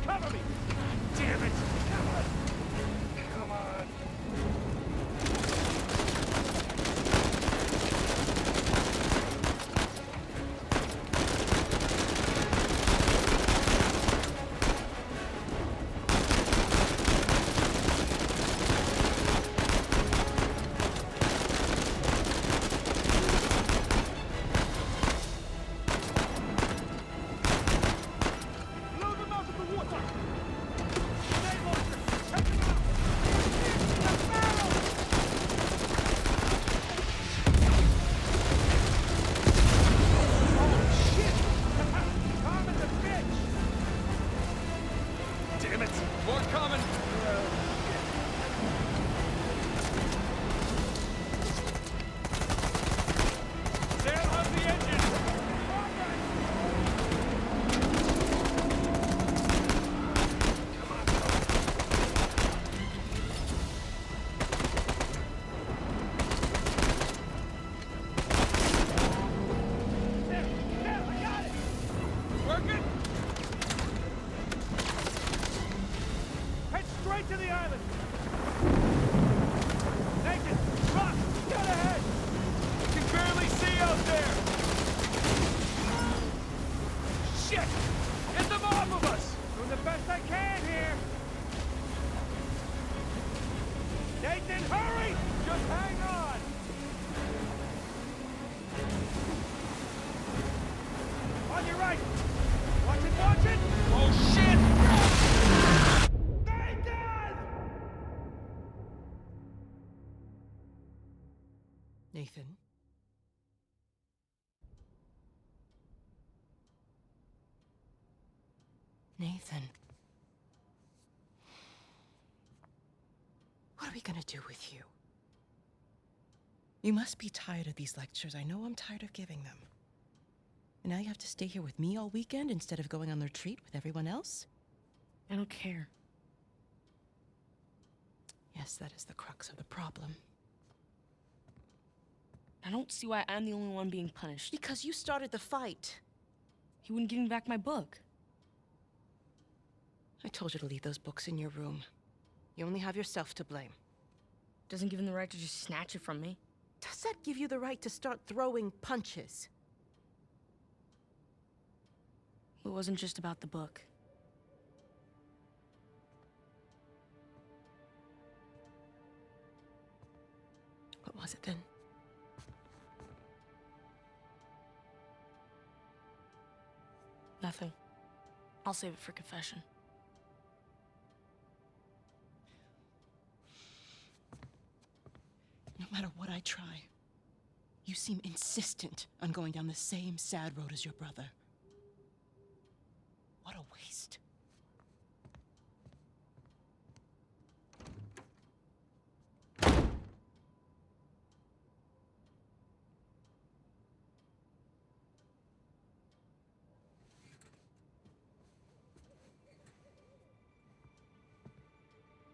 Cover me! Damn it! Come on! Come on! To the island! Nathan, run! Get ahead! I can barely see out there! Shit! Get them off of us! Doing the best I can here! Nathan, hurry! Just hang on! On your right! Watch it, watch it! Oh shit! Nathan? Nathan? What are we gonna do with you? You must be tired of these lectures. I know I'm tired of giving them. And now you have to stay here with me all weekend instead of going on the retreat with everyone else? I don't care. Yes, that is the crux of the problem. I don't see why I'm the only one being punished. Because you started the fight. He wouldn't give me back my book. I told you to leave those books in your room. You only have yourself to blame. Doesn't give him the right to just snatch it from me. Does that give you the right to start throwing punches? It wasn't just about the book. What was it then? Nothing. I'll save it for confession. No matter what I try, you seem insistent on going down the same sad road as your brother. What a waste.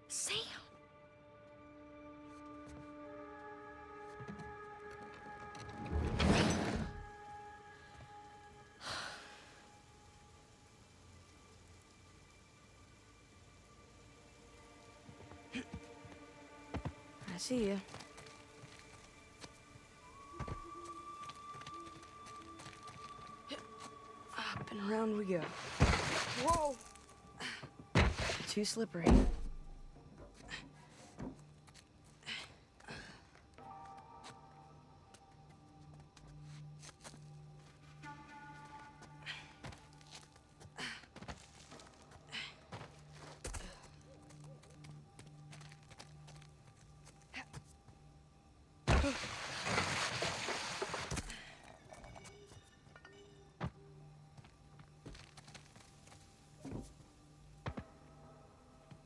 Sam! I see you. Up and around we go. Whoa! Too slippery.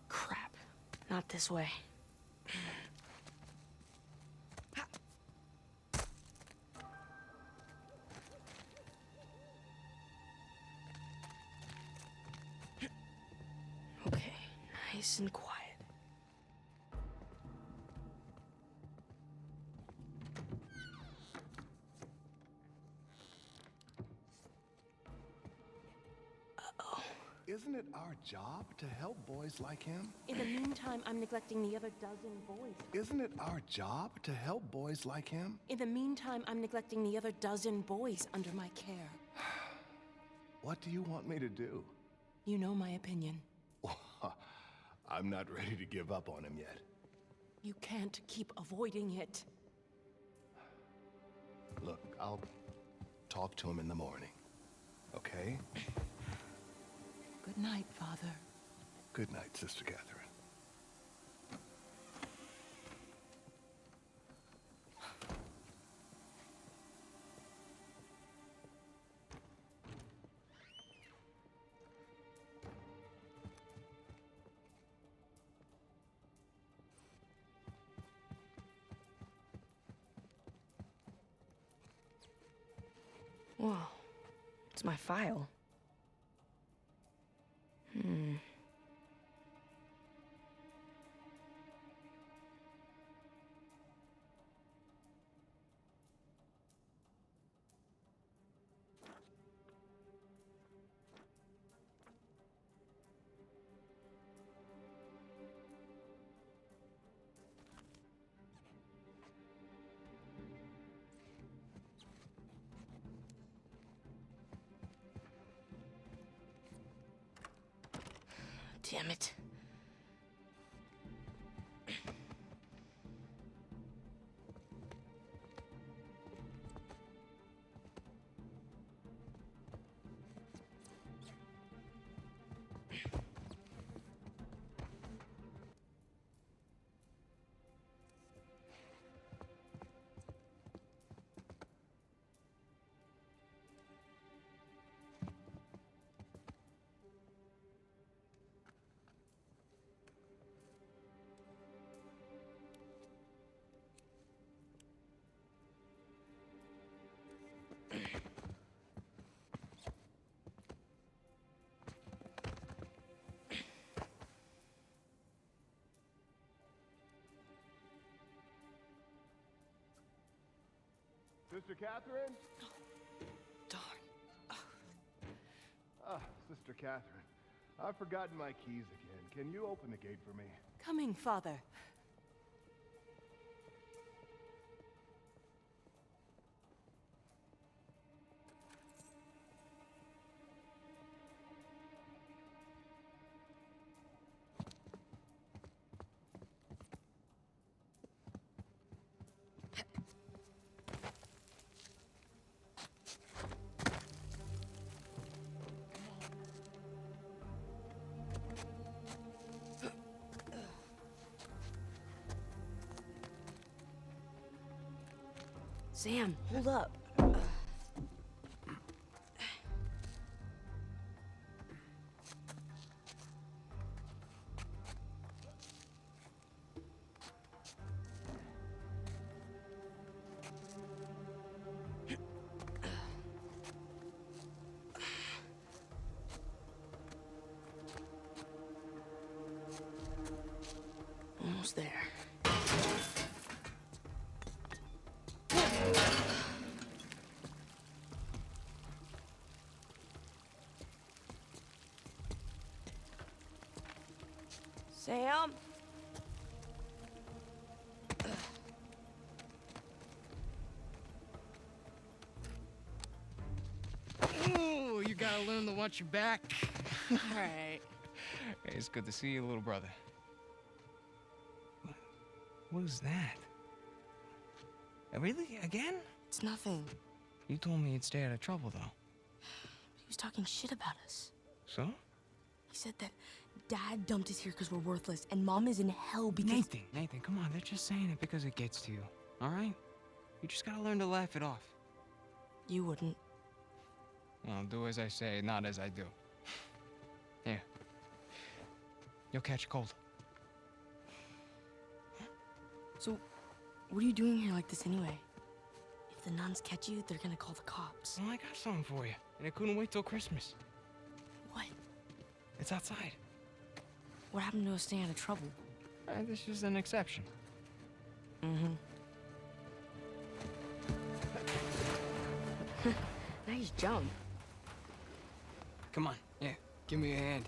Crap. Not this way. Okay, nice and quiet. Uh-oh. Isn't it our job to help boys like him? In the meantime, I'm neglecting the other dozen boys. Isn't it our job to help boys like him? In the meantime, I'm neglecting the other dozen boys under my care. What do you want me to do? You know my opinion. I'm not ready to give up on him yet. You can't keep avoiding it. Look, I'll talk to him in the morning, okay? Good night, Father. Good night, Sister Catherine. Whoa. It's my file. Damn it. Sister Catherine? Darn. Ah, Sister Catherine. I've forgotten my keys again. Can you open the gate for me? Coming, Father. Sam, hold up. Almost there. Sam? Ooh, you gotta learn to watch your back. All right. Hey, it's good to see you, little brother. What is that? Really? Again? It's nothing. You told me you'd stay out of trouble, though. He was talking shit about us. So? He said that Dad dumped us here because we're worthless, and Mom is in hell because... Nathan, come on. They're just saying it because it gets to you, all right? You just gotta learn to laugh it off. You wouldn't. Well, do as I say, not as I do. Here. You'll catch a cold. So, what are you doing here like this anyway? If the nuns catch you, they're gonna call the cops. Well, I got something for you, and I couldn't wait till Christmas. What? It's outside. What happened to us staying out of trouble? This is an exception. Mm-hmm. Nice jump. Come on, yeah. Give me a hand.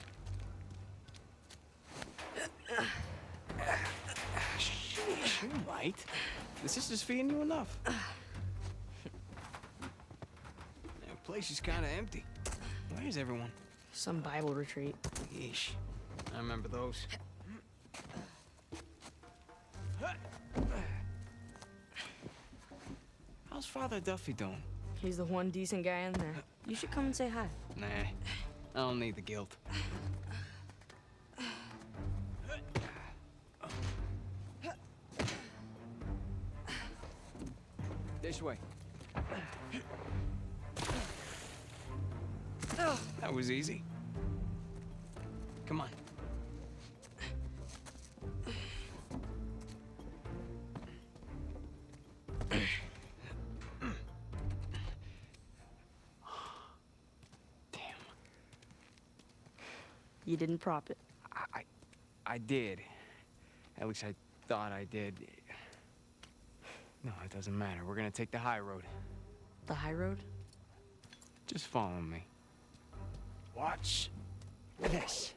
Sheesh, you might. The sister's feeding you enough. The place is kind of empty. Where's everyone? Some Bible retreat. Yeesh. I remember those. How's Father Duffy doing? He's the one decent guy in there. You should come and say hi. Nah, I don't need the guilt. This way. That was easy. Come on. Damn. You didn't prop it. I did. At least I thought I did. No, it doesn't matter. We're gonna take the high road. The high road? Just follow me. Watch this.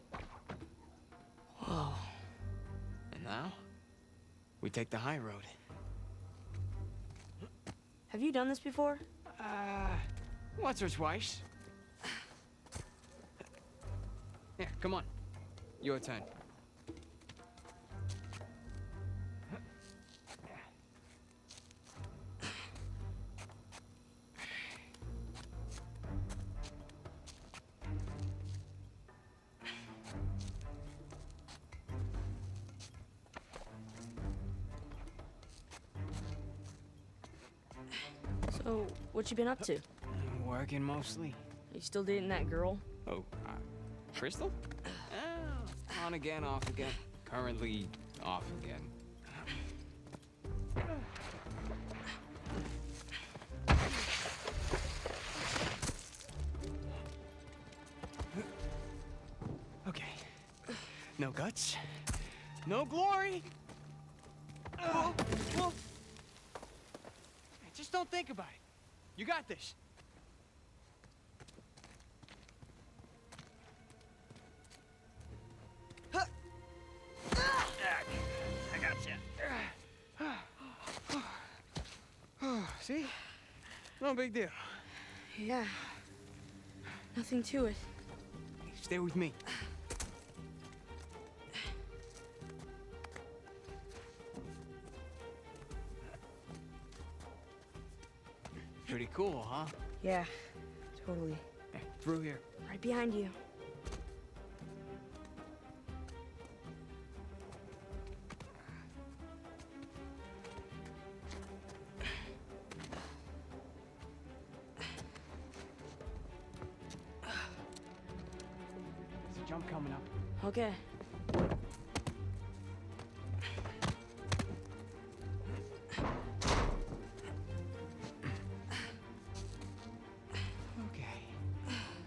Whoa. And now, we take the high road. Have you done this before? Once or twice. Yeah, come on. Your turn. So, what you been up to? Working mostly. Are you still dating that girl? Oh, Crystal? On again, off again. Currently off again. Okay. No guts. No glory. Oh. Just don't think about it. You got this. I got you. See? No big deal. Yeah. Nothing to it. Stay with me. Pretty cool, huh? Yeah, totally. Through here. Right behind you. There's a jump coming up. Okay.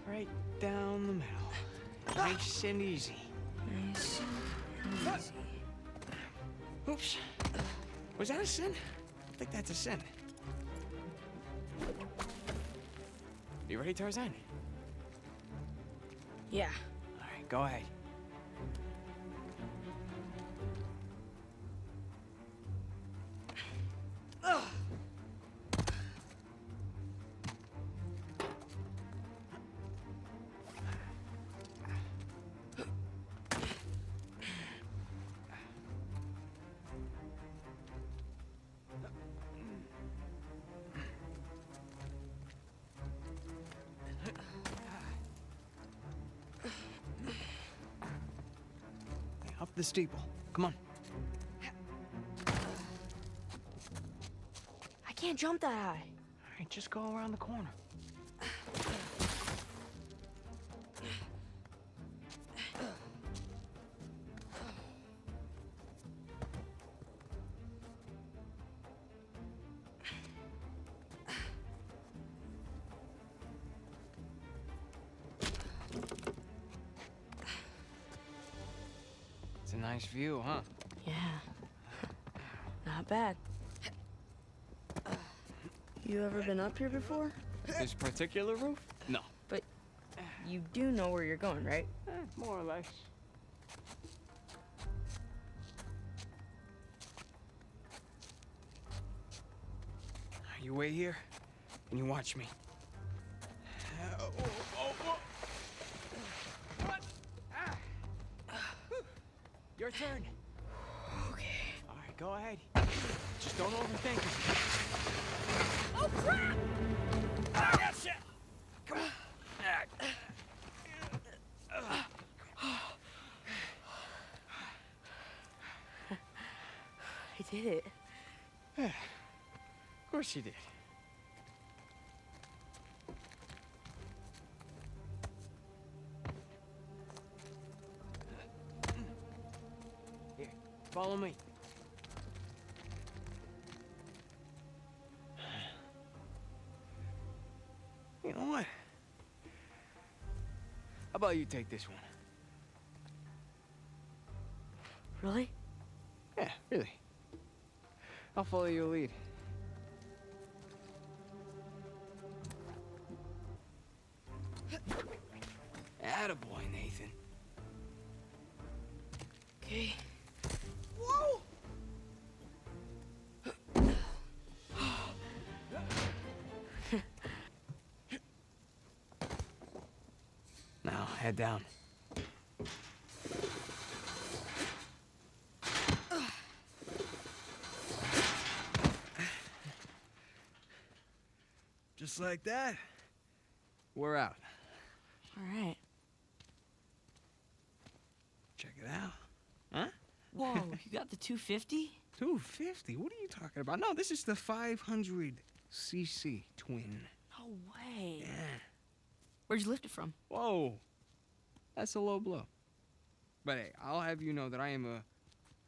Right down the middle. Nice and easy. Nice and easy. Oops. Was that a sin? I think that's a sin. You ready, Tarzan? Yeah. All right, go ahead. Up the steeple. Come on. I can't jump that high. All right, just go around the corner. It's a nice view, huh? Yeah. Not bad. You ever been up here before? This particular roof? No. But you do know where you're going, right? More or less. You wait here, and you watch me. What? Your turn. Okay. All right, go ahead. Just don't overthink it. Oh, crap! I got you! Come on. I did it. Of course you did. Here, follow me. You know what? How about you take this one? Really? Yeah, really. I'll follow your lead. Attaboy, Nathan. Okay. Whoa! Now, head down. Just like that, we're out. All right. Check it out. Huh? Whoa, you got the 250? 250? What are you talking about? No, this is the 500cc twin. No way. Yeah. Where'd you lift it from? Whoa. That's a low blow. But hey, I'll have you know that I am a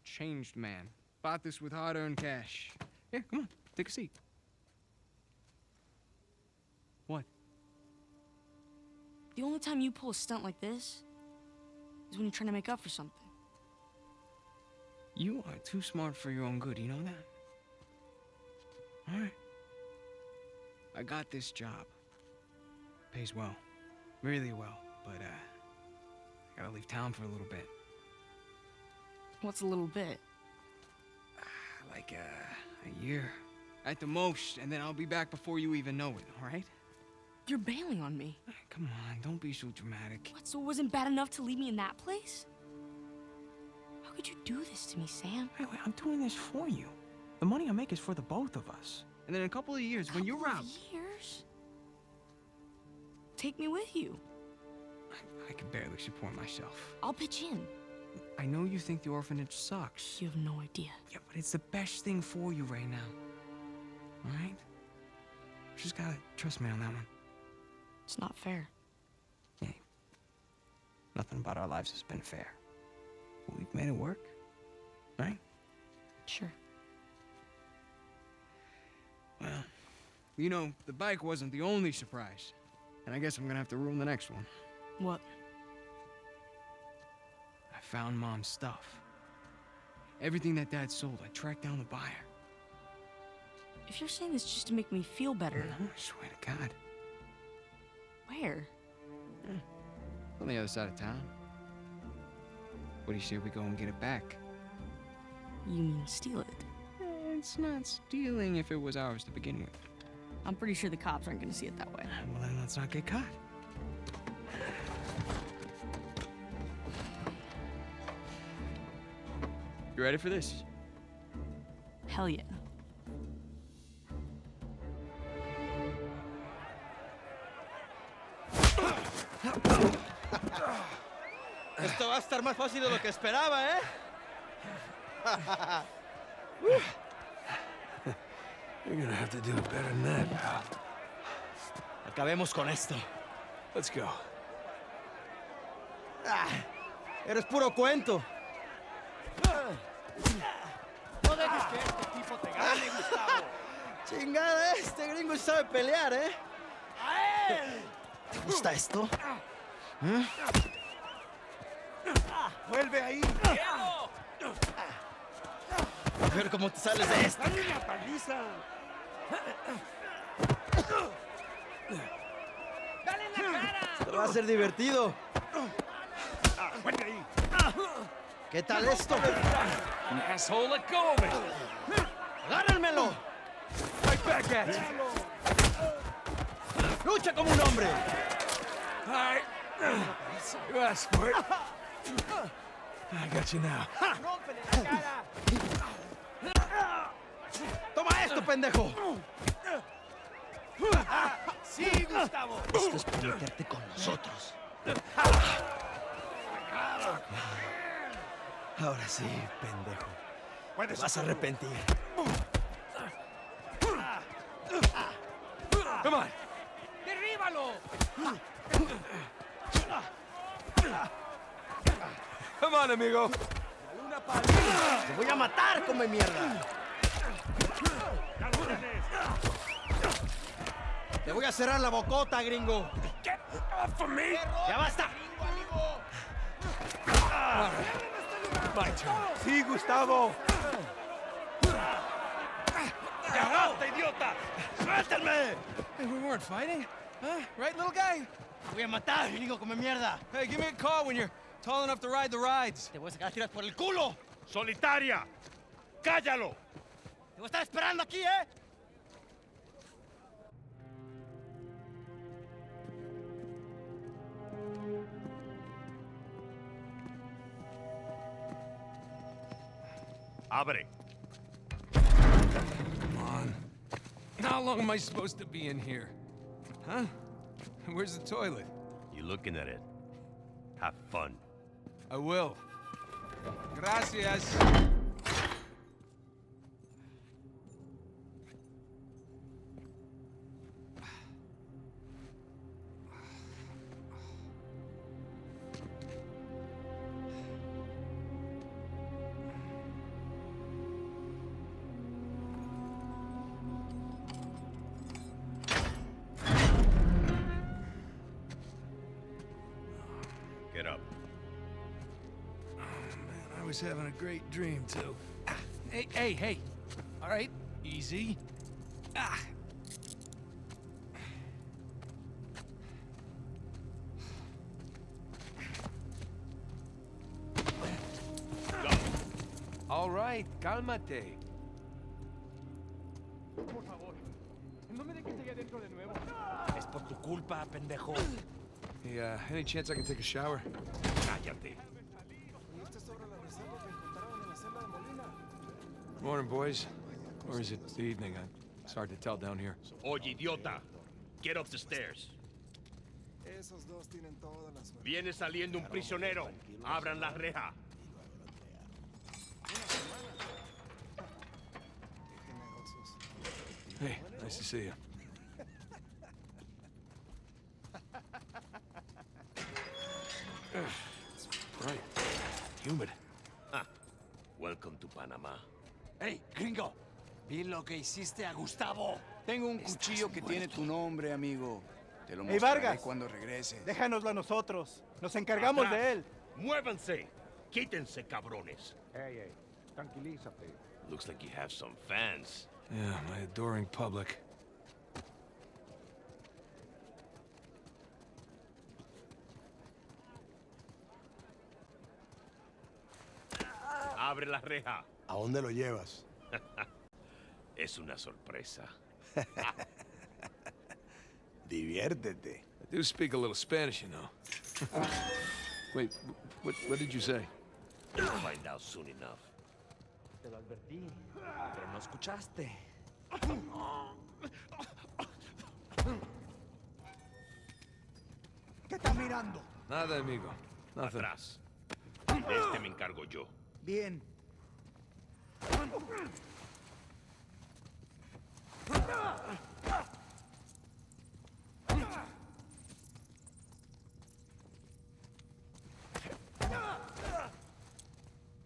changed man. Bought this with hard-earned cash. Here, come on, take a seat. What? The only time you pull a stunt like this is when you're trying to make up for something. You are too smart for your own good, you know that? All right. I got this job. Pays well. Really well. But, I gotta leave town for a little bit. What's a little bit? Like, a year. At the most, and then I'll be back before you even know it, all right? You're bailing on me. Come on, don't be so dramatic. What, so it wasn't bad enough to leave me in that place? How could you do this to me, Sam? Wait, I'm doing this for you. The money I make is for the both of us. And then in a couple of years, when you're out... Years? Take me with you. I can barely support myself. I'll pitch in. I know you think the orphanage sucks. You have no idea. Yeah, but it's the best thing for you right now. All right? Just gotta trust me on that one. It's not fair. Hey, nothing about our lives has been fair. But we've made it work, right? Sure. Well, you know, the bike wasn't the only surprise. And I guess I'm gonna have to ruin the next one. What? I found Mom's stuff. Everything that Dad sold, I tracked down the buyer. If you're saying this just to make me feel better... No, I swear to God. Where? On the other side of town. What do you say we go and get it back? You mean steal it? It's not stealing if it was ours to begin with. I'm pretty sure the cops aren't gonna see it that way. Well, then let's not get caught. You ready for this? Hell yeah. Esto va a estar más fácil de lo que esperaba, ¿eh? You're gonna have to do it better than that, pal. Acabemos con esto. Let's go. Eres puro cuento. No dejes que este tipo te gane, Gustavo. Chingada, este gringo sabe pelear, ¿eh? ¡A él! ¿Te gusta esto? ¡Vuelve ahí! A ver cómo te sales de esta. ¡Dale una paliza! ¡Dale en la cara! Va a ser divertido. ¿Qué tal esto? Asshole, let go of it! ¡Agárrenmelo! Right back at you! ¡Lucha como un hombre! All right. You asked for it. I got you now. ¡Toma esto, pendejo! ¡Sí, Gustavo! Esto es por meterte con nosotros. Ahora sí, pendejo. Te vas a arrepentir. Come on. ¡Derríbalo! Come on, amigo. ¡Te voy a matar, come mierda! ¡Te voy a cerrar la bocota, gringo! Get off of me. ¡Ya basta! My turn. ¡Sí, Gustavo! ¡Agarrate, idiota! ¡Suéltame! Hey, we weren't fighting. Huh? Right, little guy? ¡Te voy a matar, gringo, come mierda! Hey, give me a call when you're tall enough to ride the rides. ¡Te voy a sacar a tirar por el culo! ¡Solitaria! ¡Cállalo! ¡Te voy a estar esperando aquí, eh! ¡Abre! Come on. How long am I supposed to be in here? Huh? Where's the toilet? You looking at it? Have fun. I will. Gracias. Get up. Oh, man, I was having a great dream, too. Hey, hey, hey. All right, easy. Ah. Go. All right, cálmate. Es por tu culpa, pendejo. Hey, any chance I can take a shower? Cállate. Morning, boys. Or is it the evening? It's hard to tell down here. Oye, idiota. Get up the stairs. Viene saliendo un prisionero. Abran la reja. Hey, nice to see you. It's bright. Humid. Welcome to Panama. ¡Hey, gringo! Vi lo que hiciste a Gustavo. Tengo un cuchillo que tiene tu nombre, amigo. Te lo Hey, mostraré Vargas. cuando regrese. Déjanoslo a nosotros. Nos encargamos de él. ¡Muévanse! ¡Quítense, cabrones! Hey, tranquilízate. Looks like you have some fans. Yeah, my adoring public. Abre la reja. ¿A dónde lo llevas? Es una sorpresa. Diviértete. I do speak a little Spanish, you know. Wait, what did you say? You'll find out soon enough. Te lo advertí, pero no escuchaste. ¿Qué estás mirando? Nada, amigo. Nothing. Atrás. De este me encargo yo. Bien.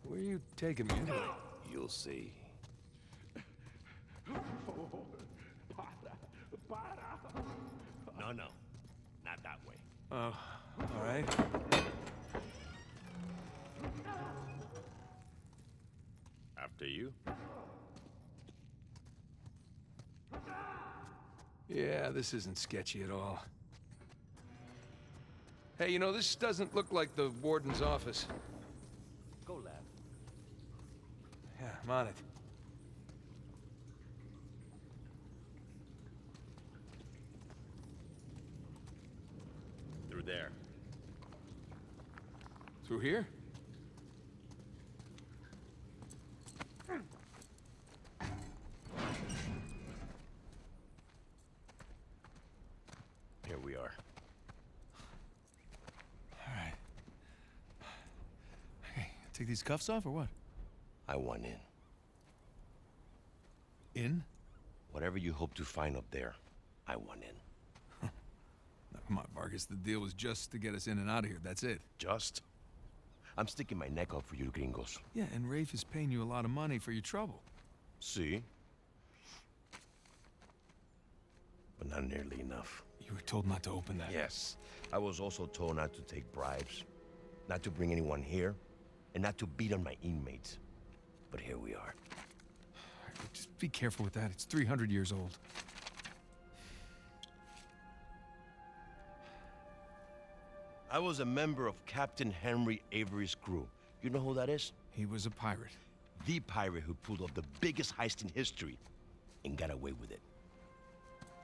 Where are you taking me anyway? You'll see. No, no. Not that way. Oh, all right. After you. Yeah, this isn't sketchy at all. Hey, you know, this doesn't look like the warden's office. Go, lad. Yeah, I'm on it. Through there. Through here? Here we are. All right. Okay, take these cuffs off or what? I want in. In? Whatever you hope to find up there, I want in. Now, come on, Vargas. The deal was just to get us in and out of here. That's it. Just? I'm sticking my neck out for you gringos. Yeah, and Rafe is paying you a lot of money for your trouble. See? But not nearly enough. You were told not to open that. Yes. I was also told not to take bribes, not to bring anyone here, and not to beat on my inmates. But here we are. Just be careful with that. It's 300 years old. I was a member of Captain Henry Avery's crew. You know who that is? He was a pirate. The pirate who pulled off the biggest heist in history and got away with it.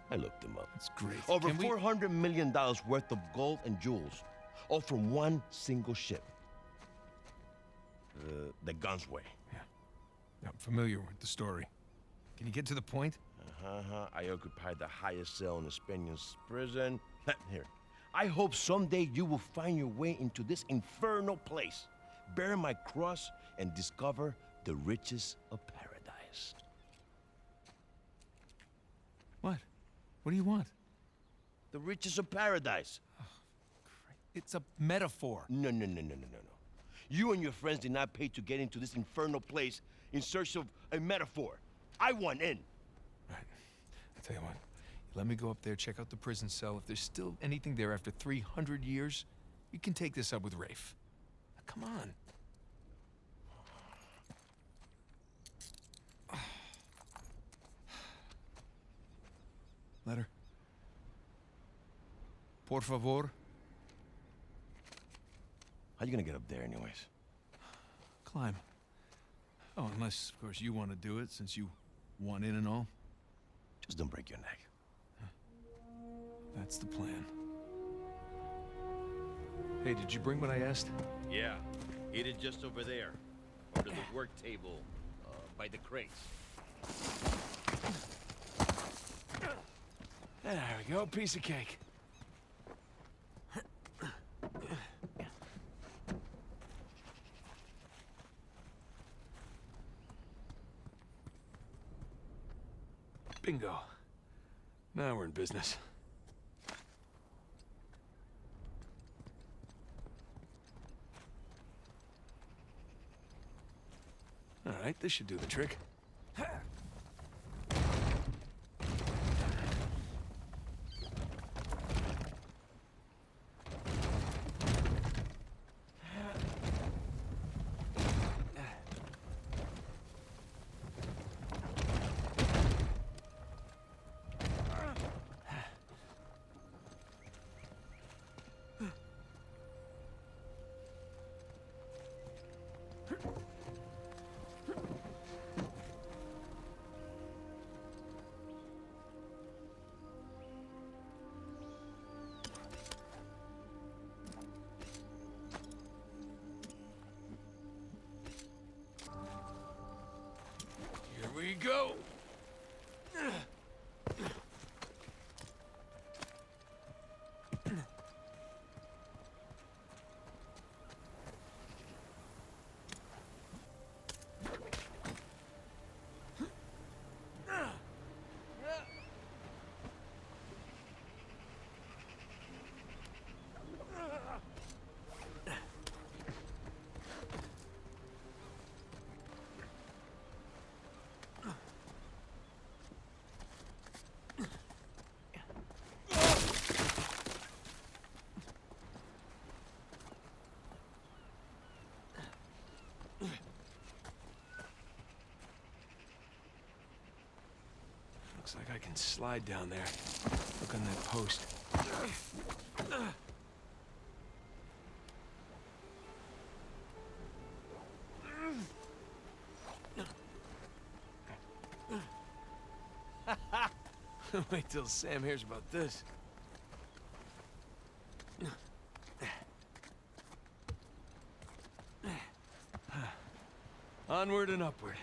I looked him up. That's great. Over $400 million worth of gold and jewels, all from one single ship. The Gunsway. Yeah. I'm familiar with the story. Can you get to the point? I occupied the highest cell in the Spaniards' prison. Here. I hope someday you will find your way into this infernal place, bear my cross, and discover the riches of paradise. What? What do you want? The riches of paradise. It's a metaphor. No. You and your friends did not pay to get into this infernal place in search of a metaphor. I want in. Right. I'll tell you what. Let me go up there, check out the prison cell. If there's still anything there after 300 years, you can take this up with Rafe. Now, come on. Letter. Por favor. How you gonna get up there anyways? Climb. Oh, unless, of course, you want to do it, since you want in and all. Just don't break your neck. That's the plan. Hey, did you bring what I asked? Yeah, eat it just over there, under the work table, by the crates. There we go, piece of cake. Bingo. Now we're in business. All right, this should do the trick. Here we go. Looks like I can slide down there. Look on that post. Wait till Sam hears about this. Onward and upward.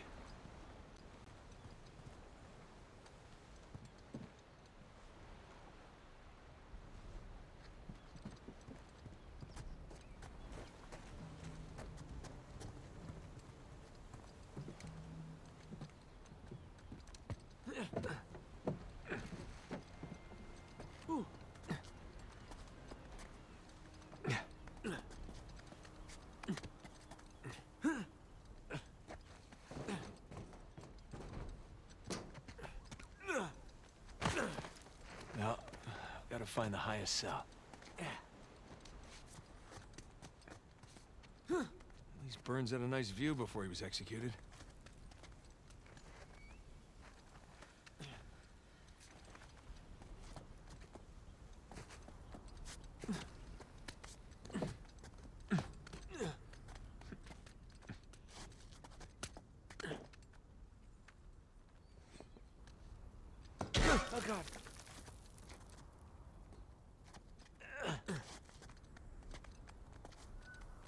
Now, gotta find the highest cell. At least Burns had a nice view before he was executed. Oh, God.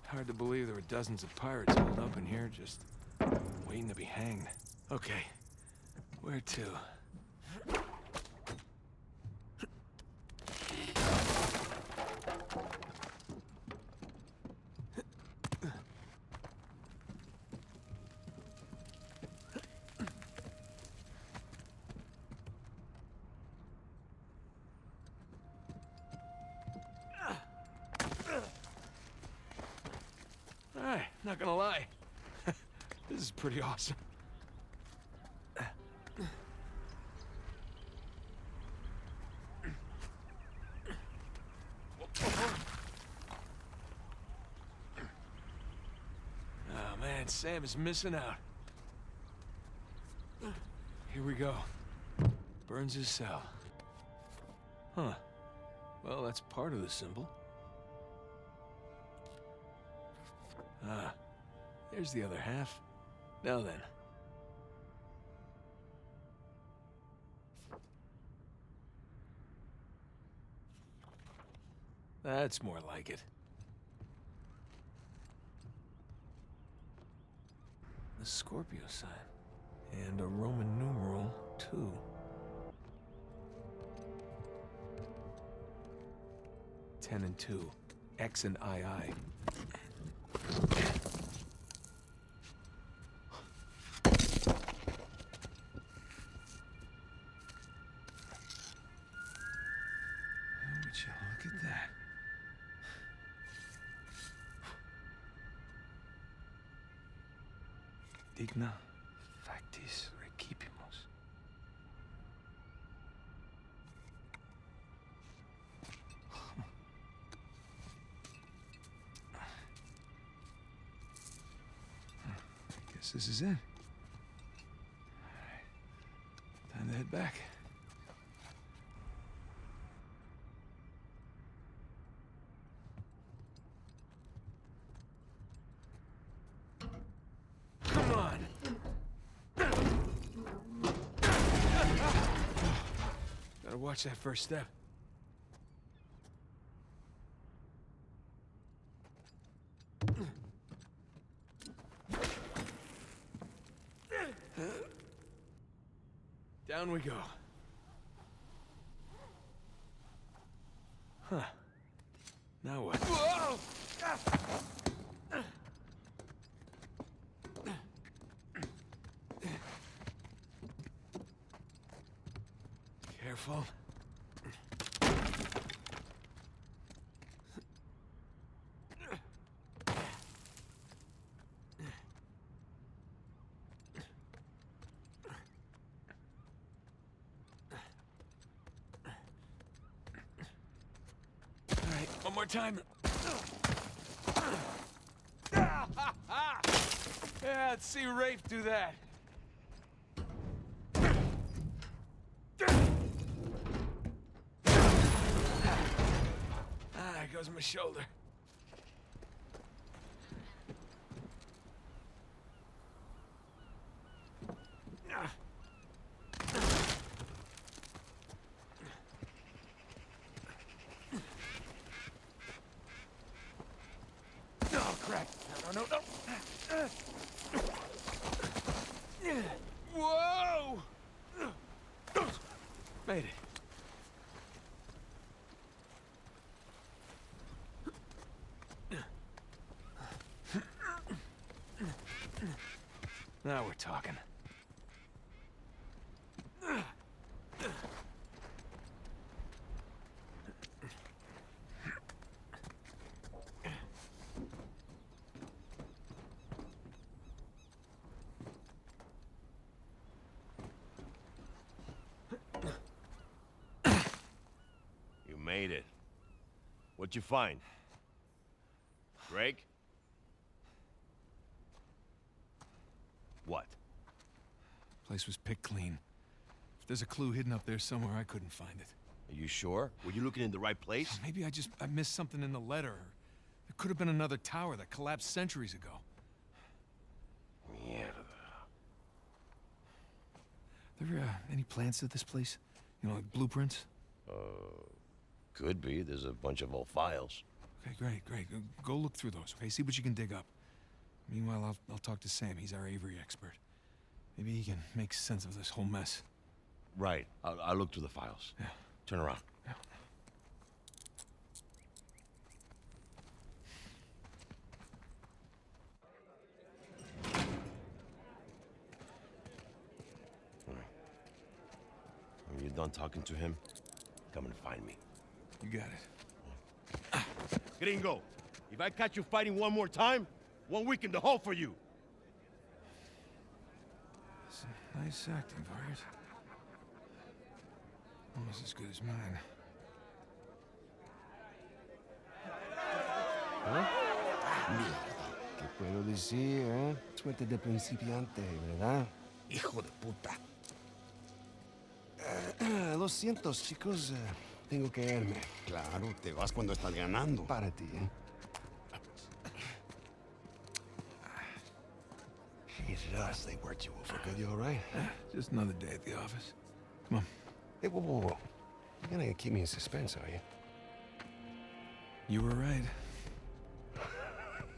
Hard to believe there were dozens of pirates holed up in here, just waiting to be hanged. Okay, where to? Alright, not gonna lie. This is pretty awesome. Oh man, Sam is missing out. Here we go. Burns' cell. Huh. Well, that's part of the symbol. Ah, there's the other half. Now then. That's more like it. The Scorpio sign. And a Roman numeral, too. Ten and 2. X and II. Would you look at that? Digna factis recipimus. Guess this is it. All right. Time to head back. Come on. Gotta watch that first step. Down we go. Huh. Now what? Whoa! Careful. One more time. Yeah, let's see Rafe do that. There goes my shoulder. No. Whoa! Made it. Now we're talking. You made it. What'd you find? Greg? What? Place was picked clean. If there's a clue hidden up there somewhere, I couldn't find it. Are you sure? Were you looking in the right place? Maybe I missed something in the letter. There could have been another tower that collapsed centuries ago. Mierda. There any plans to this place? You know, like blueprints? Could be. There's a bunch of old files. Okay, great. Go look through those, okay? See what you can dig up. Meanwhile, I'll talk to Sam. He's our Avery expert. Maybe he can make sense of this whole mess. Right. I'll look through the files. Yeah. Turn around. Yeah. When you're done talking to him, come and find me. You got it. Gringo, if I catch you fighting one more time, 1 week in the hole for you. It's nice acting, Vargas. Almost as good as mine. ¿Qué puedo decir, eh? Suerte de principiante, ¿verdad? Hijo de puta. Lo siento, chicos. Tengo que irme. Claro, te vas cuando estás ganando. Para ti, ¿eh? Jesus, they worked you over good. You all right? Just another day at the office. Come on. Hey, whoa. You're gonna keep me in suspense, are you? You were right.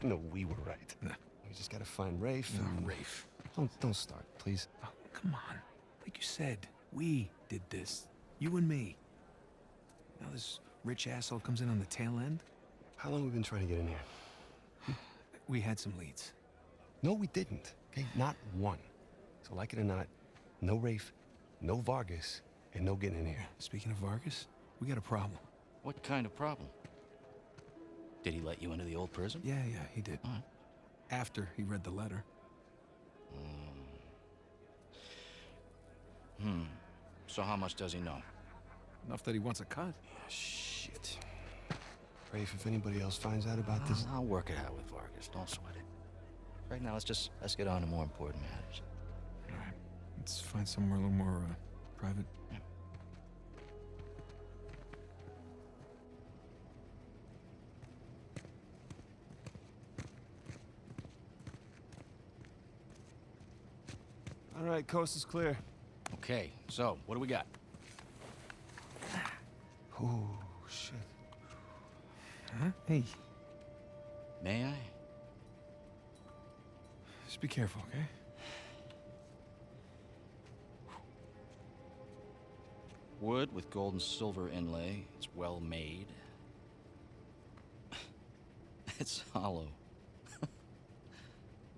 No, we were right. No. We just gotta find Rafe. No, Rafe. Don't start, please. Oh, come on. Like you said, we did this. You and me. Now this rich asshole comes in on the tail end? How long have we been trying to get in here? We had some leads. No, we didn't. Okay, not one. So like it or not, no Rafe, no Vargas, and no getting in here. Speaking of Vargas, we got a problem. What kind of problem? Did he let you into the old prison? Yeah, he did. All right. After he read the letter. So how much does he know? Enough that he wants a cut. Shit. Rafe, if anybody else finds out about this... I'll work it out with Vargas. Don't sweat it. Right now, let's get on to more important matters. All right. Let's find somewhere a little more, private. Yeah. All right, coast is clear. Okay, so what do we got? Oh, shit. Huh? Hey, May I? just be careful, okay? Wood with gold and silver inlay. It's well made. It's hollow.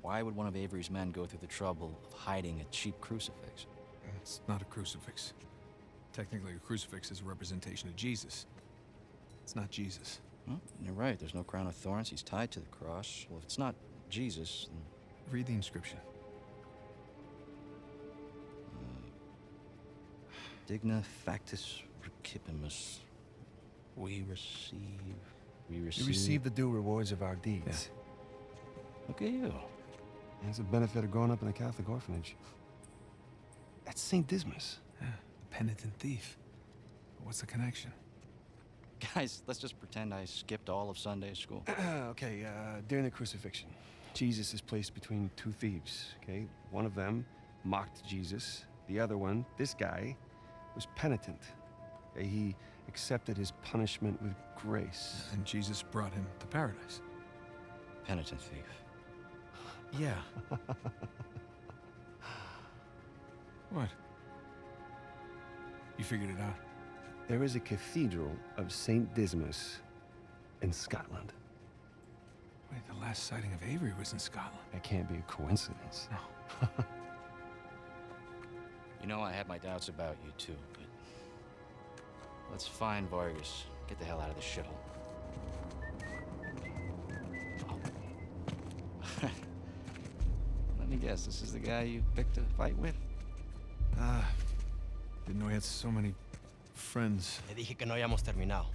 Why would one of Avery's men go through the trouble of hiding a cheap crucifix? It's not a crucifix. Technically, a crucifix is a representation of Jesus. It's not Jesus. Well, you're right. There's no crown of thorns. He's tied to the cross. Well, if it's not Jesus, then... Read the inscription. Digna factus recipimus. We receive the due rewards of our deeds. Look at you. It's a benefit of growing up in a Catholic orphanage. That's St. Dismas. Yeah, the penitent thief. But what's the connection? Guys, let's just pretend I skipped all of Sunday school. Okay, during the crucifixion, Jesus is placed between two thieves, okay? One of them mocked Jesus. The other one, this guy, was penitent. Okay? He accepted his punishment with grace. And Jesus brought him to paradise. Penitent thief. Yeah. What? You figured it out? There is a cathedral of St. Dismas in Scotland. Wait, the last sighting of Avery was in Scotland. That can't be a coincidence. No. You know, I had my doubts about you too, but let's find Vargas. Get the hell out of this shithole. Oh. Let me guess, this is the guy you picked a fight with? Didn't know he had so many friends. Le dije que no habíamos terminado.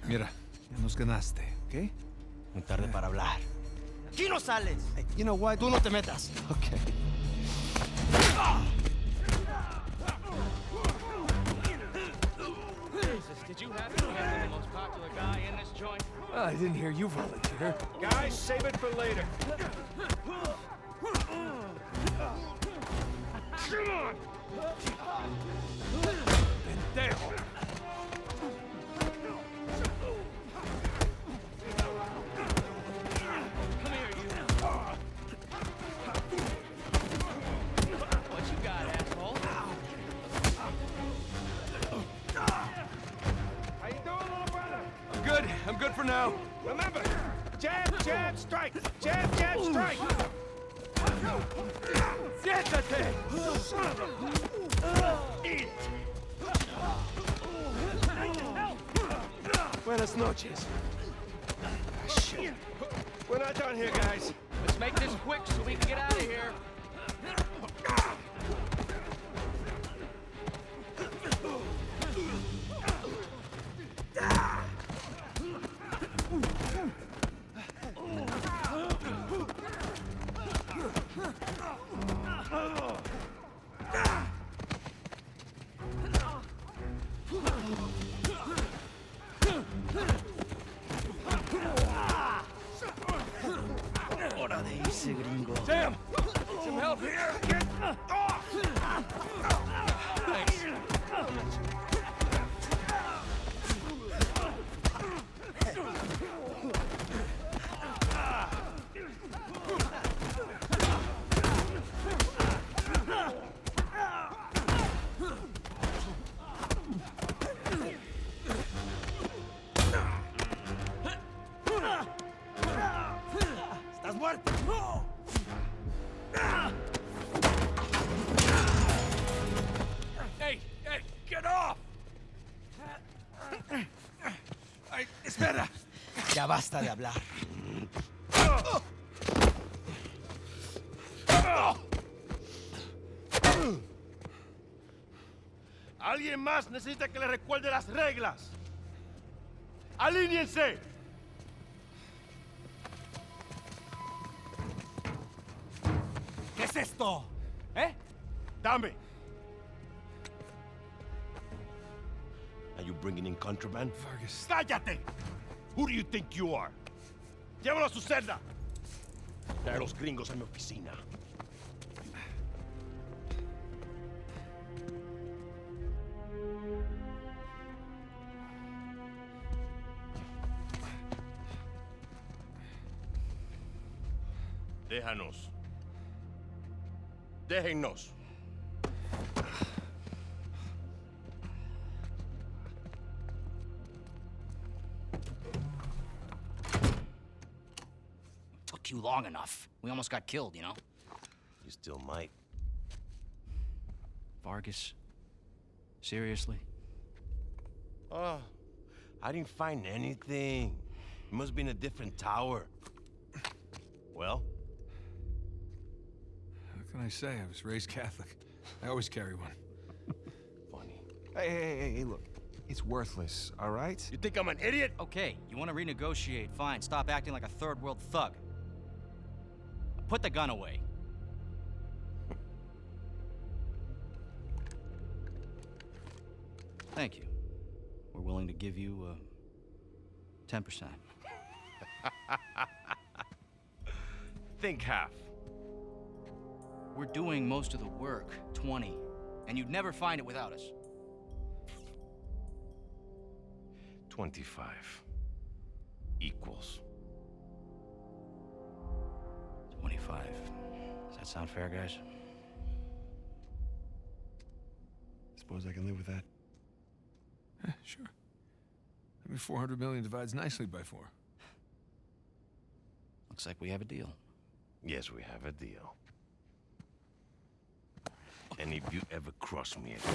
Mira, ya nos ganaste, ¿ok? Muy tarde para hablar. ¡Aquí no sales! Hey, you know what? Tú no te metas. Okay. Did you happen to get the most popular guy in this joint? Well, I didn't hear you volunteer. Guys, save it for later. Come on! Pendejo! Come here, you. What you got, asshole? How you doing, little brother? I'm good. I'm good for now. Remember, jab, jab, strike. Jab, jab, strike. Siéntate! Eat. Buenas noches. Shit. We're not done here, guys. Let's make this quick so we can get out of here. Hora de irse, gringo. Sam! Some help here! Get off! Thanks. ¡Estás muerto! Hey! Hey! Get off! Ay, espera! Ya basta de hablar. Alguien más necesita que le recuerde las reglas. ¡Alíñense! ¿Qué es esto? ¿Eh? Dame. Are you bringing in contraband? Vargas. ¡Cállate! Who do you think you are? Llévalo a su celda. Trae a los gringos a mi oficina. Déjanos. Déjennos. Took you long enough. We almost got killed, you know? You still might. Vargas? Seriously? Oh, I didn't find anything. It must be in a different tower. Well? What can I say? I was raised Catholic. I always carry one. Funny. Hey, look. It's worthless, all right? You think I'm an idiot? Okay, you want to renegotiate, fine. Stop acting like a third world thug. Put the gun away. Thank you. We're willing to give you 10%. Think half. We're doing most of the work, 20, and you'd never find it without us. 25 equals 25. 5. Does that sound fair, guys? Suppose I can live with that. Sure. I mean, 400 million divides nicely by 4. Looks like we have a deal. Yes, we have a deal. And if you ever cross me again...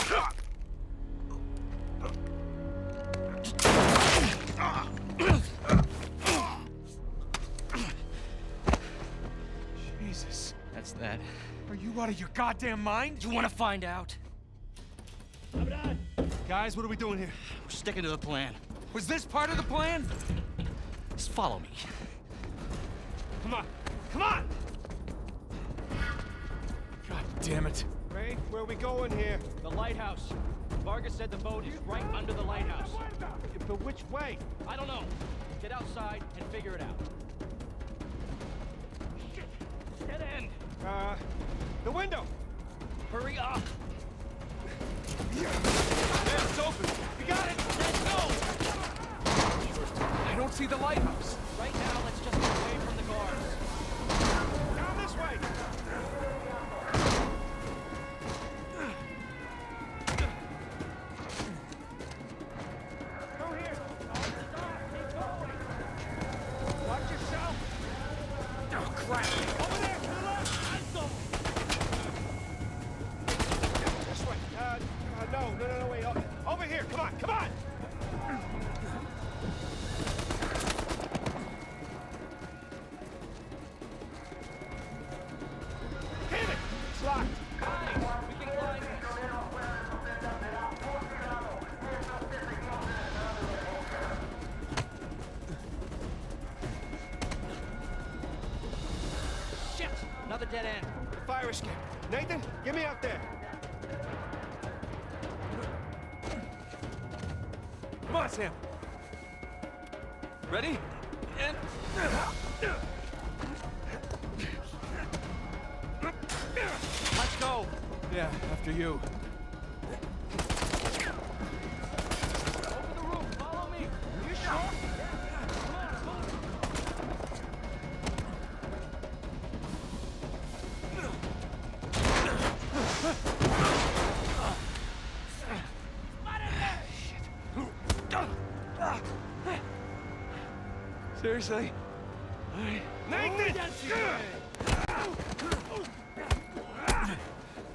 Jesus. That's that. Are you out of your goddamn mind? You want to find out? Guys, what are we doing here? We're sticking to the plan. Was this part of the plan? Just follow me. Come on! Come on! God damn it. Ray, where are we going here? The lighthouse. Vargas said the boat is right under the lighthouse. But which way? I don't know. Get outside and figure it out. Shit! Dead end! The window! Hurry up! There, it's open! You got it! Let's go! I don't see the lighthouse. Right now, let's just get away from the guards. Down this way! Go here! Stop! Keep going! Watch yourself! Oh, crap. Over there, to the left! This way. No, wait. Over here, come on, come on! Damn it! It's locked. Nice! We can climb this. Shit! Another dead end. The fire escape. Nathan, get me out there. Come on, Sam. Ready? And... Let's go! Yeah, after you. Over the roof! Follow me! You sure? Come on, move! Seriously? All right. Nathan!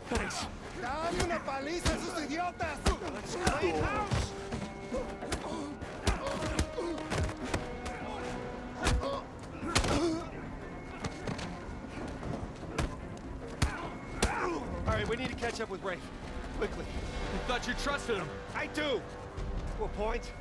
Thanks. ¡Dame una paliza a esos idiotas! Let's clean house! All right, we need to catch up with Rafe. Quickly. I thought you trusted him. I do! To a point.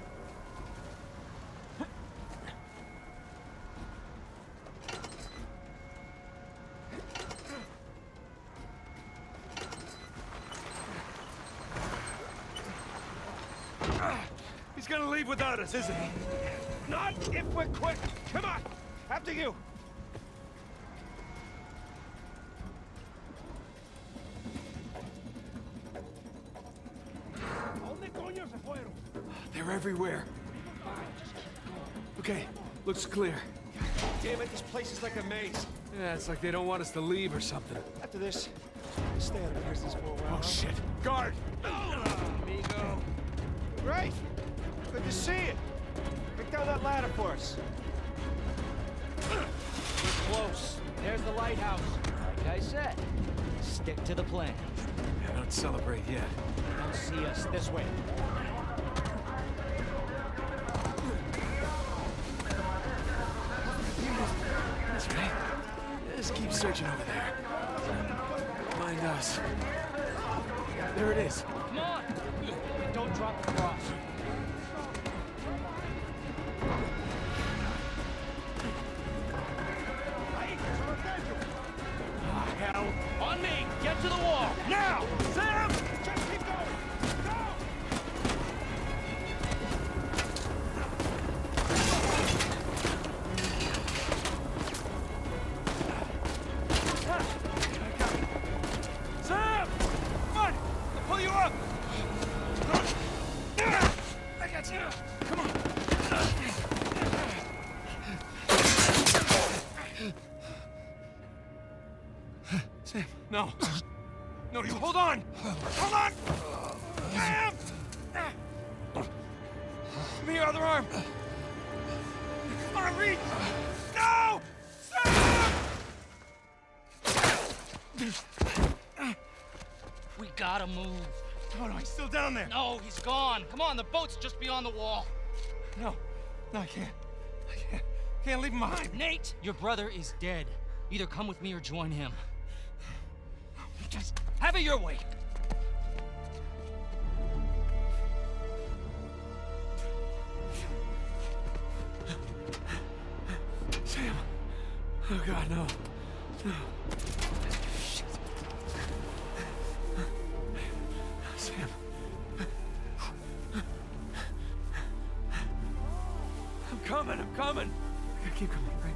He's gonna leave without us, isn't he? Not if we're quick! Come on! After you! They're everywhere. Okay, looks clear. Damn it, this place is like a maze. Yeah, it's like they don't want us to leave or something. After this, stay out of business for a while. Oh, shit. Guard! Amigo. Great! Good to see you. Pick down that ladder for us. We're close. There's the lighthouse. Like I said, stick to the plan. I don't celebrate yet. Don't see us this way. That's right. Just keep searching over there. Mind us. There it is. Come on! And don't drop the cross. Hell. On me! Get to the wall! Now! Sam! Just keep going! Go! Sam! Come on! I'll pull you up! No. No, you hold on! Hold on! Sam! Give me your other arm! Come on, reach! No! Sam! We gotta move. Oh, no, he's still down there. No, he's gone. Come on, the boat's just beyond the wall. No, I can't. Can't leave him behind. Nate, your brother is dead. Either come with me or join him. Just have it your way. Sam. Oh, God, no. No. Shit. Sam. I'm coming. Keep coming, right?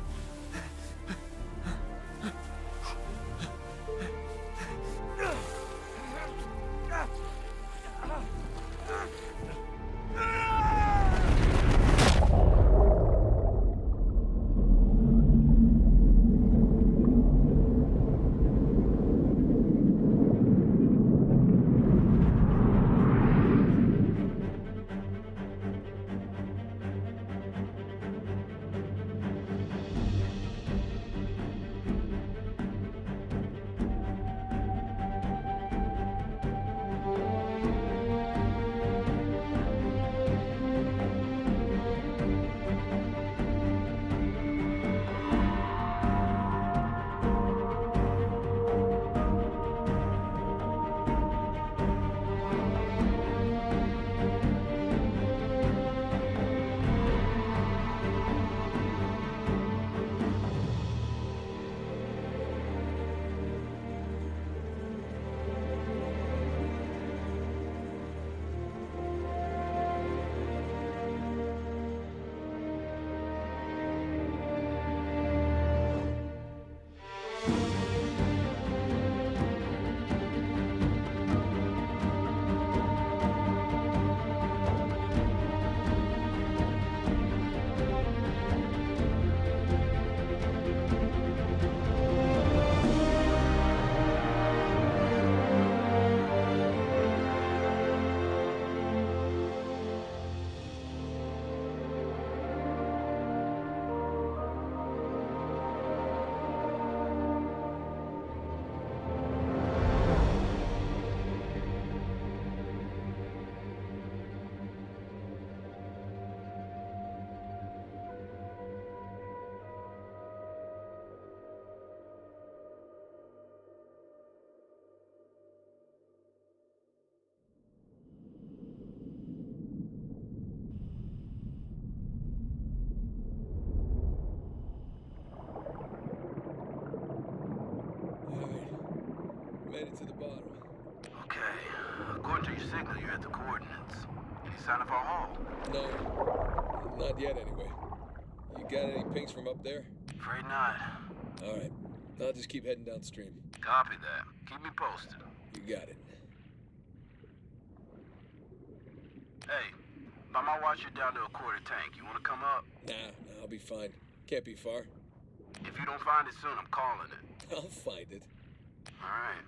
Made it to the bottom. Okay. According to your signal, you're at the coordinates. Any sign of our haul? No. Not yet, anyway. You got any pings from up there? Afraid not. All right. I'll just keep heading downstream. Copy that. Keep me posted. You got it. Hey, by my watch, you're down to a quarter tank. You want to come up? Nah, I'll be fine. Can't be far. If you don't find it soon, I'm calling it. I'll find it. All right.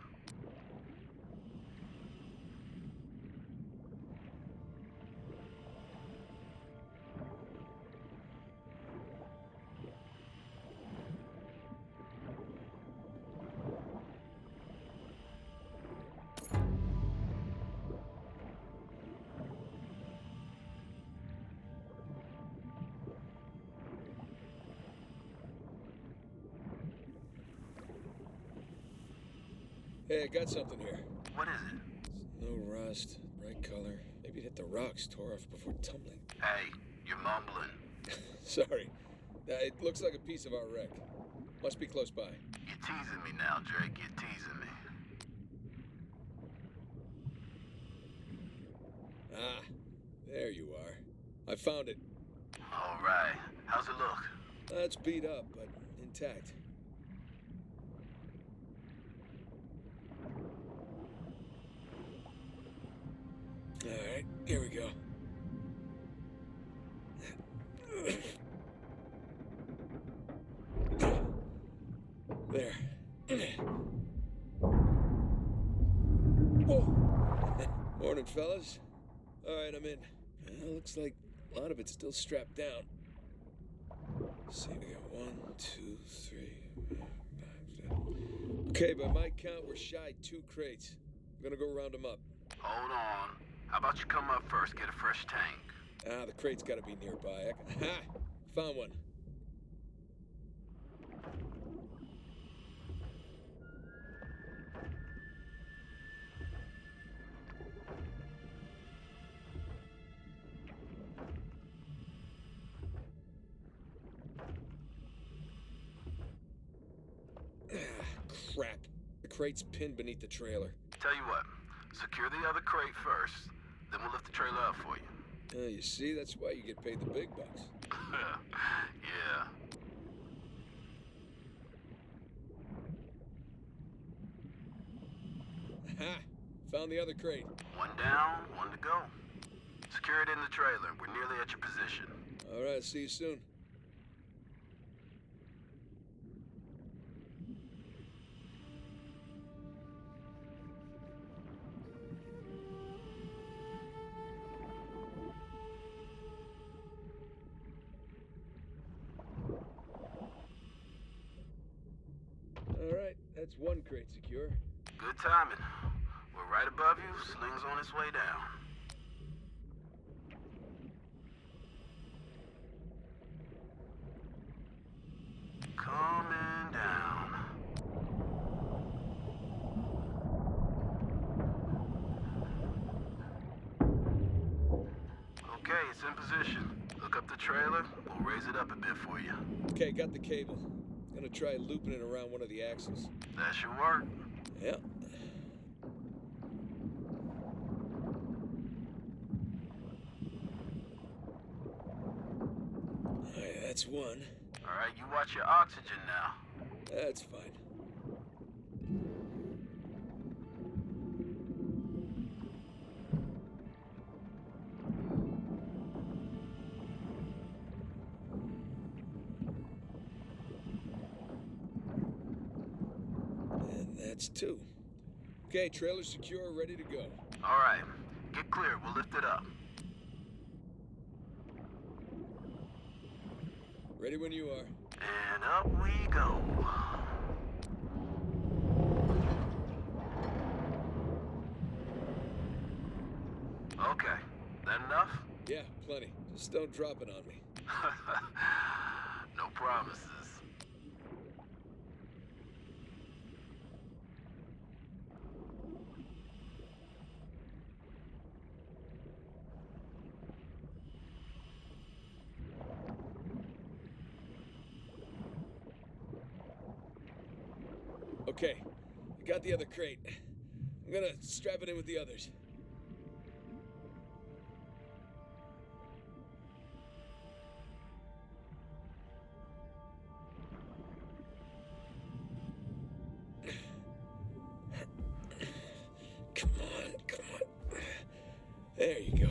Hey, I got something here. What is it? No rust, bright color. Maybe it hit the rocks, tore off before tumbling. Hey, you're mumbling. Sorry. It looks like a piece of our wreck. Must be close by. You're teasing me now, Drake. You're teasing me. Ah, there you are. I found it. All right. How's it look? It's beat up, but intact. All right, here we go. There. fellas. All right, I'm in. Looks like a lot of it's still strapped down. Let's see, we got 1, 2, 3, 4, 5, 6. Okay, by my count, we're shy 2 crates. I'm gonna go round them up. Hold on. How about you come up first, get a fresh tank? The crate's gotta be nearby. Ha! Found one. Crap. The crate's pinned beneath the trailer. Tell you what, secure the other crate first, then we'll lift the trailer up for you. You see, that's why you get paid the big bucks. Yeah. Ha! Found the other crate. One down, one to go. Secure it in the trailer. We're nearly at your position. All right, see you soon. All right, that's one crate secure. Good timing. We're right above you. Sling's on its way down. Coming down. Okay, it's in position. Look up the trailer. We'll raise it up a bit for you. Okay, got the cable. Gonna try looping it around one of the axles. That should work. Yeah. Alright, that's one. Alright, you watch your oxygen now. That's fine. That's 2. Okay, trailer secure, ready to go. All right, get clear. We'll lift it up. Ready when you are. And up we go. Okay, that enough? Yeah, plenty. Just don't drop it on me. No promises. Okay, I got the other crate. I'm gonna strap it in with the others. Come on, come on. There you go.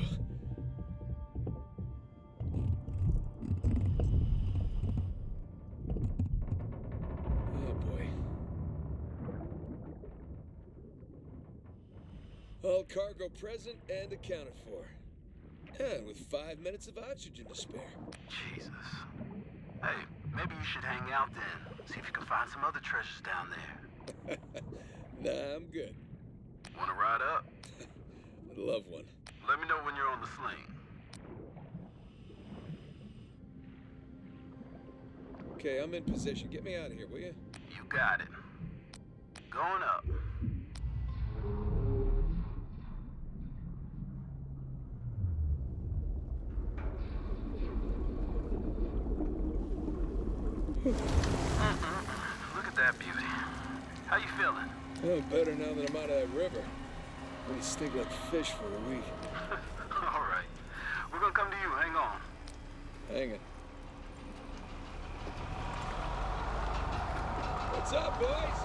All cargo present and accounted for. And with 5 minutes of oxygen to spare. Jesus. Hey, maybe you should hang out then. See if you can find some other treasures down there. Nah, I'm good. Wanna ride up? I'd love one. Let me know when you're on the sling. Okay, I'm in position. Get me out of here, will you? You got it. Going up. Look at that beauty. How you feeling? Oh, better now that I'm out of that river. Really stink like fish for a week. All right. We're gonna come to you. Hang on. Hang on. What's up, boys?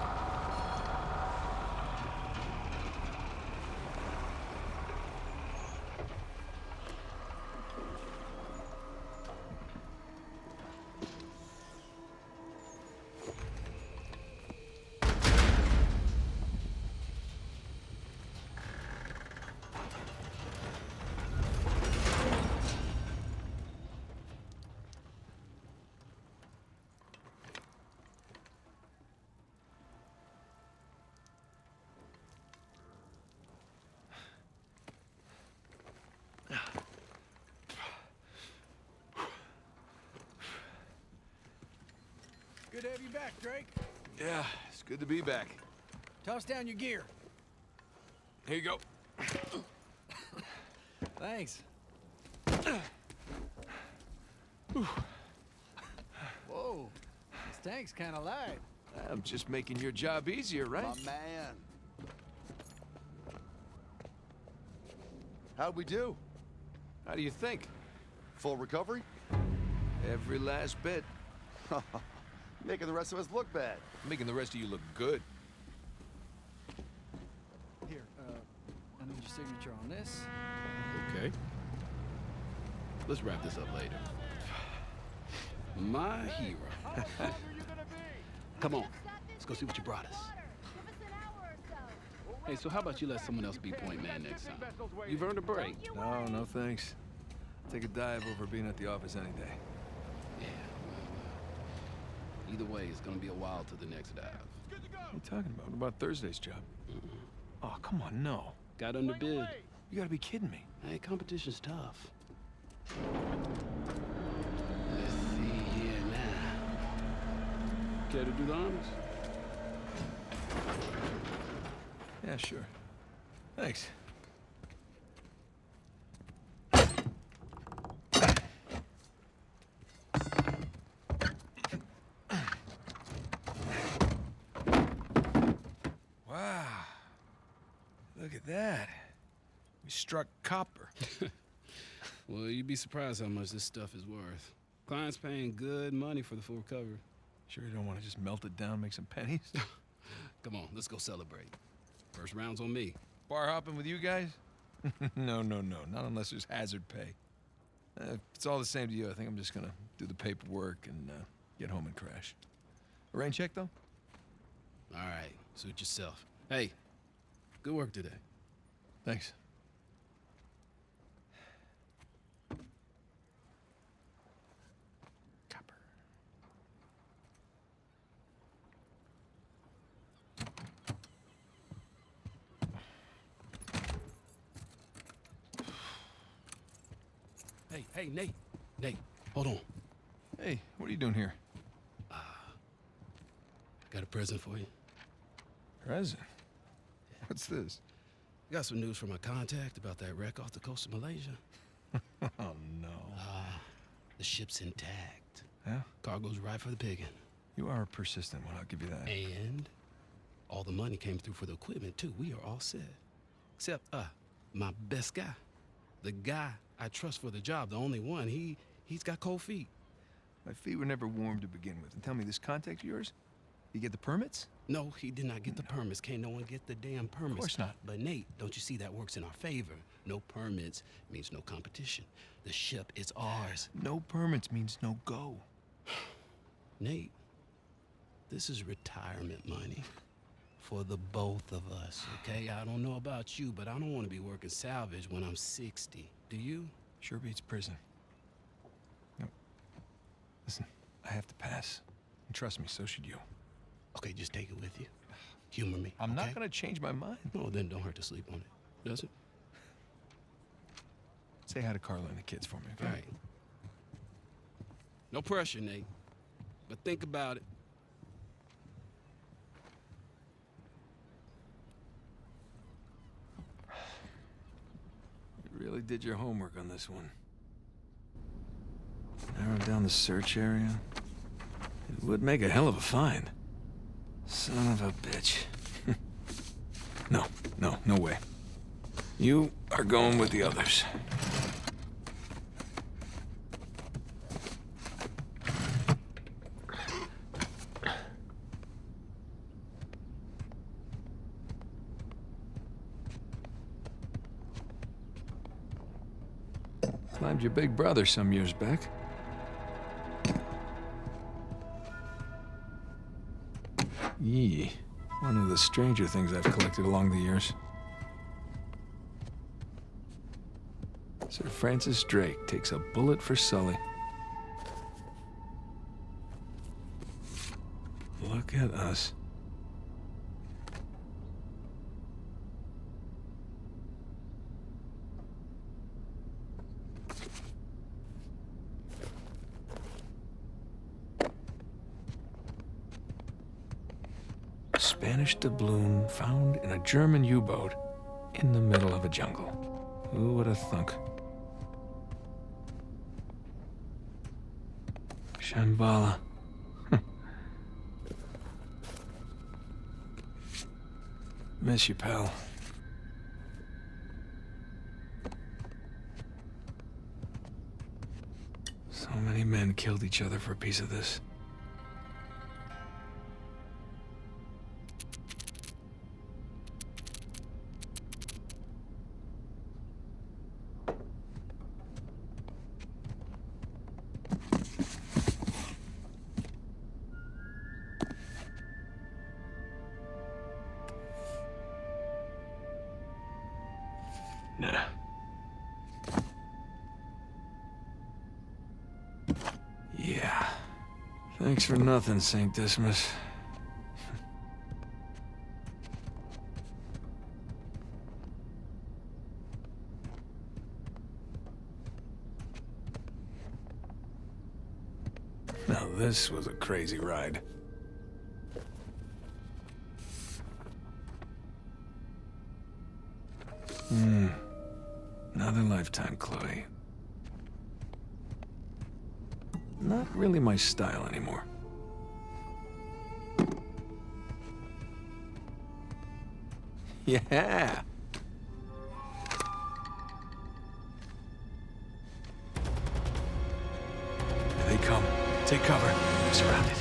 Good to have you back, Drake. Yeah, it's good to be back. Toss down your gear. Here you go. Thanks. Whoa, this tank's kind of light. I'm just making your job easier, right? My man. How'd we do? How do you think? Full recovery? Every last bit. Making the rest of us look bad. Making the rest of you look good. Here, I need your signature on this. Okay. Let's wrap this up later. My hero. Come on, let's go see what you brought us. Hey, so how about you let someone else be point man next time? You've earned a break. No, no thanks. Take a dive over being at the office any day. Yeah, well, either way, it's gonna be a while to the next dive. What are you talking about? What about Thursday's job? Oh, come on, no. Got under bid. You gotta be kidding me. Hey, competition's tough. Let's see here now. Care to do the honors? Yeah, sure. Thanks. Wow. Look at that. We struck copper. Well, you'd be surprised how much this stuff is worth. Client's paying good money for the full recovery. Sure you don't want to just melt it down, make some pennies? Come on, let's go celebrate. First round's on me. Bar hopping with you guys? No, not unless there's hazard pay. If it's all the same to you, I think I'm just gonna do the paperwork and get home and crash. A rain check, though? All right, suit yourself. Hey, good work today. Thanks. Copper. Hey, Nate. Nate, hold on. Hey, what are you doing here? Got a present for you. Present? What's this? Got some news from my contact about that wreck off the coast of Malaysia. Oh, no. The ship's intact. Yeah? Cargo's right for the picking. You are a persistent one, I'll give you that. And all the money came through for the equipment, too. We are all set. Except, my best guy. The guy I trust for the job, the only one. He's got cold feet. My feet were never warm to begin with. And tell me, this contact of yours, you get the permits? No, he did not get the permits. Can't no one get the damn permits. Of course not. But Nate, don't you see that works in our favor? No permits means no competition. The ship is ours. No permits means no go. Nate, this is retirement money for the both of us, okay? I don't know about you, but I don't want to be working salvage when I'm 60. Do you? Sure beats prison. No. Listen, I have to pass. And trust me, so should you. Okay, just take it with you. Humor me. I'm okay? not gonna change my mind. No, then don't hurt to sleep on it. Does it? Say hi to Carla and the kids for me, okay? All right. No pressure, Nate. But think about it. You really did your homework on this one. Narrowed down the search area. It would make a hell of a find. Son of a bitch. No way. You are going with the others. Climbed your big brother some years back. Yee. One of the stranger things I've collected along the years. Sir Francis Drake takes a bullet for Sully. Look at us. Spanish doubloon found in a German U-boat in the middle of a jungle. Who would have thunk? Shambhala. Miss you, pal. So many men killed each other for a piece of this. Nah. Yeah. Thanks for nothing, St. Dismas. Now this was a crazy ride. Another lifetime, Chloe. Not really my style anymore. Yeah! Here they come. Take cover. I'm surrounded.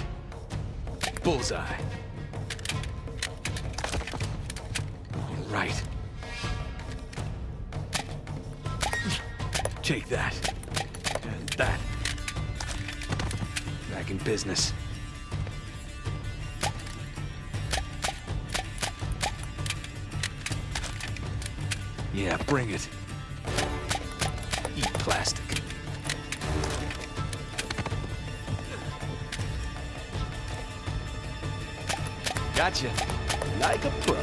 Bullseye. All right. Take that. And that. Back in business. Yeah, bring it. Eat plastic. Gotcha. Like a pro.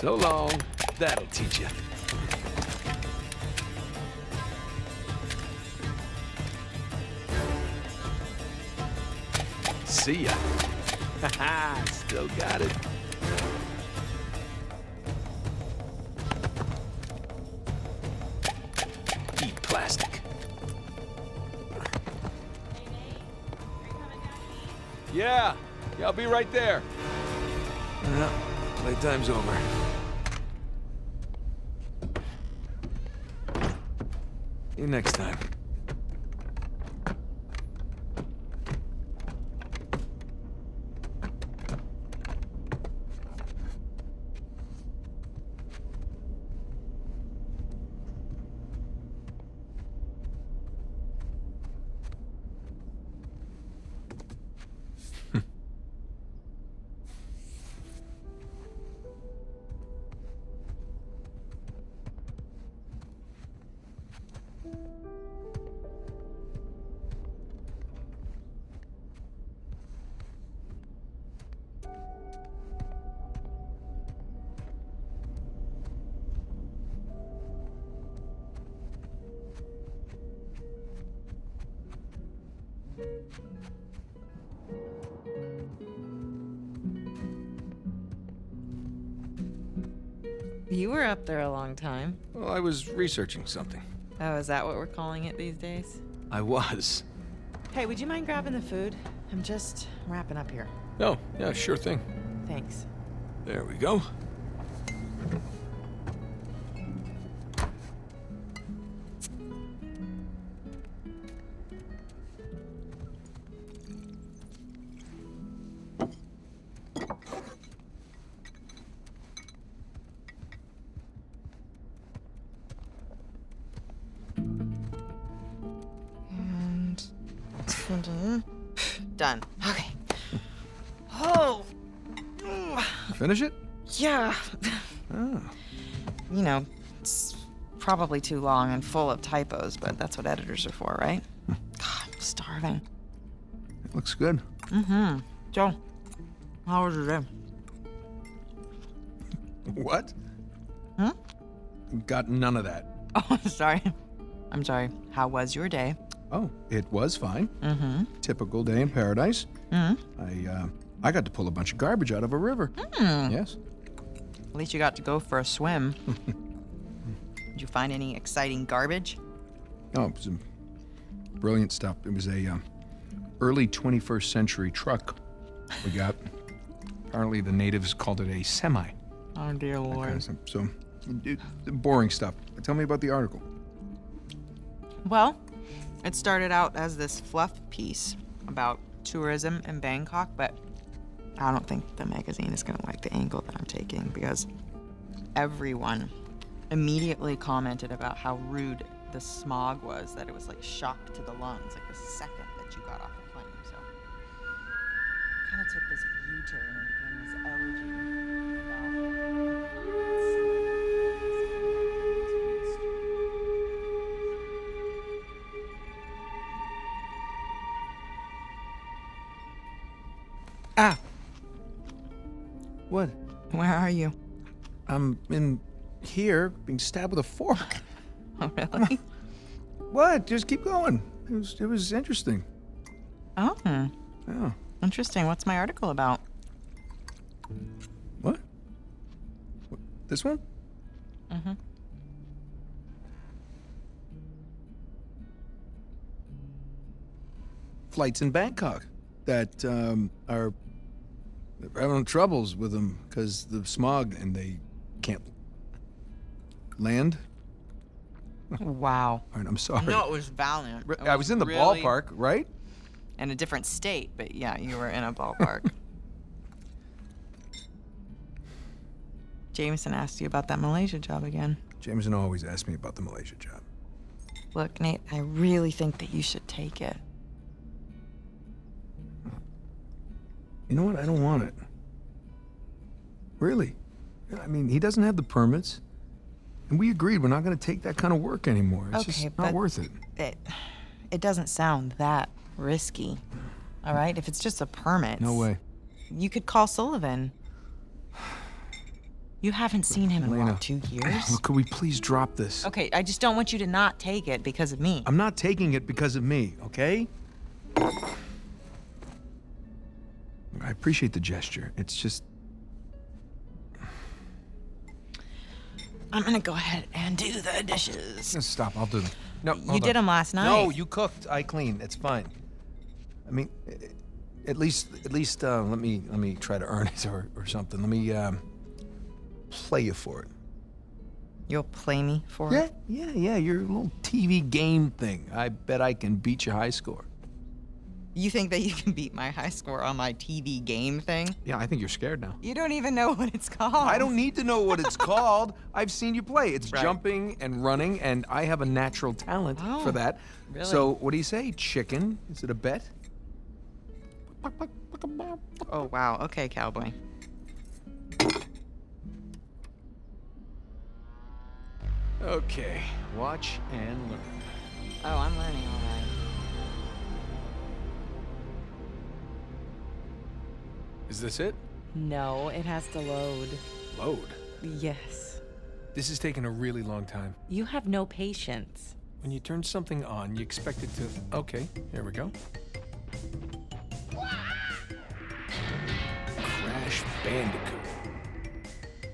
So long. That'll teach you. See ya. Haha, still got it. Eat plastic. Yeah, I'll be right there. Well, playtime's over. See you next time. You were up there a long time. Well, I was researching something. Oh, is that what we're calling it these days? I was. Hey, would you mind grabbing the food? I'm just wrapping up here. Oh, yeah, sure thing. Thanks. There we go. Done. Okay. Oh. Finish it? Yeah. Oh. You know, it's probably too long and full of typos, but that's what editors are for, right? God, I'm starving. It looks good. Mm-hmm. So, how was your day? What? got none of that. Oh, sorry. I'm sorry. How was your day? Oh, it was fine. Mm-hmm. Typical day in paradise. Mm-hmm. I got to pull a bunch of garbage out of a river. Yes. At least you got to go for a swim. Did you find any exciting garbage? Oh, it was some brilliant stuff. It was a early 21st century truck we got. Apparently the natives called it a semi. Oh, dear Lord. Kind of stuff. So, boring stuff. Tell me about the article. Well, it started out as this fluff piece about tourism in Bangkok, but I don't think the magazine is going to like the angle that I'm taking because everyone immediately commented about how rude the smog was, that it was like shock to the lungs, like the second that you got off the plane. So kind of took this U-turn and became this elegy about Ah! What? Where are you? I'm in here, being stabbed with a fork. Oh, really? What? Just keep going. It was interesting. Oh. Yeah. Interesting. What's my article about? What? This one? Mm-hmm. Flights in Bangkok that are having troubles with them because the smog and they can't land. Wow. All right, I'm sorry. No, it was valiant. I was in the ballpark, right? In a different state, but yeah, you were in a ballpark. Jameson asked you about that Malaysia job again. Jameson always asks me about the Malaysia job. Look, Nate, I really think that you should take it. You know what? I don't want it. Really. I mean, he doesn't have the permits. And we agreed we're not going to take that kind of work anymore. It's just not worth it. It doesn't sound that risky. All right? If it's just a permit. No way. You could call Sullivan. You haven't seen him in Elena, what, 2 years? Look, could we please drop this? Okay, I just don't want you to not take it because of me. I'm not taking it because of me, okay? I appreciate the gesture. It's just... I'm gonna go ahead and do the dishes. Stop, I'll do them. No, You did them last night. No, you cooked. I cleaned. It's fine. I mean, at least, let me try to earn it or something. Let me play you for it. You'll play me for it? Yeah. Your little TV game thing. I bet I can beat your high score. You think that you can beat my high score on my TV game thing? Yeah, I think you're scared now. You don't even know what it's called. I don't need to know what it's called. I've seen you play. It's Right. jumping and running, and I have a natural talent for that. really? So, what do you say, chicken? Is it a bet? Oh, wow. Okay, cowboy. Okay, watch and learn. Oh, I'm learning all right. Is this it? No, it has to load. Load? Yes. This is taking a really long time. You have no patience. When you turn something on, you expect it to... Okay, here we go. Crash Bandicoot.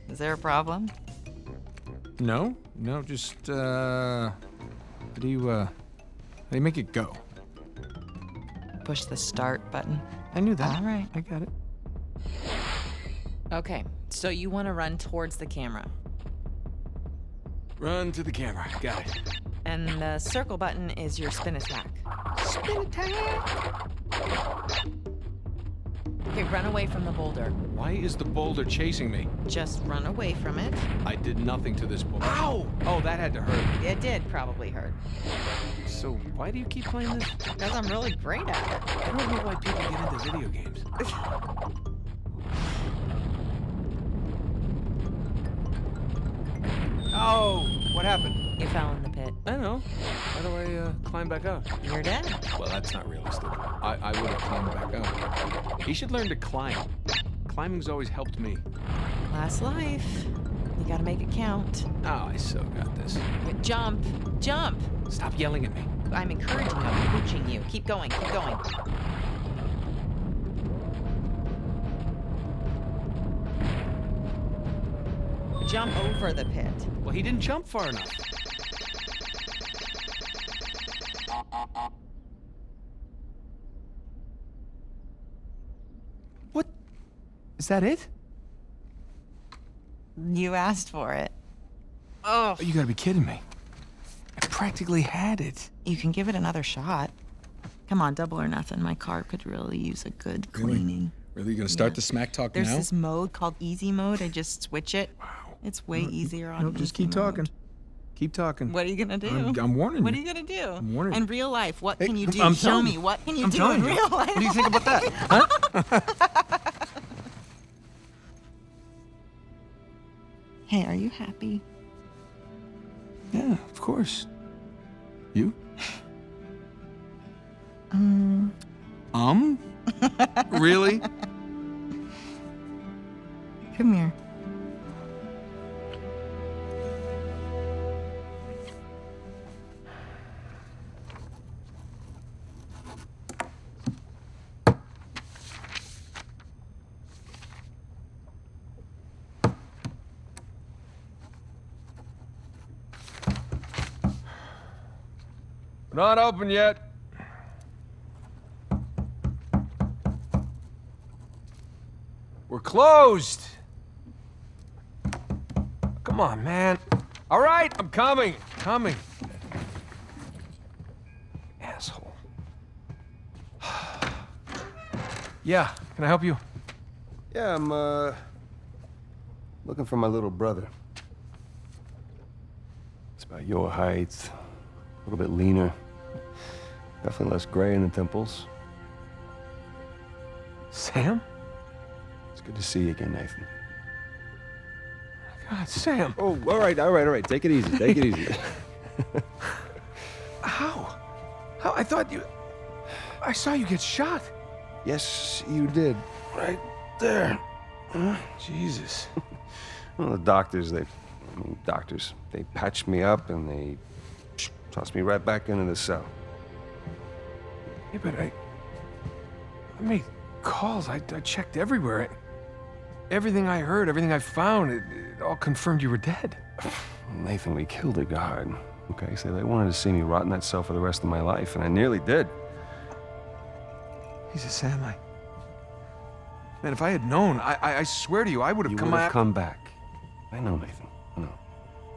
Is there a problem? No, just, how do you make it go? Push the start button. I knew that. All right. I got it. Okay, so you want to run towards the camera. Run to the camera. Got it. And the circle button is your spin attack. Spin attack! Okay, run away from the boulder. Why is the boulder chasing me? Just run away from it. I did nothing to this boulder. Ow! Oh, that had to hurt. It did probably hurt. So why do you keep playing this? Because I'm really great at it. I don't know why people get into video games. Oh, what happened? You fell in the pit. I know. How do I climb back up? You're dead. Well, that's not realistic. I would have climbed back up. He should learn to climb. Climbing's always helped me. Last life. You Gotta make it count. Oh, I so got this. Jump! Jump! Stop yelling at me. I'm encouraging you, I'm coaching you. Keep going, keep going. Jump over the pit. Well, he didn't jump far enough. What? Is that it? You asked for it. Oh, you gotta be kidding me. I practically had it. You can give it another shot. Come on, double or nothing. My car could really use a good cleaning. Really? You gonna start the smack talk There's now? this mode called easy mode. I just switch it. Wow. It's way easier on Just easy keep mode. talking. Keep talking. What are you gonna do? I'm warning you. What are you gonna do? I'm warning you. In real life, what Hey, can you do? I'm Show telling me. you. What can you I'm do telling in you. real life? What do you think about that? Huh? Hey, are you happy? Yeah, of course. You? Really? Come here. We're not open yet. We're closed. Come on, man. All right, I'm coming. Coming. Asshole. Yeah, can I help you? Yeah, I'm, looking for my little brother. It's about your height, a little bit leaner. Definitely less gray in the temples. Sam? It's good to see you again, Nathan. God, Sam. Oh, all right. Take it easy, take it easy. How? How? I thought you... I saw you get shot. Yes, you did. Right there. Huh? Jesus. Well, the doctors, they patched me up and they tossed me right back into the cell. Yeah, but I made calls. I checked everywhere. Everything I heard, everything I found, it all confirmed you were dead. Nathan, we killed a guard. Okay, so they wanted to see me rot in that cell for the rest of my life, and I nearly did. Jesus, Sam, man, if I had known, I swear to you, I would have come out. You would have come back. I know, Nathan. I know.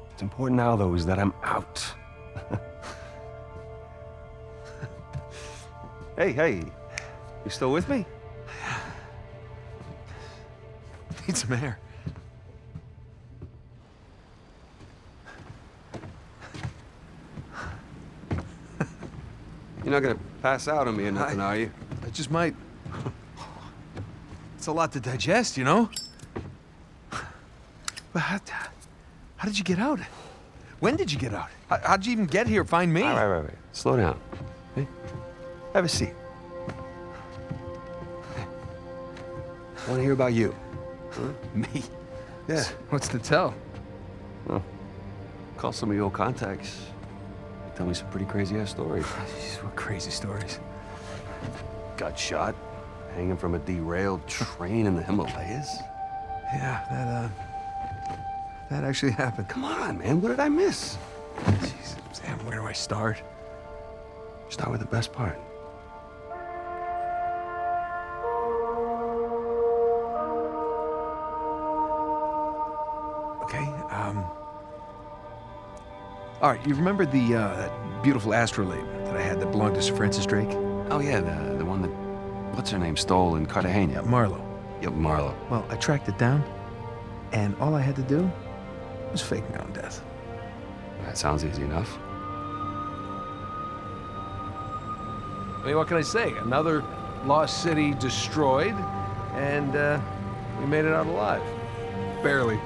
What's important now, though, is that I'm out. Hey, you still with me? Need some air. You're not gonna pass out on me or nothing, are you? I just might. It's a lot to digest, you know? But how did you get out? When did you get out? How'd you even get here? Find me? All right. Slow down. Hey, have a seat. I want to hear about you. Huh? Me? Yeah. What's to tell? Well, call some of your old contacts. Tell me some pretty crazy-ass stories. Jeez, what crazy stories? Got shot, hanging from a derailed train in the Himalayas. Yeah, that actually happened. Come on, man, what did I miss? Jeez, Sam, where do I start? Start with the best part. Okay, all right, you remember that beautiful astrolabe that I had that belonged to Sir Francis Drake? Oh, yeah, the one that, what's her name, stole in Cartagena. Yeah, Marlowe. Yep, Marlowe. Well, I tracked it down, and all I had to do was fake my own death. That sounds easy enough. I mean, what can I say? Another lost city destroyed, and we made it out alive. Barely.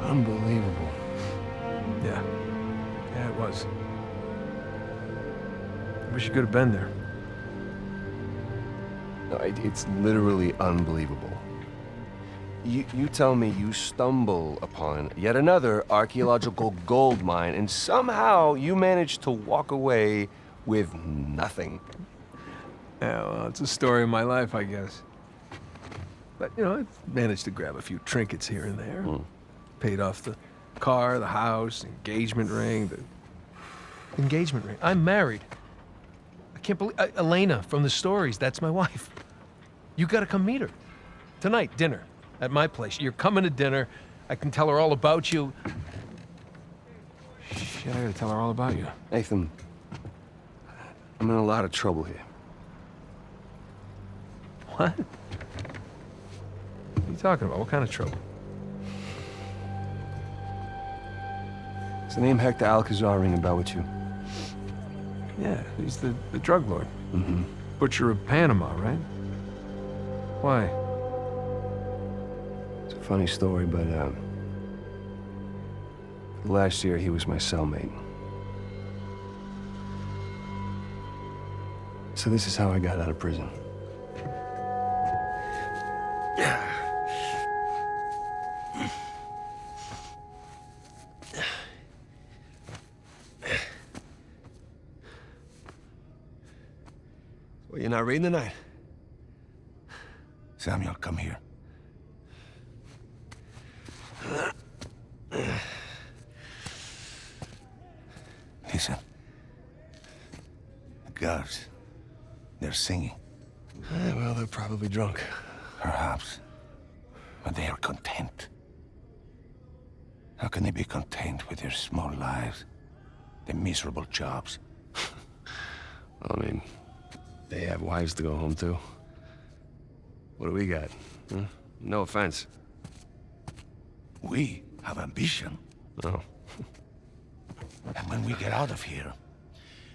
Unbelievable. Yeah. Yeah, it was. I wish you could have been there. No, it's literally unbelievable. You tell me you stumble upon yet another archaeological gold mine, and somehow you manage to walk away with nothing. Yeah, well, it's a story of my life, I guess. But, you know, I managed to grab a few trinkets here and there. Paid off the car, the house, engagement ring, the engagement ring. I'm married. I can't believe... Elena from the stories, that's my wife. You gotta come meet her. Tonight, dinner. At my place. You're coming to dinner. I can tell her all about you. Shit, I gotta tell her all about you. Nathan, I'm in a lot of trouble here. What? What are you talking about? What kind of trouble? Does the name Hector Alcazar ring a bell with you? Yeah, he's the drug lord. Mm-hmm. Butcher of Panama, right? Why? It's a funny story, but last year he was my cellmate. So this is how I got out of prison. Well, you're not reading tonight? Samuel, come here. Listen. The guards, they're singing. Well, they're probably drunk. Perhaps. But they are content. How can they be content with their small lives? Their miserable jobs? Well, I mean, they have wives to go home to. What do we got? Huh? No offense. We have ambition. Oh. And when we get out of here,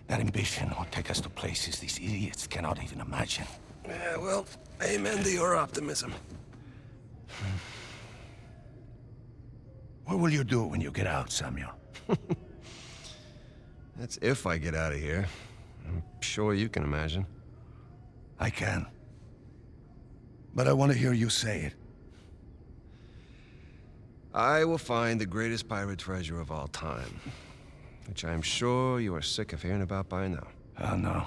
that ambition will take us to places these idiots cannot even imagine. Yeah, well, amen to your optimism. What will you do when you get out, Samuel? That's if I get out of here. I'm sure you can imagine. I can. But I want to hear you say it. I will find the greatest pirate treasure of all time, which I'm sure you are sick of hearing about by now. Oh, no.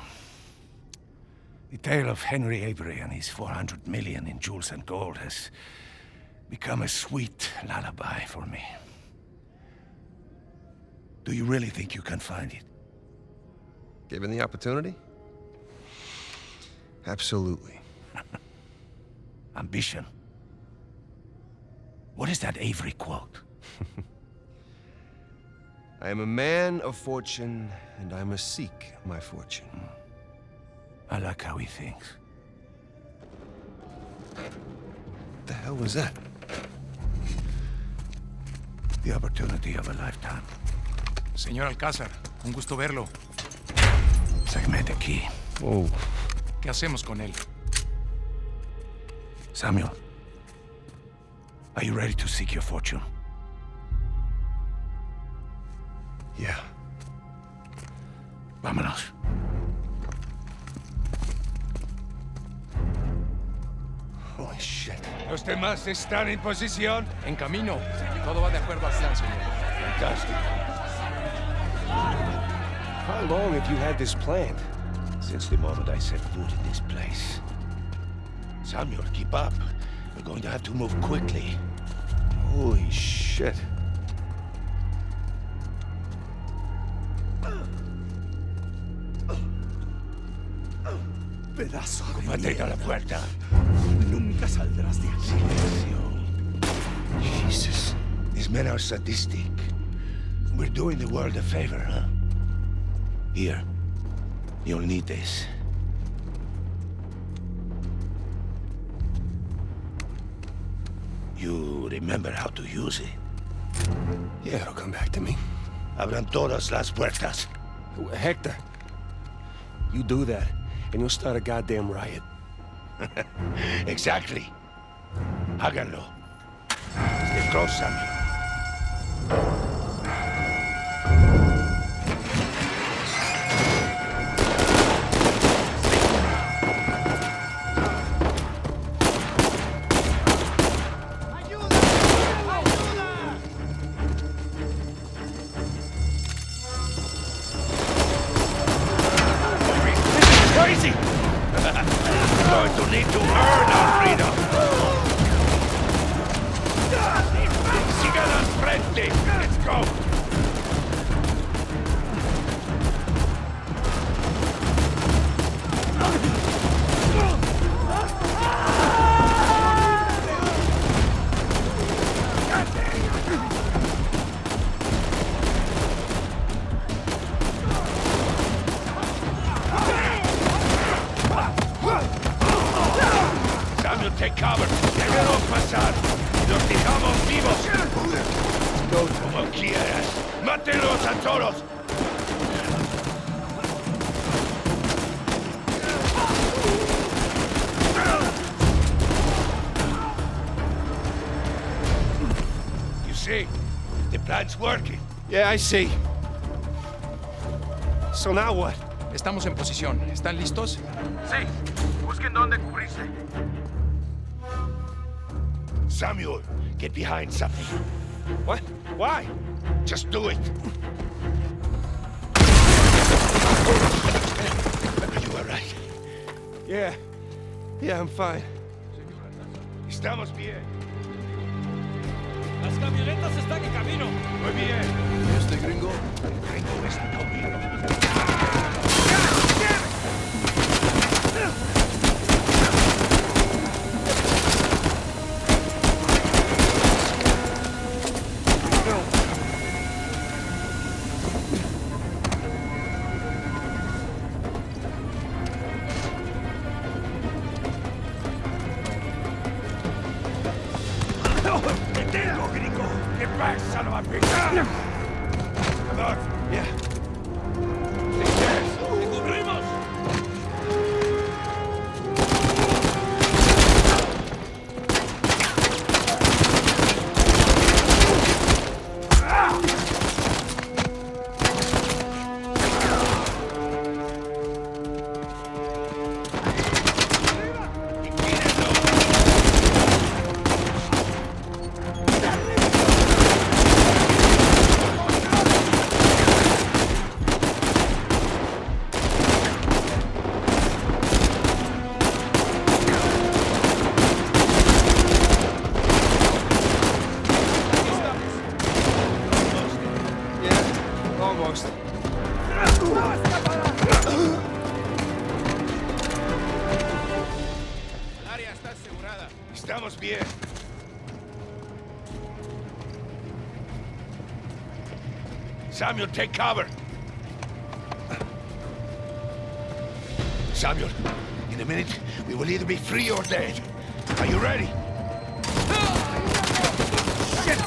The tale of Henry Avery and his 400 million in jewels and gold has become a sweet lullaby for me. Do you really think you can find it? Given the opportunity? Absolutely. Ambition. What is that Avery quote? I am a man of fortune, and I must seek my fortune. I like how he thinks. What the hell was that? The opportunity of a lifetime. Señor Alcázar, un gusto verlo. Sáqueme de aquí. Whoa. ¿Qué hacemos con él? Samuel, are you ready to seek your fortune? Yeah. Vámonos. Holy shit. ¿Los demás están en posición? En camino. Todo va de acuerdo al plan, señor. Fantastic. How long have you had this planned? Since the moment I set foot in this place. Samuel, keep up. We're going to have to move quickly. Holy shit. Pedazo de mierda. A la puerta. Nunca saldrás de aquí. Jesus. These men are sadistic. We're doing the world a favor, huh? Here. You'll need this. You remember how to use it? Yeah, it'll come back to me. Abran todas las puertas. Hector, you do that, and you'll start a goddamn riot. Exactly. Háganlo. Stay close, Samuel. to need to earn our freedom. Sigan al frente. Let's go. Take cover. Déjanos pasar. Los dejamos vivos. Como quieras. Mátenlos a todos. You see, the plan's working. Yeah, I see. So now what? Estamos en posición. ¿Están listos? Sí. Busquen dónde cubrirse. Samuel, get behind something. What? Why? Just do it. Are you all right? Yeah. Yeah, I'm fine. Estamos bien. Las camionetas están en camino. Muy bien. ¿Y este gringo? El gringo está conmigo. Estamos bien. Samuel, take cover. Samuel, in a minute, we will either be free or dead. Are you ready? Shit!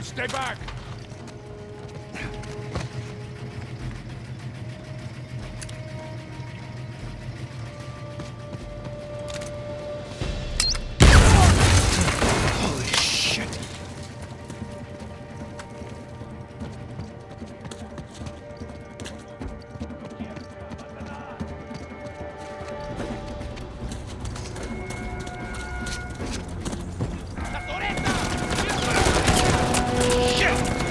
Stay back! Holy shit! Shit!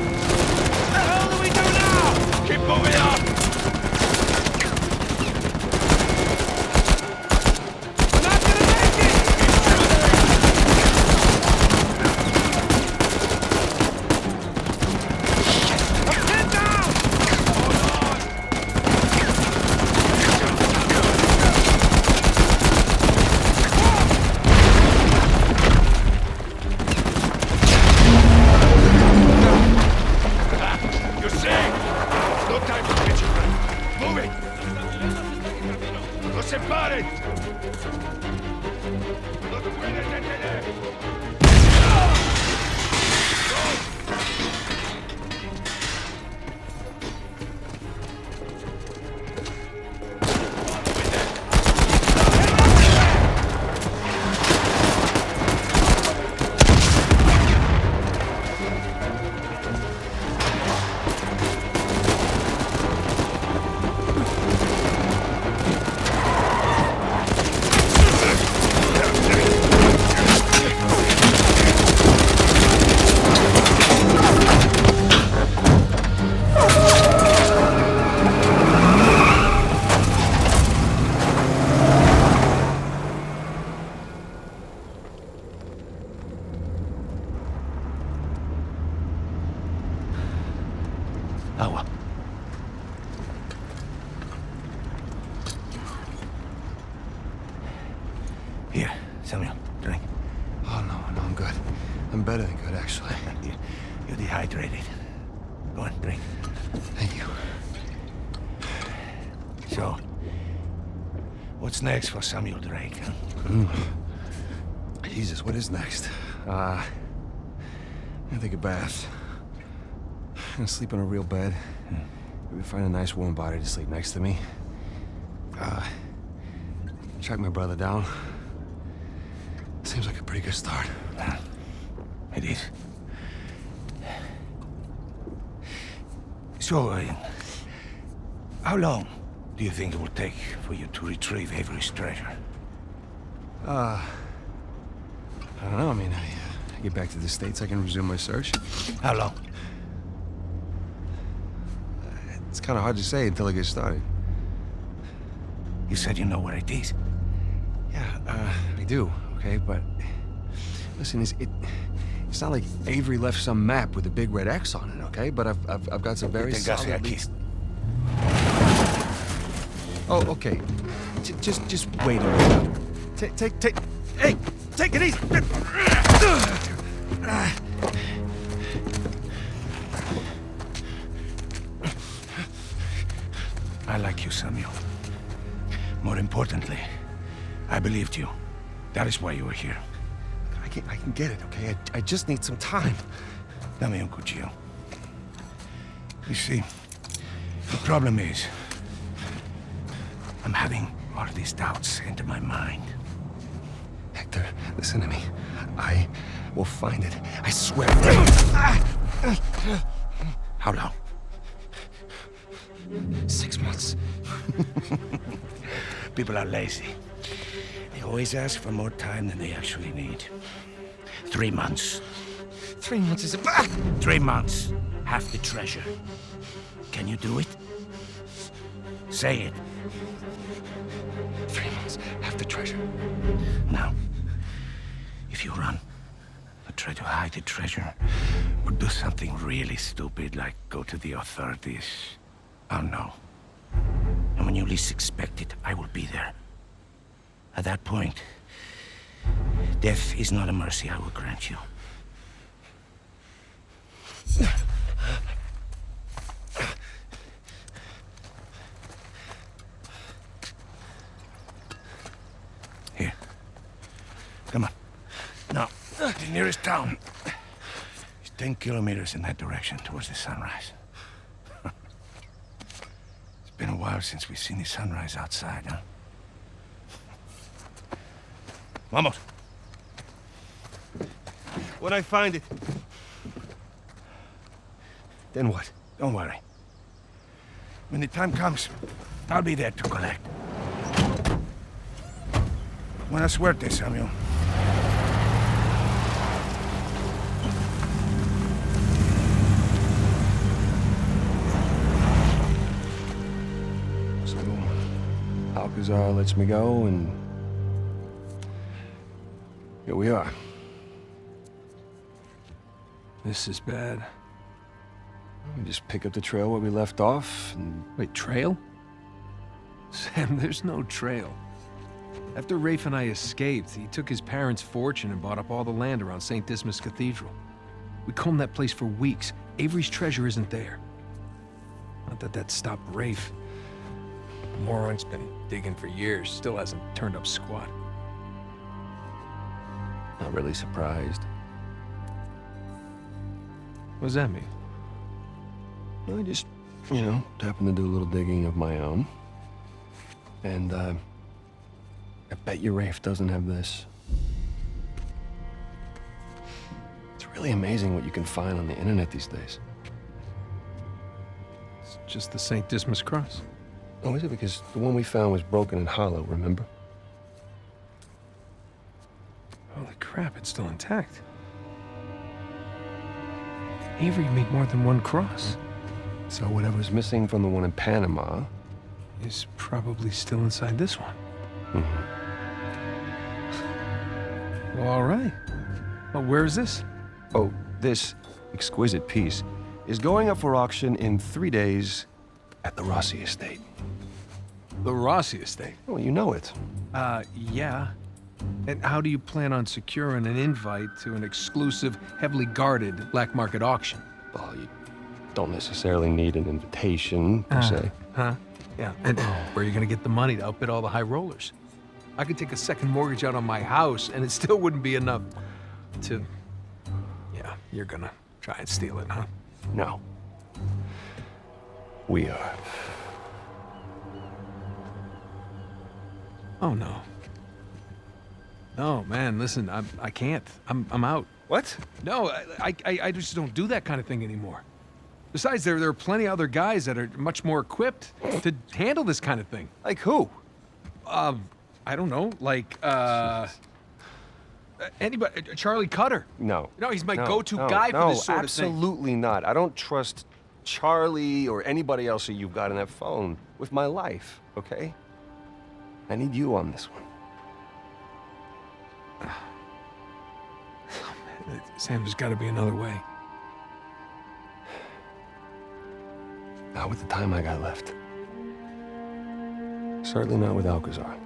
Agua. Here, Samuel, drink. Oh, no, I'm good. I'm better than good, actually. You're dehydrated. Go on, drink. Thank you. So, what's next for Samuel Drake, huh? Jesus, what is next? I'm gonna take a bath. I'm gonna sleep in a real bed. Maybe find a nice warm body to sleep next to me. Track my brother down. Seems like a pretty good start. It is. So, how long do you think it will take for you to retrieve Avery's treasure? I don't know. I mean, I get back to the States, I can resume my search. How long? It's kind of hard to say until I get started. You said you know where it is. Yeah, I do, okay? But listen, it's not like Avery left some map with a big red X on it, okay? But I've got some very solid leads. Oh, okay. Just wait a minute. Hey, take it easy. I like you, Samuel. More importantly, I believed you. That is why you were here. I can get it, okay? I just need some time. Dame un cuchillo. You see, the problem is, I'm having all of these doubts into my mind. Hector, listen to me. I will find it. I swear. How long? 6 months. People are lazy. They always ask for more time than they actually need. 3 months. 3 months is 3 months. Half the treasure. Can you do it? Say it. 3 months. Half the treasure. Now, if you run, or try to hide the treasure, or do something really stupid like go to the authorities, I'll know. And when you least expect it, I will be there. At that point, death is not a mercy I will grant you. Here. Come on. Now, the nearest town is 10 kilometers in that direction towards the sunrise. It's been a while since we've seen the sunrise outside, huh? Vamos. When I find it. Then what? Don't worry. When the time comes, I'll be there to collect. Buena suerte, Samuel. So, Alcazar lets me go, and here we are. This is bad. We just pick up the trail where we left off, and... Wait, trail? Sam, there's no trail. After Rafe and I escaped, he took his parents' fortune and bought up all the land around St. Dismas Cathedral. We combed that place for weeks. Avery's treasure isn't there. Not that that stopped Rafe. The moron's been digging for years, still hasn't turned up squat. Not really surprised. What does that mean? Well, I just, happened to do a little digging of my own. And, I bet you Rafe doesn't have this. It's really amazing what you can find on the internet these days. It's just the St. Dismas cross. Oh, is it? Because the one we found was broken and hollow, remember? Holy crap, it's still intact. Avery made more than one cross. So whatever's missing from the one in Panama is probably still inside this one. Mm-hmm. Well, all right. Well, where is this? Oh, this exquisite piece is going up for auction in 3 days at the Rossi estate. The Rossi estate? Well, you know it. Yeah. And how do you plan on securing an invite to an exclusive, heavily guarded black market auction? Well, you don't necessarily need an invitation, per se. Huh? Yeah. And where are you gonna get the money to outbid all the high rollers? I could take a second mortgage out on my house, and it still wouldn't be enough to... Yeah, you're gonna try and steal it, huh? No. We are. Oh, no. No, man, listen, I can't. I'm out. What? No, I just don't do that kind of thing anymore. Besides, there are plenty of other guys that are much more equipped to handle this kind of thing. Like who? I don't know, like, anybody, Charlie Cutter. No. No, he's my go-to guy for this sort of thing. Absolutely not. I don't trust Charlie or anybody else that you've got on that phone with my life, okay? I need you on this one. Sam, there's got to be another way. Not with the time I got left. Certainly not with Alcazar.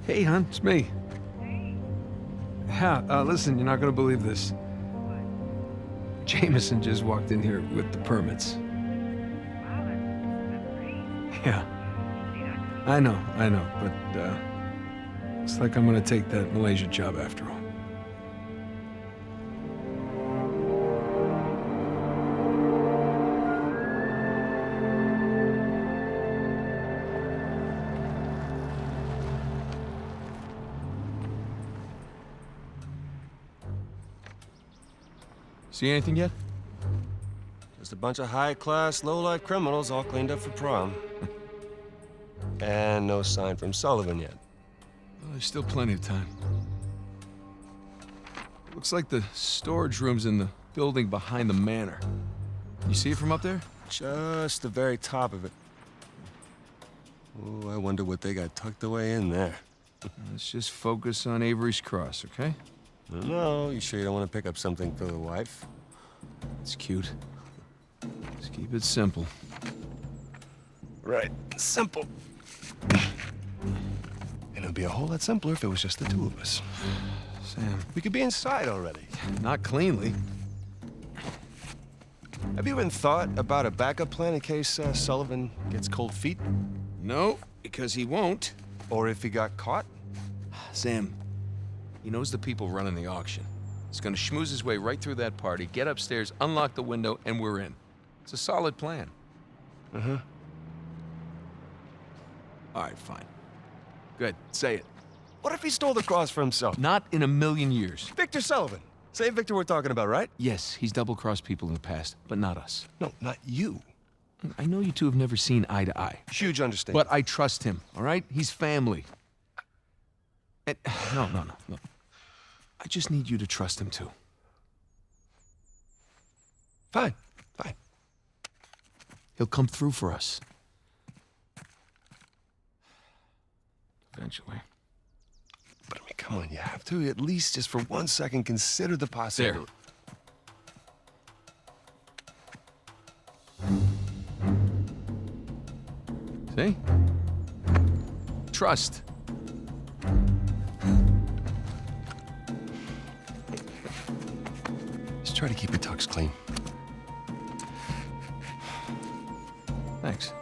Hey, hon, it's me. Yeah, listen, you're not gonna believe this. Jameson just walked in here with the permits. Yeah. I know, but, looks like I'm gonna take that Malaysia job after all. See anything yet? Just a bunch of high-class, low-life criminals all cleaned up for prom. And no sign from Sullivan yet. Well, there's still plenty of time. Looks like the storage room's in the building behind the manor. You see it from up there? Just the very top of it. Oh, I wonder what they got tucked away in there. Let's just focus on Avery's Cross, okay? No, you sure you don't want to pick up something for the wife? It's cute. Just keep it simple. Right, simple. And it'd be a whole lot simpler if it was just the two of us. Sam. We could be inside already. Not cleanly. Have you even thought about a backup plan in case Sullivan gets cold feet? No, because he won't. Or if he got caught? Sam, he knows the people running the auction. He's gonna schmooze his way right through that party, get upstairs, unlock the window, and we're in. It's a solid plan. Uh-huh. All right, fine. Good, say it. What if he stole the cross for himself? Not in a million years. Victor Sullivan. Same Victor we're talking about, right? Yes, he's double-crossed people in the past, but not us. No, not you. I know you two have never seen eye to eye. Huge understanding. But I trust him, all right? He's family. And, no. I just need you to trust him, too. Fine. He'll come through for us. Eventually. But I mean, come on, you have to at least just for 1 second consider the possibility. See? Trust. Just try to keep your tux clean. Thanks.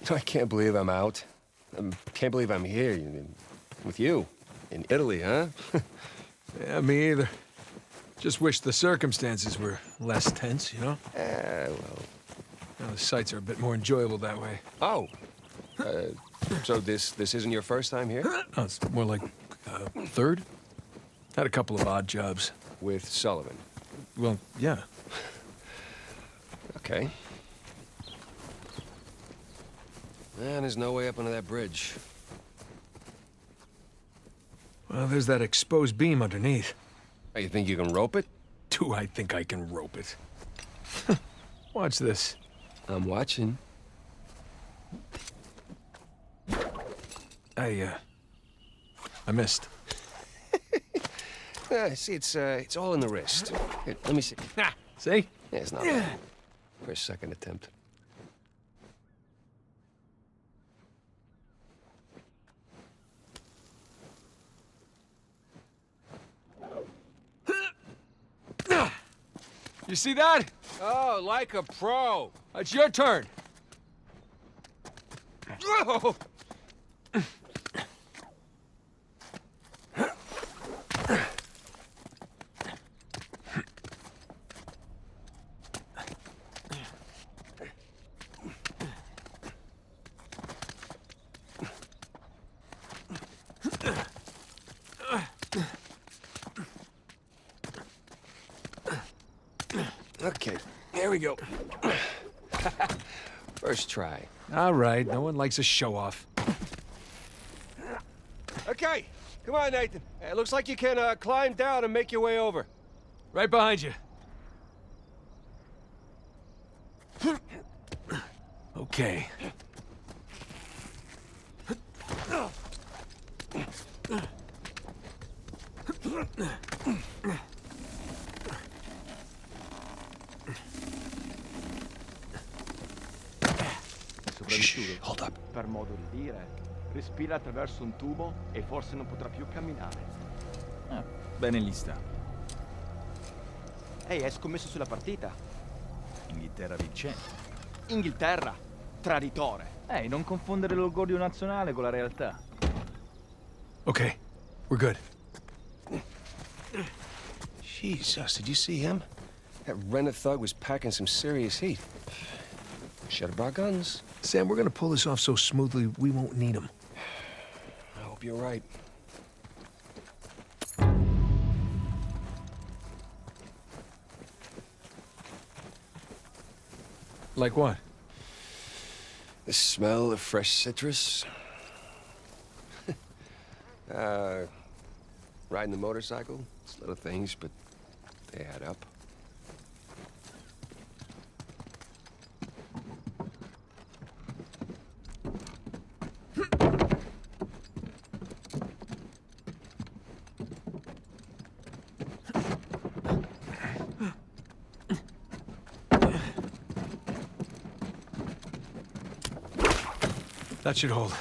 I can't believe I'm out. I can't believe I'm here with you. In Italy, huh? Yeah, me either. Just wish the circumstances were less tense, you know? Well... Well, the sights are a bit more enjoyable that way. Oh. So this isn't your first time here? No, it's more like third. Had a couple of odd jobs. With Sullivan? Well, yeah. Okay. Man, there's no way up under that bridge. Well, there's that exposed beam underneath. Hey, you think you can rope it? Do I think I can rope it? Watch this. I'm watching. I missed. See, it's all in the wrist. Here, let me see. See? Yeah, it's not bad. For a second attempt. You see that? Oh, like a pro. It's your turn. Whoa! Okay, here we go. First try. All right, no one likes a show-off. Okay, come on, Nathan. It looks like you can climb down and make your way over. Right behind you. Okay. Shh, hold up. Per modo di dire, respira attraverso un tubo e forse non potrà più camminare. Bene lì sta. Ehi, hai scommesso sulla partita? Inghilterra vincente. Inghilterra, traditore. Ehi, non confondere l'orgoglio nazionale con la realtà. Okay, we're good. Jesus, did you see him? That Renner thug was packing some serious heat. Should have brought guns. Sam, we're gonna pull this off so smoothly, we won't need them. I hope you're right. Like what? The smell of fresh citrus. Riding the motorcycle. It's little things, but they add up. That should hold.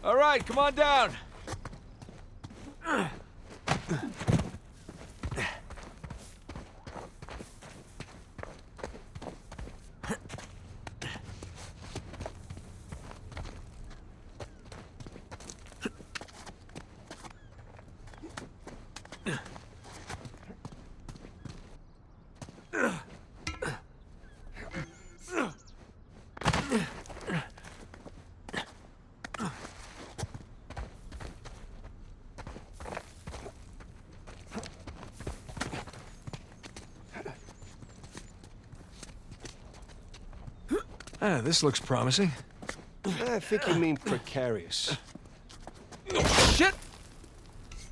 All right, come on down. This looks promising. I think you mean precarious. Shit!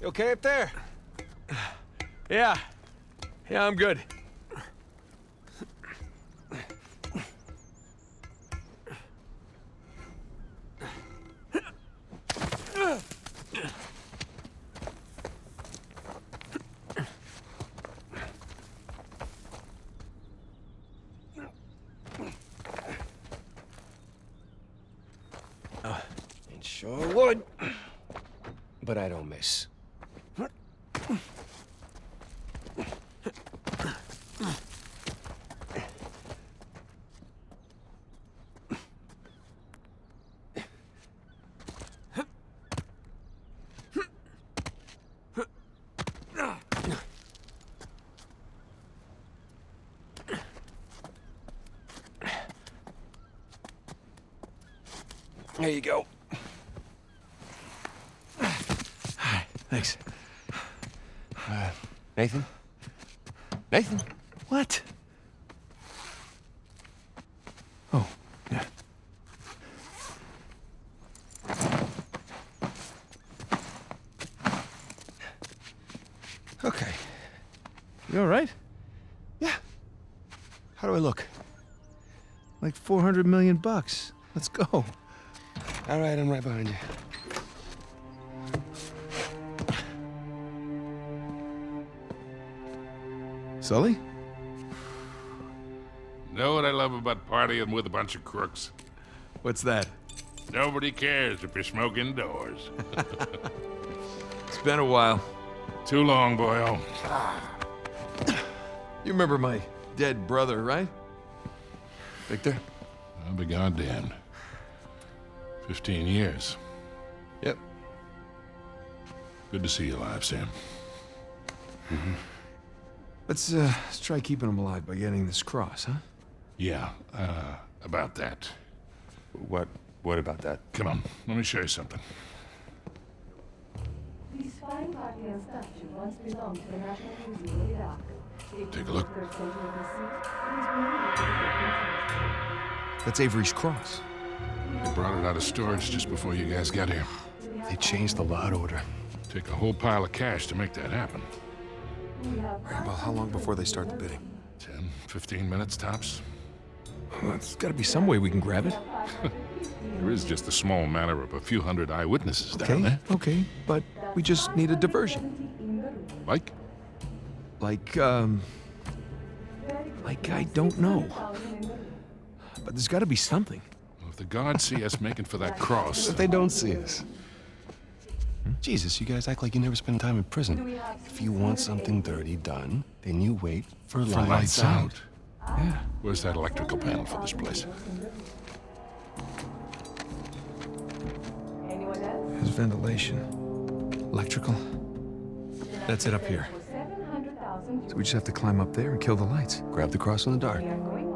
You okay up there? Yeah. Yeah, I'm good. Sure would. But I don't miss. There you go. Thanks. Nathan? Nathan? What? Oh, yeah. Okay. You all right? Yeah. How do I look? Like 400 million bucks. Let's go. All right, I'm right behind you. Sully? Know what I love about partying with a bunch of crooks? What's that? Nobody cares if you smoke indoors. It's been a while. Too long, boyo. You remember my dead brother, right? Victor? I'll be goddamned. 15 years. Yep. Good to see you alive, Sam. Mm-hmm. Let's try keeping him alive by getting this cross, huh? Yeah, about that. What about that? Come on, let me show you something. This fine Parthian statue once belonged to the National Museum of Iraq. Take a look. That's Avery's cross. They brought it out of storage just before you guys got here. They changed the lot order. Take a whole pile of cash to make that happen. Right, well, how long before they start the bidding? 10, 15 minutes tops. Well, there's got to be some way we can grab it. There is just a small matter of a few hundred eyewitnesses down there. Okay, but we just need a diversion. Like? Like I don't know. But there's got to be something. Well, if the guards see us making for that cross... If they don't see us. Jesus, you guys act like you never spend time in prison. If you want something dirty done, then you wait for lights out. Yeah. Where's that electrical panel for this place? There's ventilation. Electrical. That's it up here. So we just have to climb up there and kill the lights. Grab the cross in the dark.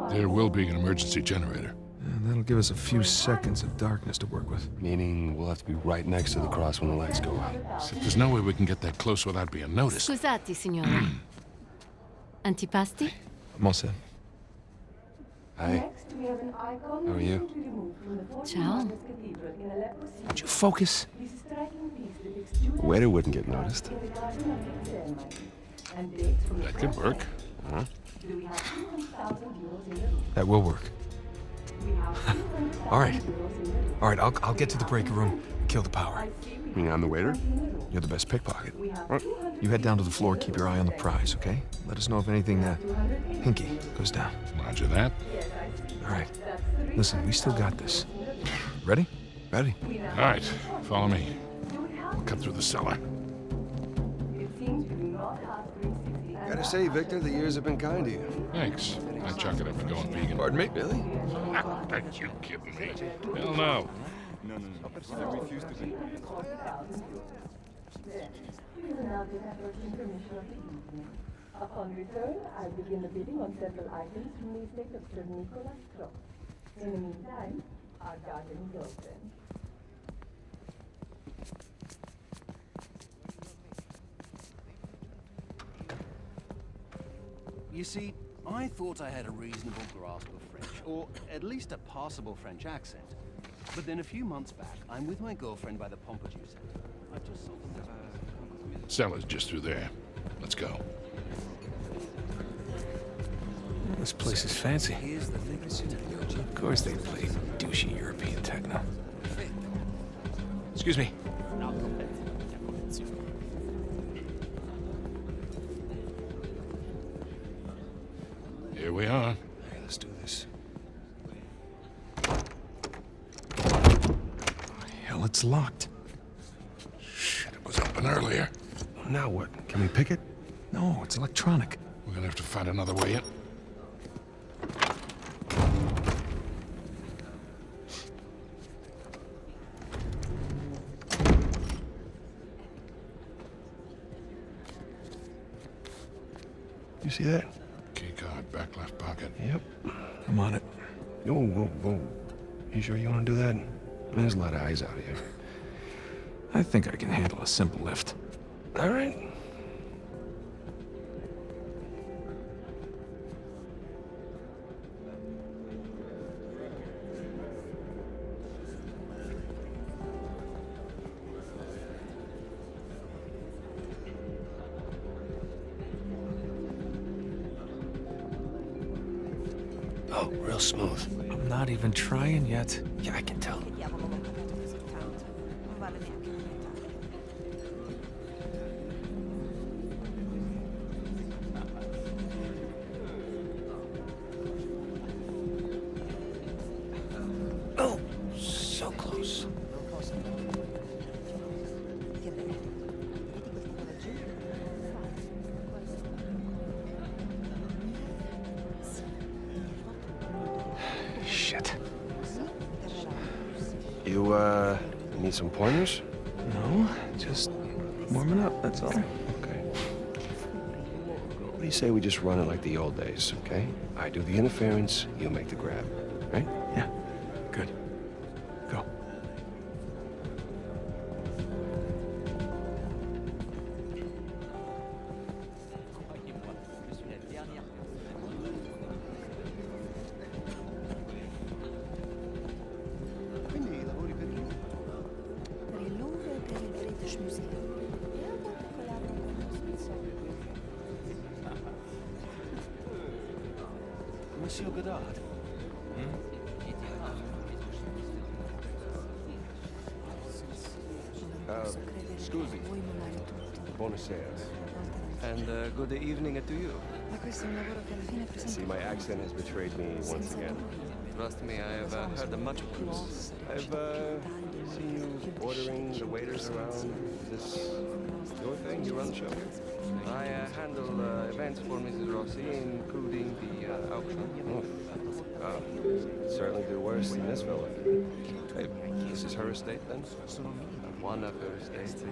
There will be an emergency generator. And that'll give us a few seconds of darkness to work with. Meaning we'll have to be right next to the cross when the lights go out. So there's no way we can get that close without being noticed. Scusate, signora. Antipasti? I'm all set. Hi. How are you? Ciao. Would you focus? Waiter wouldn't get noticed. That could work. Huh? That will work. All right. I'll get to the break room, kill the power. You mean I'm the waiter? You're the best pickpocket. You head down to the floor, keep your eye on the prize, okay? Let us know if anything hinky goes down. Roger that. All right. Listen, we still got this. Ready? Ready. All right, follow me. We'll cut through the cellar. Gotta say, Victor, the years have been kind to you. Thanks. I chuck it up and going vegan. Pardon me? Really? Are you kidding me? Hell no. No. I refuse to be. Upon return, I'll begin the bidding on several items from the estate of Sir Nicholas Cross. In the meantime, our garden is open. You see, I thought I had a reasonable grasp of French, or at least a passable French accent. But then a few months back, I'm with my girlfriend by the Pompidou Center. I've just sold them. Cellar's just through there. Let's go. This place is fancy. Here's the thing. Of course they play douchey European techno. Excuse me. Here we are. Hey, let's do this. Hell, it's locked. Shit, it was open earlier. Now what? Can we pick it? No, it's electronic. We're gonna have to find another way in. You see that? Key card, back left pocket. Yep. I'm on it. Whoa. You sure you want to do that? mean, there's a lot of eyes out here. I think I can handle a simple lift. All right. Oh, real smooth. I'm not even trying yet. Yeah, I can tell. Oh, so close. Shit. You, need some pointers? No, just warming up, that's all. Okay. What do you say we just run it like the old days, okay? I do the interference, you make the grab, right? Yeah, good. Go. Monsieur Godard. Excuse me. Buonasera. And good evening to you. I see my accent has betrayed me once again. Trust me, I have heard much praise. I've seen you ordering the waiters around. Is this your thing? You run the show here? I handle events for Mrs. Rossi, including the auction. Certainly do worse than this fella. Hey, this is her estate then? One of her estates,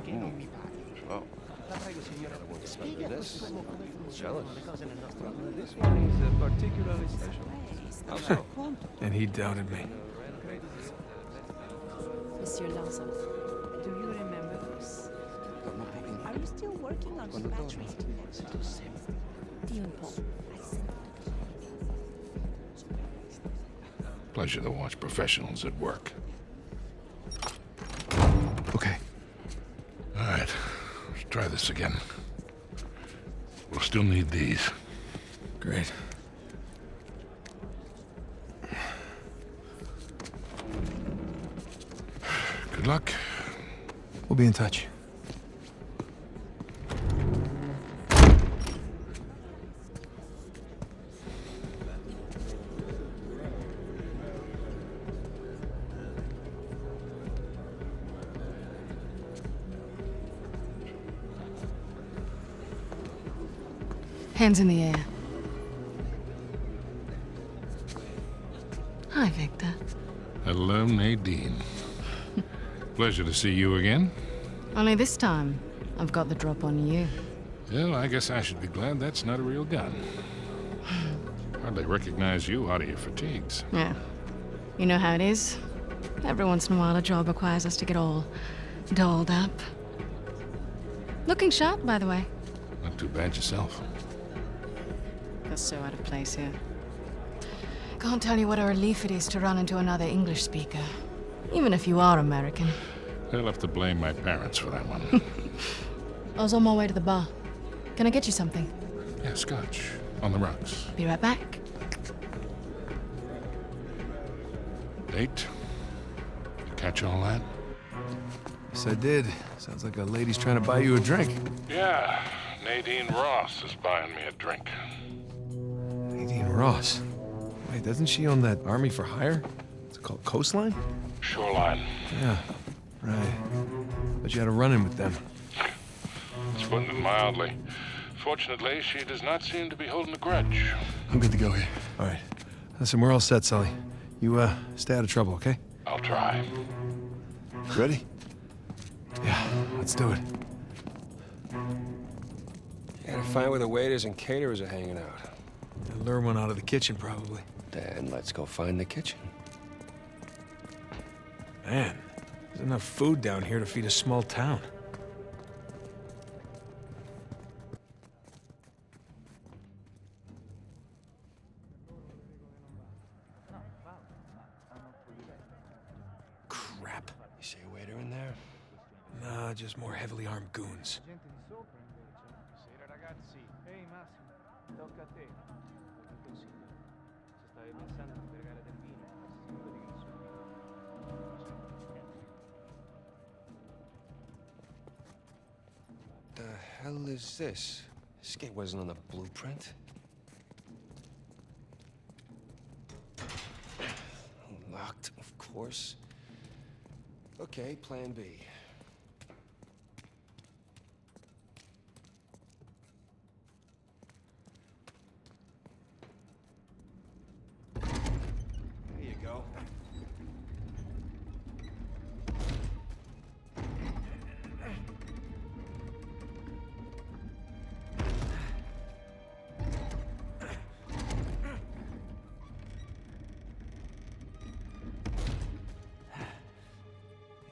yes. Oh. This? Jealous. This one is particularly special. How so? And he doubted me. Monsieur Lanza, do you remember this? Are you still working on the batteries connected to Sam? Pleasure to watch professionals at work. Okay. All right, let's try this again. We'll still need these. Great. Good luck. We'll be in touch. Hands in the air. Hi, Victor. Hello, Nadine. Pleasure to see you again. Only this time, I've got the drop on you. Well, I guess I should be glad that's not a real gun. Hardly recognize you out of your fatigues. Yeah. You know how it is. Every once in a while, a job requires us to get all dolled up. Looking sharp, by the way. Not too bad yourself. Feels so out of place here. Can't tell you what a relief it is to run into another English speaker. Even if you are American. I'll have to blame my parents for that one. I was on my way to the bar. Can I get you something? Yeah, scotch. On the rocks. Be right back. Nate, you catch all that? Yes, I did. Sounds like a lady's trying to buy you a drink. Yeah, Nadine Ross is buying me a drink. Nadine Ross? Wait, doesn't she own that Army for Hire? It's called Coastline? Shoreline. Yeah, right. But you had a run-in with them. It's putting it mildly. Fortunately, she does not seem to be holding a grudge. I'm good to go here. All right. Listen, we're all set, Sully. You, stay out of trouble, okay? I'll try. Ready? Yeah, let's do it. You gotta find where the waiters and caterers are hanging out. Lure one out of the kitchen, probably. Then let's go find the kitchen. Man, there's enough food down here to feed a small town. Crap. You see a waiter in there? Nah, just more heavily armed goons. The hell is this? This gate wasn't on the blueprint. Locked, of course. Okay, plan B. There you go.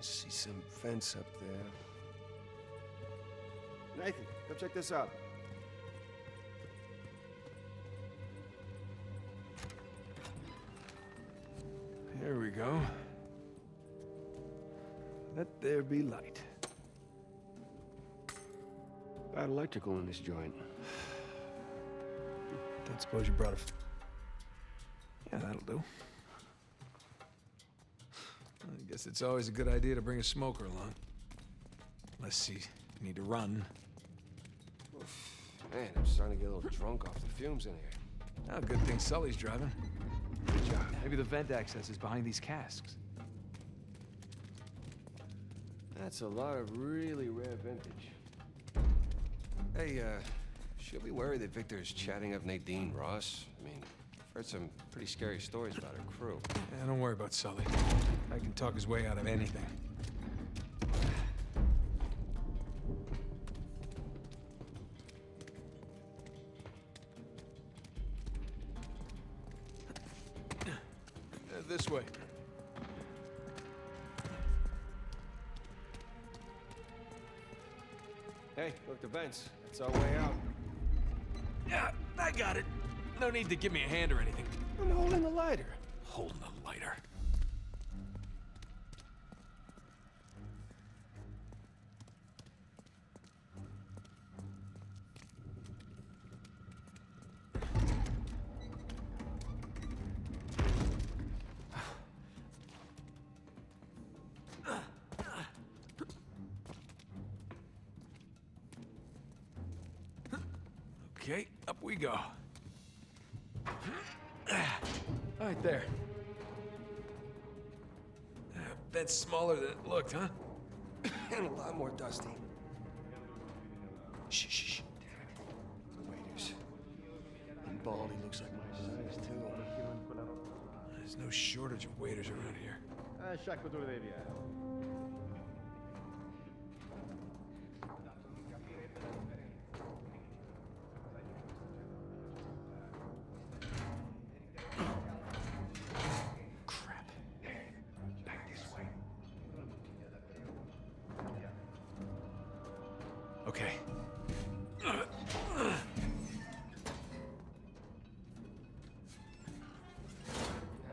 See some fence up there. Nathan, come check this out. Here we go. Let there be light. Got electrical in this joint. Don't suppose you brought a... Yeah, that'll do. I guess it's always a good idea to bring a smoker along. Unless you need to run. Man, I'm starting to get a little drunk off the fumes in here. Oh, good thing Sully's driving. Good job. Maybe the vent access is behind these casks. That's a lot of really rare vintage. Hey, should we worry that Victor's chatting up Nadine Ross? I mean, I've heard some pretty scary stories about her crew. Yeah, don't worry about Sully. I can talk his way out of anything. This way. Hey, look, the vents. That's our way out. Yeah, I got it. No need to give me a hand or anything. I'm holding the lighter. Holding the lighter. Okay, up we go. Right there. That's smaller than it looked, huh? And a lot more dusty. Shh, shh, shh. Waiters. And Baldy looks like my size, too. There's no shortage of waiters around here. Okay.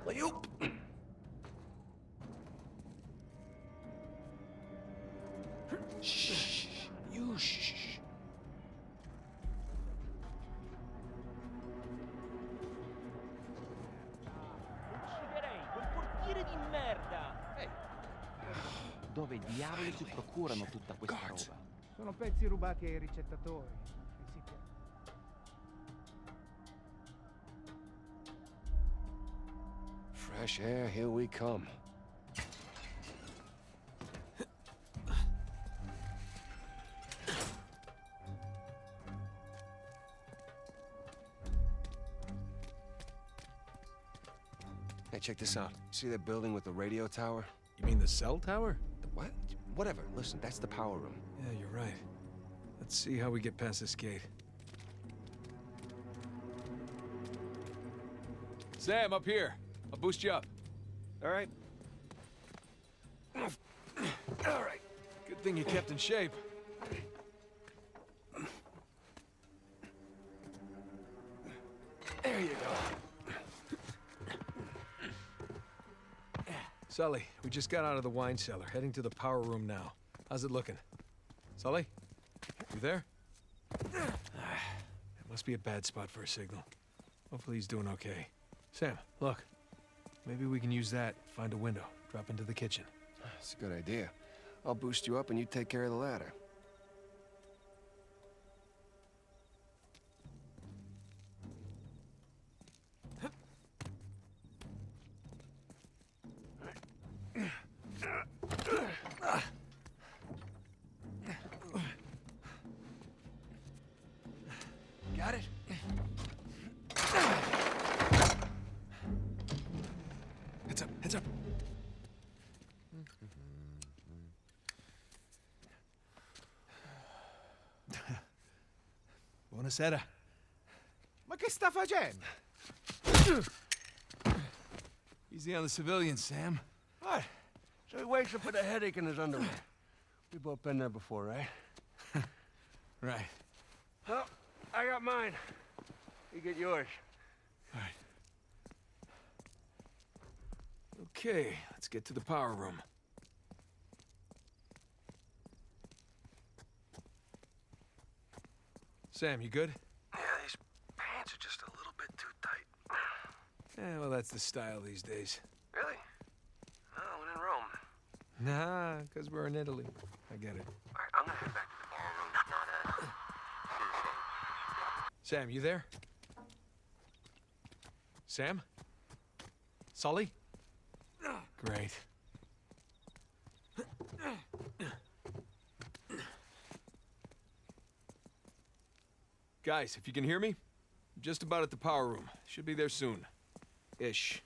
Alley-oop. Shh. You shh. Ucciderei quel portiere di merda! Ehi! Dove diavoli si procurano tutta questa roba? Sono pezzi rubati ai ricettatori. Fresh air, here we come. Hey, check this out. See that building with the radio tower? You mean the cell tower? The what? Whatever. Listen, that's the power room. Yeah, you're right. Let's see how we get past this gate. Sam, up here. I'll boost you up. All right. All right. Good thing you kept in shape. There you go. Sully, we just got out of the wine cellar, heading to the power room now. How's it looking? Sully? You there? It must be a bad spot for a signal. Hopefully he's doing okay. Sam, look. Maybe we can use that, find a window, drop into the kitchen. That's a good idea. I'll boost you up and you take care of the ladder. Got it? Heads up, heads up. Buonasera. Ma che sta facendo? Easy on the civilians, Sam. What? So he wakes up with a headache in his underwear. We both been there before, right? Right. Well, I got mine. You get yours. All right. Okay, let's get to the power room. Sam, you good? Yeah, these pants are just a little bit too tight. Yeah, well, that's the style these days. Really? Oh, when in Rome. Nah, because we're in Italy. I get it. All right, I'm gonna head back to the ballroom. Sam, you there? Sam? Sully? Great. Guys, if you can hear me, I'm just about at the power room. Should be there soon. Ish.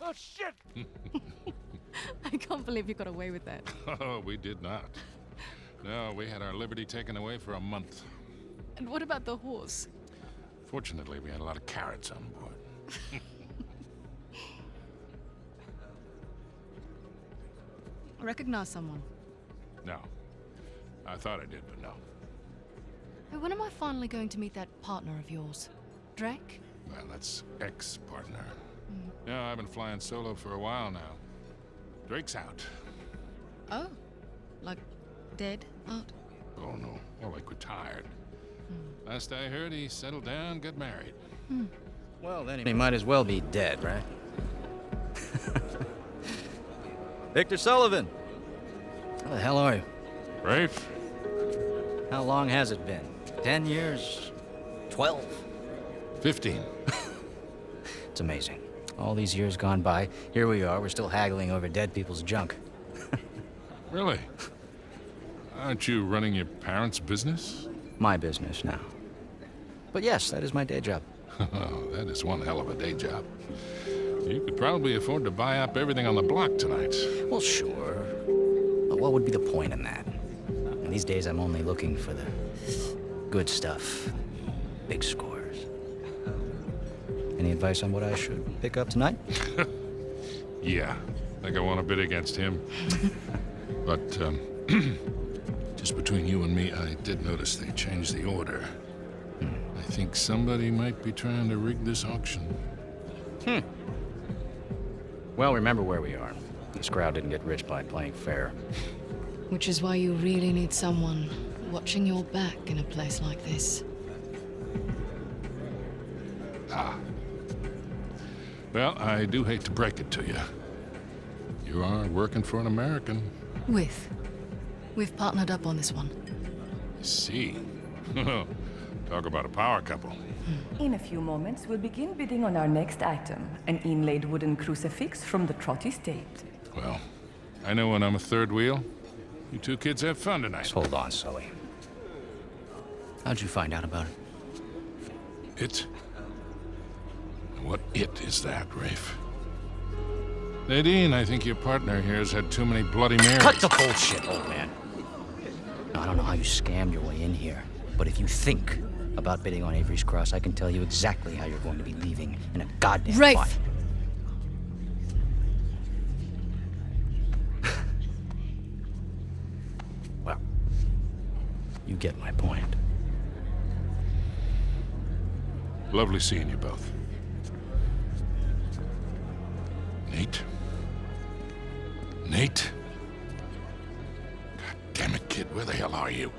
Oh, shit! I can't believe you got away with that. Oh, we did not. No, we had our liberty taken away for a month. And what about the horse? Fortunately, we had a lot of carrots on board. Recognize someone? No. I thought I did, but no. Hey, when am I finally going to meet that partner of yours? Drake? Well, that's ex-partner. Yeah, I've been flying solo for a while now. Drake's out. Oh. Like, dead out? Oh, no. More like retired. Last I heard, he settled down, got married. Well, then he might as well be dead, right? Victor Sullivan! How the hell are you? Rafe? How long has it been? 10 years? 12? 15. It's amazing. All these years gone by, here we are, we're still haggling over dead people's junk. Really? Aren't you running your parents' business? My business now. But yes, that is my day job. Oh, that is one hell of a day job. You could probably afford to buy up everything on the block tonight. Well, sure. But what would be the point in that? And these days, I'm only looking for the good stuff. Big scores. Any advice on what I should pick up tonight? Yeah. Think I want to bid against him. But, just between you and me, I did notice they changed the order. I think somebody might be trying to rig this auction. Well, remember where we are. This crowd didn't get rich by playing fair. Which is why you really need someone watching your back in a place like this. Ah. Well, I do hate to break it to you. You are working for an American. We've partnered up on this one. I see. Talk about a power couple. In a few moments, we'll begin bidding on our next item, an inlaid wooden crucifix from the Trott estate. Well, I know when I'm a third wheel, You two kids have fun tonight. Just hold on, Sully. How'd you find out about it? It? What it is that, Rafe? Nadine, I think your partner here has had too many Bloody Marys. Cut the bullshit, old man. Now, I don't know how you scammed your way in here, but if you think about bidding on Avery's cross, I can tell you exactly how you're going to be leaving in a goddamn Rafe! fight. Well, you get my point. Lovely seeing you both. Nate? Nate? God damn it, kid, where the hell are you?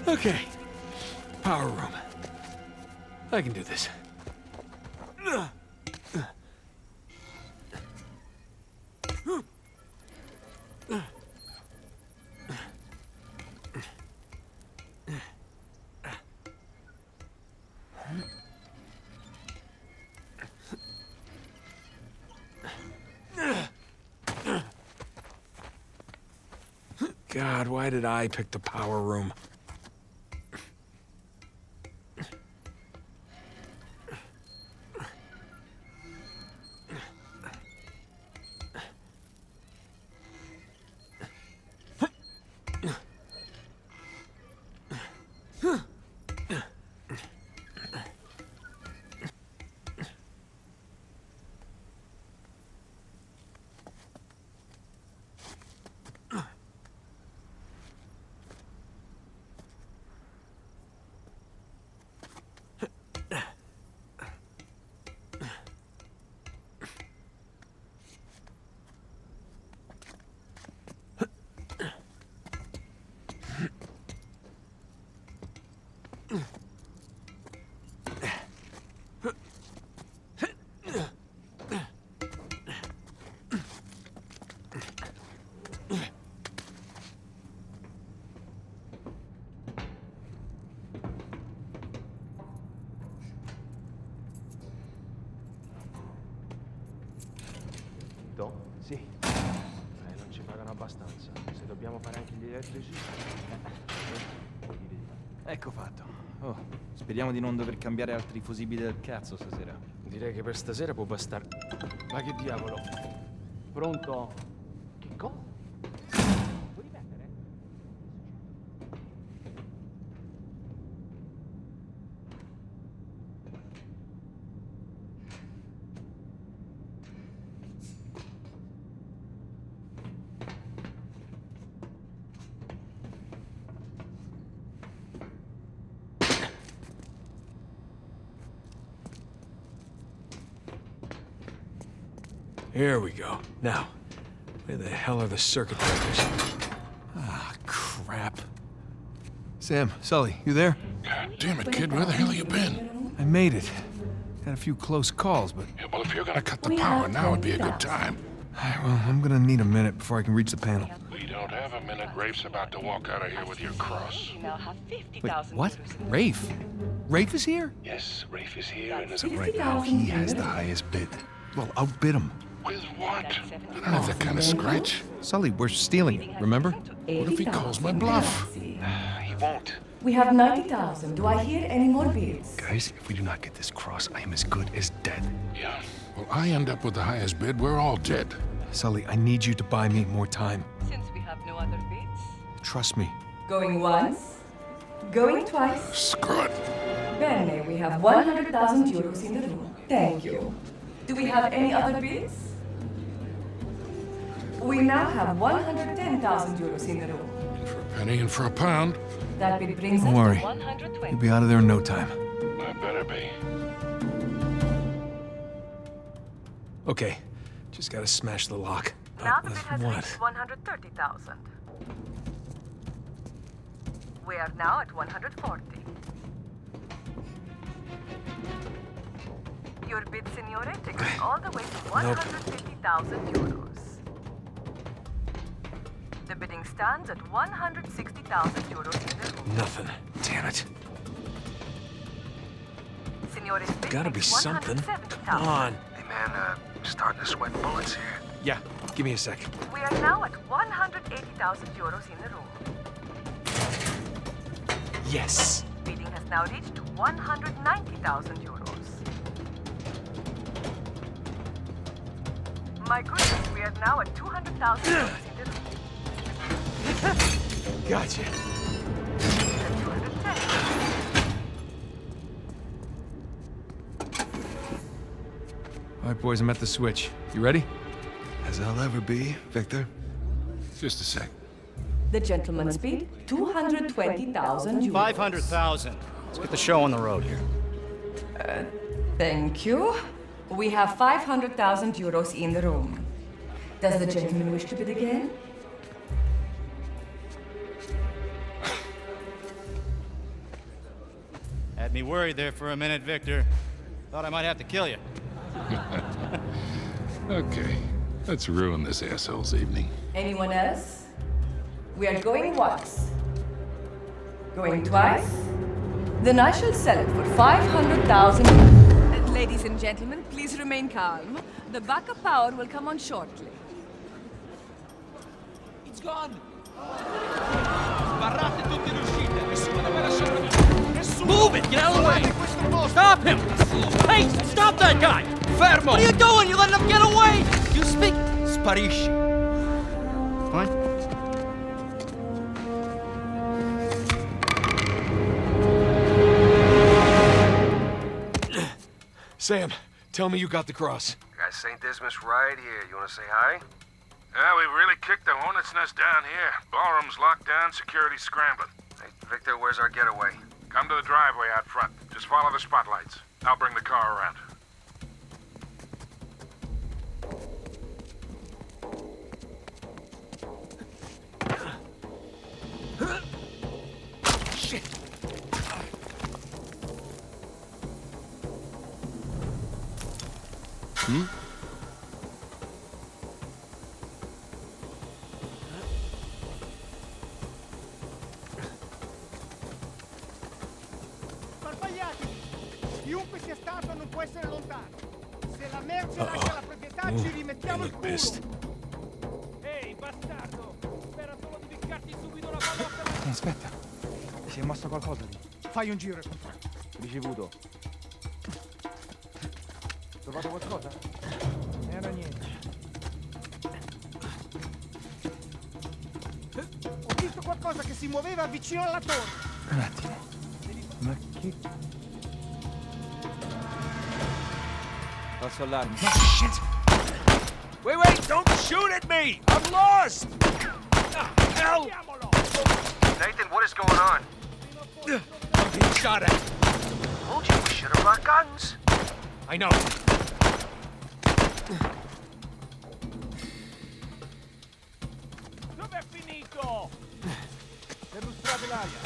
Okay. Power room. I can do this. God, why did I pick the power room? Sì. Non ci pagano abbastanza. Se dobbiamo fare anche gli elettrici... Ecco fatto. Oh, speriamo di non dover cambiare altri fusibili del cazzo stasera. Direi che per stasera può bastare. Ma che diavolo? Pronto? Che cosa? Puoi ripetere? Here we go. Now, where the hell are the circuit breakers? Ah, crap. Sam, Sully, you there? God damn it, kid, where the hell have you been? I made it. Had a few close calls, but... Yeah, well, if you're gonna cut the power, now would be a good time. Well, I'm gonna need a minute before I can reach the panel. We don't have a minute. Rafe's about to walk out of here with your cross. Wait, what? Rafe? Rafe is here? Yes, Rafe is here, and as of right now, he has the highest bid. Well, outbid him. With what? I don't have that kind of scratch. Sully, we're stealing it, remember? What if he calls my bluff? He won't. We have 90,000. Do I hear any more bids? Guys, if we do not get this cross, I am as good as dead. Yeah. Well, I end up with the highest bid, we're all dead. Sully, I need you to buy me more time. Since we have no other bids. Trust me. Going once. Going twice. Screw it. Bene, we have 100,000 euros in the room. Thank you. Do we have any other bids? We now have 110,000 euros in the room. In for a penny and for a pound. That bid brings Don't us worry. to 120. You'll be out of there in no time. I better be. Okay. Just gotta smash the lock. Now the bid has what? reached 130,000. We are now at 140. Your bid, signore, takes us all the way to 150,000 euros. The bidding stands at 160,000 euros in the room. Nothing. Damn it. Gotta be something. Come on. Hey man, starting to sweat bullets here. Yeah, give me a sec. We are now at 180,000 euros in the room. Yes. Bidding has now reached 190,000 euros. My goodness, we are now at 200,000 euros in the room. Gotcha. All right, boys, I'm at the switch. You ready? As I'll ever be, Victor. Just a sec. The gentleman's bid, 220,000 euros. 500,000. Let's get the show on the road here. Thank you. We have 500,000 euros in the room. Does the gentleman wish to bid again? Had me worried there for a minute, Victor. Thought I might have to kill you. Okay, let's ruin this asshole's evening. Anyone else? We are going once. Going twice? Then I shall sell it for 500,000. Ladies and gentlemen, please remain calm. The backup power will come on shortly. It's gone! Sbarrate tutte le uscite! Nessuno deve lasciare via! Nessuno! Move it! Get out of the way! Stop him! Hey! Stop that guy! Fermo! What are you doing? You letting him get away! You speak... Sparisci. Fine. Sam, tell me you got the cross. Got St. Dismas right here. You want to say hi? Yeah, we've really kicked the hornet's nest down here. Ballroom's locked down, security scrambling. Hey, Victor, where's our getaway? Come to the driveway out front. Just follow the spotlights. I'll bring the car around. Shit! Sparpagliatevi! Chiunque sia stato non può essere lontano. Se la merce lascia la proprietà, ci rimettiamo il culo. Ehi, bastardo! Spera solo di beccarti subito una pallotta! Aspetta, si è mosso qualcosa lì. Fai un giro e controllo. Ricevuto. Trovato qualcosa? Non era niente. Ho visto qualcosa che si muoveva vicino alla torre. Un attimo. Ma che... Passo allarme. Oh, shit! Wait, don't shoot at me! I'm lost! Hell! Nathan, what is going on? I'm being shot at. Told you we should have brought guns. I know. Dov'è finito? Perlustrate l'aria.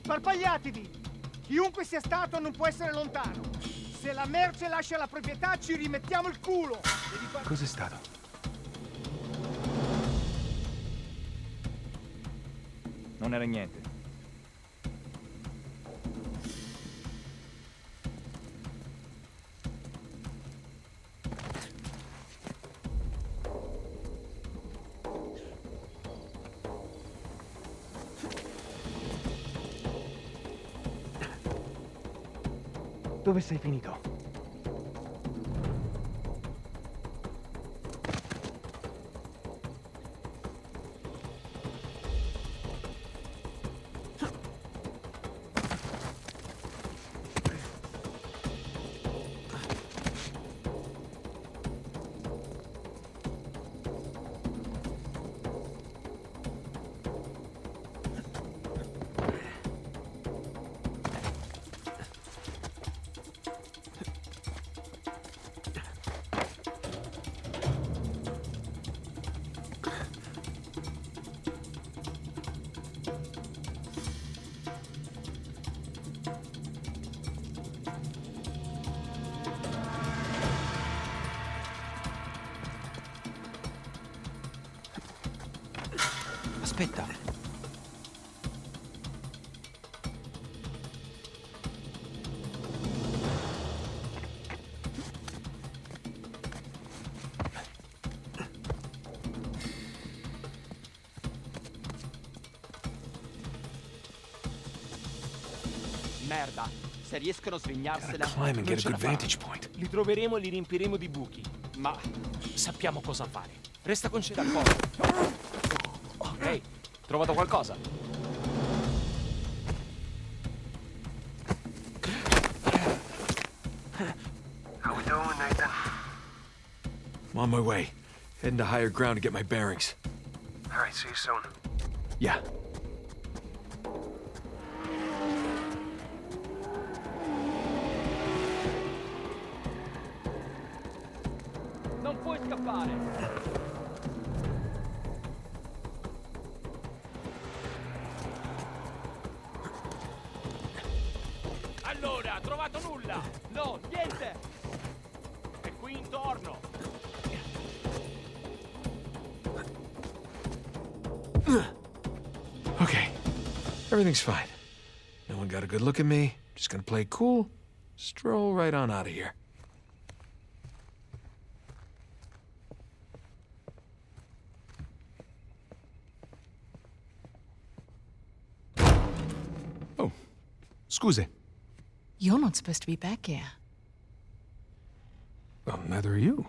Sparpagliatevi! Chiunque sia stato non può essere lontano. Se la merce lascia la proprietà, ci rimettiamo il culo. Cos'è stato? Non era niente. Dove sei finito? Aspetta. Merda. Se riescono a svignarsela, climb and get a ce good la vantage faranno. point. Li troveremo e li riempiremo di buchi. Ma sappiamo cosa fare. Resta con C d'accordo. Ehi, trovato qualcosa? How we doing, Nathan? I'm on my way. Heading to higher ground to get my bearings. All right, see you soon. Yeah. Non puoi scappare! Allora, trovato nulla! No, niente! È qui intorno! Okay. Everything's fine. No one got a good look at me. Just gonna play it cool. Stroll right on out of here. Oh. Scuse. You're not supposed to be back here. Well, neither are you.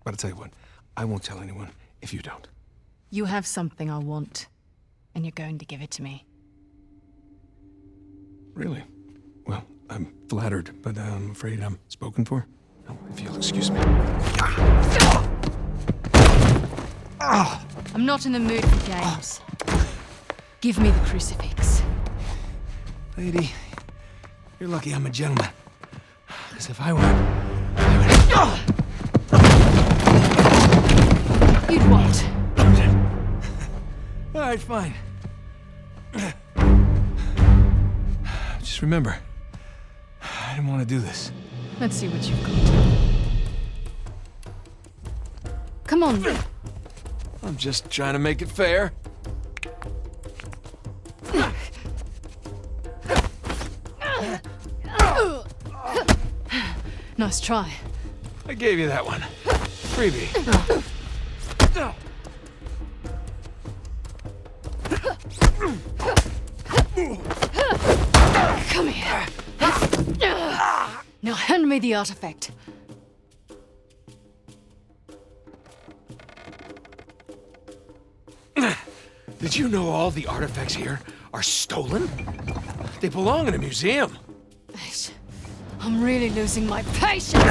But I'll tell you what, I won't tell anyone if you don't. You have something I want, and you're going to give it to me. Really? Well, I'm flattered, but I'm afraid I'm spoken for. Oh, if you'll excuse me. I'm not in the mood for games. Give me the crucifix. Lady, you're lucky I'm a gentleman. Because if I were... You'd what? All right, fine. Just remember, I didn't want to do this. Let's see what you've got. Come on. I'm just trying to make it fair. Nice try. I gave you that one. Freebie. Come here. Now hand me the artifact. Did you know all the artifacts here are stolen? They belong in a museum. I'm really losing my patience.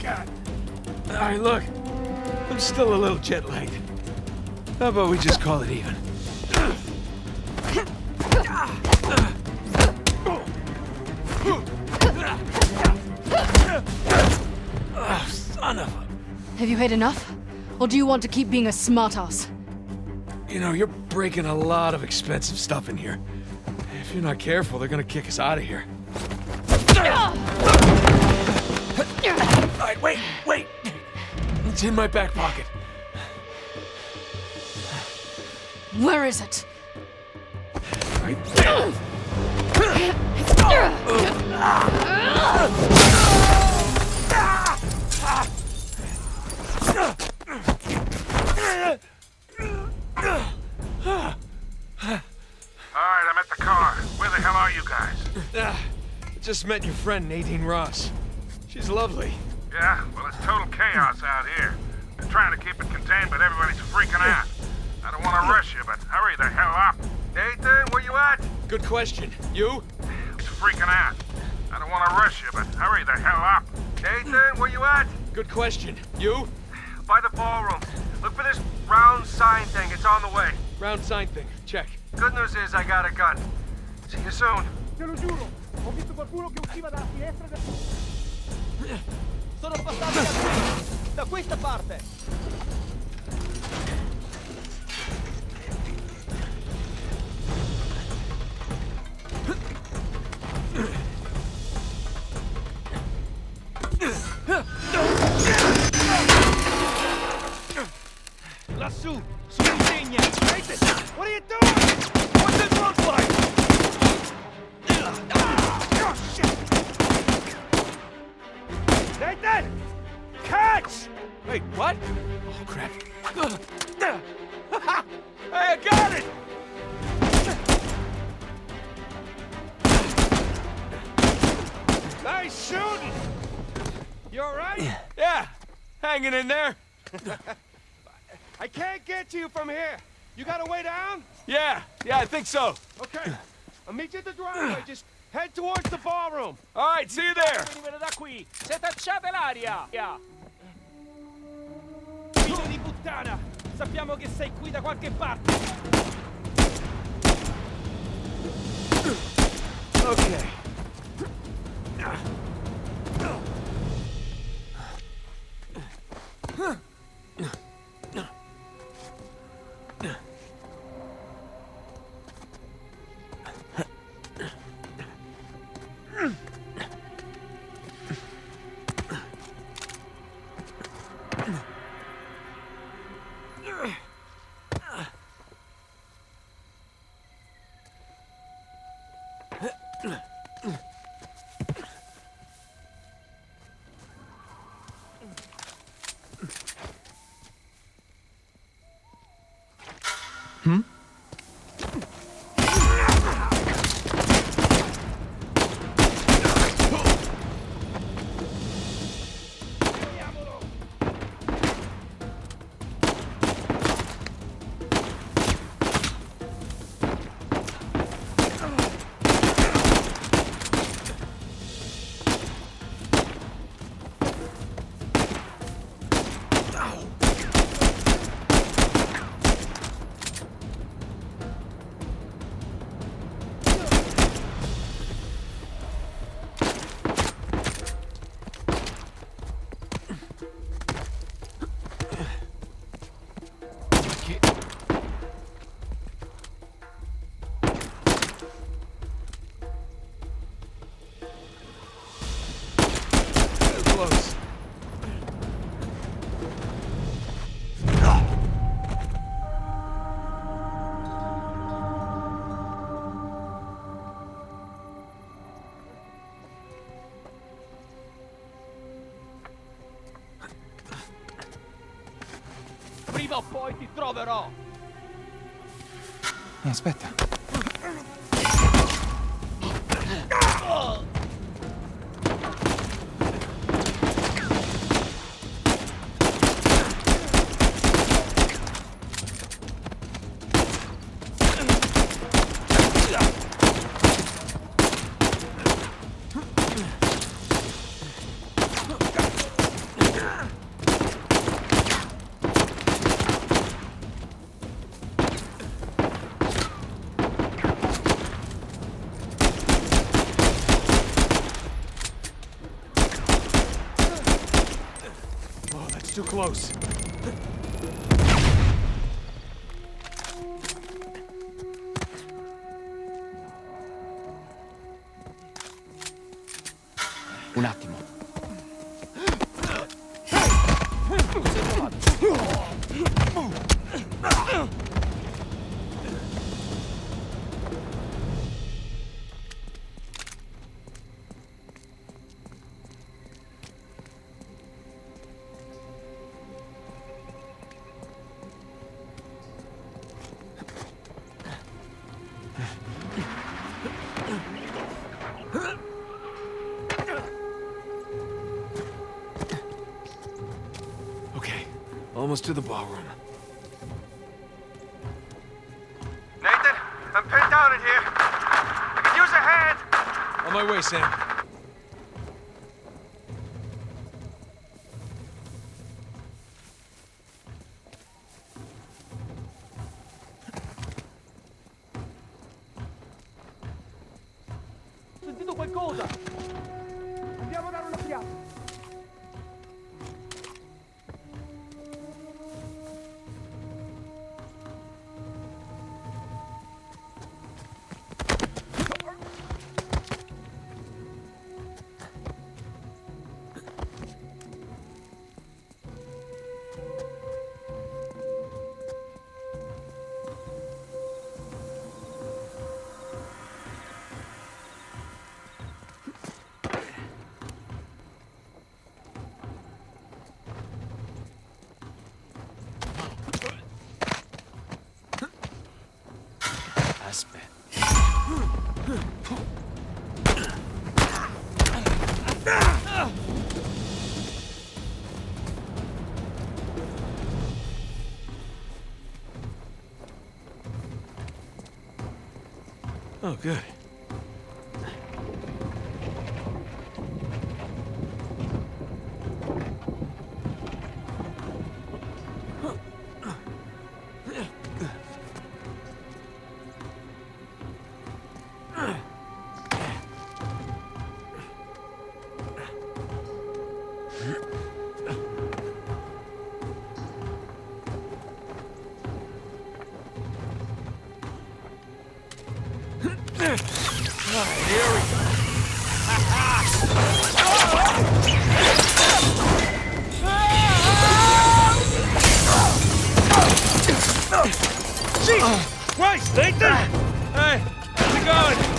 God. All right, look. I'm still a little jet-lagged. How about we just call it even? Oh, son of a... Have you had enough? Or do you want to keep being a smartass? You know, you're breaking a lot of expensive stuff in here. If you're not careful, they're gonna kick us out of here. All right, wait! It's in my back pocket. Where is it? Right there. Alright, I'm at the car. Where the hell are you guys? Just met your friend, Nadine Ross. She's lovely. Yeah? Well, it's total chaos out here. They're trying to keep it contained, but everybody's freaking out. I don't want to rush you, but hurry the hell up. Nathan, where you at? Good question. You? It's freaking out. I don't want to rush you, but hurry the hell up. Nathan, where you at? Good question. You? By the ballroom. Look for this round sign thing. It's on the way. Round sign thing. Check. Good news is I got a gun. See you soon. Te lo giuro, ho visto qualcuno che usciva dalla finestra del... Sono passati da questa parte! Lassù, sull'insegna! Nathan, what are you doing? What's it look like? Oh, shit! Nathan! Catch! Wait, what? Oh, crap. Hey, I got You all right? Yeah, hanging in there. I can't get to you from here. You got a way down? Yeah, I think so. Okay. I'll meet you at the driveway. Just head towards the ballroom. All right, see you there. Venite da qui! Se tacciate l'aria! Figlio di puttana! Sappiamo che sei qui da qualche parte! Okay. Prima o poi ti troverò! Aspetta. Too close. Un attimo. Almost to the ballroom. Nathan, I'm pinned down in here. I could use a hand. On my way, Sam. Ho sentito qualcosa. Andiamo a dare un'occhiata. Oh, good. Jesus Christ, Nathan! Hey, how's it going?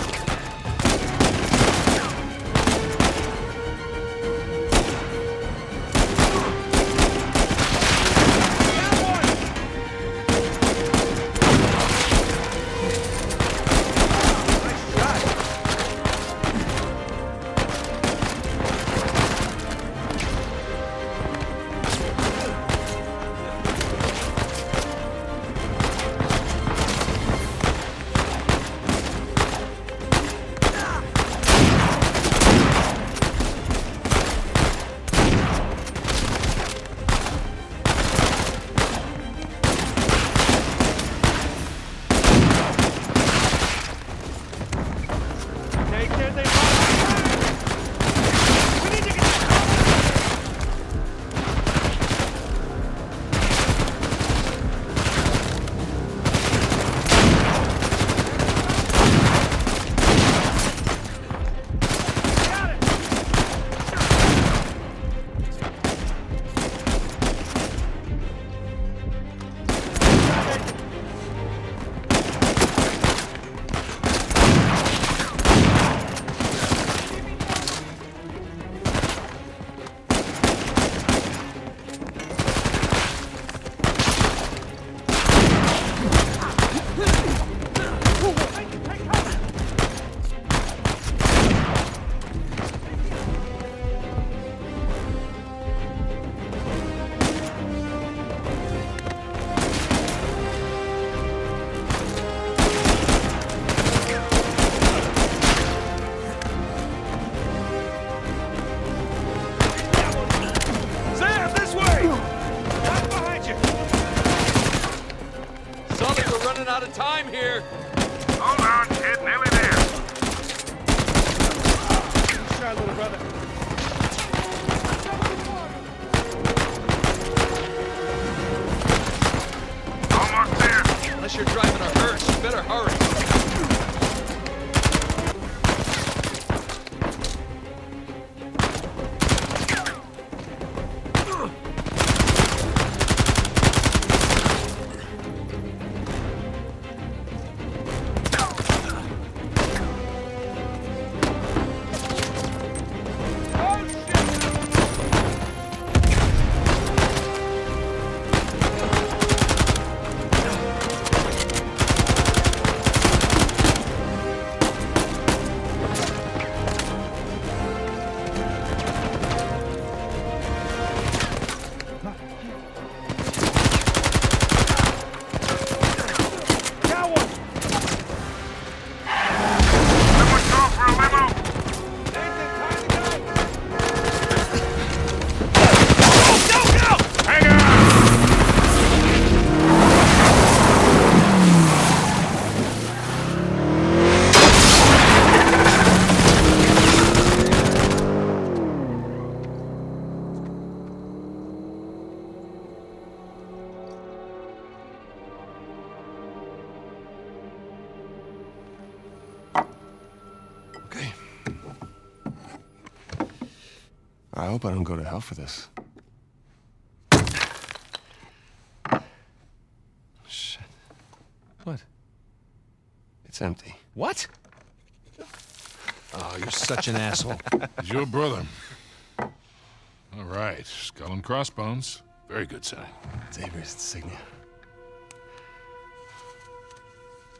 Out of time here. Hold on, kid. Nearly there. Try, little brother. Almost there. Unless you're driving a hearse, you better hurry. I hope I don't go to hell for this. Shit. What? It's empty. What? Oh, you're such an asshole. He's your brother. All right, skull and crossbones. Very good sign. It's Avery's insignia.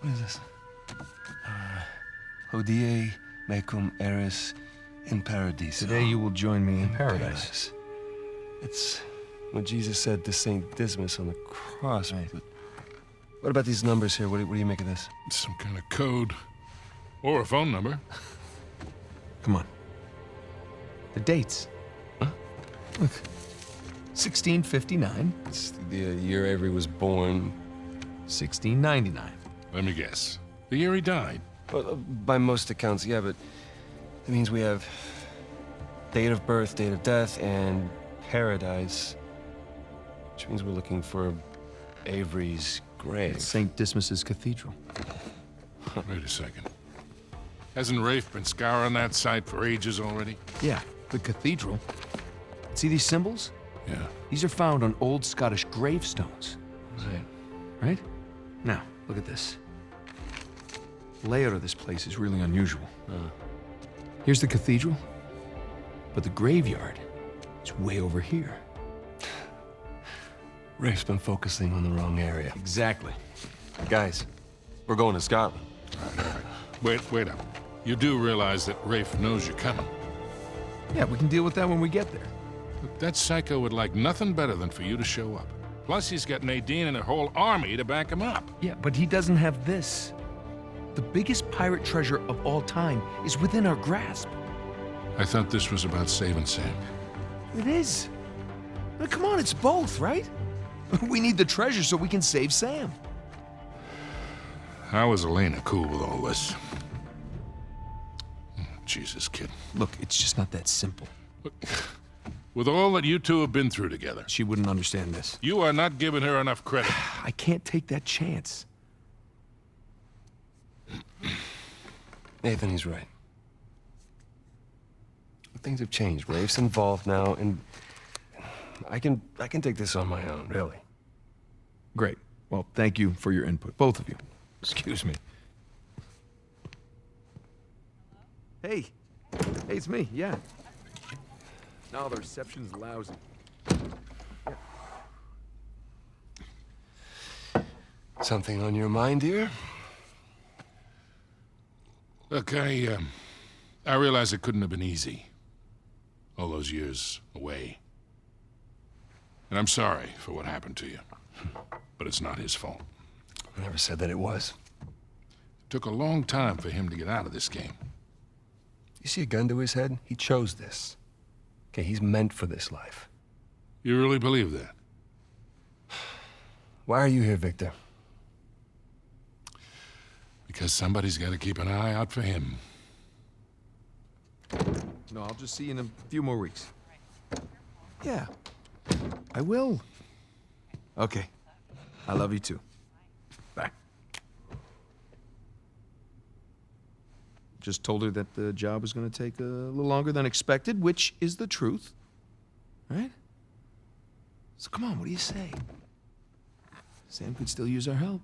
What is this? Hodie mecum eris in paradiso. Today you will join me in paradise. It's what Jesus said to Saint Dismas on the cross. Right. But what about these numbers here? What do you make of this? Some kind of code. Or a phone number. Come on. The dates. Huh? Look. 1659. It's the year Avery was born. 1699. Let me guess. The year he died. Well, by most accounts, yeah, but that means we have date of birth, date of death, and paradise. Which means we're looking for Avery's grave. St. Dismas's Cathedral. Wait a second. Hasn't Rafe been scouring that site for ages already? Yeah, the cathedral. See these symbols? Yeah. These are found on old Scottish gravestones. Right. Right? Now, look at this. The layout of this place is really unusual. Here's the cathedral, but the graveyard is way over here. Rafe's been focusing on the wrong area. Exactly. Guys, we're going to Scotland. All right. Wait up. You do realize that Rafe knows you're coming? Yeah, we can deal with that when we get there. Look, that psycho would like nothing better than for you to show up. Plus, he's got Nadine and a whole army to back him up. Yeah, but he doesn't have this. The biggest pirate treasure of all time is within our grasp. I thought this was about saving Sam. It is. Now, come on, it's both, right? We need the treasure so we can save Sam. How is Elena cool with all this? Jesus, kid. Look, it's just not that simple. Look, with all that you two have been through together... She wouldn't understand this. You are not giving her enough credit. I can't take that chance. Nathan, he's right. Things have changed. Rafe's involved now, and I can take this on my own, really. Great. Well, thank you for your input, both of you. Excuse me. Hey. Hey, it's me, yeah. No, the reception's lousy. Something on your mind, dear? Look, I realize it couldn't have been easy. All those years away. And I'm sorry for what happened to you. But it's not his fault. I never said that it was. It took a long time for him to get out of this game. You see a gun to his head? He chose this. Okay, he's meant for this life. You really believe that? Why are you here, Victor? Because somebody's got to keep an eye out for him. No, I'll just see you in a few more weeks. Yeah, I will. Okay. I love you too. Bye. Just told her that the job was going to take a little longer than expected, which is the truth. Right? So come on, what do you say? Sam could still use our help.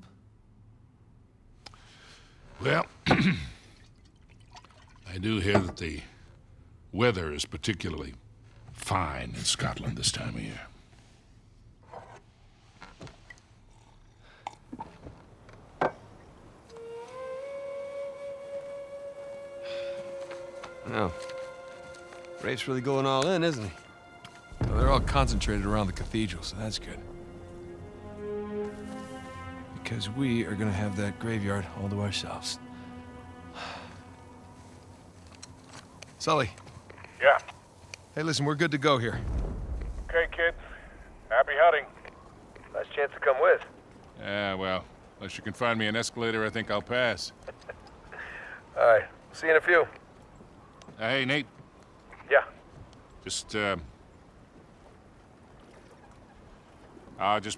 Well, I do hear that the weather is particularly fine in Scotland this time of year. Oh. Rafe's really going all in, isn't he? Well, they're all concentrated around the cathedral, so that's good. Because we are gonna have that graveyard all to ourselves. Sully. Yeah. Hey, listen, we're good to go here. Okay, kids. Happy hunting. Nice chance to come with. Yeah, well, unless you can find me an escalator, I think I'll pass. All right. See you in a few. Hey, Nate. Yeah. Just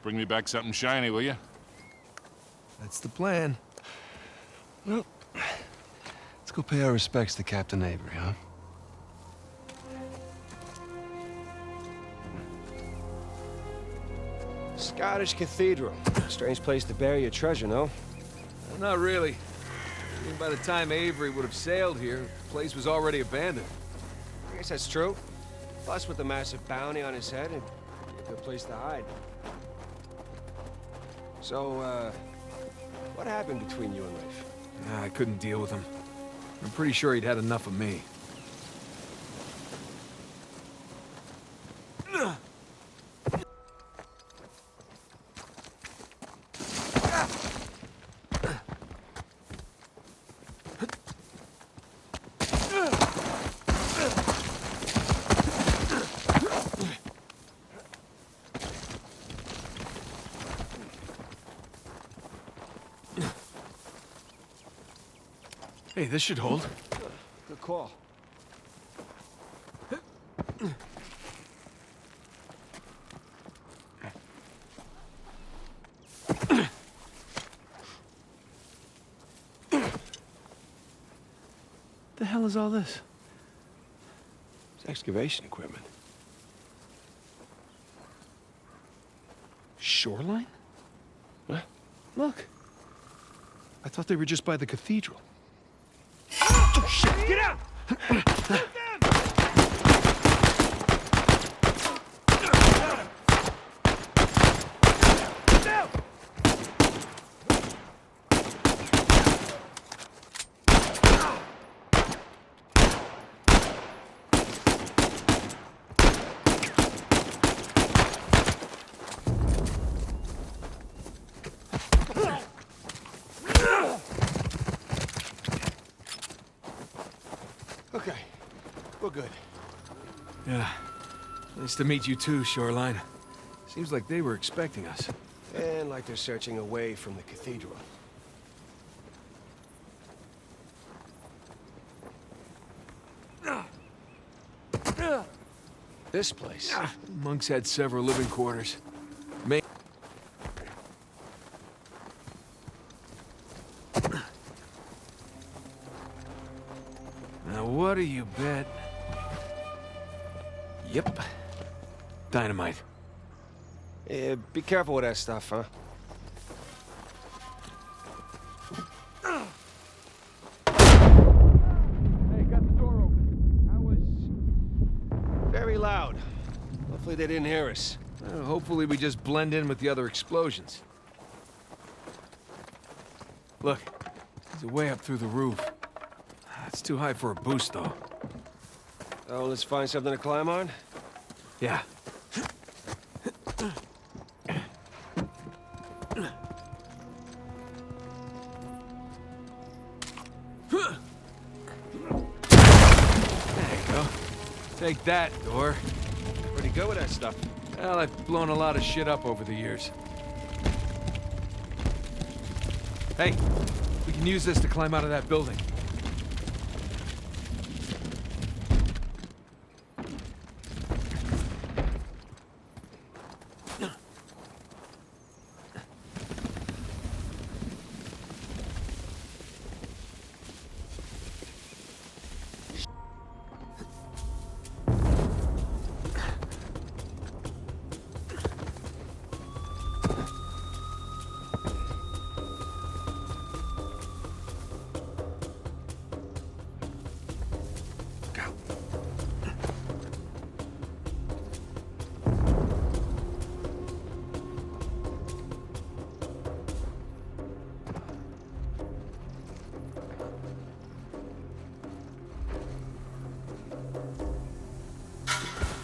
bring me back something shiny, will you? That's the plan. Well, let's go pay our respects to Captain Avery, huh? Scottish Cathedral. Strange place to bury your treasure, no? Not really. I mean, by the time Avery would have sailed here, the place was already abandoned. I guess that's true. Plus, with the massive bounty on his head, it'd be a good place to hide. So, what happened between you and Rafe? I couldn't deal with him. I'm pretty sure he'd had enough of me. Hey, this should hold. Good call. The hell is all this? It's excavation equipment. Shoreline? What? Look. I thought they were just by the cathedral. Oh, shit! Get out! Okay, we're good. Yeah. Nice to meet you too, Shoreline. Seems like they were expecting us. And like they're searching away from the cathedral. This place. Monks had several living quarters. Now, what do you bet? Yep. Dynamite. Yeah, be careful with that stuff, huh? Hey, got the door open. That was very loud. Hopefully they didn't hear us. Hopefully we just blend in with the other explosions. Look, there's a way up through the roof. It's too high for a boost, though. Oh, let's find something to climb on? Yeah. There you go. Take that, door. Pretty good with that stuff. Well, I've blown a lot of shit up over the years. Hey, we can use this to climb out of that building.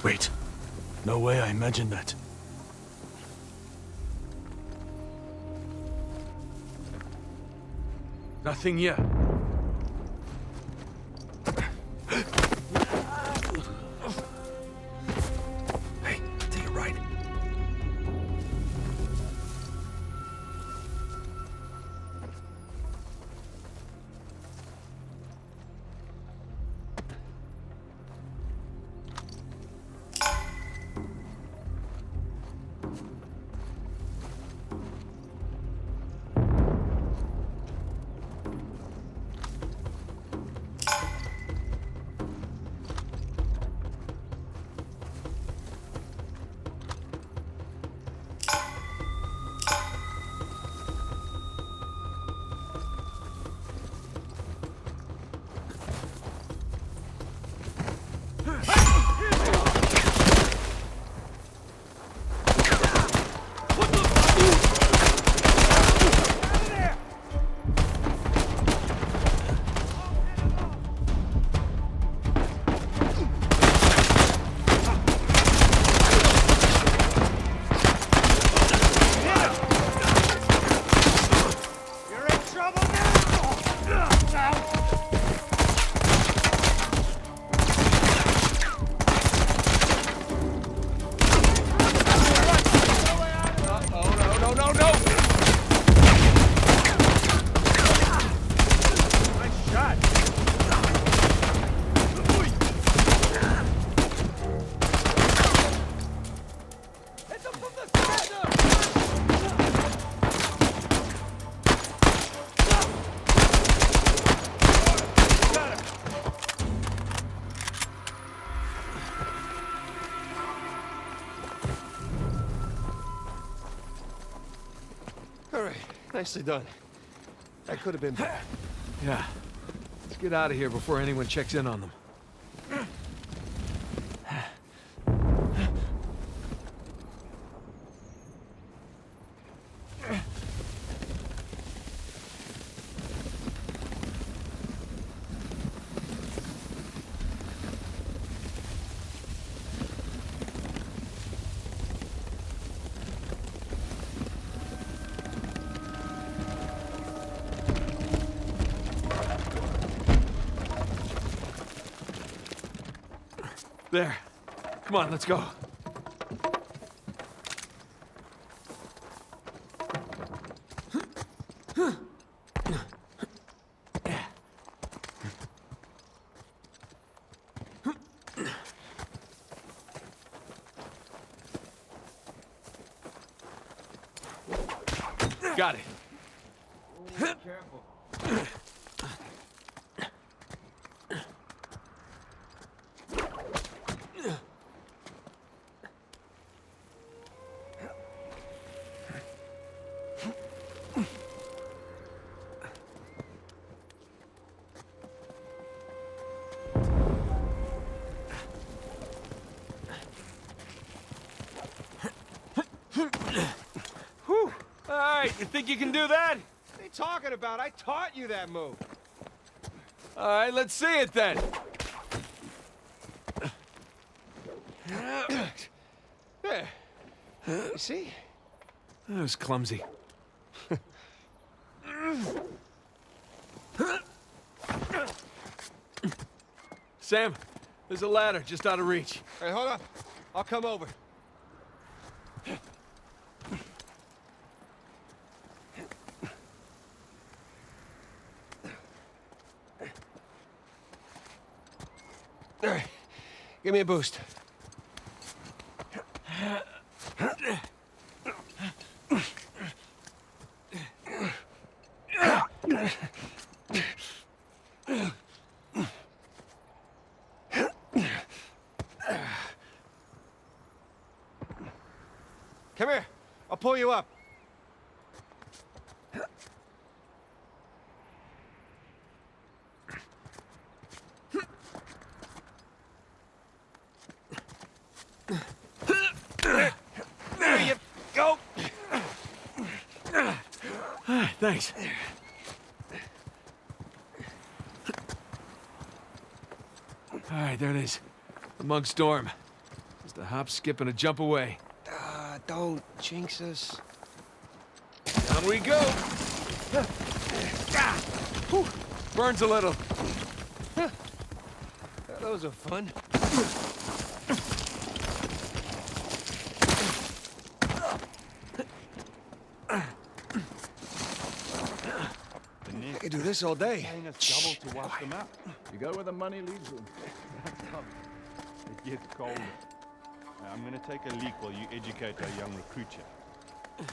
Wait. No way I imagined that. Nothing yet. Hey, take it right. Nicely done. That could have been better. Yeah. Let's get out of here before anyone checks in on them. There. Come on, let's go. Got it. Careful. Whew. All right, you think you can do that? What are you talking about? I taught you that move. All right, let's see it then. There. You see? That was clumsy. Sam, there's a ladder just out of reach. Hey, hold on. I'll come over. All right, give me a boost. Come here. I'll pull you up. There you go. Thanks. All right, there it is. The Monk's Dorm. Just a hop, skip, and a jump away. Don't jinx us. Down we go. Whew. Burns a little. Those are fun. I could do this all day. Paying us double to wash them out. You go where the money leads them. It gets cold. I'm gonna take a leak while you educate our young recruit here.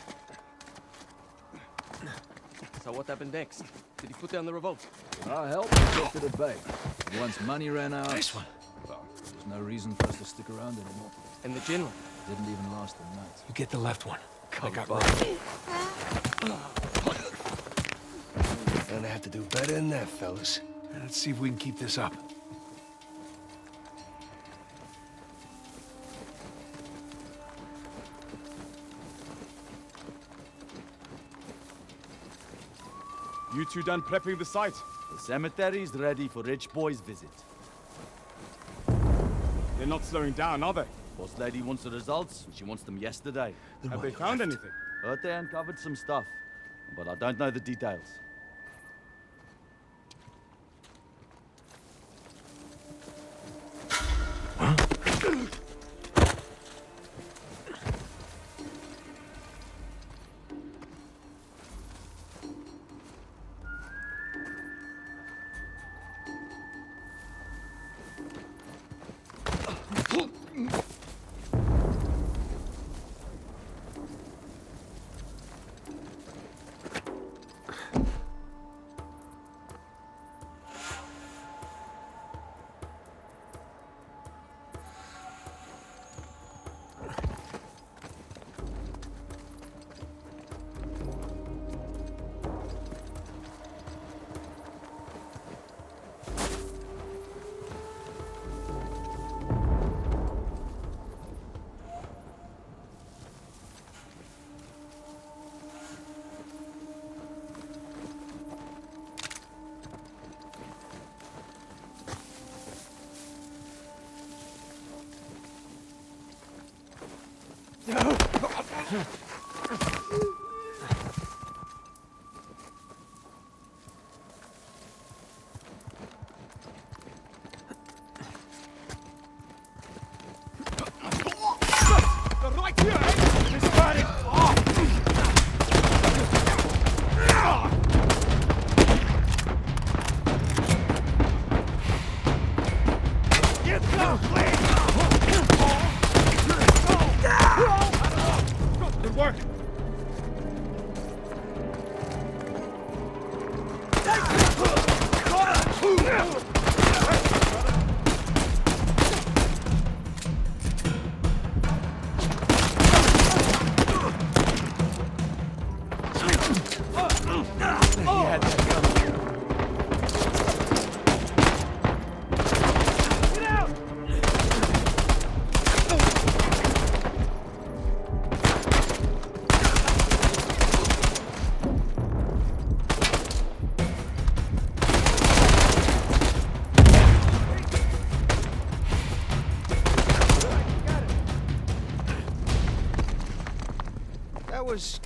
So what happened next? Did he put down the revolt? Our help kept it at bay. Once money ran out, Nice one. well, there was no reason for us to stick around anymore. And the general? Didn't even last the night. You get the left one. I got by. Gonna have to do better than that, fellas. Let's see if we can keep this up. You two done prepping the site? The cemetery's ready for Rich Boy's visit. They're not slowing down, are they? Boss lady wants the results, and she wants them yesterday. Have they found anything? Heard they uncovered some stuff, but I don't know the details. Right here, eh? This body. Get down, please! Good work. That was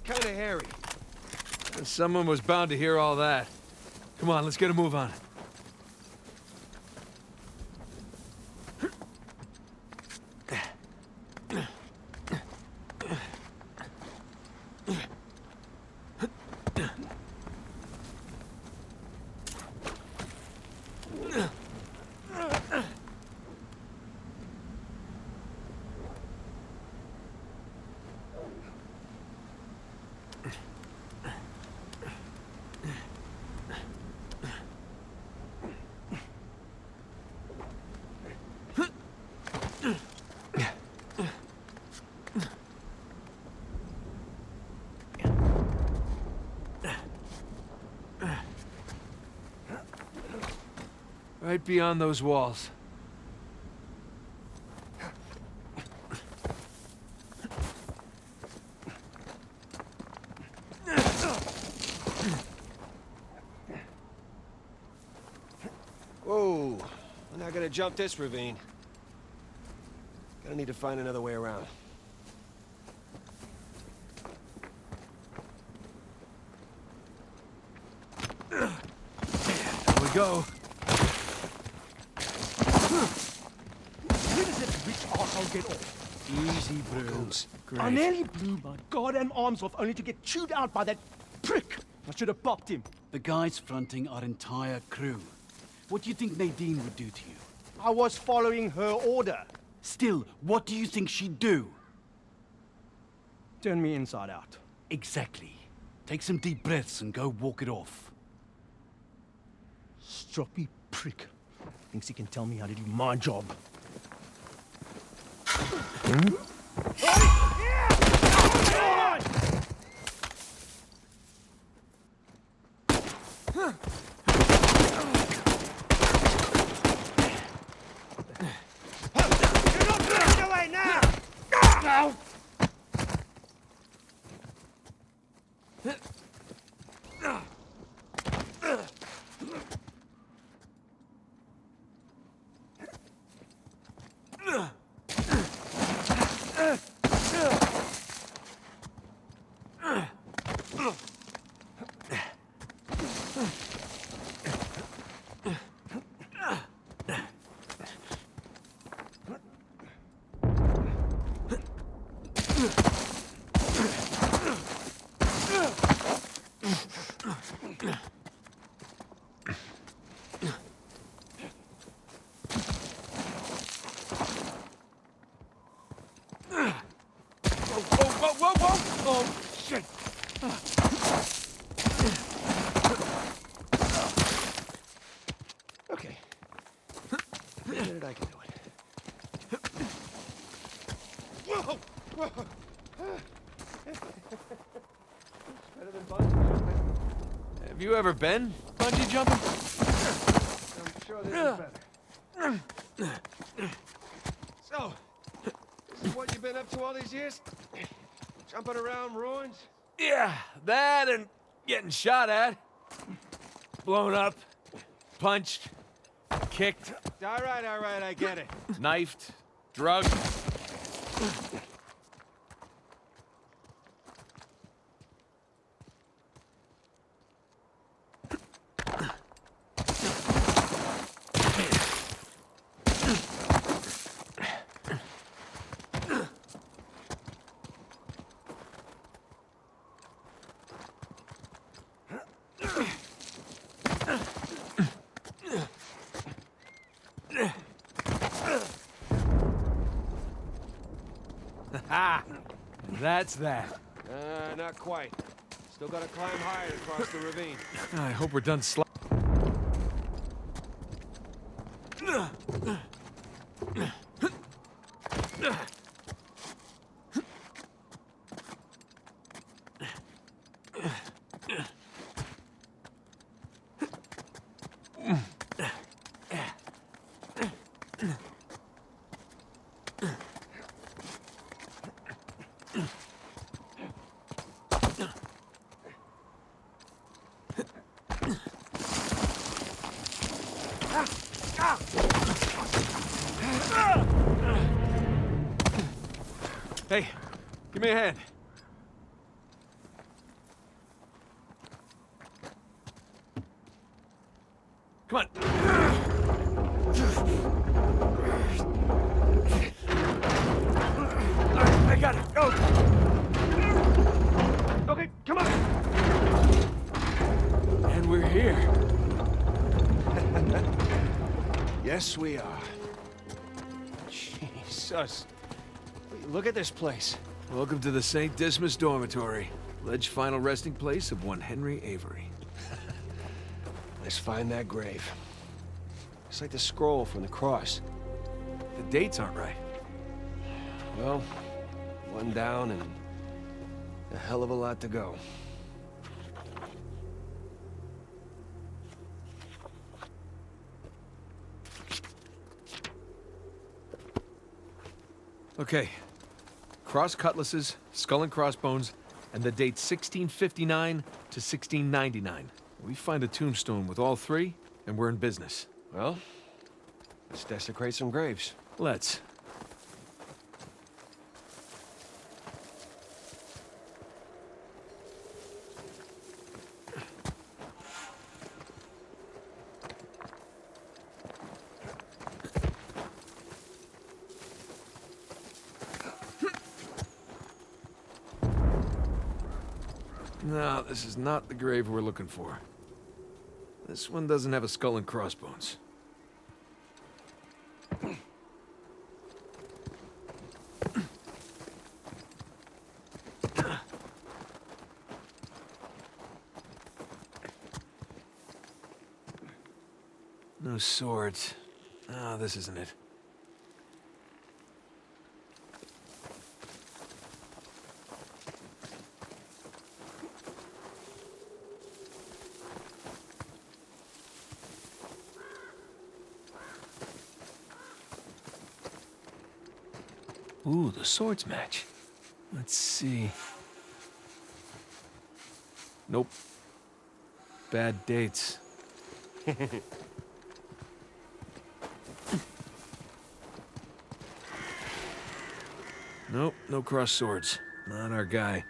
kind of hairy. Someone was bound to hear all that. Come on, let's get a move on. Right beyond those walls. Whoa, we're not gonna jump this ravine. Gonna need to find another way around. There we go. Where does that rich arsehole get off? Easy, Bruce. I nearly blew my goddamn arms off only to get chewed out by that prick. I should have popped him. The guys fronting our entire crew. What do you think Nadine would do to you? I was following her order. Still, what do you think she'd do? Turn me inside out. Exactly. Take some deep breaths and go walk it off. Stroppy prick. Thinks he can tell me how to do my job. Okay. In a minute I can do it. Whoa! Whoa! Better than bungee jumping. Have you ever been bungee jumping? I'm sure this is better. So, this is what you've been up to all these years? Jumping around ruins? Yeah, that and getting shot at. Blown up. Punched. Kicked. All right, I get it. Knifed. Drugged. Ha! That's that. Not quite. Still gotta climb higher across the ravine. I hope we're done Hey, give me a hand. Come on. I got it. Go. Okay, come on. And we're here. Yes, we are. Jesus. Look at this place. Welcome to the St. Dismas Dormitory. Alleged final resting place of one Henry Avery. Let's find that grave. It's like the scroll from the cross. The dates aren't right. Well, one down and a hell of a lot to go. Okay. Cross cutlasses, skull and crossbones, and the date 1659 to 1699. We find a tombstone with all three, and we're in business. Well, let's desecrate some graves. Let's. No, this is not the grave we're looking for. This one doesn't have a skull and crossbones. No swords. Ah, this isn't it. Ooh, the swords match. Let's see. Nope. Bad dates. Nope, no cross swords. Not our guy.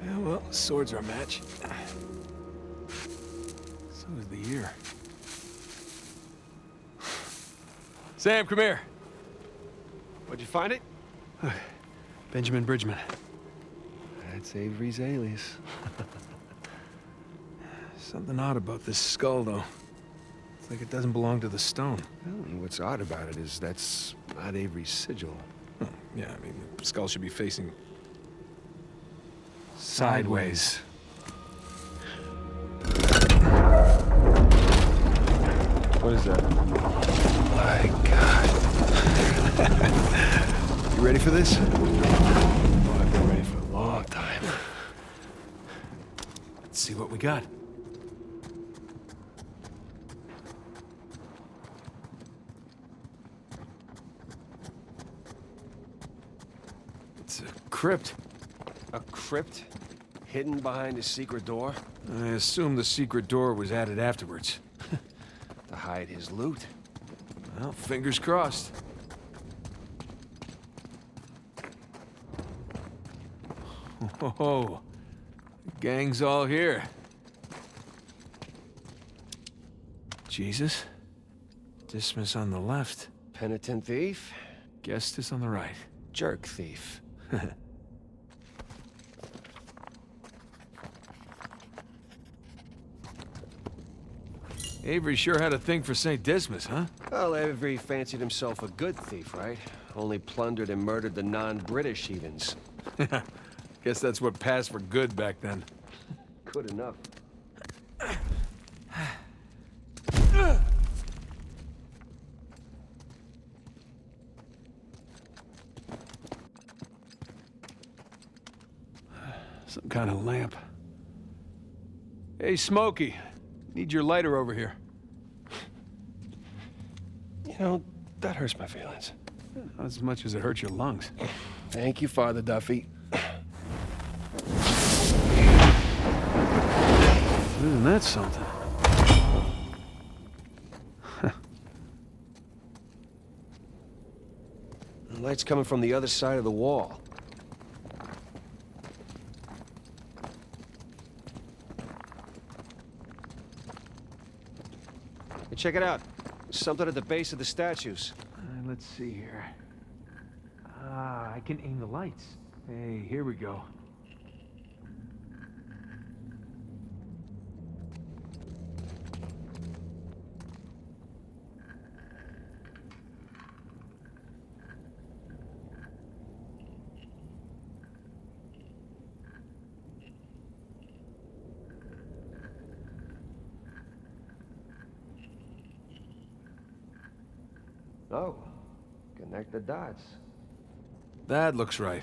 Yeah, well, swords are a match. So is the year. Sam, come here. What'd you find it? Benjamin Bridgman. That's Avery's alias. Something odd about this skull, though. It's like it doesn't belong to the stone. Well, what's odd about it is that's not Avery's sigil. Oh, yeah, I mean, the skull should be facing sideways. What is that? My God. You ready for this? Oh, I've been ready for a long time. Let's see what we got. It's a crypt. A crypt? Hidden behind a secret door? I assume the secret door was added afterwards. To hide his loot. Well, fingers crossed. Oh, the gang's all here. Jesus. Dismas on the left. Penitent thief? Guest is on the right. Jerk thief. Avery sure had a thing for St. Dismas, huh? Well, Avery fancied himself a good thief, right? Only plundered and murdered the non-British heathens. Guess that's what passed for good back then. Good enough. Some kind of lamp. Hey, Smokey. Need your lighter over here. You know, that hurts my feelings. Not as much as it hurts your lungs. Thank you, Father Duffy. Isn't that something? The light's coming from the other side of the wall. Hey, check it out. There's something at the base of the statues. Let's see here. Ah, I can aim the lights. Hey, here we go. Oh, connect the dots. That looks right.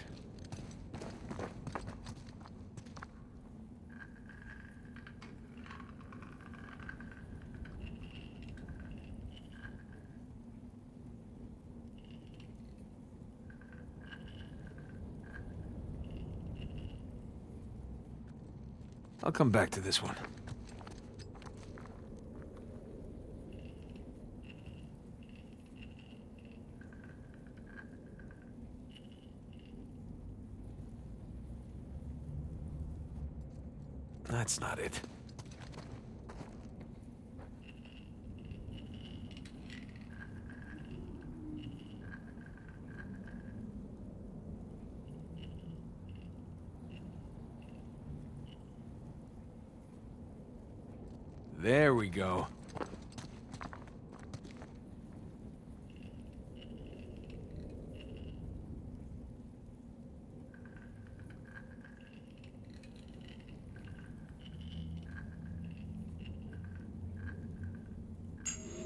I'll come back to this one. That's not it. There we go.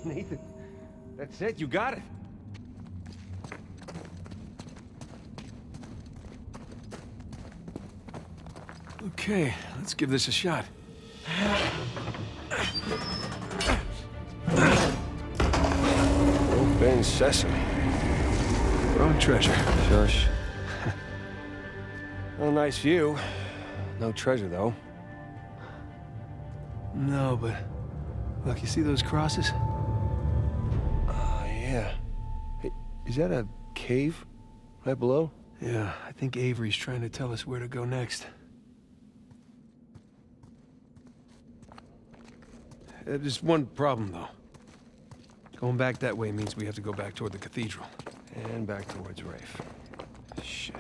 Nathan, that's it. You got it. Okay, let's give this a shot. Open sesame. Wrong treasure. Shush. Well, nice view. No treasure, though. No, but... Look, you see those crosses? Yeah. Hey, is that a cave right below? Yeah, I think Avery's trying to tell us where to go next. There's one problem, though. Going back that way means we have to go back toward the cathedral. And back towards Rafe. Shit.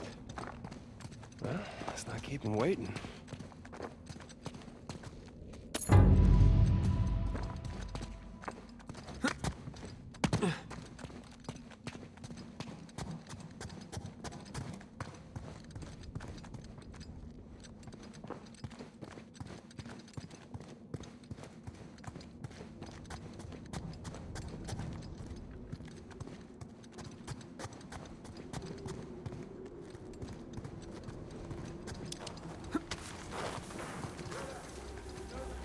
Well, let's not keep him waiting.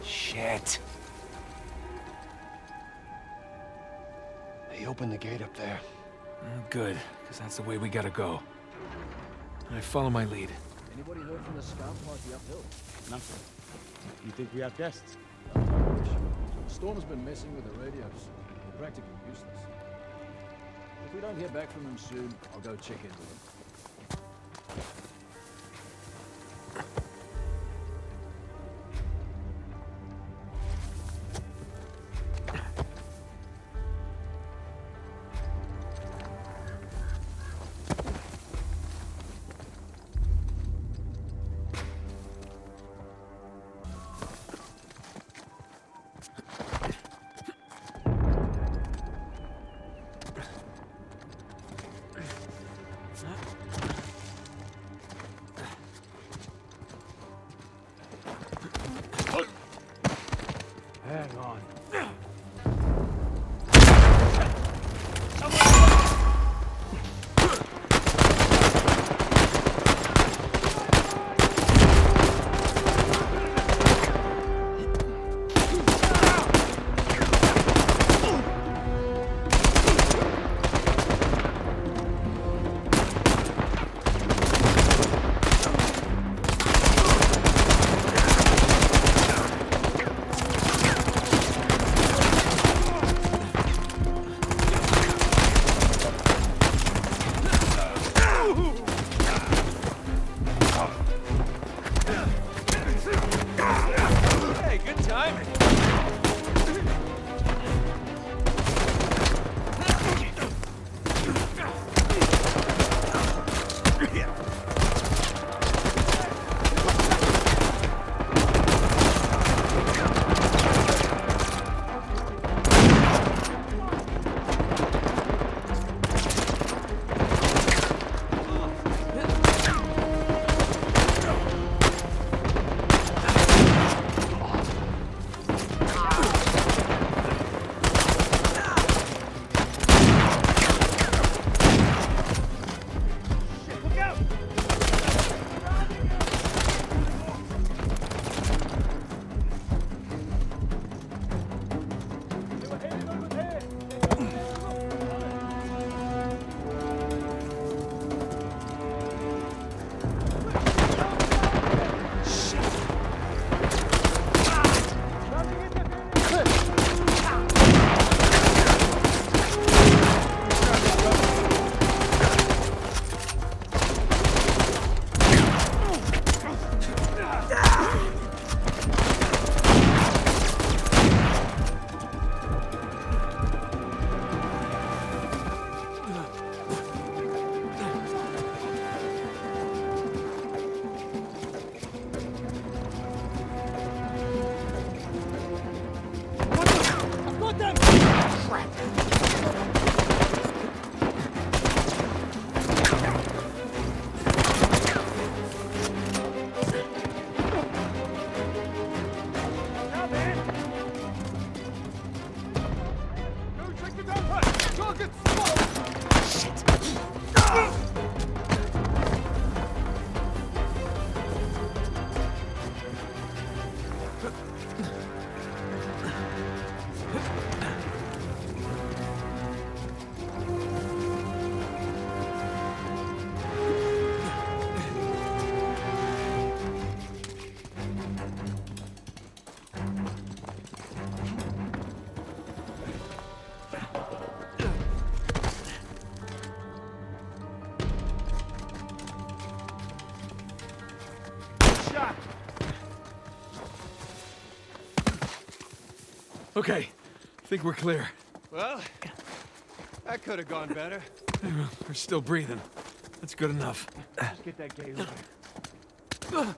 Shit. They opened the gate up there. Good, because that's the way we gotta go. I follow my lead. Anybody heard from the scout party uphill? Nothing. You think we have guests? The storm's been messing with the radios. They're practically useless. If we don't hear back from them soon, I'll go check in with them. Hang on. Okay, I think we're clear. Well, that could have gone better. We're still breathing. That's good enough. Just get that gay over.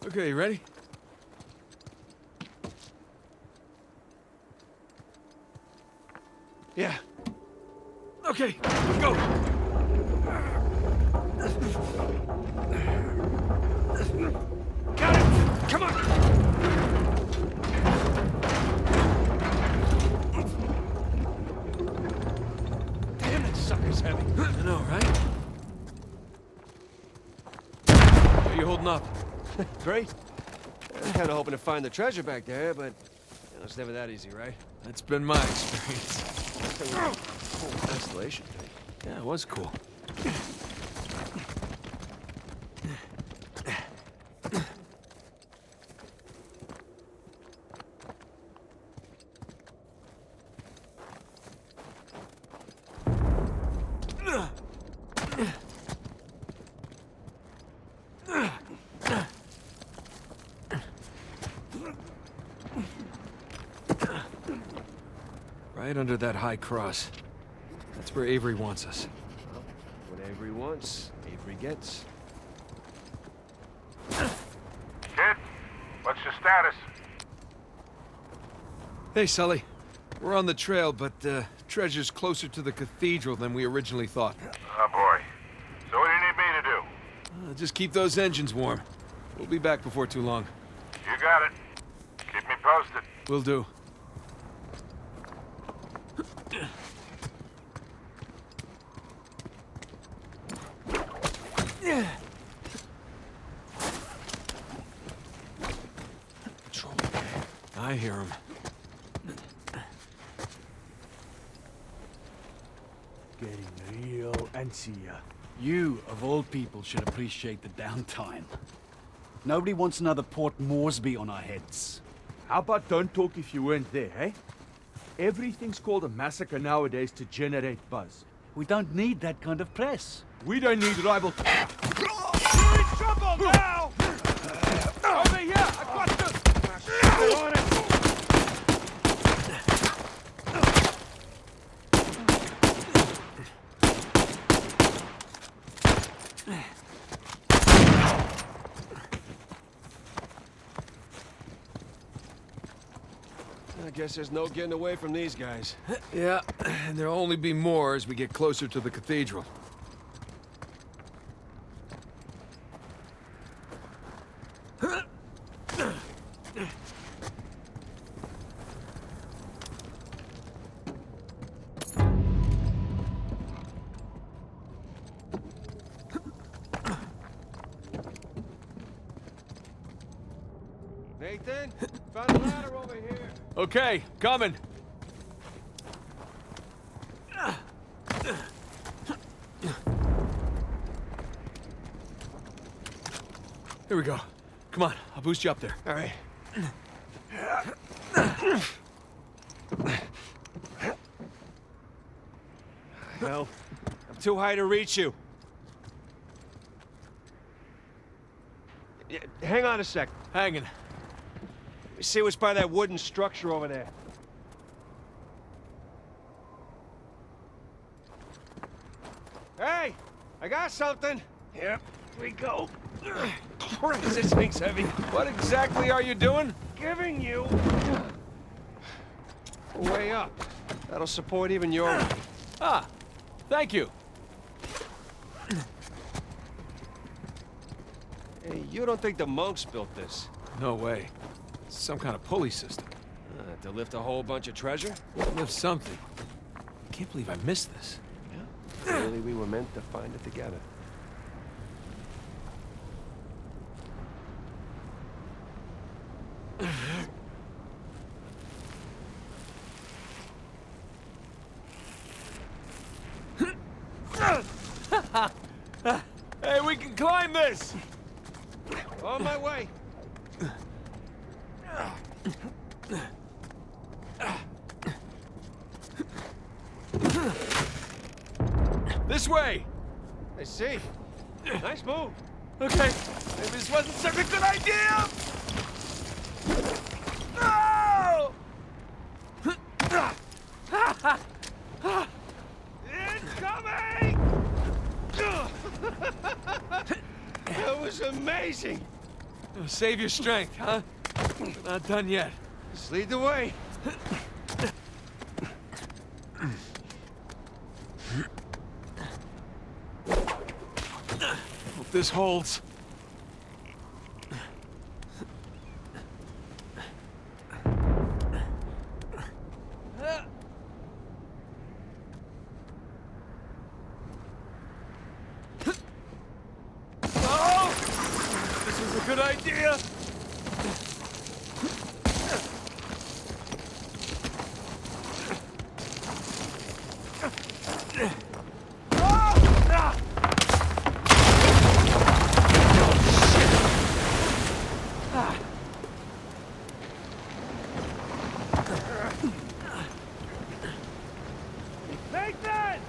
Okay, you ready? Yeah. Okay, go! Got it! Come on! Damn, that sucker's heavy. I know, right? How you holding up? Great. I'm kind of hoping to find the treasure back there, but it's never that easy, right? That's been my experience. Cool installation thing. Yeah, it was cool. Right under that high cross. That's where Avery wants us. Well, what Avery wants, Avery gets. Kid, what's your status? Hey, Sully. We're on the trail, but treasure's closer to the cathedral than we originally thought. Oh, boy. So Just keep those engines warm. We'll be back before too long. You got it. Keep me posted. Will do. I hear him. Getting real antsy. You, of all people, should appreciate the downtime. Nobody wants another Port Moresby on our heads. How about don't talk if you weren't there, eh? Everything's called a massacre nowadays to generate buzz. We don't need that kind of press. We don't need rival... You're in trouble now! Over here! I got this! On it! I guess there's no getting away from these guys. Yeah, and there'll only be more as we get closer to the cathedral. Nathan, found a ladder over here. Okay, coming. Here we go. Come on, I'll boost you up there. All right. Well, I'm too high to reach you. Yeah, hang on a sec. Hanging. See what's by that wooden structure over there. Hey, I got something. Here we go. Christ, this thing's heavy. What exactly are you doing? Giving you a way up. That'll support even your weight. Ah, thank you. Hey, you don't think the monks built this? No way. It's some kind of pulley system. To lift a whole bunch of treasure? Lift something. I can't believe I missed this. Yeah. Really, we were meant to find it together. Hey, we can climb this! On my way. This way! I see. Nice move. Okay, maybe this wasn't such a good idea! No! Incoming! That was amazing! Save your strength, huh? We're not done yet. Just lead the way. Hope this holds. Oh! This was a good idea! Nathan!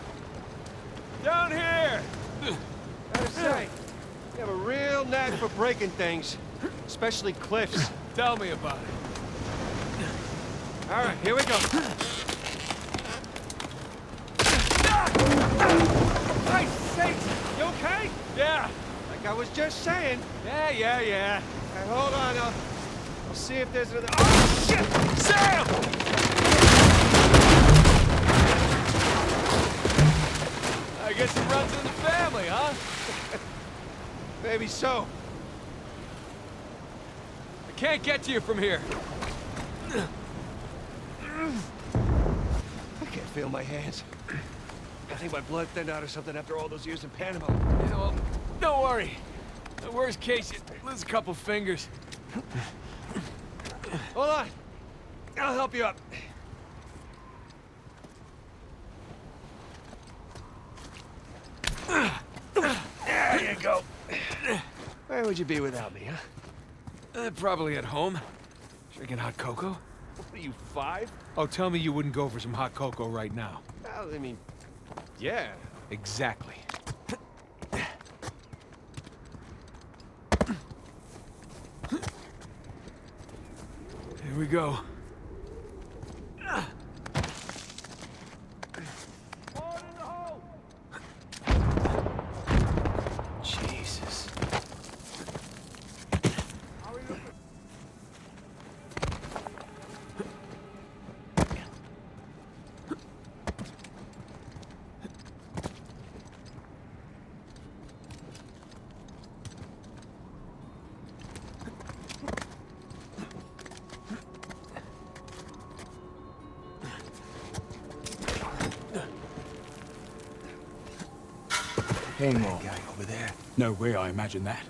Down here! Gotta say, you have a real knack for breaking things, especially cliffs. Tell me about it. All right, here we go. Christ's sakes! You okay? Yeah. Like I was just saying. Yeah. Okay, hold on. I'll see if there's another. Oh shit! Sam! I guess it runs in the family, huh? Maybe so. I can't get to you from here. I can't feel my hands. I think my blood thinned out or something after all those years in Panama. Yeah, well, don't worry. The worst case, you lose a couple fingers. Hold on. I'll help you up. There you go. Where would you be without me, huh? Probably at home. Drinking hot cocoa. What are you, 5? Oh, tell me you wouldn't go for some hot cocoa right now. Well, I mean, yeah. Exactly. Here we go. Jesus. Hang on. Guy over there. No way I imagine that.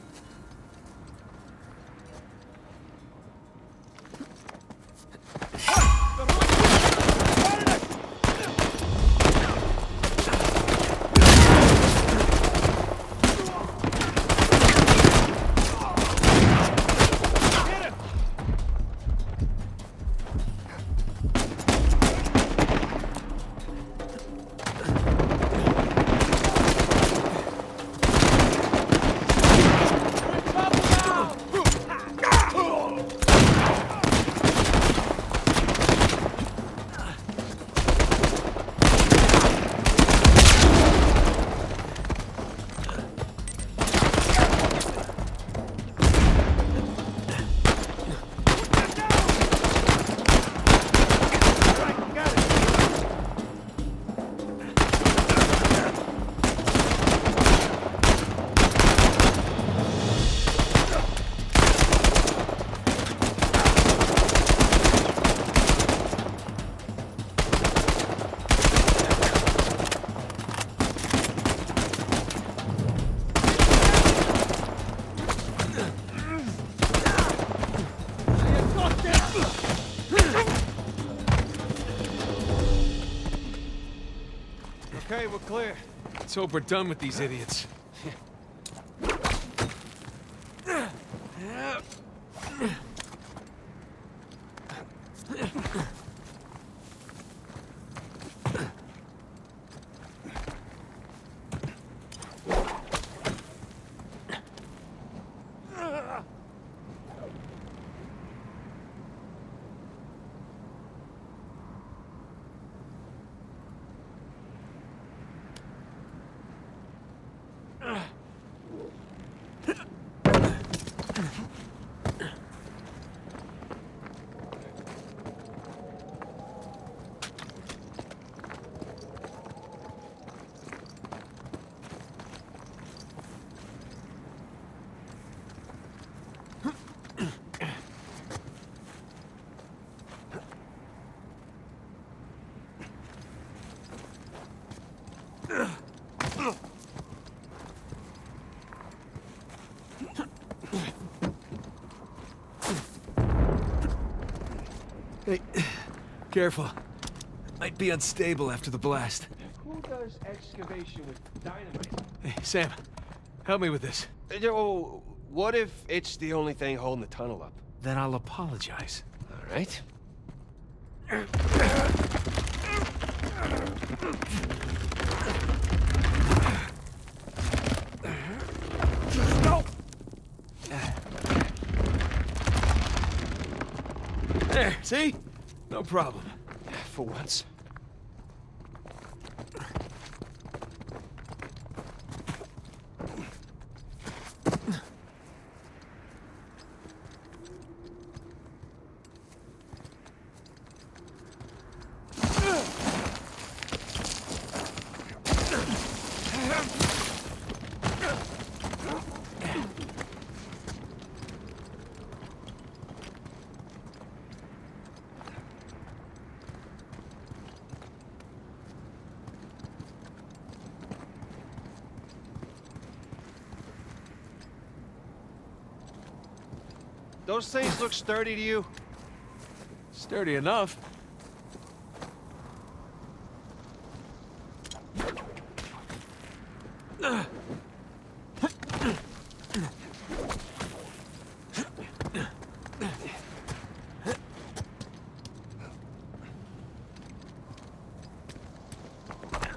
Okay, we're clear. Let's hope we're done with these idiots. Hey, careful. Might be unstable after the blast. Who does excavation with dynamite? Hey, Sam, help me with this. Oh, what if it's the only thing holding the tunnel up? Then I'll apologize. All right. No! There, see? No problem. For once. those things look sturdy to you? Sturdy enough.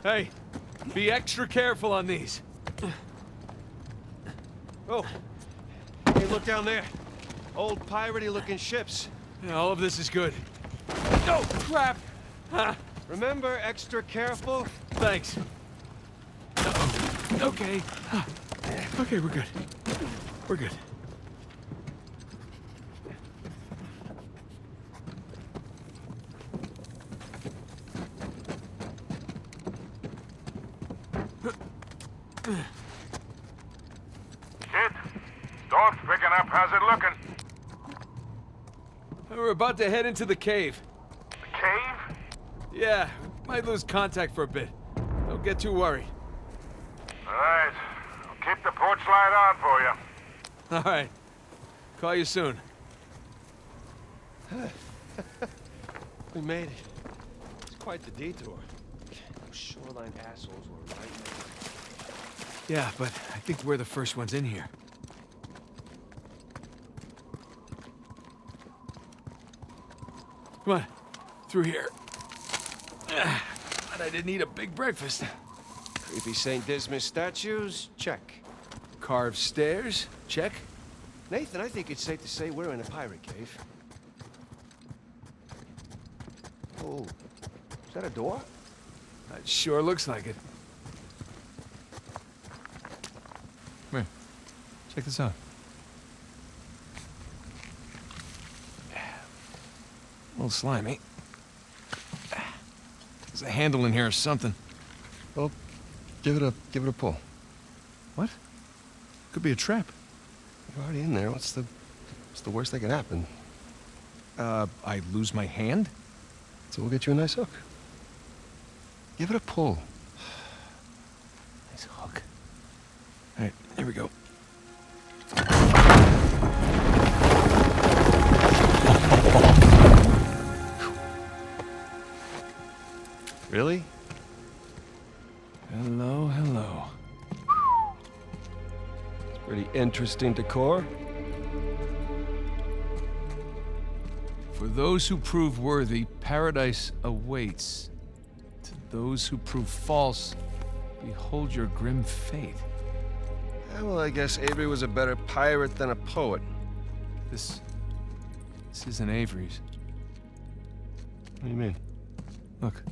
Hey, be extra careful on these. Oh, hey, look down there. Old piratey-looking ships. Yeah, all of this is good. Oh, crap! Remember, extra careful? Thanks. Okay. Okay, we're good. We're good. Kid, dog's picking up. How's it looking? We're about to head into the cave. The cave? Yeah, might lose contact for a bit. Don't get too worried. All right. I'll keep the porch light on for you. All right. Call you soon. We made it. It's quite the detour. Those shoreline assholes were right there. Yeah, but I think we're the first ones in here. Come on, through here. But I didn't eat a big breakfast. Creepy St. Dismas statues? Check. Carved stairs? Check. Nathan, I think it's safe to say we're in a pirate cave. Oh, is that a door? It sure looks like it. Come here. Check this out. A little slimy. There's a handle in here or something. Well, give it a pull. What? Could be a trap. You're already in there. What's the worst that could happen? I lose my hand? So we'll get you a nice hook. Give it a pull. Nice hook. All right, here we go. Really? Hello, hello. It's pretty interesting decor. For those who prove worthy, paradise awaits. To those who prove false, behold your grim fate. Yeah, well, I guess Avery was a better pirate than a poet. This isn't Avery's. What do you mean? Look.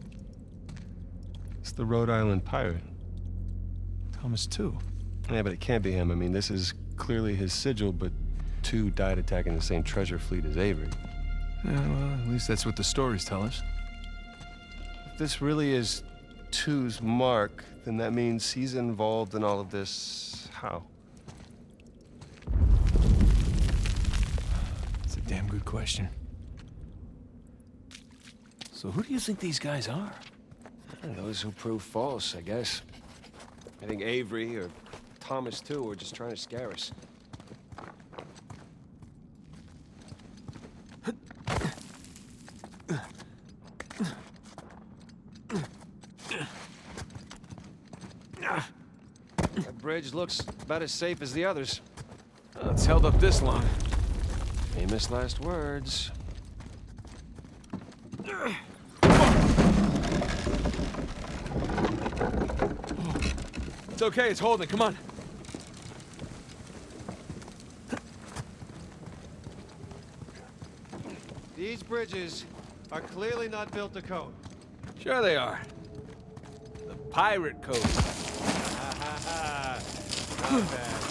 It's the Rhode Island pirate. Thomas too. Yeah, but it can't be him. I mean, this is clearly his sigil, but two died attacking the same treasure fleet as Avery. Yeah, well, at least that's what the stories tell us. If this really is Two's mark, then that means he's involved in all of this. How? It's a damn good question. So who do you think these guys are? Those who prove false, I guess. I think Avery or Thomas too were just trying to scare us. That bridge looks about as safe as the others. Well, it's held up this long. Famous last words. It's okay, it's holding. Come on. These bridges are clearly not built to code. Sure they are. The pirate code. Not bad.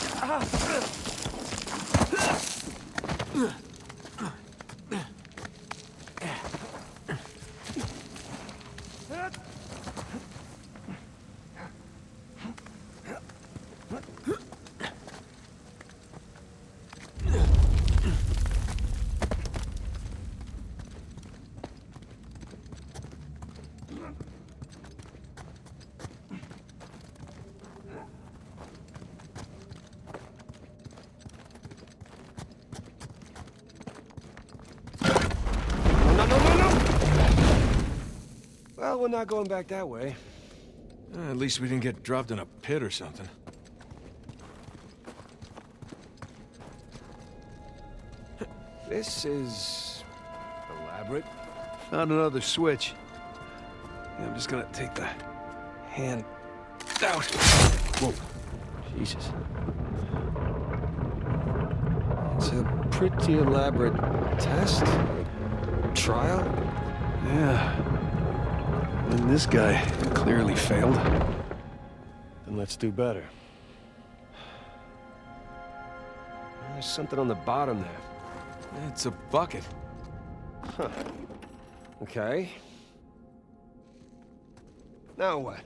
we're not going back that way. At least we didn't get dropped in a pit or something. This is elaborate. Found another switch. Yeah, I'm just gonna take the hand out. Whoa. Jesus. It's a pretty elaborate test. Trial? Yeah. And this guy clearly failed. Then let's do better. There's something on the bottom there. It's a bucket. Huh. Okay. Now what?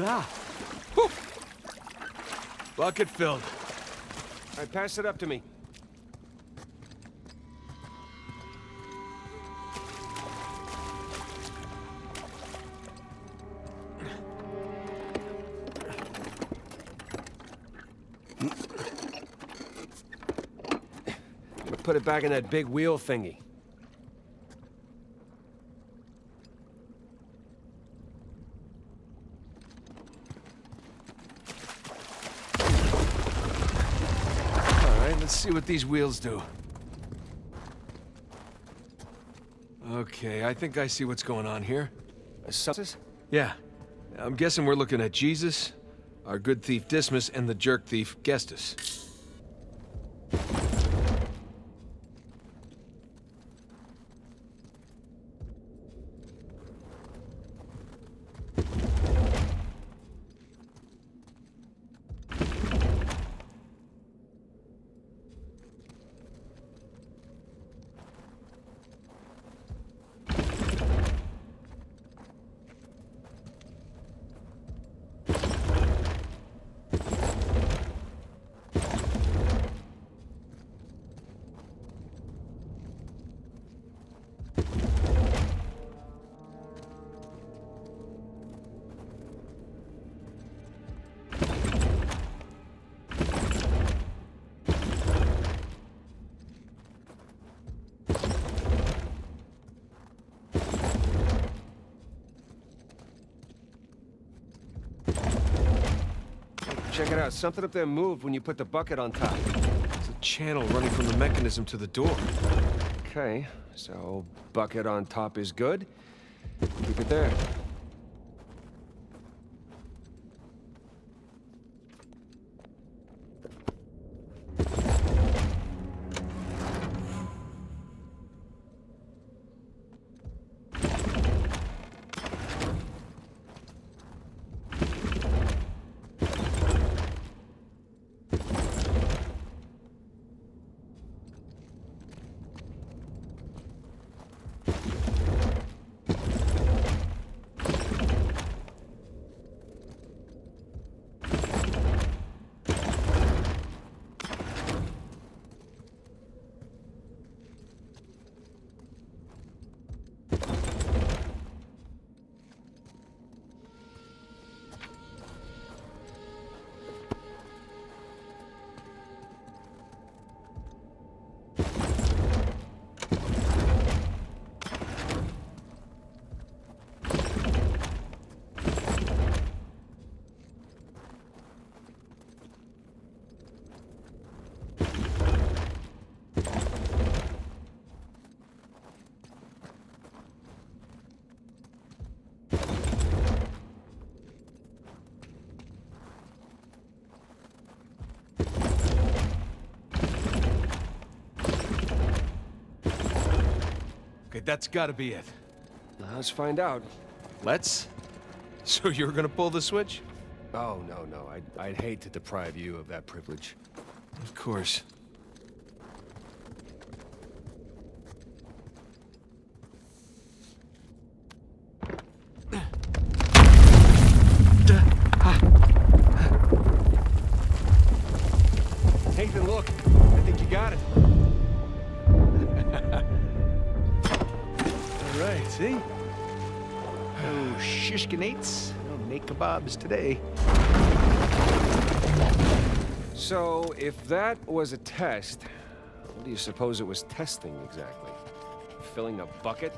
Ah! Whew. Bucket filled. All right, pass it up to me. Put it back in that big wheel thingy. Let's see what these wheels do. Okay, I think I see what's going on here. Yeah. I'm guessing we're looking at Jesus, our good thief Dismas, and the jerk thief Gestus. Check it out. Something up there moved when you put the bucket on top. There's a channel running from the mechanism to the door. Okay, so bucket on top is good. Keep it there. Okay, that's gotta be it. Let's find out. Let's? So you're gonna pull the switch? Oh, no. I'd hate to deprive you of that privilege. Of course. Nathan, look. I think you got it. All right, see? No shishkinates, no Nate kebabs today. So, if that was a test, what do you suppose it was testing exactly? Filling a bucket?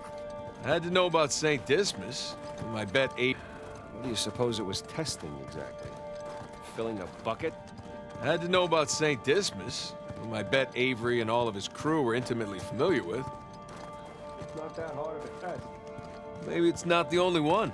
I had to know about St. Dismas. My bet What do you suppose it was testing exactly? Filling a bucket? I had to know about St. Dismas, whom I bet Avery and all of his crew were intimately familiar with. It's not that hard of a test. Maybe it's not the only one.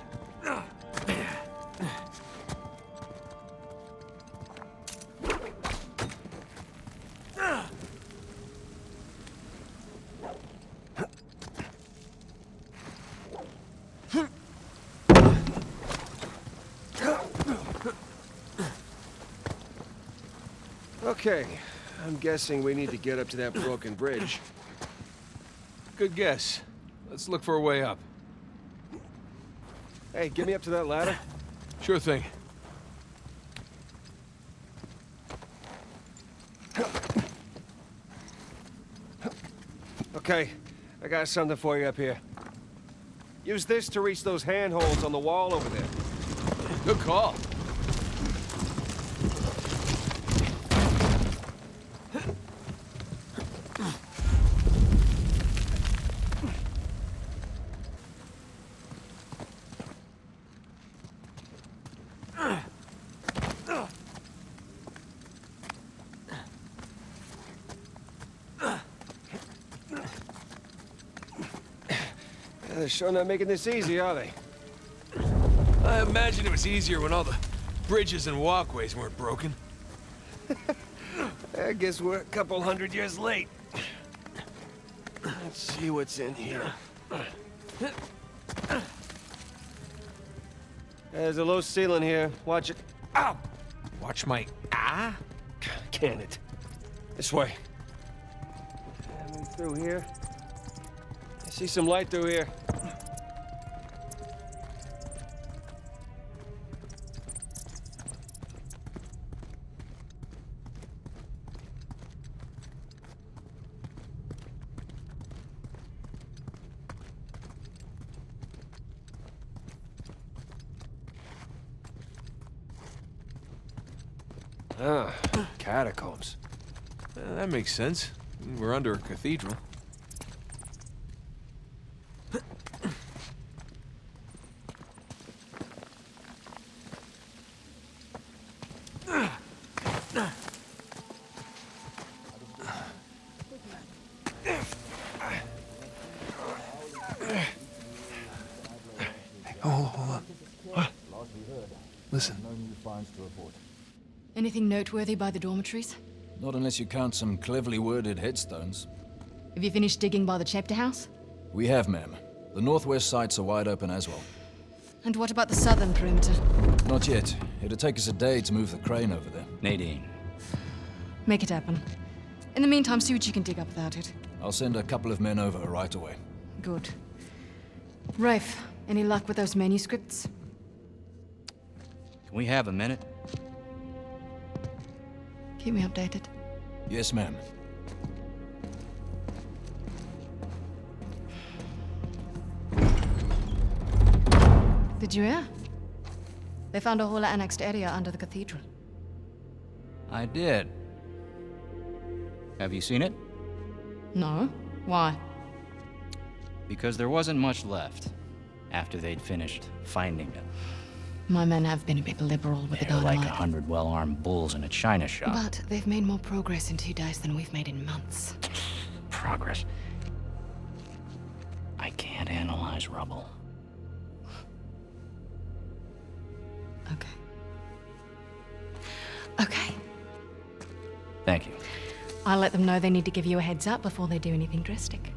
Okay, I'm guessing we need to get up to that broken bridge. Good guess. Let's look for a way up. Hey, get me up to that ladder. Sure thing. Okay, I got something for you up here. Use this to reach those handholds on the wall over there. Good call. They're sure not making this easy, are they? I imagine it was easier when all the bridges and walkways weren't broken. I guess we're a couple hundred years late. Let's see what's in here. There's a low ceiling here. Watch it. Ow! Watch my Can it? This way. Coming through here. I see some light through here. Ah, catacombs. That makes sense. We're under a cathedral. Hold on. What? Listen. Anything noteworthy by the dormitories? Not unless you count some cleverly worded headstones. Have you finished digging by the chapter house? We have, ma'am. The northwest sites are wide open as well. And what about the southern perimeter? Not yet. It'll take us a day to move the crane over there. Nadine. Make it happen. In the meantime, see what you can dig up without it. I'll send a couple of men over right away. Good. Rafe, any luck with those manuscripts? Can we have a minute? Keep me updated. Yes, ma'am. Did you hear? They found a whole annexed area under the cathedral. I did. Have you seen it? No. Why? Because there wasn't much left after they'd finished finding it. My men have been a bit liberal with the They're dynamite. like 100 well-armed bulls in a china shop. But they've made more progress in 2 days than we've made in months. Progress. I can't analyze rubble. Okay. Thank you. I'll let them know they need to give you a heads up before they do anything drastic.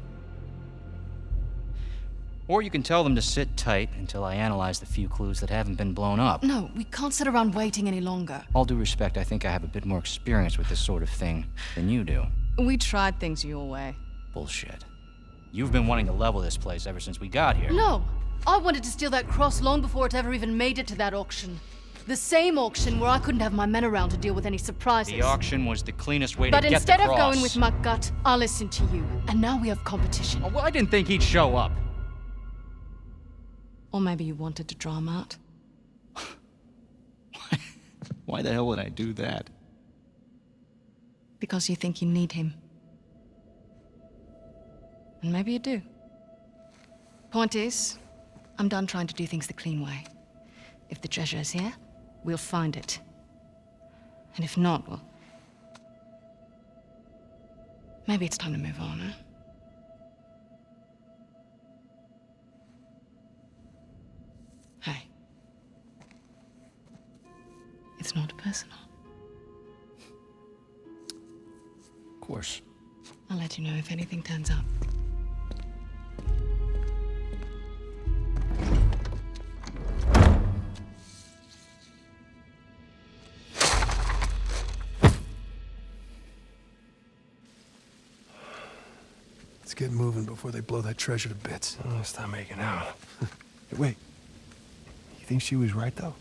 Or you can tell them to sit tight until I analyze the few clues that haven't been blown up. No, we can't sit around waiting any longer. All due respect, I think I have a bit more experience with this sort of thing than you do. We tried things your way. Bullshit. You've been wanting to level this place ever since we got here. No! I wanted to steal that cross long before it ever even made it to that auction. The same auction where I couldn't have my men around to deal with any surprises. The auction was the cleanest way to But get the instead cross. of going with my gut, I'll listen to you. And now we have competition. Oh, well, I didn't think he'd show up. Or maybe you wanted to draw him out. Why the hell would I do that? Because you think you need him. And maybe you do. Point is, I'm done trying to do things the clean way. If the treasure is here, we'll find it. And if not, well... maybe it's time to move on, huh? Hey. It's not personal. Of course. I'll let you know if anything turns up. Let's get moving before they blow that treasure to bits. Oh, stop making out. Hey, wait. You think she was right, though?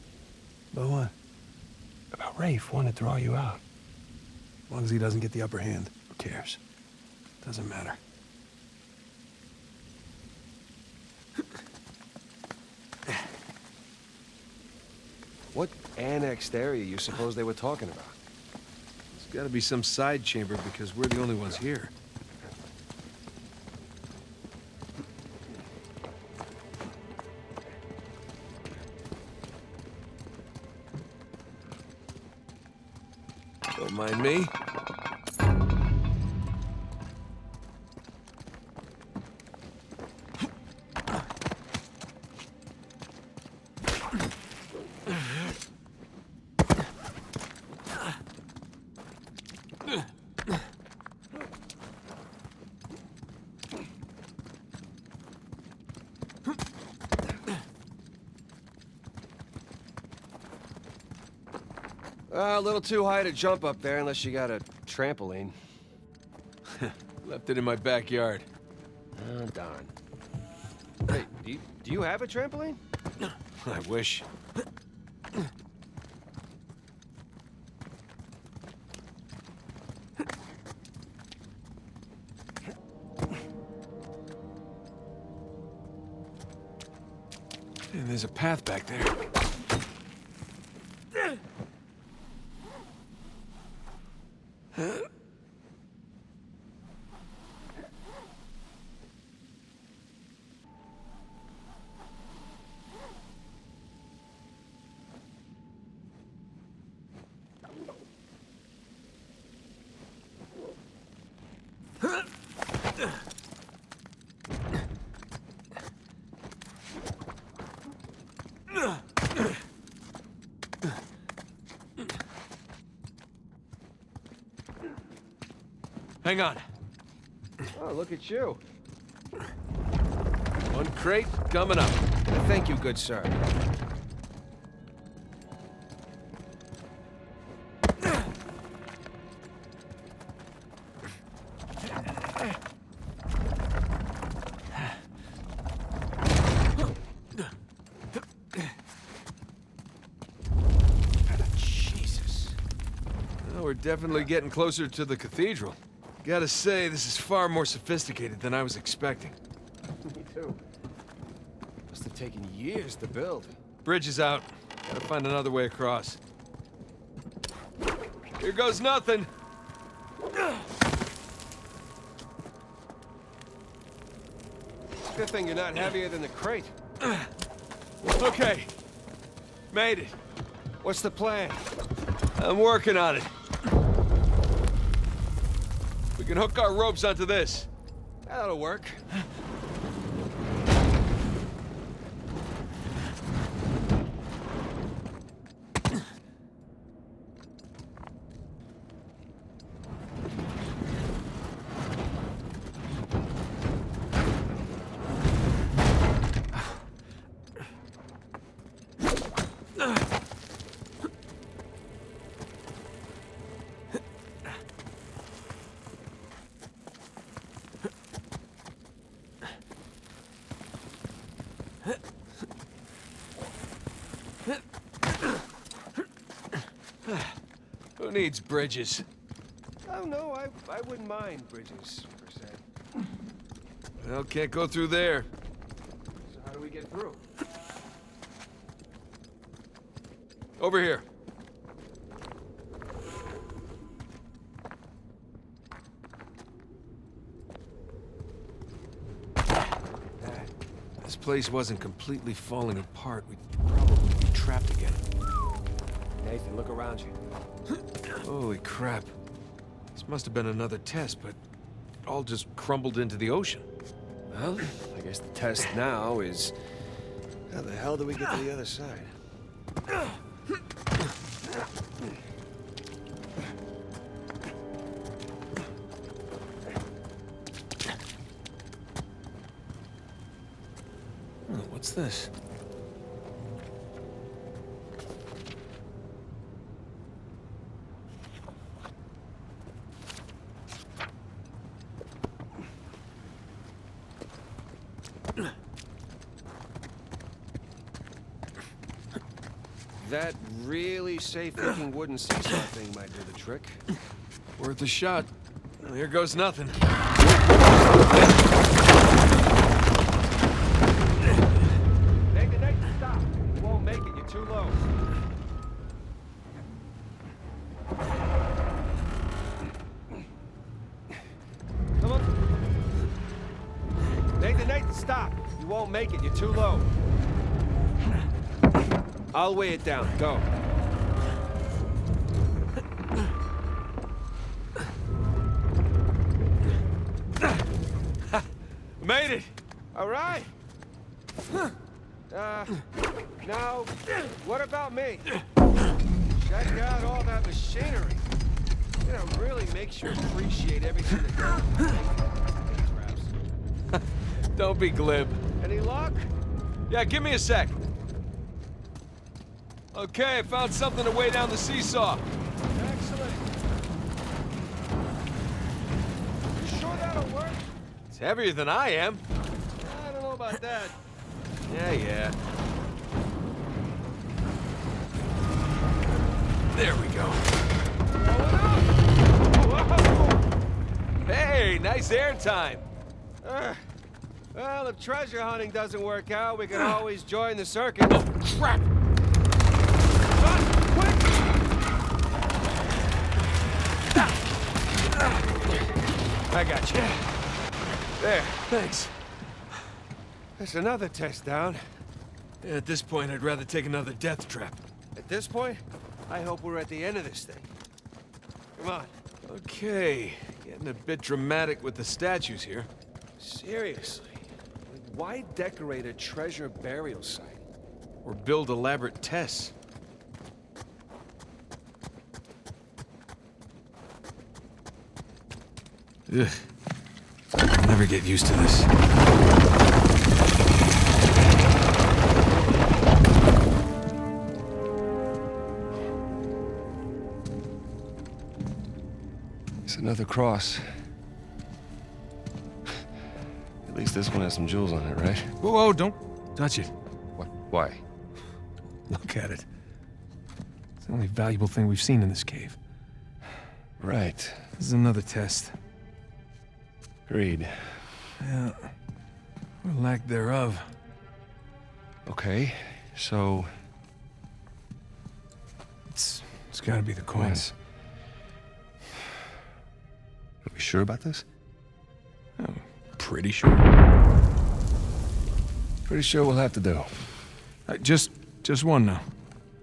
About what? About Rafe wanting to draw you out. As long as he doesn't get the upper hand, who cares? Doesn't matter. What annexed area you suppose they were talking about? There's gotta be some side chamber because we're the only ones here. Don't mind me. A little too high to jump up there unless you got a trampoline. Left it in my backyard. Oh, darn. Hey, do you have a trampoline? I wish. And there's a path back there. Hang on. Oh, look at you. One crate coming up. Thank you, good sir. Jesus. Well, we're definitely getting closer to the cathedral. Gotta say, this is far more sophisticated than I was expecting. Me too. Must have taken years to build. Bridge is out. Gotta find another way across. Here goes nothing. Good thing you're not heavier than the crate. Okay. Made it. What's the plan? I'm working on it. We can hook our ropes onto this. That'll work. Who needs bridges? Oh, no, I wouldn't mind bridges, per se. Well, can't go through there. So how do we get through? Over here. This place wasn't completely falling apart. We'd probably be trapped again. Nathan, look around you. Holy crap. This must have been another test, but it all just crumbled into the ocean. Well, I guess the test now is... How the hell do we get to the other side? Oh, what's this? That really safe-looking wooden seesaw thing might do the trick. Worth a shot. Well, here goes nothing. Nathan, stop! You won't make it, you're too low. Come on. Nathan, stop! You won't make it, you're too low. I'll weigh it down. Go. Made it! All right. Now, what about me? Check out all that machinery. You know, really makes you appreciate everything that goes. Don't be glib. Any luck? Yeah, give me a sec. Okay, I found something to weigh down the seesaw. Excellent. You sure that'll work? It's heavier than I am. I don't know about that. Yeah. There we go. Hey, nice air time. Well, if treasure hunting doesn't work out, we can always join the circus. Oh, crap! I got you. There. Thanks. That's another test down. Yeah, at this point, I'd rather take another death trap. At this point, I hope we're at the end of this thing. Come on. Okay, getting a bit dramatic with the statues here. Seriously? Why decorate a treasure burial site? Or build elaborate tests. Ugh. I'll never get used to this. It's another cross. At least this one has some jewels on it, right? Whoa, don't touch it. What? Why? Look at it. It's the only valuable thing we've seen in this cave. Right. This is another test. Agreed. Yeah. Or lack thereof. Okay, so... It's gotta be the coins. Are we sure about this? I'm pretty sure. Pretty sure we'll have to do. Just one now.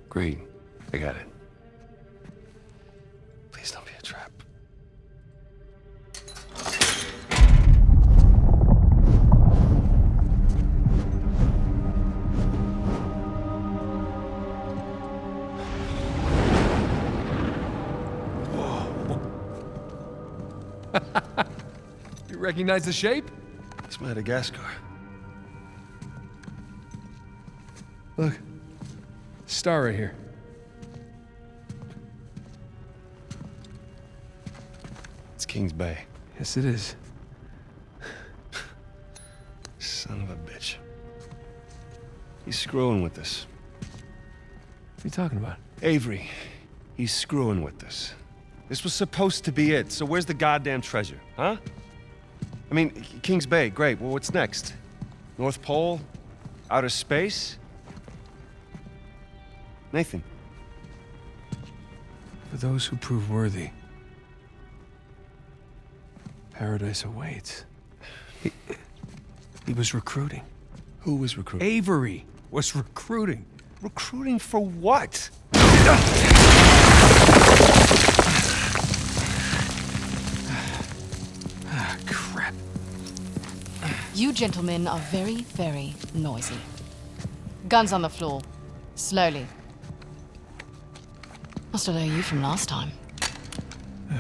Agreed. I got it. Please don't be a trap. You recognize the shape? It's Madagascar. Look. Star right here. It's King's Bay. Yes, it is. Son of a bitch. He's screwing with us. What are you talking about? Avery. He's screwing with us. This was supposed to be it, so where's the goddamn treasure, huh? I mean, Kings Bay, great. Well, what's next? North Pole? Outer space? Nathan. For those who prove worthy, paradise awaits. He was recruiting. Who was recruiting? Avery was recruiting. Recruiting for what? Crap. You gentlemen are very, very noisy. Guns on the floor. Slowly. Must have known you from last time.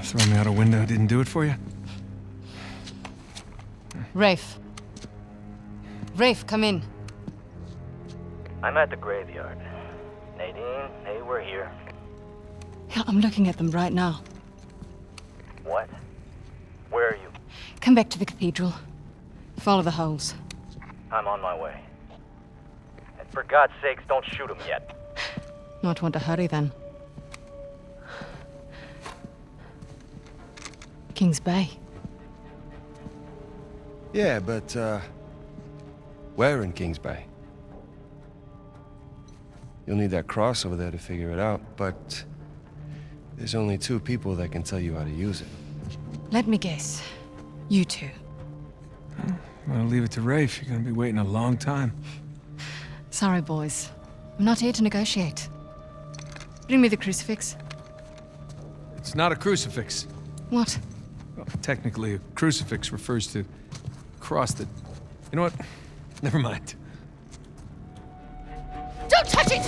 Throwing me out a window didn't do it for you? Rafe. Rafe, come in. I'm at the graveyard. Nadine, hey, we're here. Yeah, I'm looking at them right now. What? Where are you? Come back to the cathedral. Follow the holes. I'm on my way. And for God's sakes, don't shoot him yet. Not want to hurry then. Kings Bay. Yeah, but, where in Kings Bay? You'll need that cross over there to figure it out, but there's only 2 people that can tell you how to use it. Let me guess. You 2. I'll leave it to Rafe. You're gonna be waiting a long time. Sorry, boys. I'm not here to negotiate. Bring me the crucifix. It's not a crucifix. What? Well, technically, a crucifix refers to a cross that... You know what? Never mind. Don't touch it!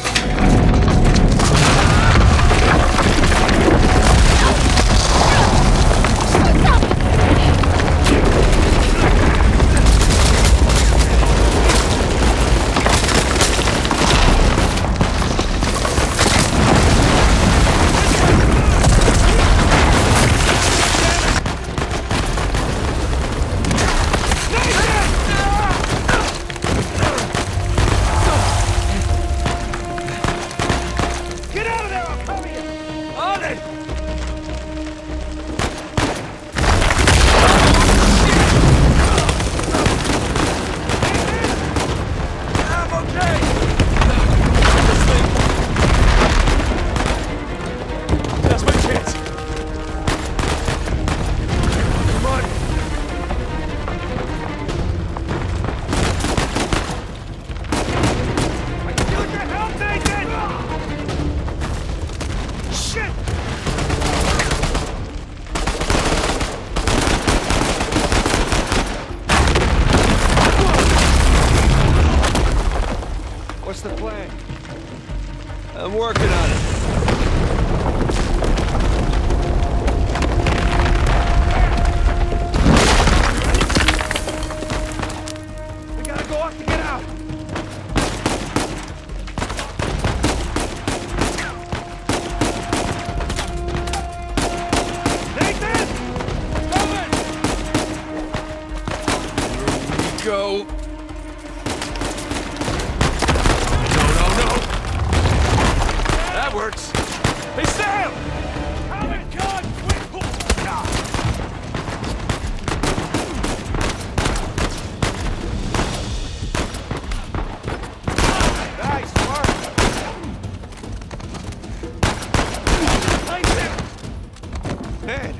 What's the plan? I'm working on it. We gotta go up to get out. Nathan! Here we go. That works. Hey, Sam! Howard, God, quick! Nice work. Man,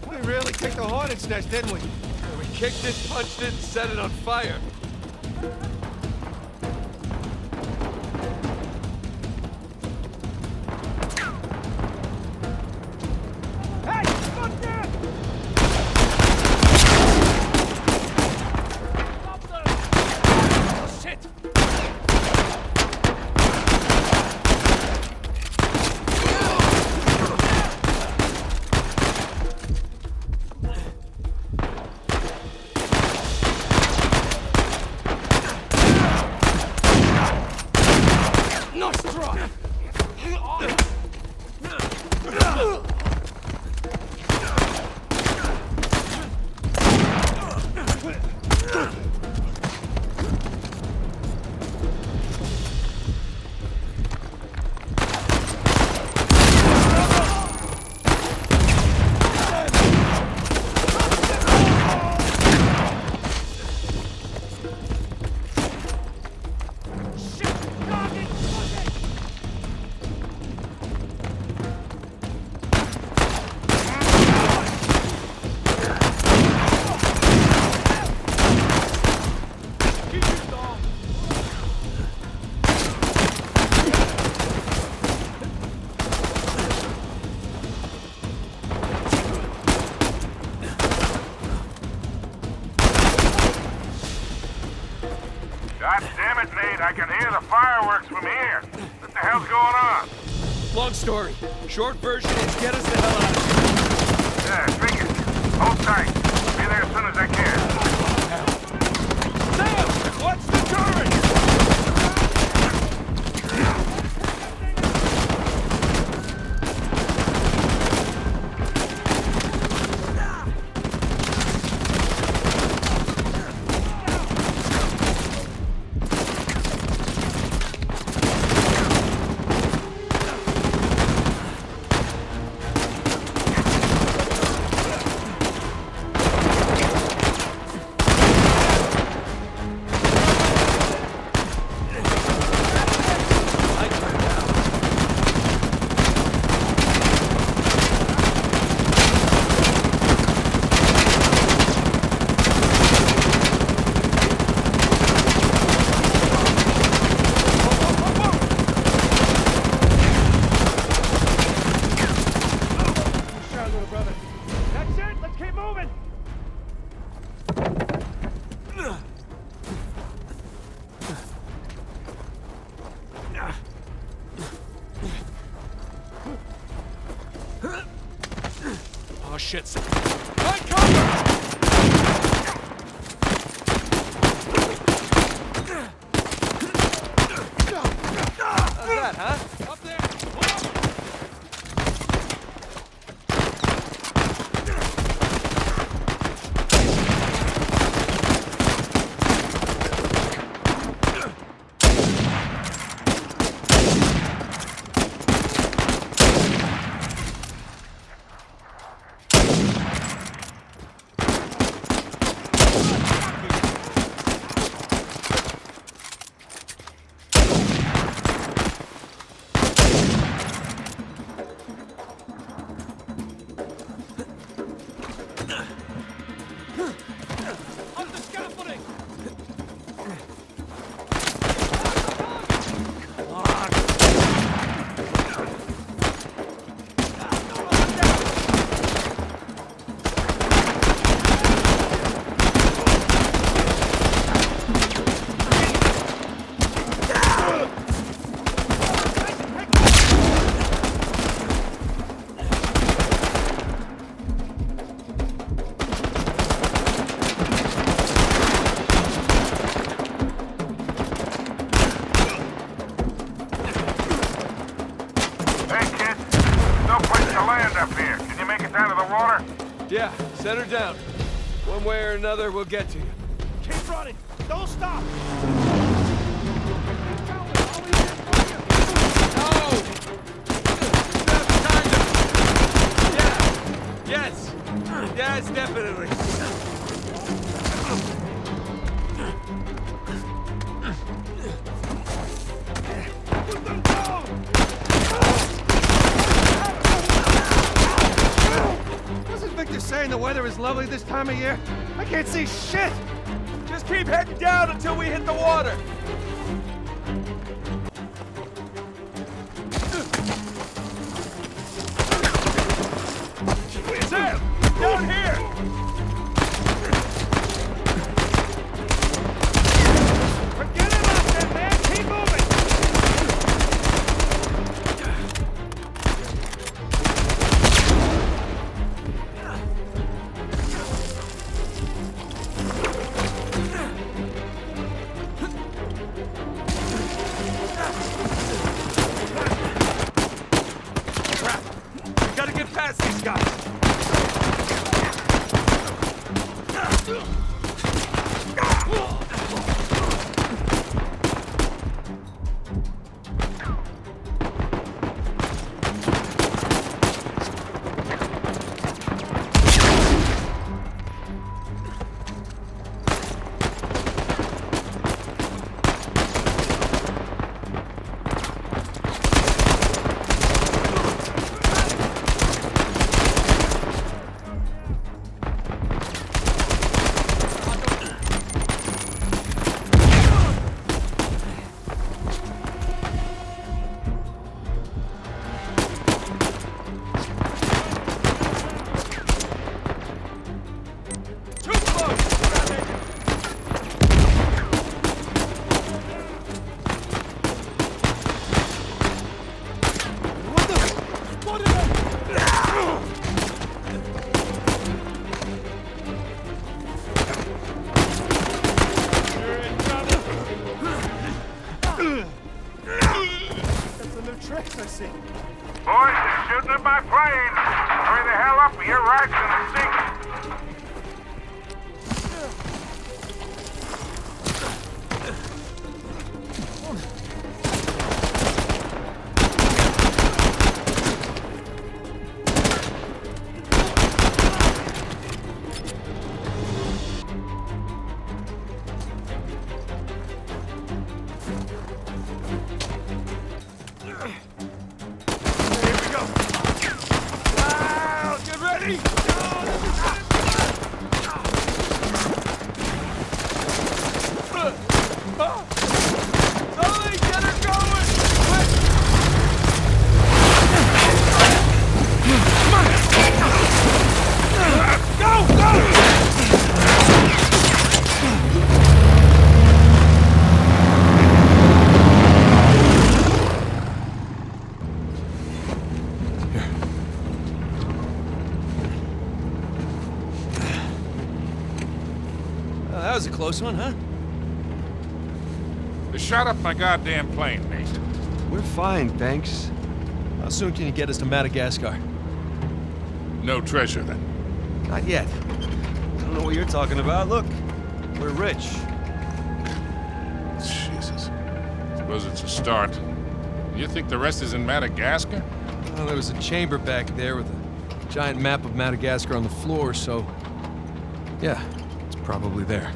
we really kicked the hornet's nest, didn't we? We kicked it, punched it, and set it on fire. I can hear the fireworks from here. What the hell's going on? Long story. Short version is get us the hell out of here. Yeah, figured. Hold tight. Be there as soon as I can. Sam! What's the turret? Oh shit. Find cover! How's that, huh? Up there! Yeah, set her down. One way or another, we'll get to you. Keep running! Don't stop! Yes! Yes, definitely. Wasn't Victor saying the weather is lovely this time of year? I can't see shit! Just keep heading down until we hit the water. Sam! Down here! Forget about that, man! Keep moving! was a close one, huh? They shot up my goddamn plane, Nate. We're fine, thanks. How soon can you get us to Madagascar? No treasure, then? Not yet. I don't know what you're talking about. Look, we're rich. Jesus. Suppose it's a start. You think the rest is in Madagascar? Well, there was a chamber back there with a giant map of Madagascar on the floor, so... yeah, it's probably there.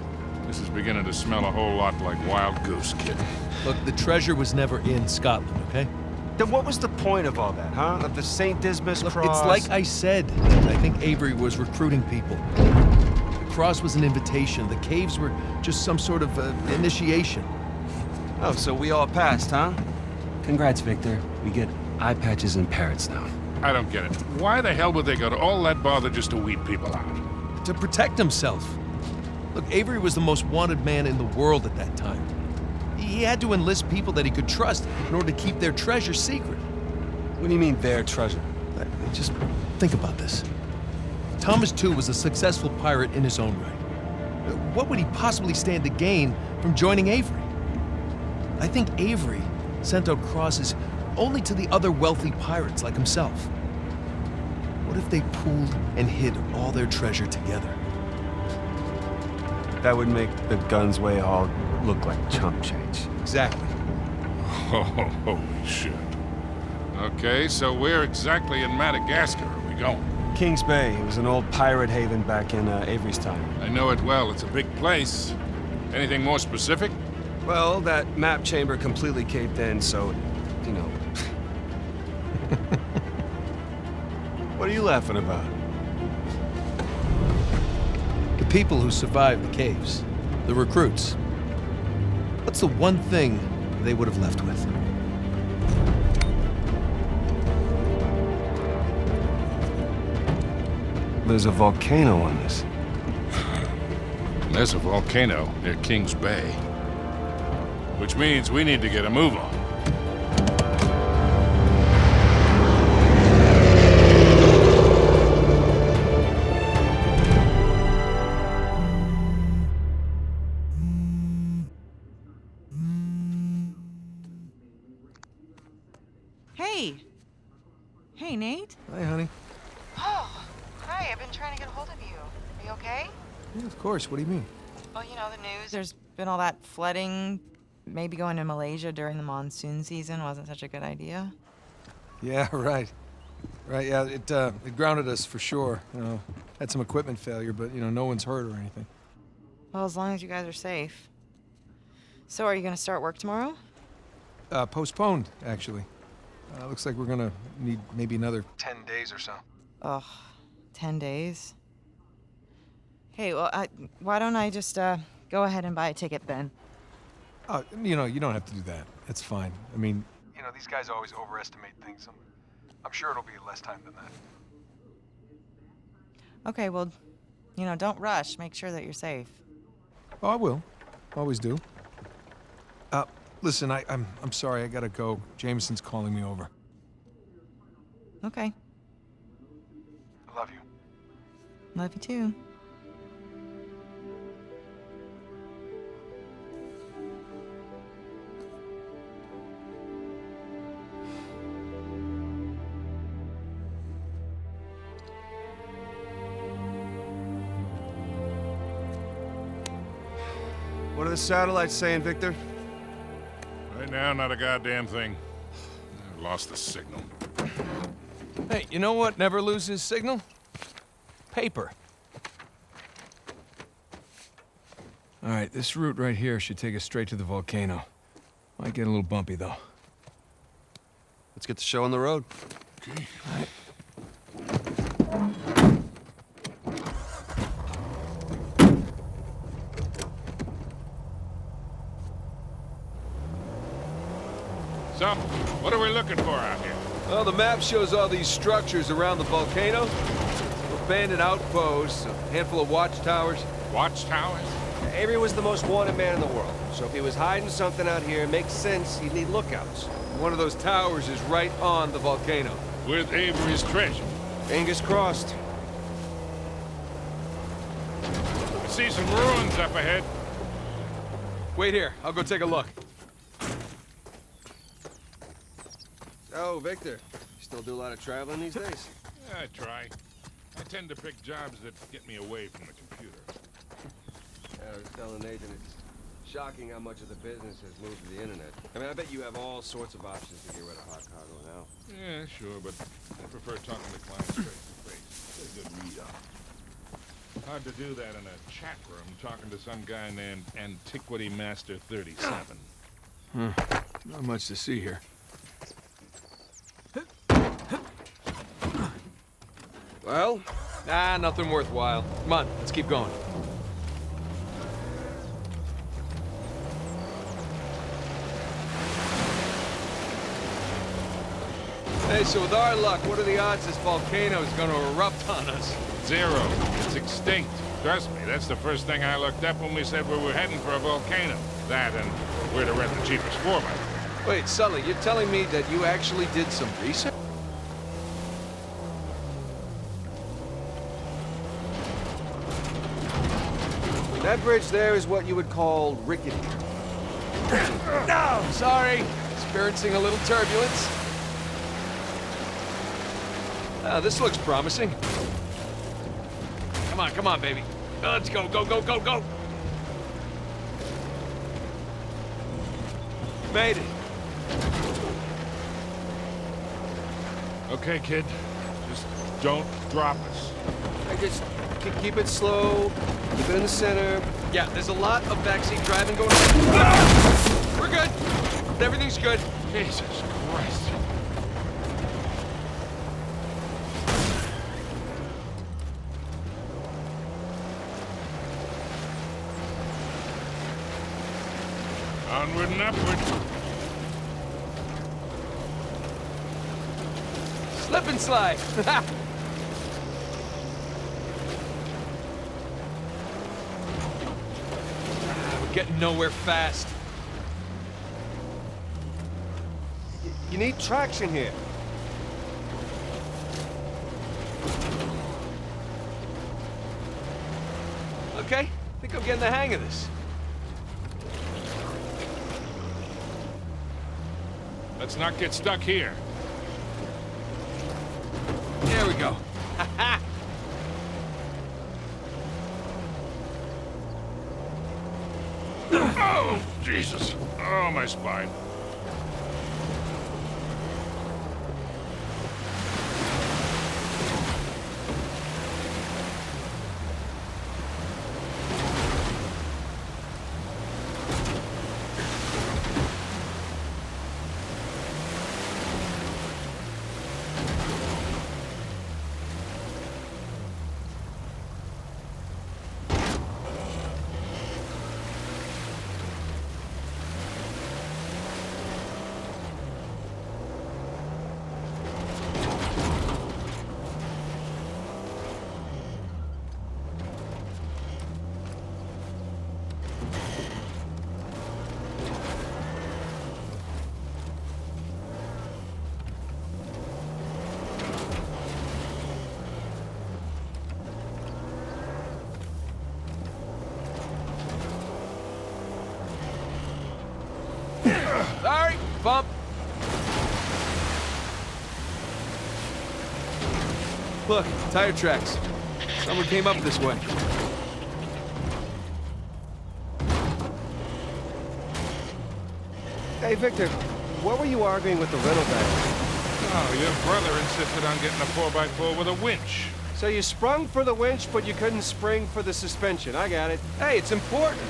This is beginning to smell a whole lot like Wild Goose, kid. Look, the treasure was never in Scotland, okay? Then what was the point of all that, huh? Of the St. Dismas Look, cross? it's like I said. I think Avery was recruiting people. The cross was an invitation. The caves were just some sort of initiation. Oh, so we all passed, huh? Congrats, Victor. We get eye patches and parrots now. I don't get it. Why the hell would they go to all that bother just to weed people out? To protect himself. Look, Avery was the most wanted man in the world at that time. He had to enlist people that he could trust in order to keep their treasure secret. What do you mean, their treasure? Just think about this. Thomas, too, was a successful pirate in his own right. What would he possibly stand to gain from joining Avery? I think Avery sent out crosses only to the other wealthy pirates like himself. What if they pooled and hid all their treasure together? That would make the Gunsway all look like chump change. Exactly. Oh, holy shit. Okay, so where exactly in Madagascar are we going? Kings Bay. It was an old pirate haven back in Avery's time. I know it well. It's a big place. Anything more specific? Well, that map chamber completely caved in, so, you know. What are you laughing about? The people who survived the caves. The recruits. What's the one thing they would have left with? There's a volcano on this. There's a volcano near Kings Bay. Which means we need to get a move on. Hey. Hey, Nate. Hi, honey. Oh, hi. I've been trying to get a hold of you. Are you okay? Yeah, of course. What do you mean? Well, you know, the news. There's been all that flooding. Maybe going to Malaysia during the monsoon season wasn't such a good idea. Yeah, right. Right, yeah, it grounded us for sure. You know, had some equipment failure, but, you know, no one's hurt or anything. Well, as long as you guys are safe. So, are you going to start work tomorrow? Postponed, actually. Looks like we're gonna need maybe another 10 days or so. Ugh, 10 days? Hey, well, why don't I just, go ahead and buy a ticket then? Oh, you know, you don't have to do that. It's fine. I mean, you know, these guys always overestimate things. I'm sure it'll be less time than that. Okay, well, you know, don't rush. Make sure that you're safe. Oh, I will. Always do. Listen, I'm sorry. I gotta go. Jameson's calling me over. Okay. I love you. Love you too. What are the satellites saying, Victor? Right now, not a goddamn thing. I lost the signal. Hey, you know what never loses signal? Paper. All right, this route right here should take us straight to the volcano. Might get a little bumpy, though. Let's get the show on the road. Okay. All right. So, what are we looking for out here? Well, the map shows all these structures around the volcano. Abandoned outposts, a handful of watchtowers. Watchtowers? Avery was the most wanted man in the world, so if he was hiding something out here, it makes sense he'd need lookouts. One of those towers is right on the volcano. With Avery's treasure. Fingers crossed. I see some ruins up ahead. Wait here. I'll go take a look. Oh, Victor. You still do a lot of traveling these days? Yeah, I try. I tend to pick jobs that get me away from the computer. I was telling Nathan it's shocking how much of the business has moved to the internet. I mean, I bet you have all sorts of options to get rid of hot cargo now. Yeah, sure, but I prefer talking to clients face to face. It's a good read-up. Hard to do that in a chat room talking to some guy named Antiquity Master 37. Not much to see here. Well? Nah, nothing worthwhile. Come on, let's keep going. Hey, so with our luck, what are the odds this volcano is going to erupt on us? 0. It's extinct. Trust me, that's the first thing I looked up when we said we were heading for a volcano. That and where to rent the cheapest 4x4. Wait, Sully, you're telling me that you actually did some research? That bridge there is what you would call rickety. No, sorry. Experiencing a little turbulence. This looks promising. Come on, baby. Let's go, go, go, go, go. Made it. Okay, kid. Just don't drop us. I just keep it slow, keep it in the center. Yeah, there's a lot of backseat driving going on. We're good. Everything's good. Jesus Christ. Onward and upward. Slip and slide. We're getting nowhere fast. You need traction here. Okay, I think I'm getting the hang of this. Let's not get stuck here. There we go. Oh, Jesus. Oh, my spine. Sorry, bump. Look, tire tracks. Someone came up this way. Hey, Victor, what were you arguing with the rental guy? Oh, your brother insisted on getting a 4x4 with a winch. So you sprung for the winch, but you couldn't spring for the suspension. I got it. Hey, it's important.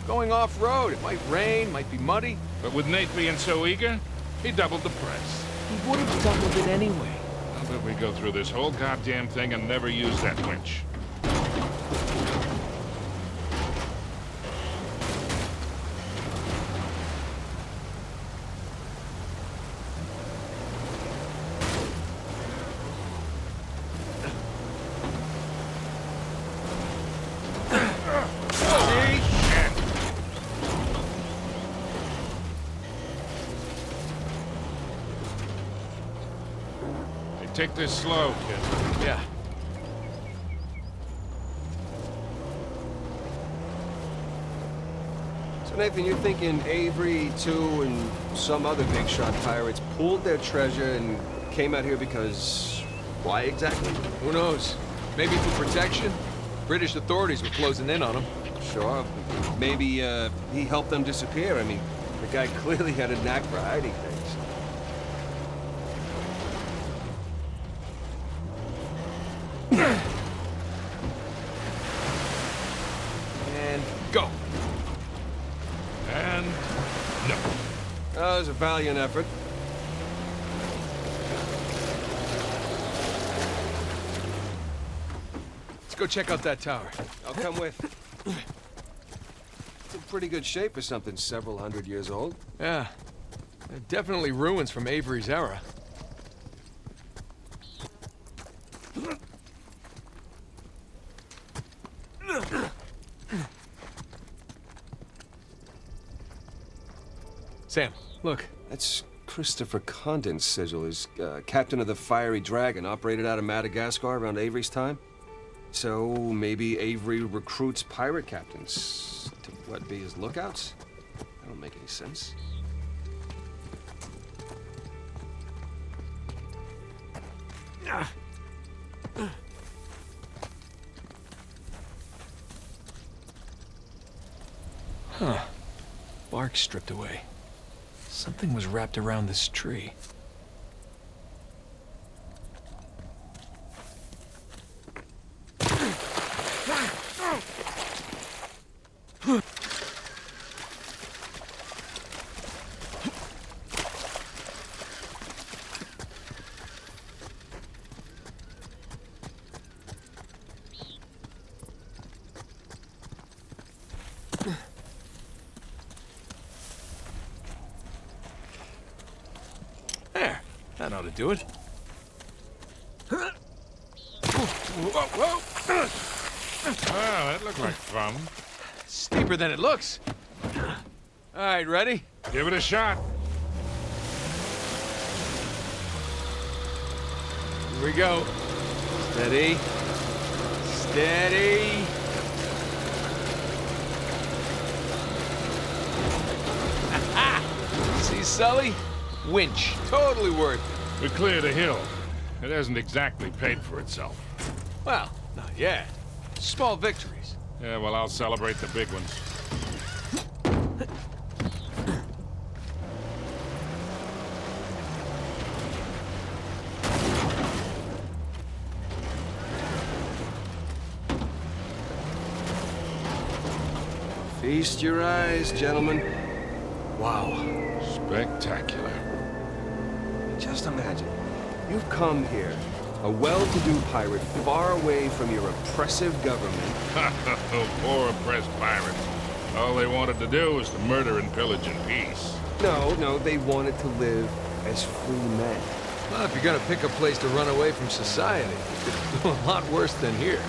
Going off-road. It might rain, might be muddy. But with Nate being so eager, he doubled the price. He would have doubled it anyway. How about we go through this whole goddamn thing and never use that winch? Take this slow, kid. Yeah. So, Nathan, you're thinking Avery, too, and some other big shot pirates pulled their treasure and came out here because... why exactly? Who knows? Maybe for protection? British authorities were closing in on them. Sure. Maybe, he helped them disappear. I mean, the guy clearly had a knack for hiding things. And go. And no. That was a valiant effort. Let's go check out that tower. I'll come with. It's in pretty good shape for something several hundred years old. Yeah. Definitely ruins from Avery's era. Sam, look. That's Christopher Condon's sigil. He's captain of the Fiery Dragon, operated out of Madagascar around Avery's time. So maybe Avery recruits pirate captains to, what, be his lookouts? That don't make any sense. Huh. Bark stripped away. Something was wrapped around this tree. There. That ought to do it. Whoa, whoa. Well, that looked like fun. Steeper than it looks. All right, ready? Give it a shot. Here we go. Steady. Steady. See, Sully? Winch. Totally worth it. We cleared a hill. It hasn't exactly paid for itself. Well, not yet. Small victories. Yeah, well, I'll celebrate the big ones. Feast your eyes, gentlemen. Wow. Spectacular. Just imagine. You've come here, a well-to-do pirate far away from your oppressive government. Poor oppressed pirates. All they wanted to do was to murder and pillage in peace. No, they wanted to live as free men. Well, if you're gonna pick a place to run away from society, it's a lot worse than here.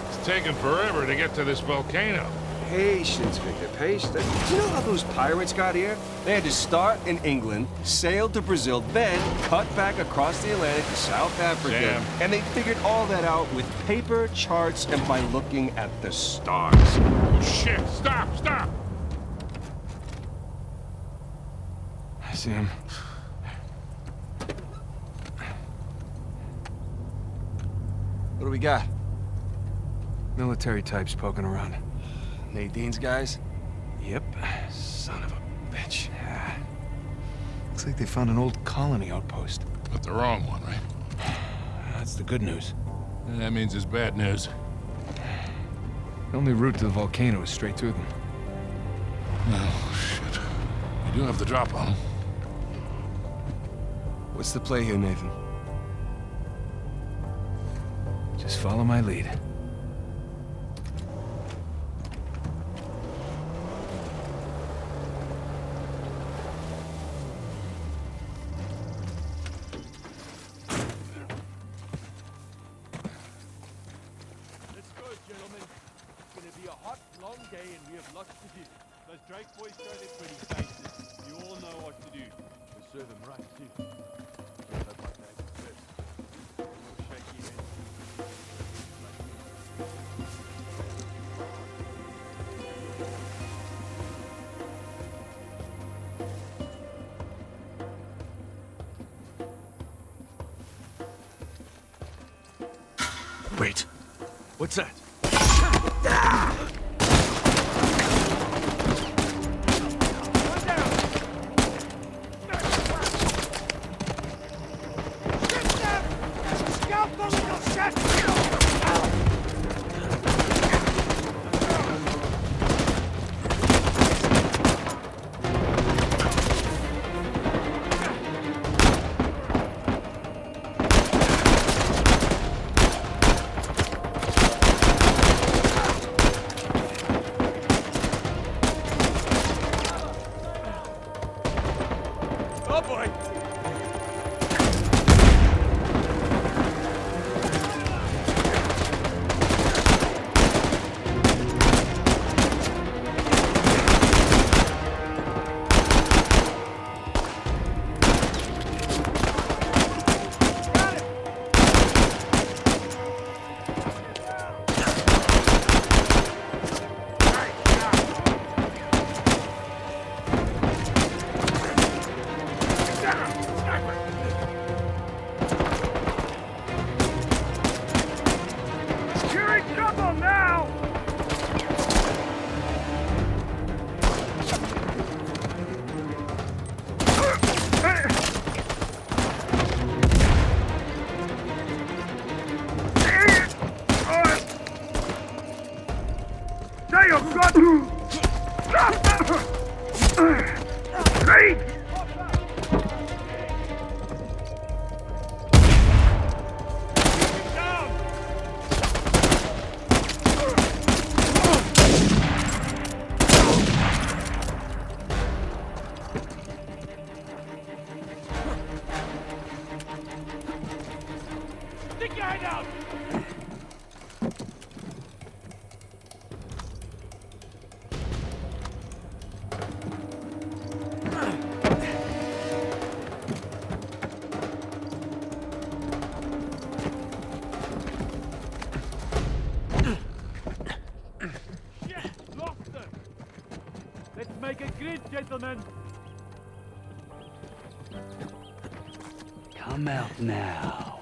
It's taken forever to get to this volcano. Patience, Victor, patience. Do you know how those pirates got here? They had to start in England, sail to Brazil, then cut back across the Atlantic to South Africa. Sam. And they figured all that out with paper, charts, and by looking at the stars. Oh, shit! Stop! Stop! Sam. What do we got? Military types poking around. Nadine's guys? Yep. Son of a bitch. Looks like they found an old colony outpost. But the wrong one, right? That's the good news. That means it's bad news. The only route to the volcano is straight through them. Oh, shit. You do have the drop on them. What's the play here, Nathan? Just follow my lead. Wait. What's that? Gentlemen, Come out now.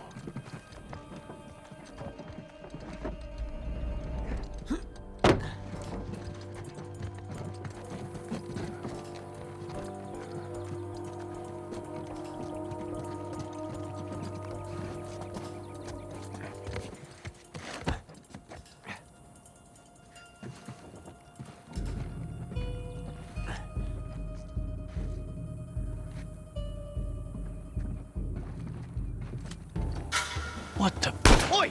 What the? Oi!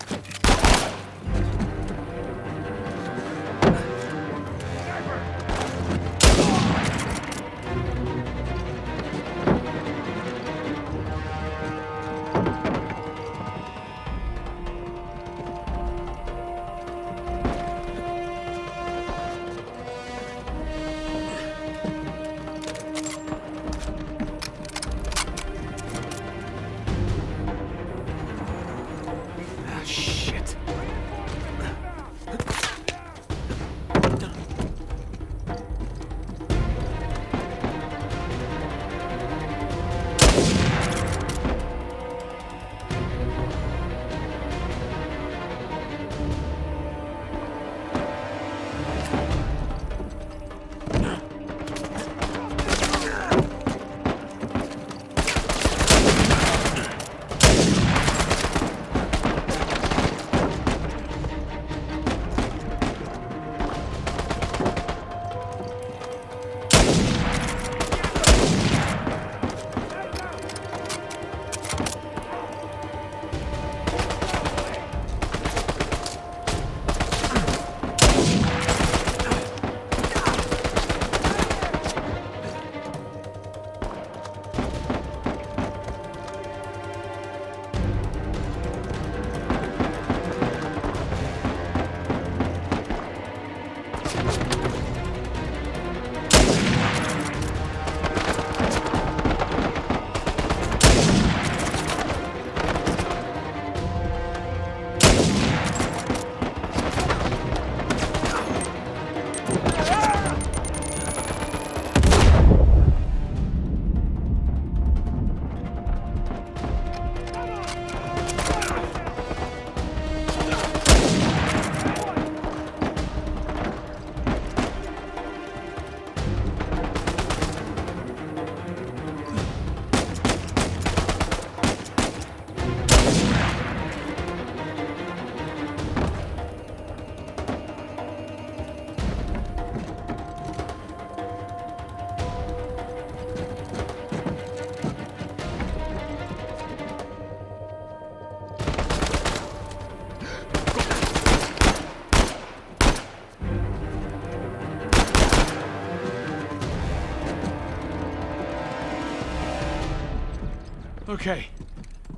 Okay.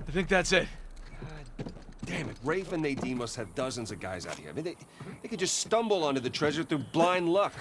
I think that's it. Damn it, Rafe and Nadine must have dozens of guys out here. I mean, they could just stumble onto the treasure through blind luck.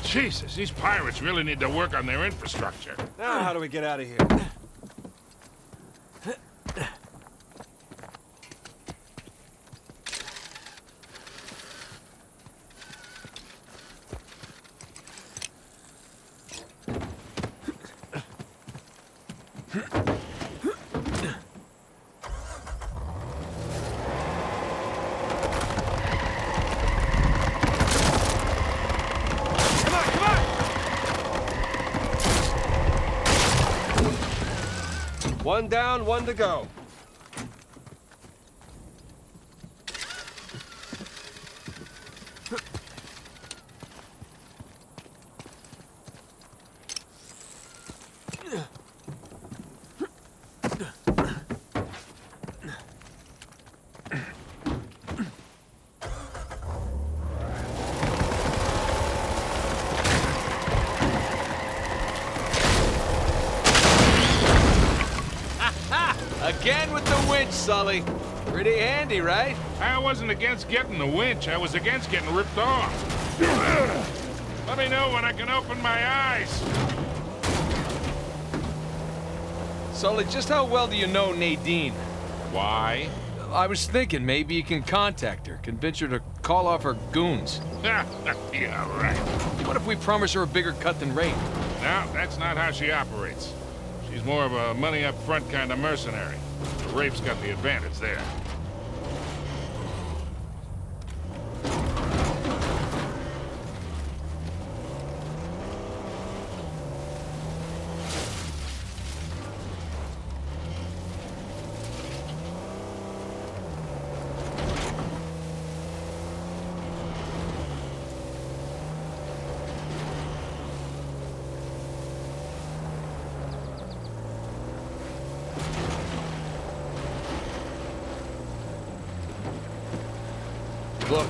Jesus, these pirates really need to work on their infrastructure. Now, how do we get out of here? One down, one to go. Again with the winch, Sully. Pretty handy, right? I wasn't against getting the winch. I was against getting ripped off. Let me know when I can open my eyes. Sully, just how well do you know Nadine? Why? I was thinking maybe you can contact her, convince her to call off her goons. Yeah, right. What if we promise her a bigger cut than Rafe? No, that's not how she operates. She's more of a money-up-front kind of mercenary. Rafe's got the advantage there. Look,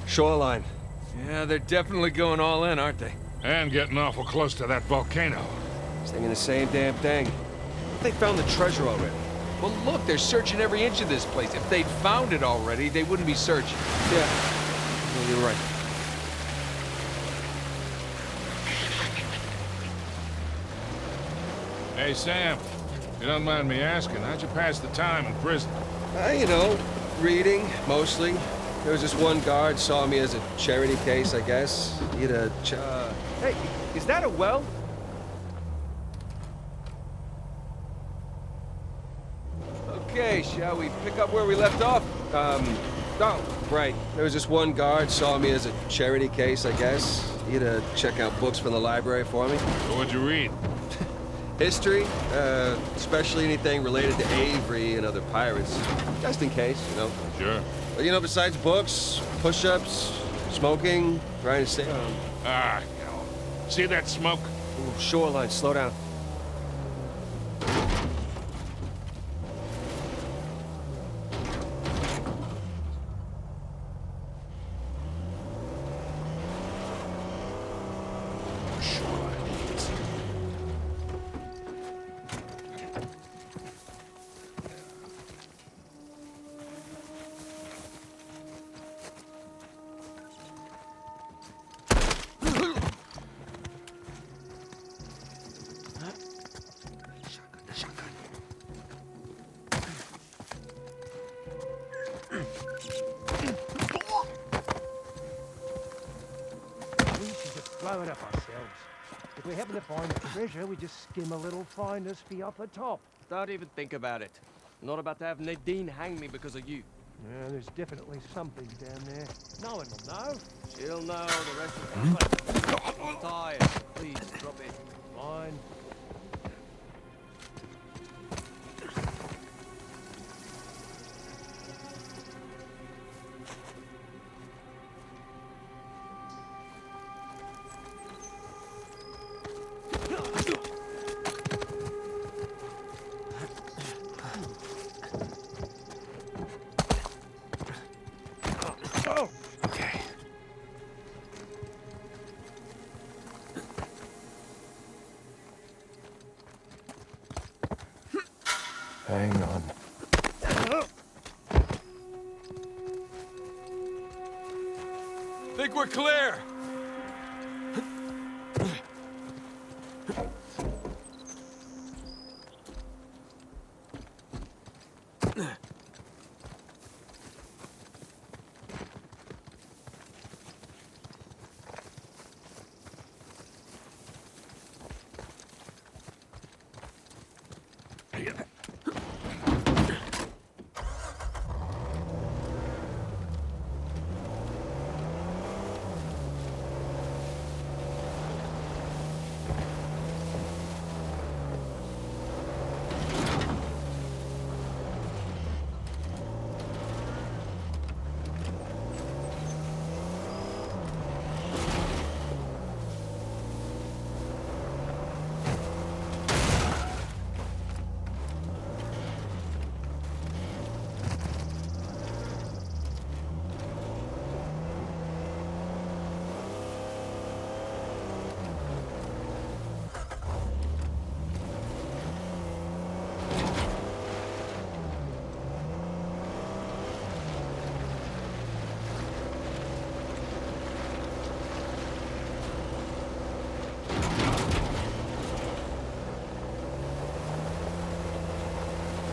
shoreline. Yeah, they're definitely going all in, aren't they? And getting awful close to that volcano. Saying the same damn thing. They found the treasure already. Well, look, they're searching every inch of this place. If they'd found it already, they wouldn't be searching. Yeah, well, you're right. Hey, Sam, if you don't mind me asking, how'd you pass the time in prison? You know, reading, mostly. There was this one guard saw me as a charity case, I guess. He had a Hey, is that a well? Okay, shall we pick up where we left off? Oh, right. There was this one guard saw me as a charity case, I guess. He had to check out books from the library for me. So what'd you read? History, especially anything related to Avery and other pirates. Just in case, you know. Sure. But, you know, besides books, push-ups, smoking, trying to stay on. Ah, you know. See that smoke? Ooh, shoreline, slow down. Blow it up ourselves. If we happen to find the treasure, we just skim a little finder's fee off the top. Don't even think about it. I'm not about to have Nadine hang me because of you. Yeah, there's definitely something down there. No one will know. She'll know, the rest of I'm tired. Please, drop it. Fine. Okay. Hang on. Think we're clear.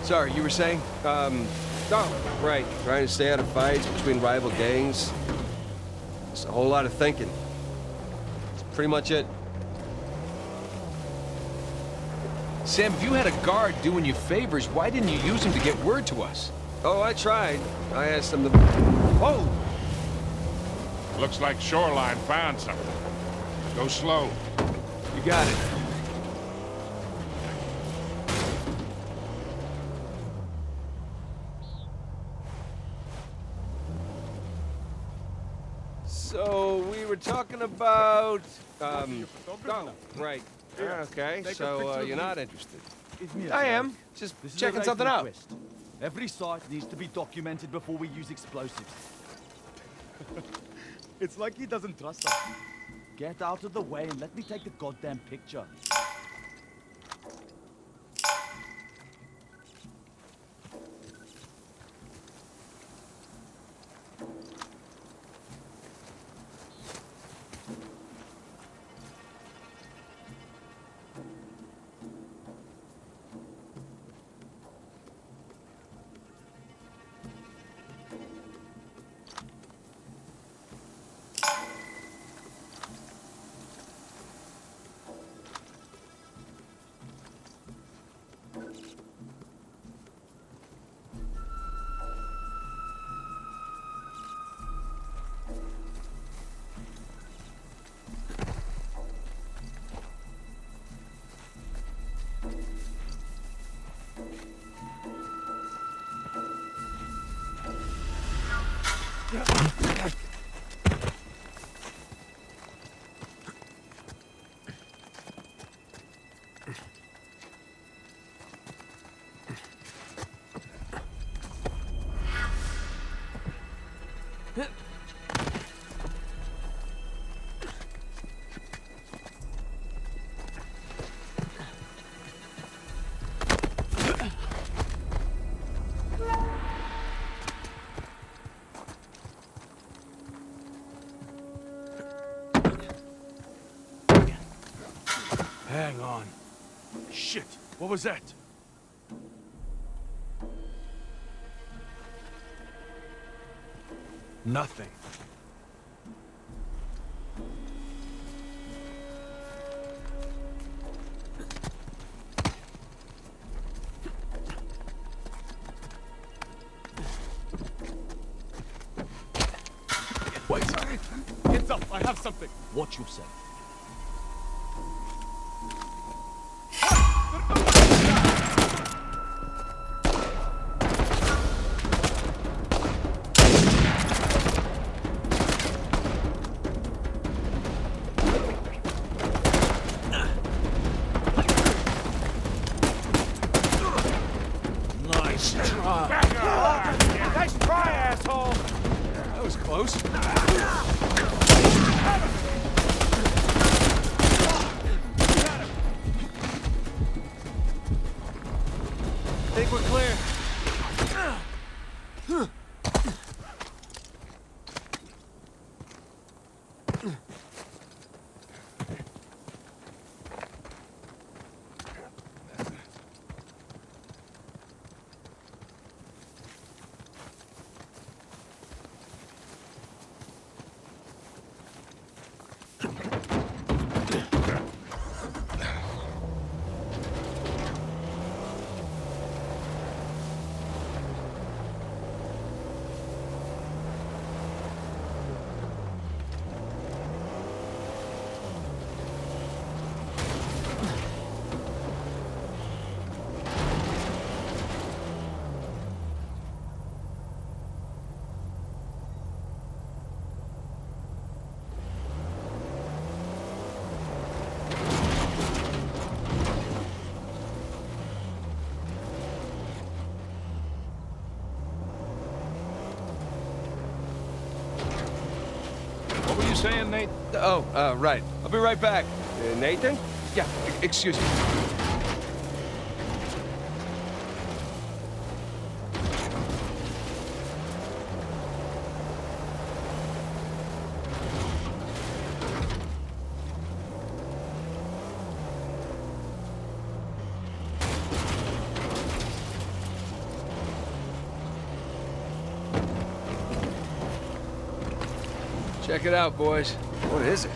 Sorry, you were saying? Oh, right. Trying to stay out of fights between rival gangs. It's a whole lot of thinking. That's pretty much it. Sam, if you had a guard doing you favors, why didn't you use him to get word to us? Oh, I tried. I asked them to... Whoa! Looks like Shoreline found something. Go slow. You got it. So, we were talking about... Oh, right. Okay, so you're not interested. I am. Just checking something out. Every site needs to be documented before we use explosives. It's like he doesn't trust us. Get out of the way and let me take the goddamn picture. Hang on. Shit, what was that? Nothing. Wait. Hands up, I have something. Watch yourself. Nice try. Nice try, asshole. That was close. Think we're clear. What were you saying, Nate? Oh, right. I'll be right back. Nathan? Yeah, excuse me. Check it out, boys. What is it?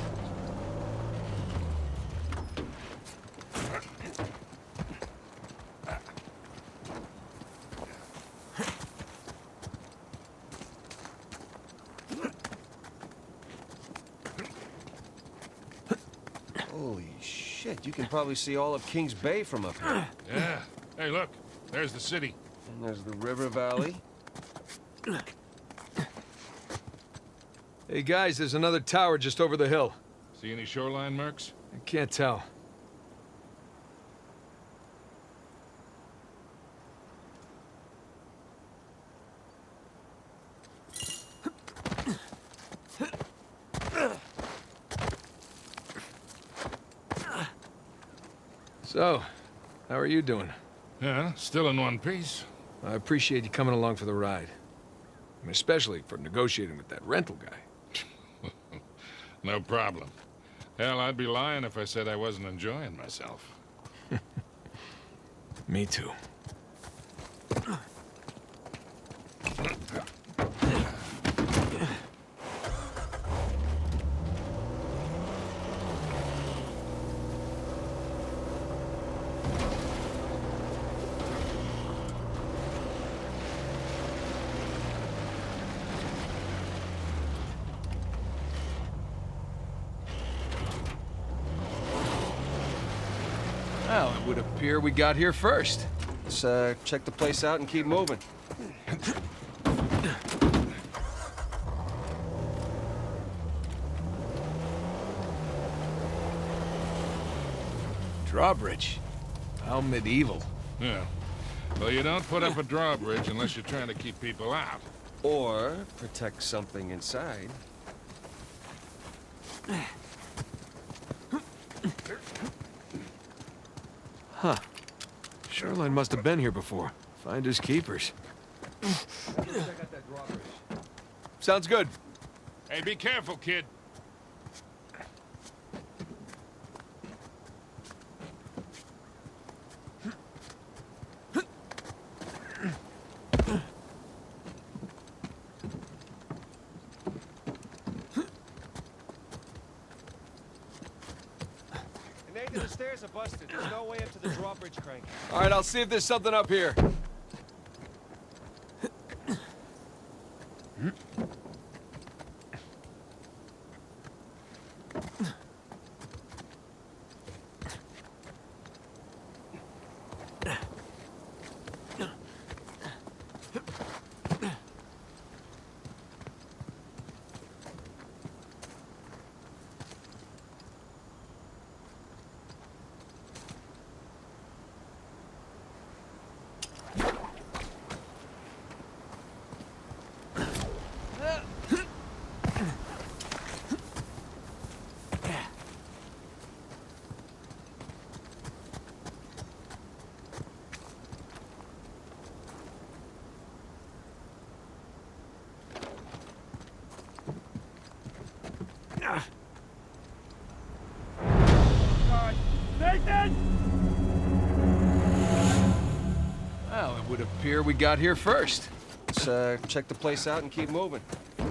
Holy shit, you can probably see all of Kings Bay from up here. Yeah. Hey, look. There's the city. And there's the river valley. Hey, guys, there's another tower just over the hill. See any shoreline marks? I can't tell. So, how are you doing? Yeah, still in one piece. I appreciate you coming along for the ride. I mean, especially for negotiating with that rental guy. No problem. Hell, I'd be lying if I said I wasn't enjoying myself. Me too. Well, it would appear we got here first. Let's check the place out and keep moving. Drawbridge. How medieval. Yeah. Well, you don't put up a drawbridge unless you're trying to keep people out. Or protect something inside. Huh. Shoreline must have been here before. Finders keepers. Sounds good. Hey, be careful, kid. Nathan, the stairs are busted. There's no way up to the drawbridge crank. All right, I'll see if there's something up here. Nathan! Well, it would appear we got here first. Let's check the place out and keep moving. Hey,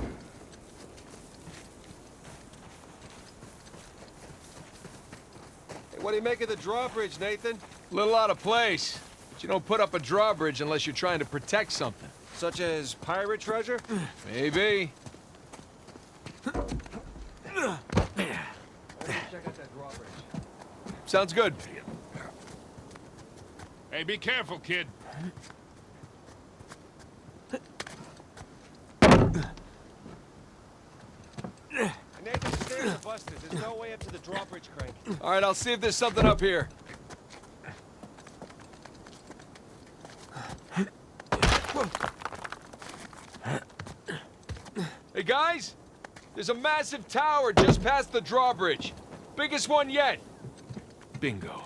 what do you make of the drawbridge, Nathan? A little out of place. But you don't put up a drawbridge unless you're trying to protect something. Such as pirate treasure? Maybe. Check out that drawbridge. Sounds good. Hey, be careful, kid. Nathan, the stairs are busted. There's no way up to the drawbridge crank. All right, I'll see if there's something up here. Hey, guys! There's a massive tower just past the drawbridge. Biggest one yet. Bingo.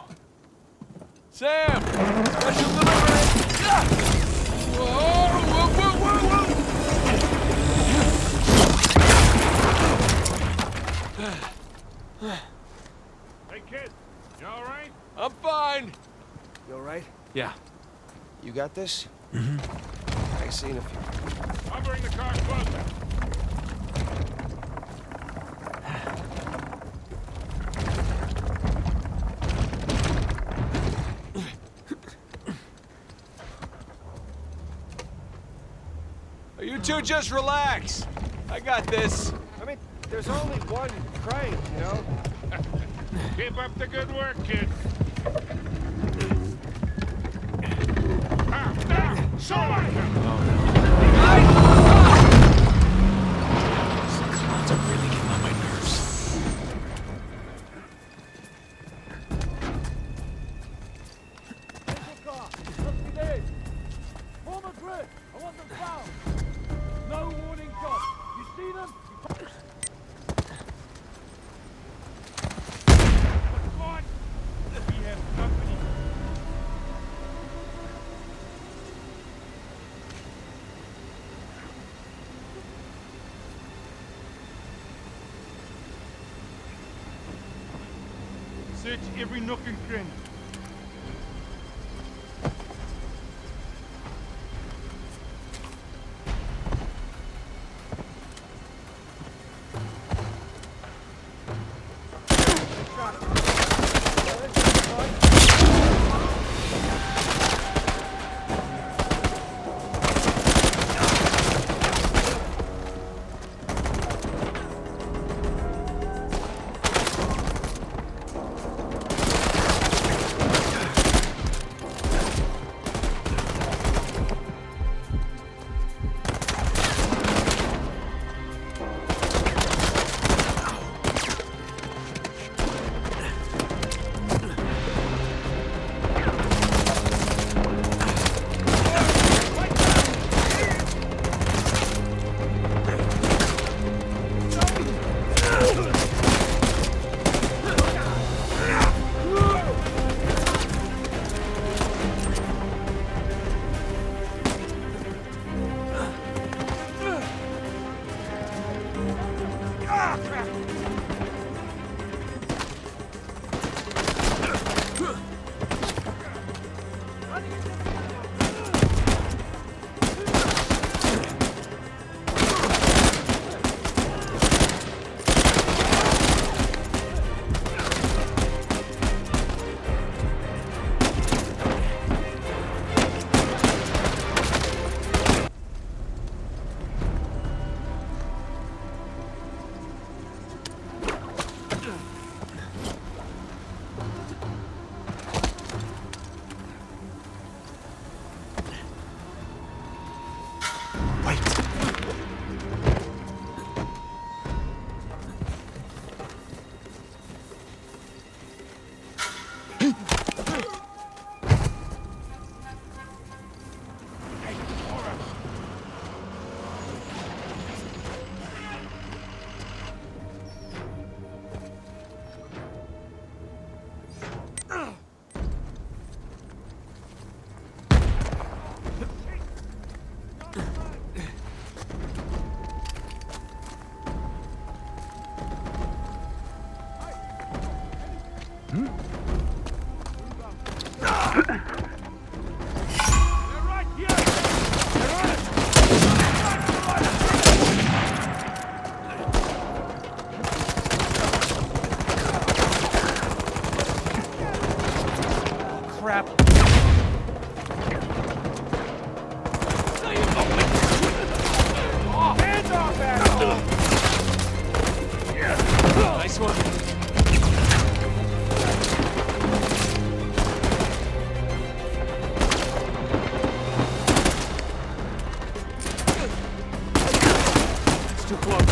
Sam! Special delivery! Whoa, whoa, whoa, whoa, whoa! Hey, kid. You all right? I'm fine. You all right? Yeah. You got this? Mm-hmm. I seen a few. I'll bring the car closer. You two just relax. I got this. I mean, there's only one crank, you know? Keep up the good work, kid. Somebody! These clowns are really getting on my nerves. Form a grid! I want them found! No warning shot! You see them? Come on! We have company. Search every nook and cranny. Nice one. It's too close.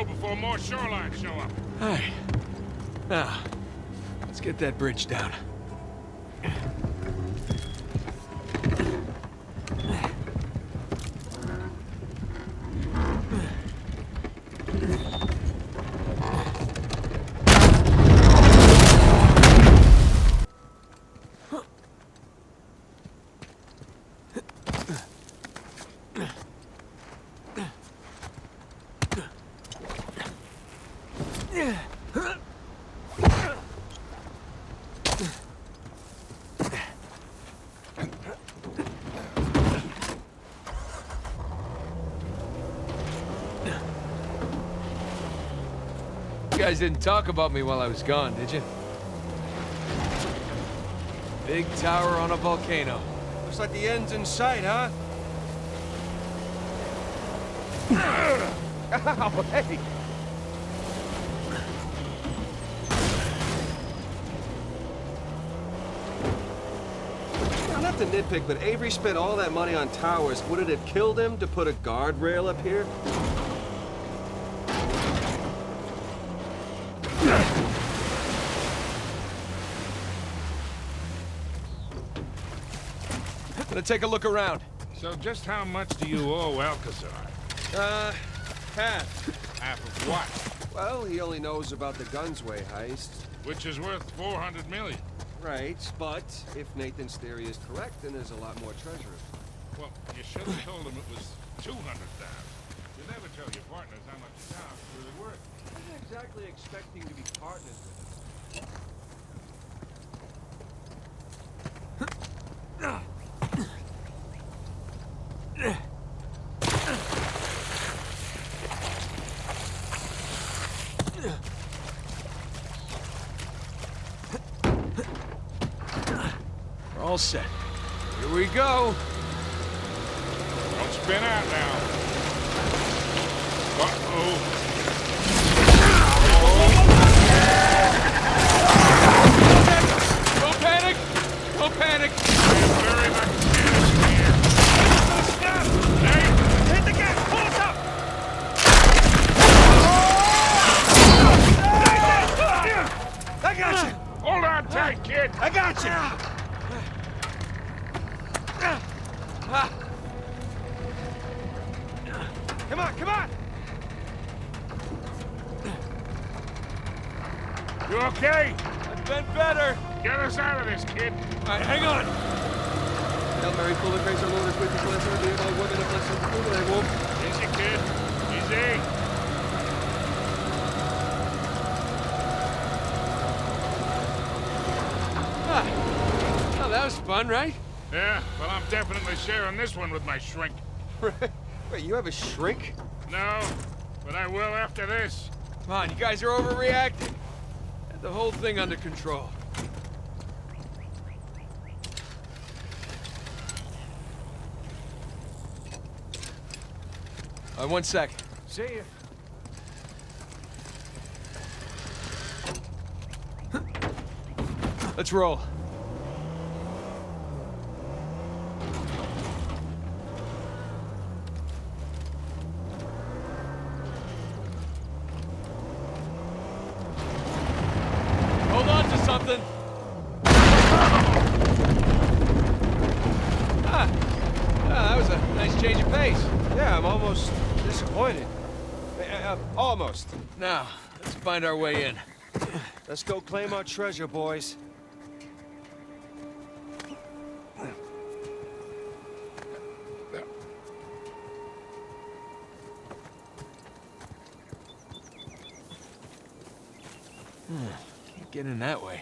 Before more shorelines show up. Hey. Now, let's get that bridge down. You guys didn't talk about me while I was gone, did you? Big tower on a volcano. Looks like the end's in sight, huh? Ow, hey! Now, not to nitpick, but Avery spent all that money on towers. Would it have killed him to put a guardrail up here? Gonna take a look around. So just how much do you owe Alcazar? Half. Half of what? Well, he only knows about the Gunsway heist. Which is worth 400 million. Right, but if Nathan's theory is correct, then there's a lot more treasure. Well, you should have told him it was 200,000. You never tell your partners how much the town's really worth. I'm not exactly expecting to be partners with him. We're all set. Here we go. Don't spin out now. Uh-oh. Don't panic! Don't panic! I'm very much here. Stop! Hey! Hit the gas! Pull us up! I got you! Hold on tight, kid! I got you! Come on, come on! You okay? I've been better. Get us out of this, kid. All right, hang on. Hail Mary, full of grace, our Lord is with you. Blessed are you among women, and blessed is the fruit of thy womb. Easy, kid. Easy. Oh, that was fun, right? Yeah, well, I'm definitely sharing this one with my shrink. Wait, you have a shrink? No, but I will after this. Come on, you guys are overreacting. Had the whole thing under control. One sec. See ya. Let's roll. Hold on to something. That was a nice change of pace. Yeah, I'm almost disappointed. Almost. Now, let's find our way in. Let's go claim our treasure, boys. Can't get in that way.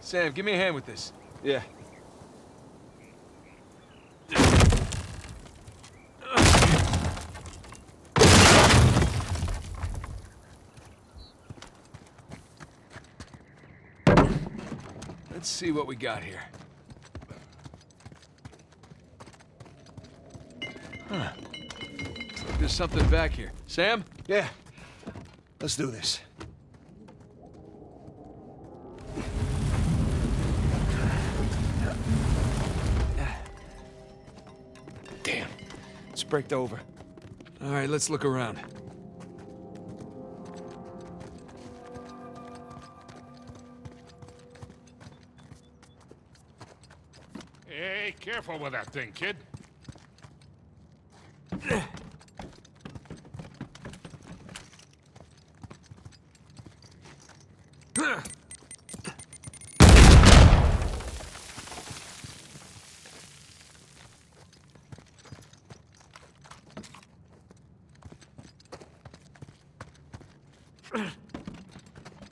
Sam, give me a hand with this. Yeah. Let's see what we got here. Huh. Looks like there's something back here. Sam? Yeah. Let's do this. Damn. It's braked over. All right, let's look around. Hey, careful with that thing, kid.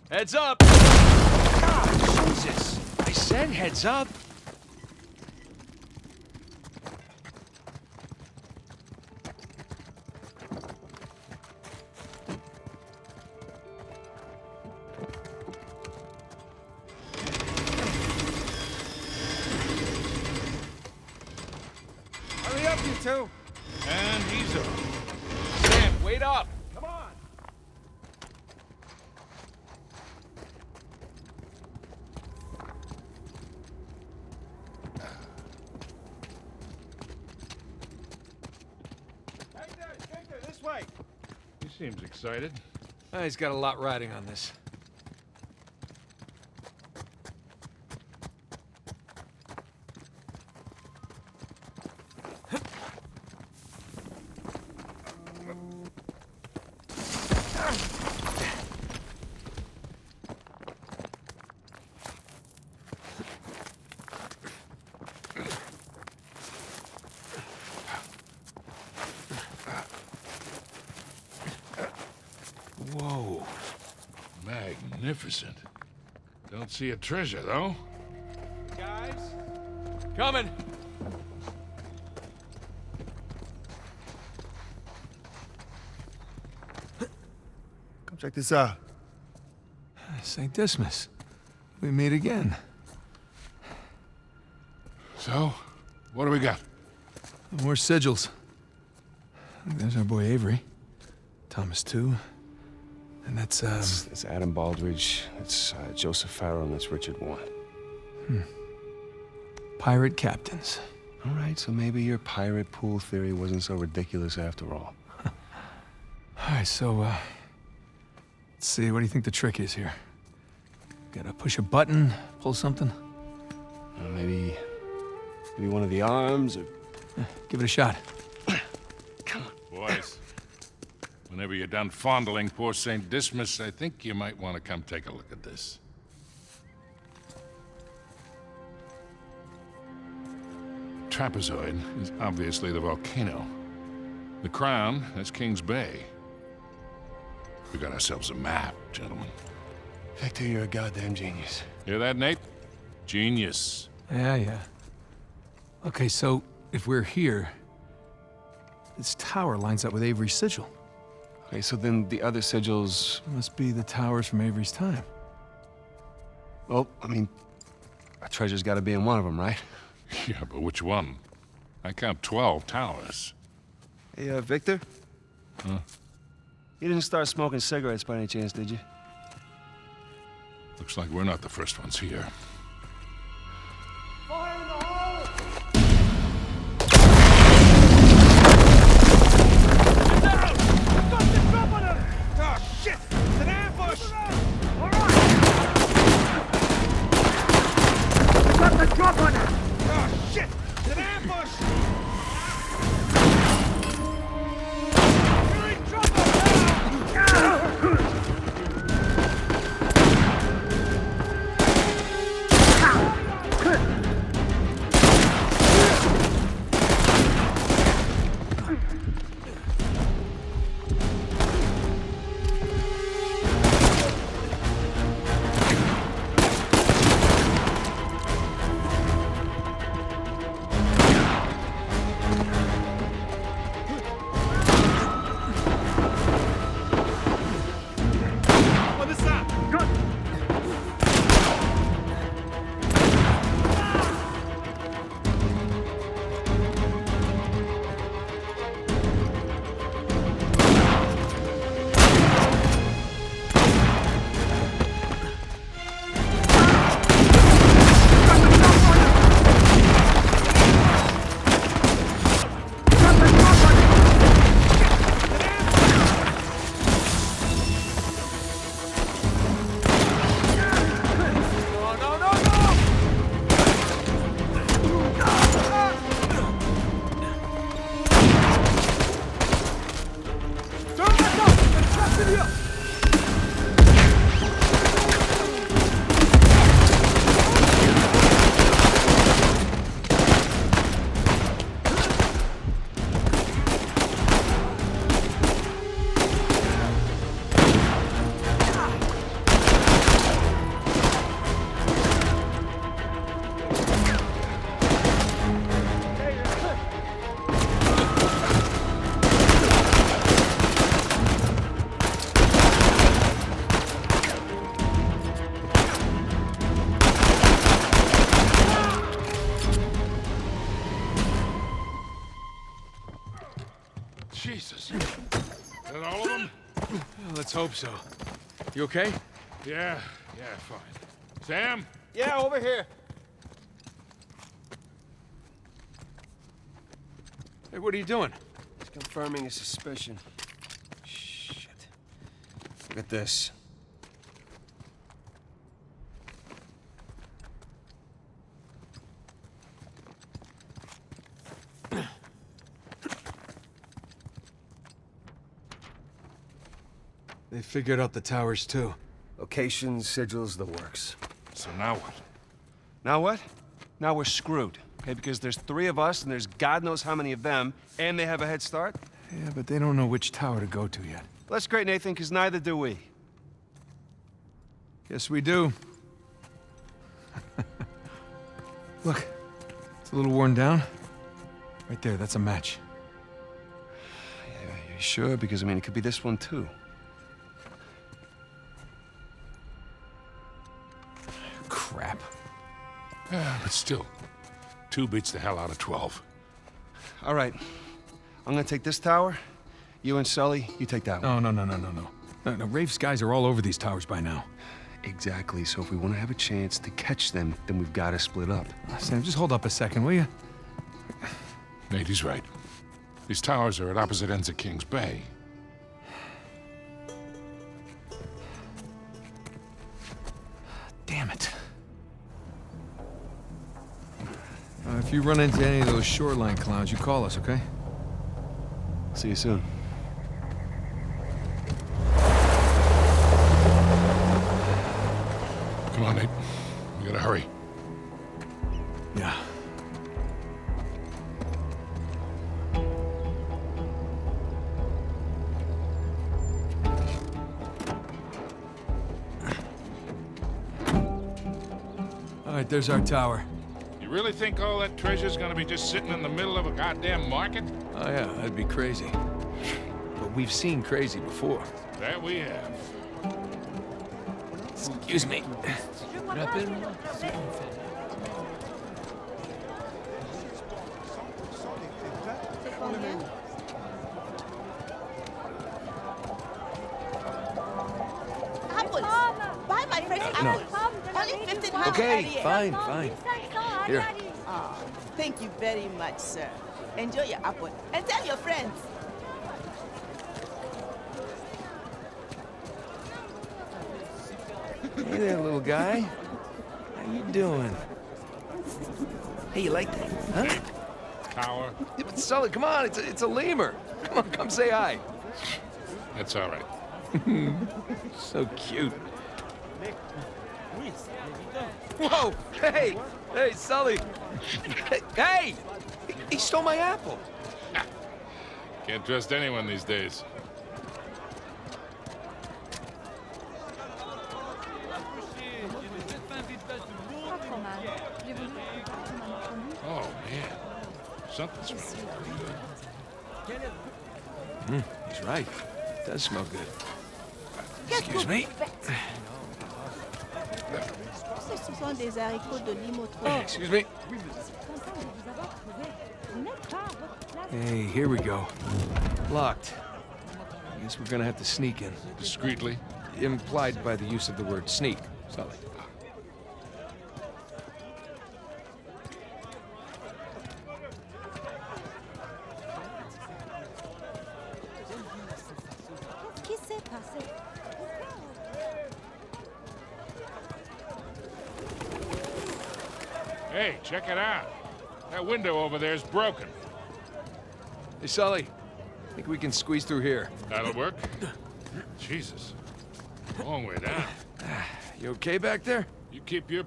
Heads up! God, Jesus! I said heads up! Hurry up, you two! And he's up. Sam, wait up! Come on! Hector, this way! He seems excited. He's got a lot riding on this. Whoa. Magnificent. Don't see a treasure, though. Guys? Coming! Come check this out. St. Dismas. We meet again. So, what do we got? More sigils. There's our boy Avery. Thomas, too. And that's, That's Adam Baldridge. That's Joseph Farrell, and that's Richard Warren. Pirate captains. All right, so maybe your pirate pool theory wasn't so ridiculous after all. All right, so, let's see. What do you think the trick is here? Gotta push a button, pull something. Maybe one of the arms, or... Give it a shot. Boys, whenever you're done fondling poor St. Dismas, I think you might want to come take a look at this. Trapezoid is obviously the volcano. The crown is King's Bay. We got ourselves a map, gentlemen. Victor, you're a goddamn genius. Hear that, Nate? Genius. Yeah. Okay, so if we're here, this tower lines up with Avery's sigil. Okay, so then the other sigils... Must be the towers from Avery's time. Well, I mean, our treasure's gotta be in one of them, right? Yeah, but which one? I count 12 towers. Hey, Victor? Huh? You didn't start smoking cigarettes by any chance, did you? Looks like we're not the first ones here. Fire in the hole! Get down! I've got the drop on him! Oh, shit! It's an ambush! All right! I've got the drop on him! Oh, shit! It's an ambush! You're in trouble now! Jesus. Is that all of them? Let's hope so. You okay? Yeah, fine. Sam? Yeah, over here. Hey, what are you doing? It's confirming a suspicion. Shit. Look at this. They figured out the towers, too. Locations, sigils, the works. So now what? Now what? Now we're screwed, okay? Because there's 3 of us, and there's God knows how many of them, and they have a head start. Yeah, but they don't know which tower to go to yet. Well, that's great, Nathan, because neither do we. Yes, we do. Look, it's a little worn down. Right there, that's a match. Yeah, you sure? Because, I mean, it could be this one, too. Crap. But still, 2 beats the hell out of 12. All right. I'm gonna take this tower. You and Sully, you take that one. No, Rafe's guys are all over these towers by now. Exactly. So if we want to have a chance to catch them, then we've got to split up. Sam, just hold up a second, will you? Nate, he's right. These towers are at opposite ends of King's Bay. Damn If you run into any of those shoreline clowns, you call us, okay? See you soon. Come on, Nate. We gotta hurry. Yeah. All right, there's our tower. You really think all that treasure's gonna be just sitting in the middle of a goddamn market? Oh yeah, that'd be crazy. But we've seen crazy before. That we have. Excuse me. Apples! Buy my fresh apples! Only 1,500. Okay, fine. Here. Oh, thank you very much, sir. Enjoy your apple. And tell your friends. Hey there, little guy. How you doing? Hey, you like that, huh? Cower. Yeah, but Sully, come on, it's a lemur. Come say hi. That's all right. So cute. Whoa! Hey, Sully. Hey! He stole my apple. Can't trust anyone these days. Oh, man. Something's wrong. He's right. It does smell good. Excuse me. Ce sont des haricots de lime Excuse me. Hey, here we go. Locked. I guess we're gonna have to sneak in. Discreetly? Implied by the use of the word sneak, Sully. Hey, check it out. That window over there's broken. Hey, Sully. Think we can squeeze through here. That'll work. Jesus. Long way down. You okay back there? You keep your...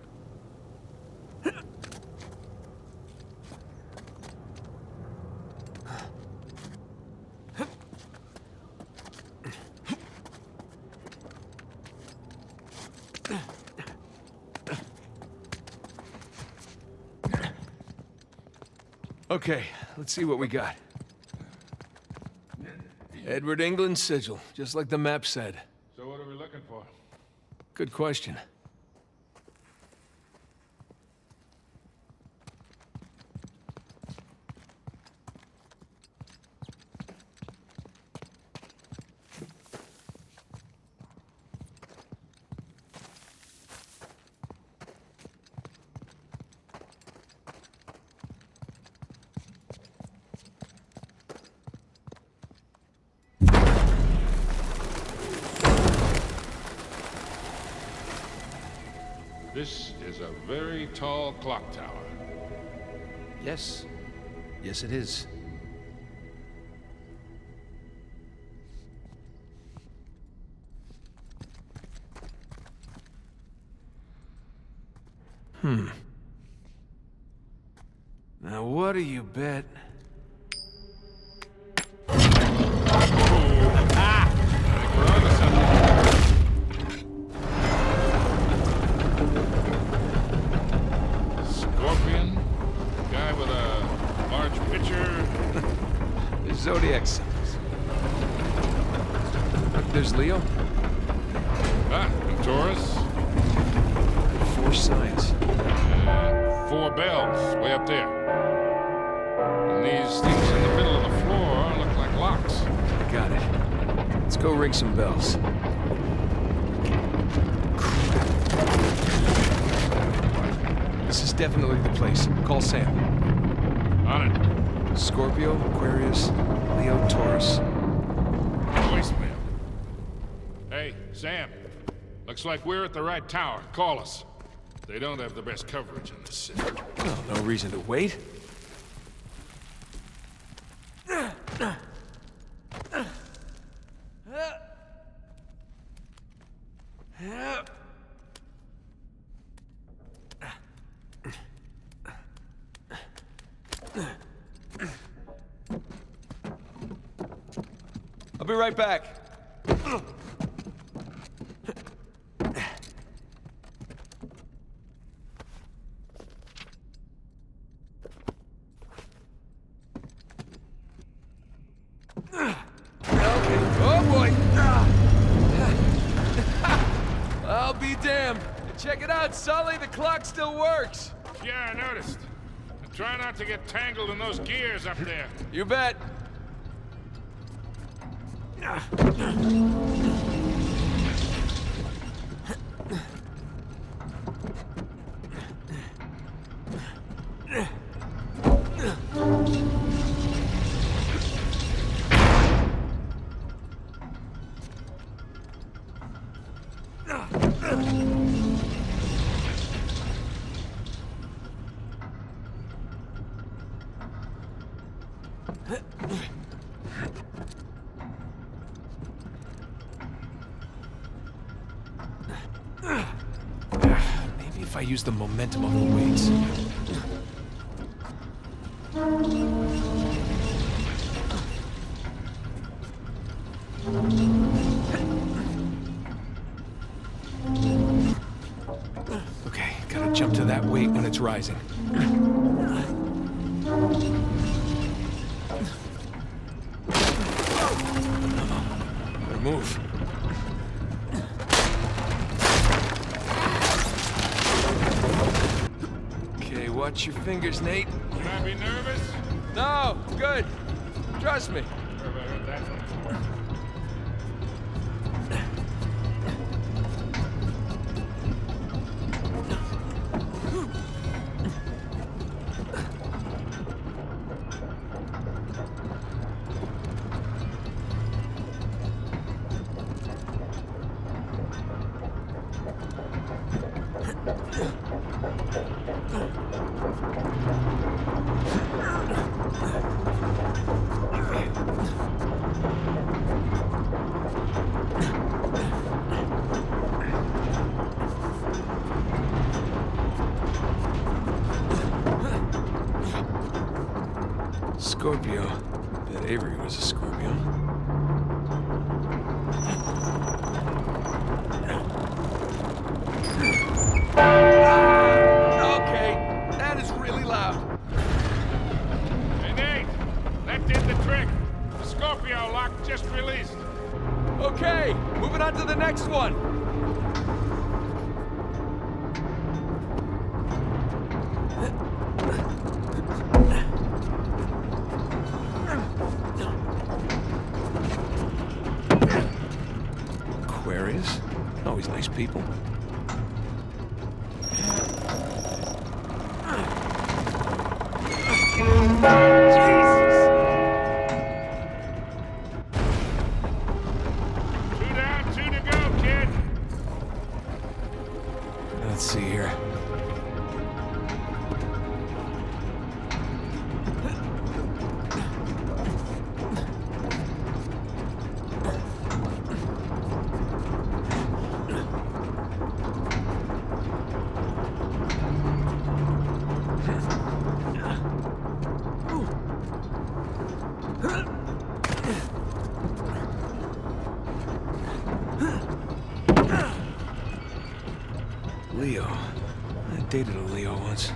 Okay, let's see what we got. Edward England's sigil, just like the map said. So what are we looking for? Good question. This is a very tall clock tower. Yes. Yes, it is. Now, what do you bet? Zodiac symbols. There's Leo. And Taurus. 4 signs. And 4 bells way up there. And these things in the middle of the floor look like locks. Got it. Let's go ring some bells. This is definitely the place. Call Sam. On it. Scorpio, Aquarius, Leo, Taurus. Voicemail. Hey, Sam. Looks like we're at the right tower. Call us. They don't have the best coverage in the city. Well, no reason to wait. I'll be right back. I'll be damned. Check it out, Sully. The clock still works. Yeah, I noticed. And try not to get tangled in those gears up there. You bet. Maybe if I use the momentum of the weights. Okay, gotta jump to that weight when it's rising. Better move. Okay, watch your fingers, Nate. Should I be nervous? No, good. Trust me. Where have I heard that one before? Scorpio. Bet Avery was a Scorpio. Okay, that is really loud. Hey, Nate! That did the trick. The Scorpio lock just released. Okay, moving on to the next one. Aquarius? Always nice people. Two down, two to go, kid. Let's see here. Leo. I dated a Leo once.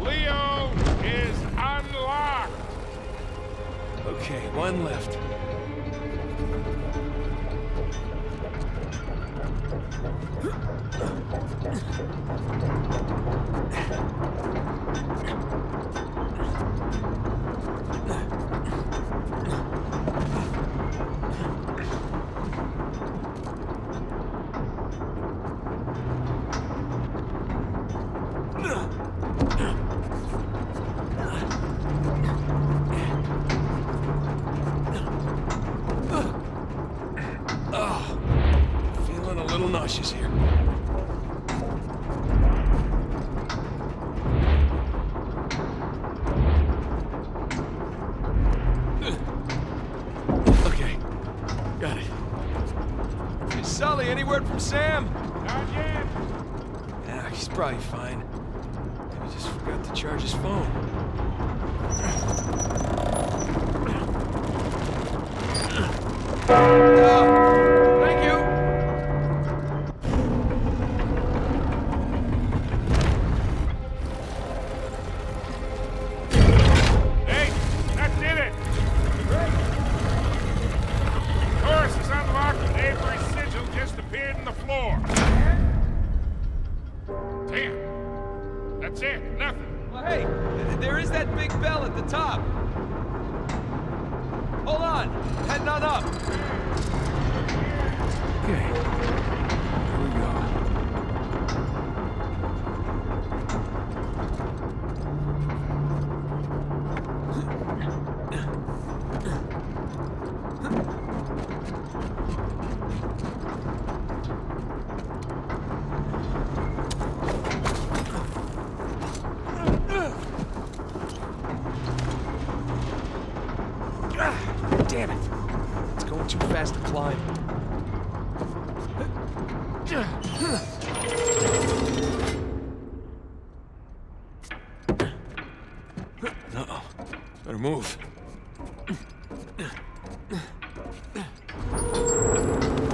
Leo is unlocked. Okay, one left. nauseous here. Okay, got it. Hey, Sully, any word from Sam? Not yet. Yeah, he's probably fine. Maybe just forgot to charge his phone. Thank you. Hey, that did it! Doors is unlocked and Avery's sigil just appeared in the floor. Damn. That's it. Nothing. Well, hey, there is that big bell at the top. Hold on. Heading on up. Okay. Here we go. Damn it. It's going too fast to climb. Uh-oh. Better move.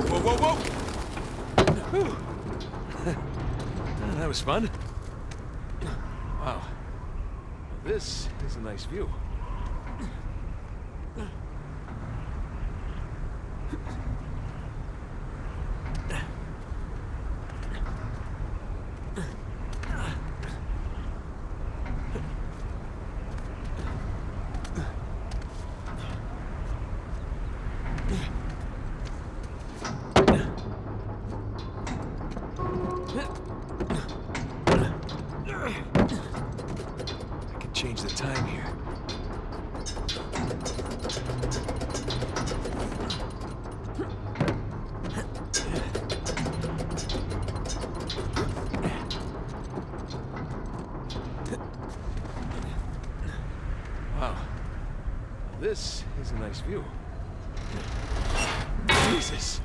Whoa, whoa, whoa, whoa! That was fun. Wow. This is a nice view. I can change the time here. Wow. This is a nice view. Jesus.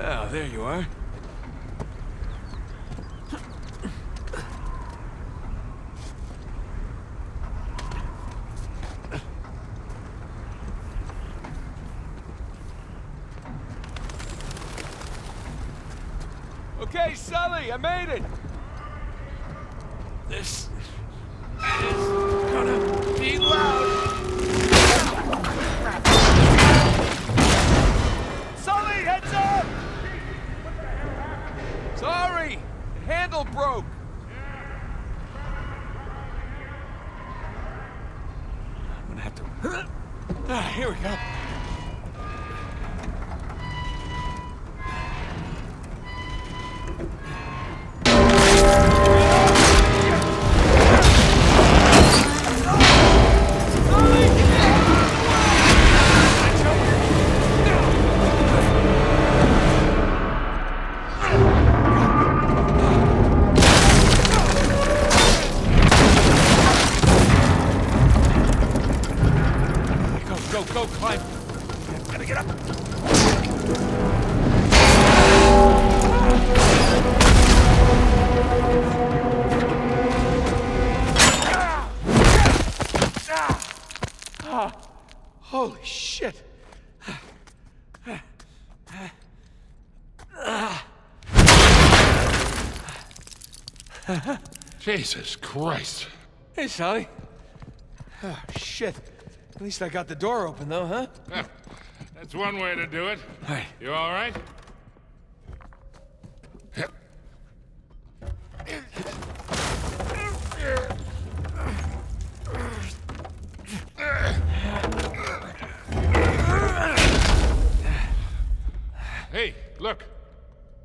Oh, there you are. Okay, Sully, I made it! This is gonna be loud! Sully, heads up! Sorry! The handle broke! I'm gonna have to... here we go. Go, climb. Gotta get up. Holy shit. Jesus Christ. Hey, Sully. Oh, shit. At least I got the door open, though, huh? Well, that's one way to do it. Hey. You all right? Hey, look.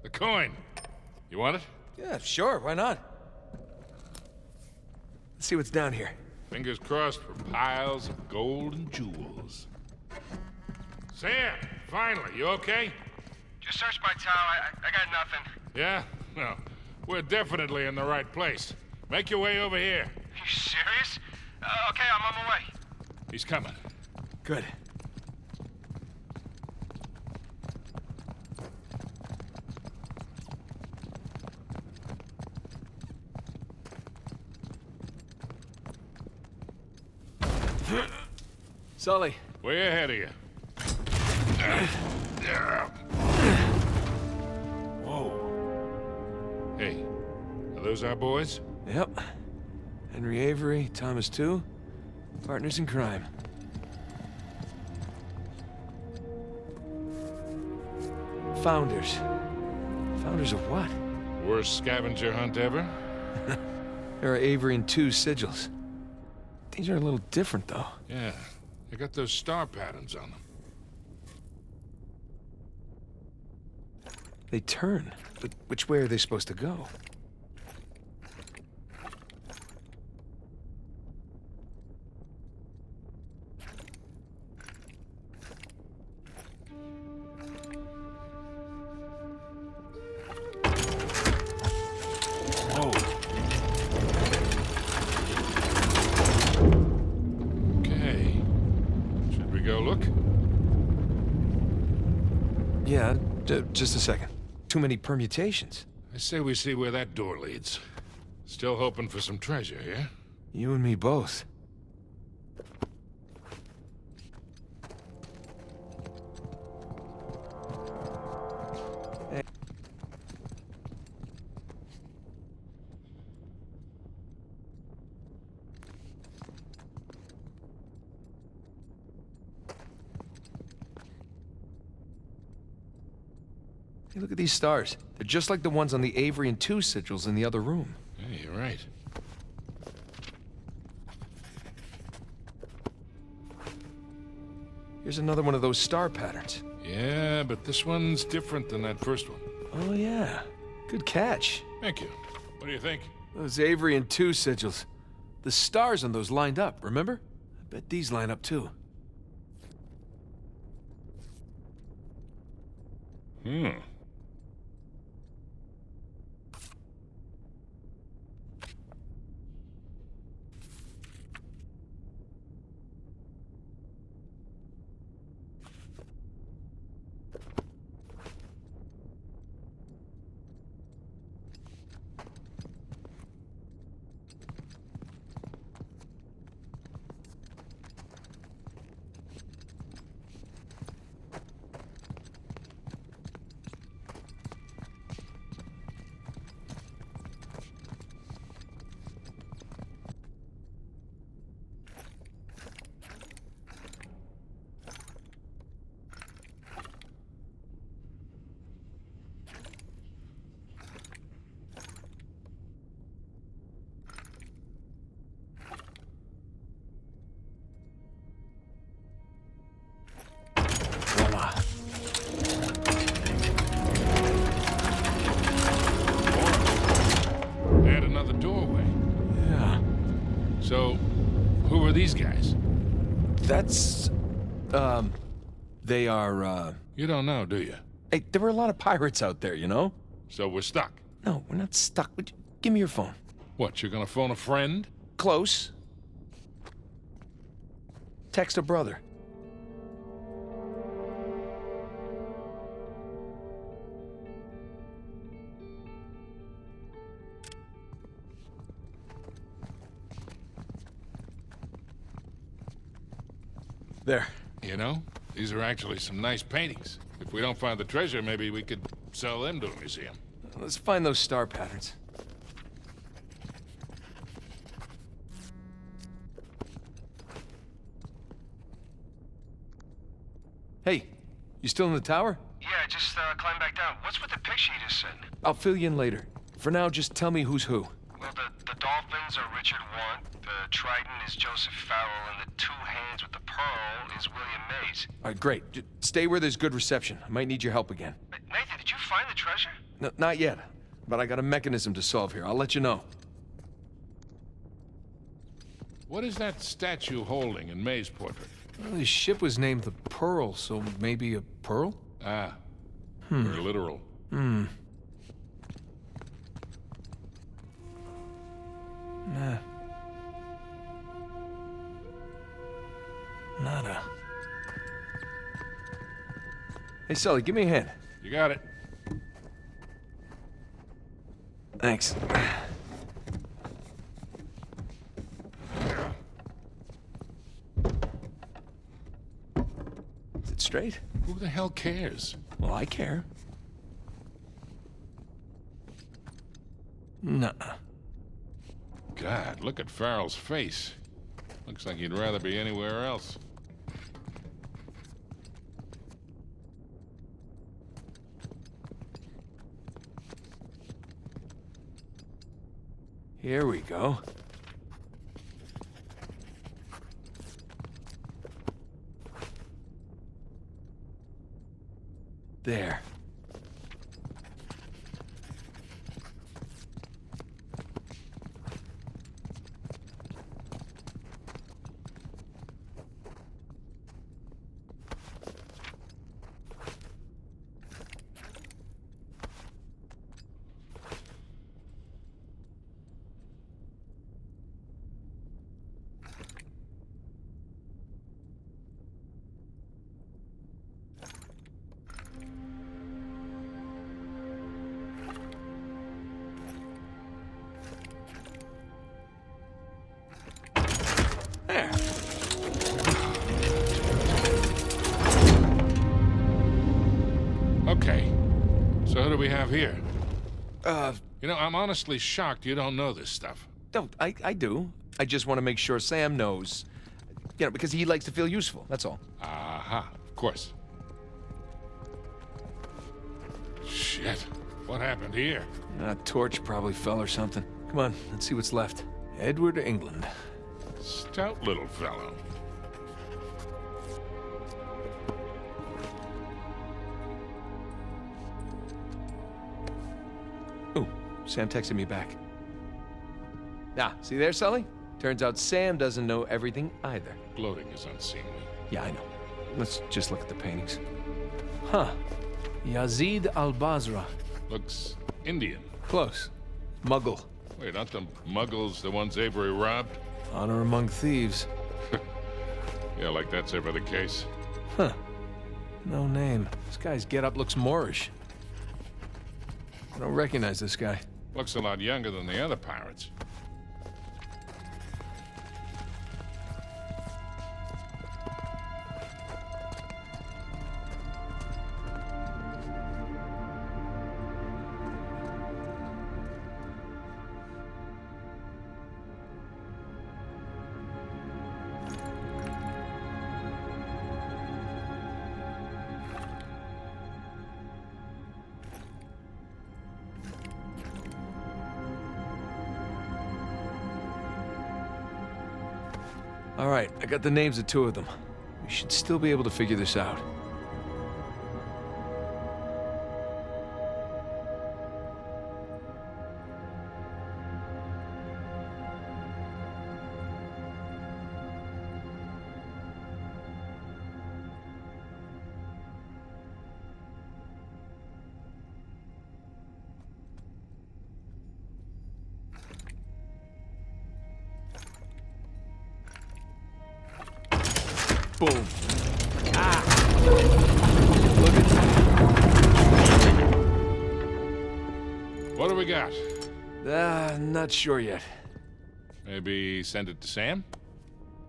The coin. You want it? Yeah, sure, why not? Let's see what's down here. Fingers crossed for piles of gold and jewels. Sam, finally, you okay? Just searched my tower. I got nothing. Yeah? No. We're definitely in the right place. Make your way over here. You serious? Okay, I'm on my way. He's coming. Good. Sully. Way ahead of you. Whoa. Hey, are those our boys? Yep. Henry Avery, Thomas too. Partners in crime. Founders. Founders of what? Worst scavenger hunt ever? There are Avery and 2 sigils. These are a little different, though. Yeah, they got those star patterns on them. They turn. But which way are they supposed to go? Yeah, just a second. Too many permutations. I say we see where that door leads. Still hoping for some treasure, yeah? You and me both. Hey. Hey, look at these stars. They're just like the ones on the Avery and 2 sigils in the other room. Hey, you're right. Here's another one of those star patterns. Yeah, but this one's different than that first one. Oh, yeah. Good catch. Thank you. What do you think? Those Avery and 2 sigils. The stars on those lined up, remember? I bet these line up too. Add another doorway. Yeah. So, who are these guys? That's... They are, You don't know, do you? Hey, there were a lot of pirates out there, you know? So we're stuck? No, we're not stuck. Give me your phone. What, you're gonna phone a friend? Close. Text a brother. There. You know, these are actually some nice paintings. If we don't find the treasure, maybe we could sell them to a museum. Let's find those star patterns. Hey, you still in the tower? Yeah, just climb back down. What's with the picture you just sent? I'll fill you in later. For now, just tell me who's who. Well, the dolphins are Richard Want, the trident is Joseph Farrell, and the 2 hands with the pearl is William Mays. All right, great. Just stay where there's good reception. I might need your help again. treasure? No, not yet. But I got a mechanism to solve here. I'll let you know. What is that statue holding in May's portrait? Well, his ship was named the Pearl, so maybe a pearl? Ah. Very literal. Nah. Nada. Hey, Sully, give me a hand. You got it. Thanks. Is it straight? Who the hell cares? Well, I care. Nuh-uh. God, look at Farrell's face. Looks like he'd rather be anywhere else. Here we go. There. There. Okay. So who do we have here? You know, I'm honestly shocked you don't know this stuff. No, I do. I just want to make sure Sam knows. You know, because he likes to feel useful, that's all. Aha, of course. Shit. What happened here? A torch probably fell or something. Come on, let's see what's left. Edward, England. Stout little fellow. Ooh, Sam texted me back. Ah, see there, Sully? Turns out Sam doesn't know everything either. Gloating is unseemly. Yeah, I know. Let's just look at the paintings. Huh. Yazid al-Basra. Looks Indian. Close. Muggle. Wait, aren't the Muggles the ones Avery robbed? Honor among thieves. Yeah, like that's ever the case. Huh. No name. This guy's getup looks Moorish. I don't recognize this guy. Looks a lot younger than the other pirates. All right, I got the names of two of them. We should still be able to figure this out. Boom. Ah! Look at that. What do we got? Not sure yet. Maybe send it to Sam?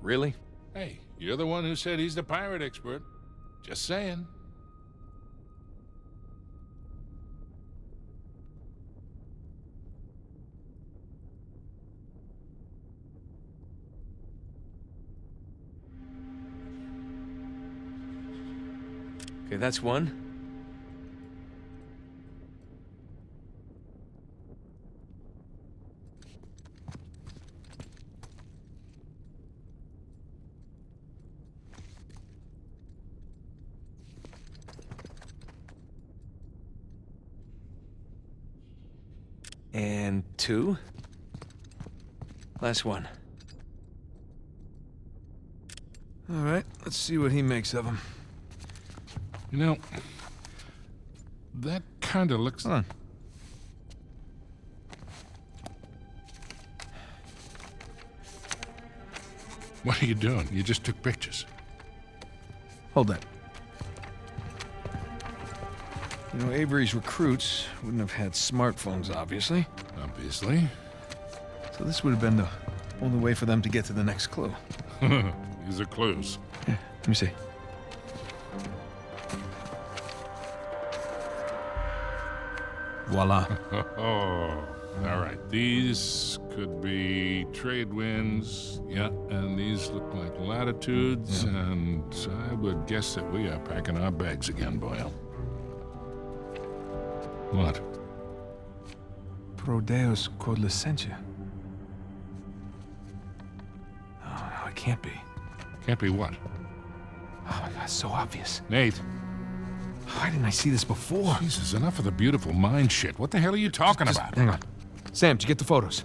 Really? Hey, you're the one who said he's the pirate expert. Just saying. Okay, that's one. And 2. Last one. All right, let's see what he makes of them. You know, that kind of looks... Hold on. What are you doing? You just took pictures. Hold that. You know, Avery's recruits wouldn't have had smartphones, obviously. Obviously. So this would have been the only way for them to get to the next clue. These are clues. Yeah, let me see. Voila. Oh, all right. These could be trade winds. Yeah, and these look like latitudes. Yeah. And I would guess that we are packing our bags again, Boyle. What? Pro Deus quod licentia. Oh, no, it can't be. Can't be what? Oh my God, it's so obvious. Nate. Why didn't I see this before? Jesus, enough of the beautiful mind shit. What the hell are you talking about? Hang on. Sam, did you get the photos?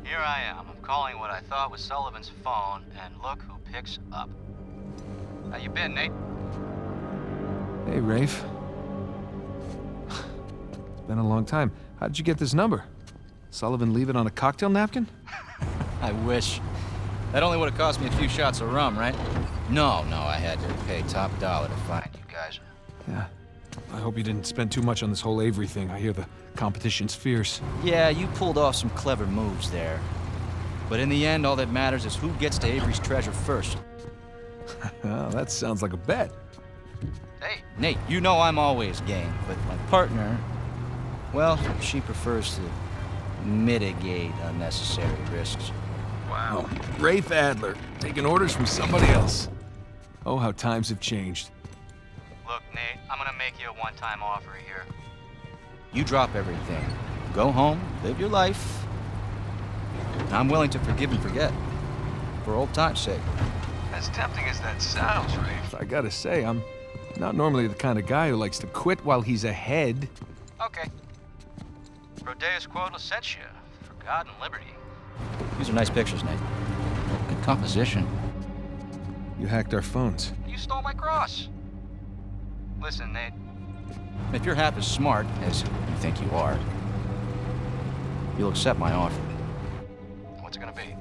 Here I am. I'm calling what I thought was Sullivan's phone, and look who picks up. How you been, Nate? Hey, Rafe. It's been a long time. How did you get this number? Sullivan leave it on a cocktail napkin? I wish. That only would have cost me a few shots of rum, right? No, I had to pay top dollar to find you guys. Yeah. I hope you didn't spend too much on this whole Avery thing. I hear the competition's fierce. Yeah, you pulled off some clever moves there. But in the end, all that matters is who gets to Avery's treasure first. Well, that sounds like a bet. Hey, Nate, you know I'm always game, but my partner, well, she prefers to mitigate unnecessary risks. Wow. Rafe Adler, taking orders from somebody else. Oh, how times have changed. Look, Nate, I'm gonna make you a one-time offer here. You drop everything. Go home, live your life. I'm willing to forgive and forget. For old time's sake. As tempting as that sounds, Rafe, I gotta say, I'm not normally the kind of guy who likes to quit while he's ahead. Okay. Pro Deus quod licentia, for God and liberty. These are nice pictures, Nate. Good composition. You hacked our phones. You stole my cross. Listen, Nate. If you're half as smart as you think you are, you'll accept my offer. What's it gonna be?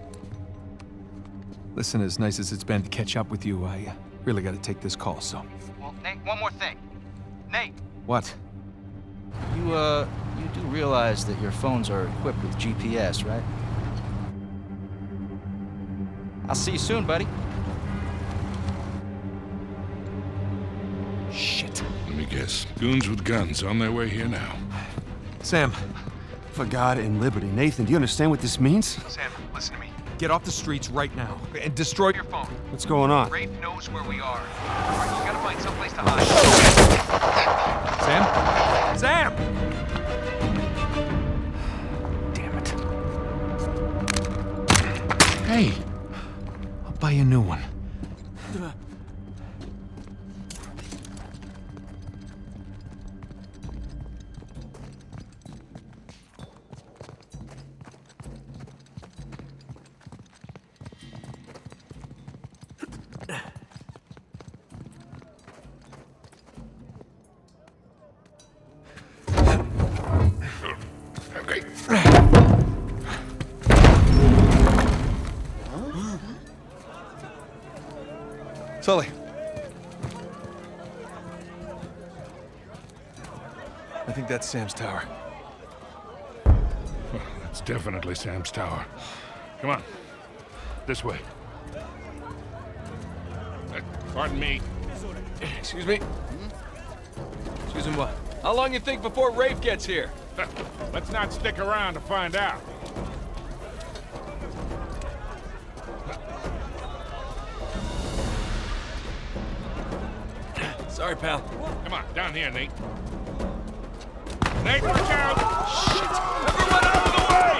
Listen, as nice as it's been to catch up with you, I really gotta take this call, so... Well, Nate, one more thing. Nate! What? You do realize that your phones are equipped with GPS, right? I'll see you soon, buddy. Shit. Let me guess. Goons with guns on their way here now. Sam. For God and liberty. Nathan, do you understand what this means? Sam, listen to me. Get off the streets right now and destroy your phone. What's going on? Rafe knows where we are. You gotta find someplace to hide. Sam? Sam! Damn it. Hey. I'll buy you a new one. Sully. I think that's Sam's tower. Well, that's definitely Sam's tower. Come on. This way. Pardon me. Excuse me? Excuse me what? How long you think before Rafe gets here? Let's not stick around to find out. Sorry, pal. Come on, down here, Nate. Nate, watch out! Shit! Everyone out of the way!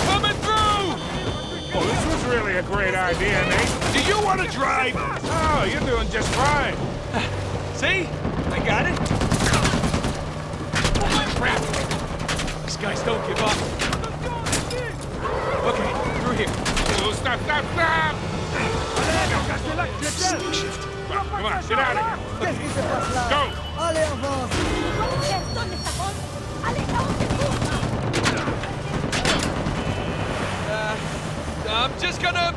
Coming through! Oh, this was really a great idea, Nate. Do you want to drive? Oh, you're doing just fine. See? I got it. Crap. These guys don't give up. Okay, through here. Oh, stop! Come on, get out of here. Go! Allez, avance! I'm just gonna...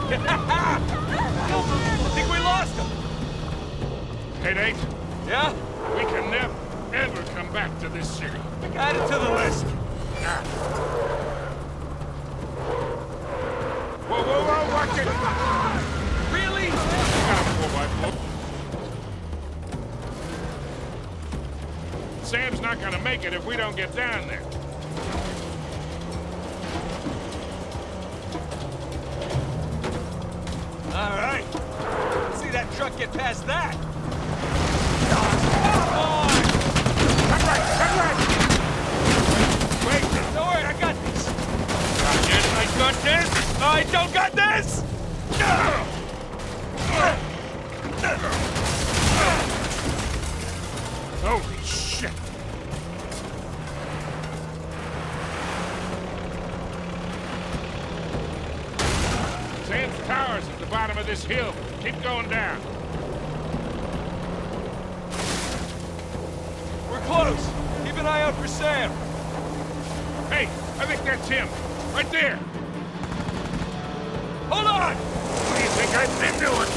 I think we lost him. Hey, Nate. Yeah? We can never, ever come back to this city. Add it to the list. Whoa, watch it! Really? Sam's not gonna make it if we don't get down there. All right. Let's see that truck get past that. Turn right! Wait! Don't worry, I got this. I got this! I don't got this! Holy shit! Sam's tower's at the bottom of this hill. Keep going down. We're close. Keep an eye out for Sam. Hey, I think that's him. Right there. Hold on! What do you think I've been doing?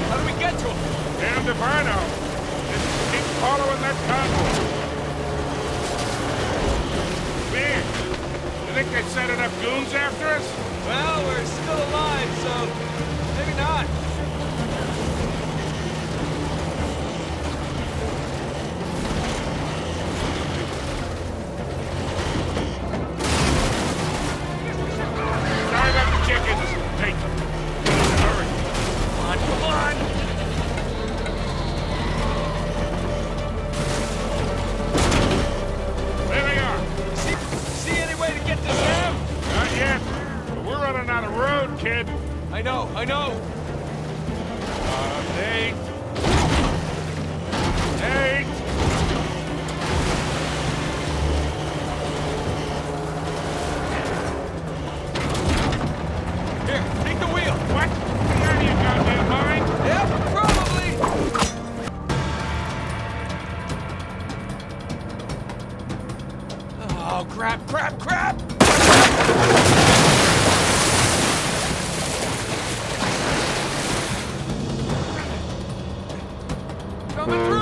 How do we get to him? Damned if I know. Just keep following that convoy. Man, you think they set enough goons after us? Well, we're still alive, so maybe not. Sorry about the chickens. Hey, hurry. Come on! There they are. See any way to get to Sam? Not yet. But we're running out of road, kid. I know. Nate. Nate. Here, take the wheel. What? You out of your goddamn mind? Yeah, probably. Oh, crap! Coming through!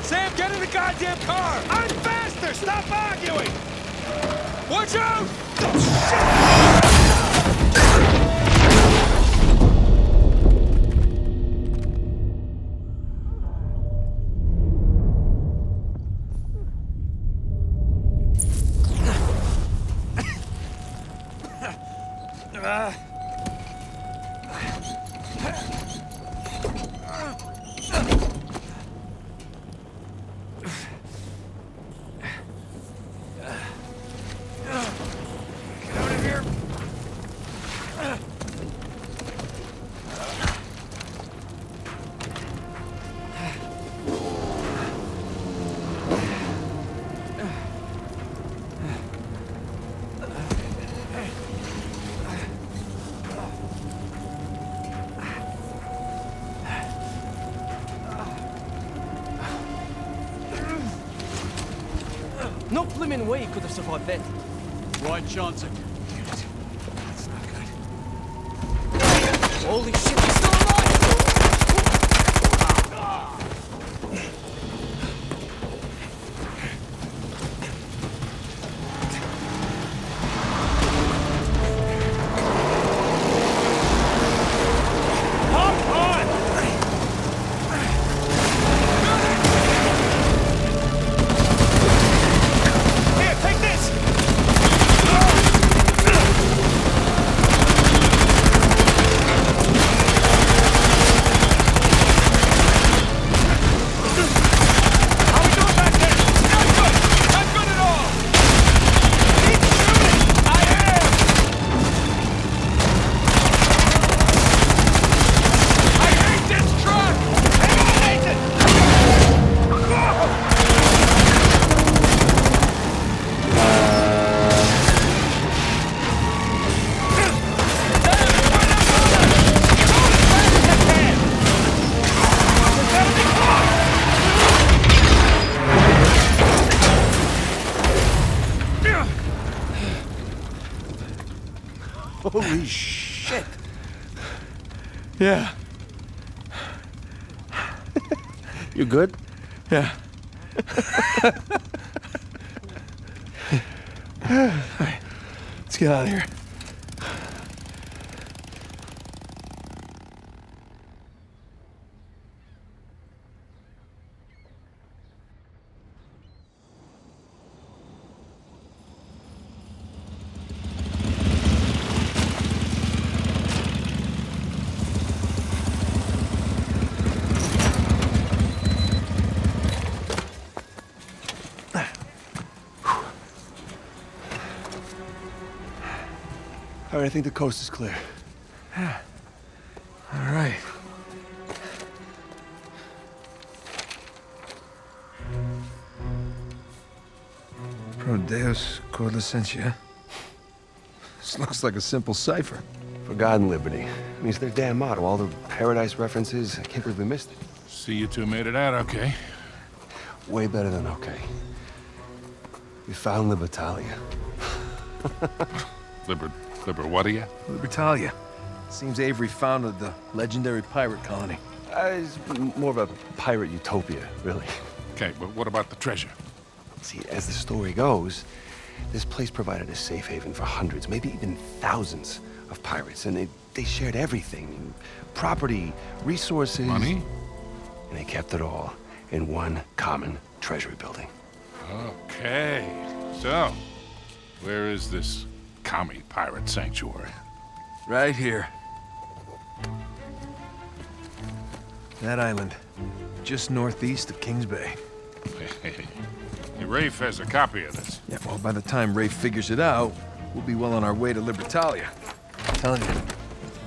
Sam, get in the goddamn car! I'm faster! Stop arguing! Watch out! No blimmin' way he could have survived that. Right, Johnson. That's not good. Holy shit, he's still alive! Holy shit. Yeah. You good? Yeah. All right, let's get out of here. All right, I think the coast is clear. Yeah. All right. Pro Deus cor licentia. This looks like a simple cipher. For God and liberty. I mean, it's their damn motto. All the paradise references. I can't believe we missed it. See, you two made it out okay. Way better than okay. We found Libertalia. what are you? Libertalia. Seems Avery founded the legendary pirate colony. It's more of a pirate utopia, really. Okay, but what about the treasure? See, as the story goes, this place provided a safe haven for hundreds, maybe even thousands of pirates, and they shared everything. Property, resources. Money? And they kept it all in one common treasury building. Okay, so where is this commie pirate sanctuary? Right here. That island, just northeast of Kings Bay. Hey, Rafe has a copy of this. Yeah, well, by the time Rafe figures it out, we'll be well on our way to Libertalia. I'm telling you,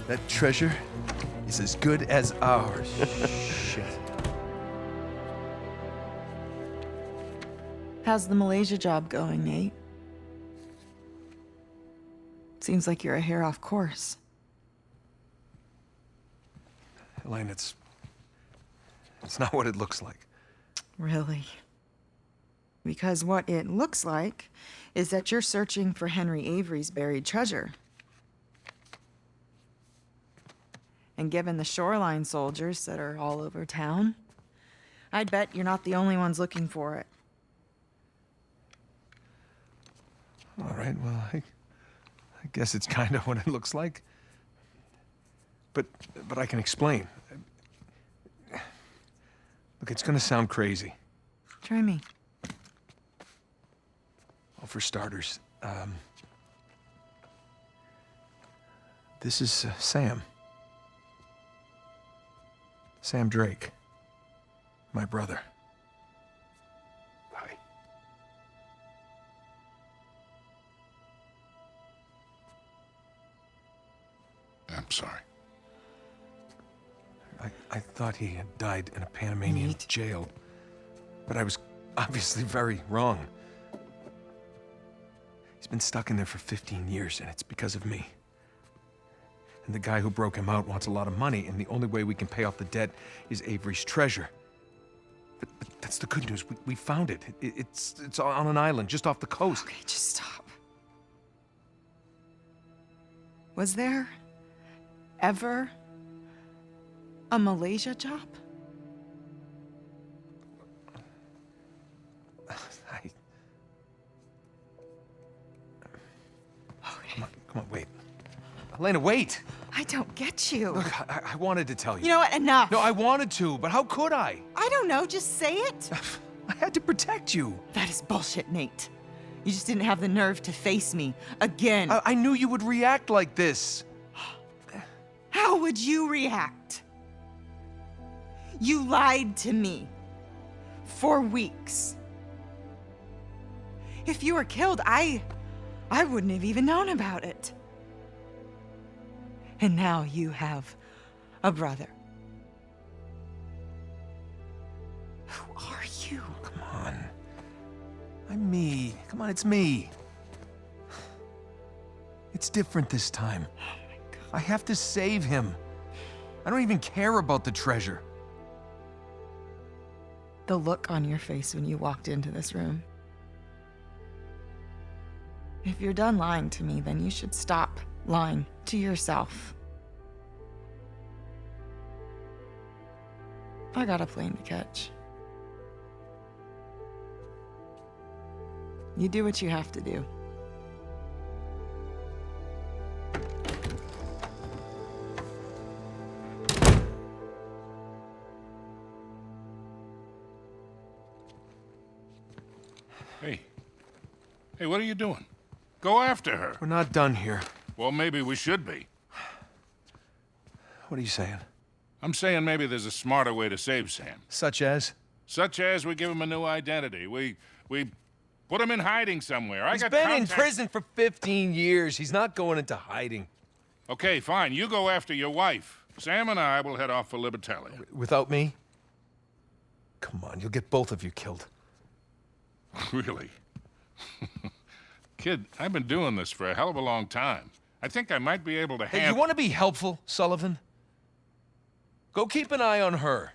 that treasure is as good as ours. Shit. How's the Malaysia job going, Nate? Seems like you're a hair off course. Elaine, it's not what it looks like. Really? Because what it looks like is that you're searching for Henry Avery's buried treasure. And given the shoreline soldiers that are all over town, I'd bet you're not the only ones looking for it. All right, well, I guess it's kind of what it looks like. But I can explain. Look, it's gonna sound crazy. Try me. Well, for starters, this is Sam. Sam Drake. My brother. Hi. I'm sorry. I thought he had died in a Panamanian jail, but I was obviously very wrong. He's been stuck in there for 15 years, and it's because of me. And the guy who broke him out wants a lot of money, and the only way we can pay off the debt is Avery's treasure. But that's the good news. We found it. It's on an island just off the coast. Okay, just stop. Was there ever a Malaysia job? Come on, wait. Elena, wait! I don't get you. Look, I wanted to tell you. You know what? Enough. No, I wanted to, but how could I? I don't know. Just say it. I had to protect you. That is bullshit, Nate. You just didn't have the nerve to face me again. I knew you would react like this. How would you react? You lied to me for weeks. If you were killed, I wouldn't have even known about it. And now you have a brother. Who are you? Come on. I'm me. Come on, it's me. It's different this time. Oh my God. I have to save him. I don't even care about the treasure. The look on your face when you walked into this room. If you're done lying to me, then you should stop lying to yourself. I got a plane to catch. You do what you have to do. Hey, what are you doing? Go after her. We're not done here. Well, maybe we should be. What are you saying? I'm saying maybe there's a smarter way to save Sam. Such as? Such as we give him a new identity. We put him in hiding somewhere. He's been in prison for 15 years. He's not going into hiding. Okay, fine. You go after your wife. Sam and I will head off for Libertalia. Without me? Come on, you'll get both of you killed. Really? Kid, I've been doing this for a hell of a long time. I think I might be able to Hey, you want to be helpful, Sullivan? Go keep an eye on her.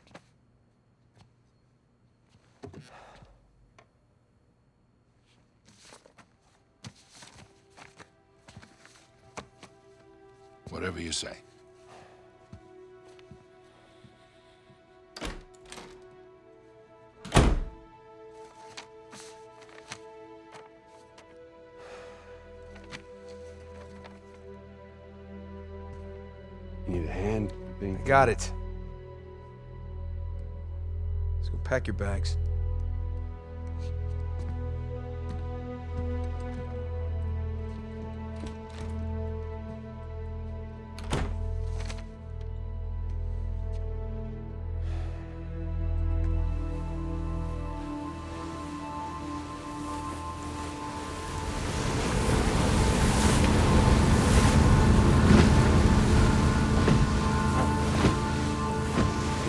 Whatever you say. You need a hand? I got it. Let's go pack your bags.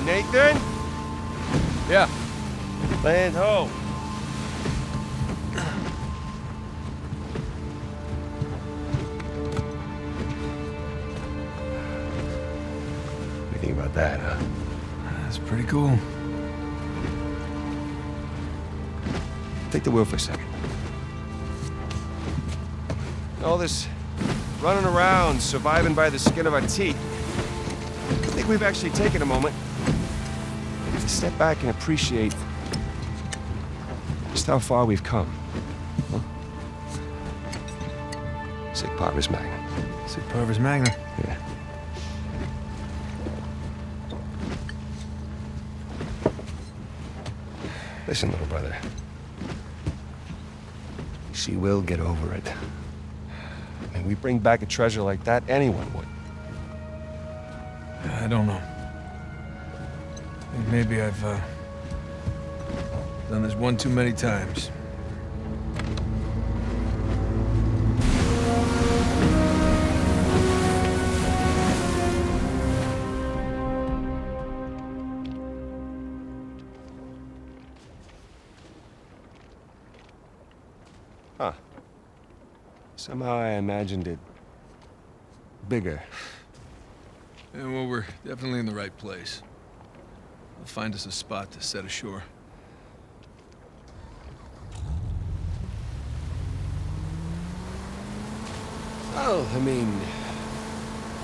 Nathan? Yeah. Land ho. What do you think about that, huh? That's pretty cool. Take the wheel for a second. All this running around, surviving by the skin of our teeth. I think we've actually taken a moment to step back and appreciate just how far we've come. Huh? Sic parvis magna. Sic parvis magna. Yeah. Listen, little brother. She will get over it. And we bring back a treasure like that, anyone would. I don't know. I think maybe I've done this one too many times. Huh. Somehow I imagined it bigger. Yeah, well, we're definitely in the right place. We'll find us a spot to set ashore. Well, I mean,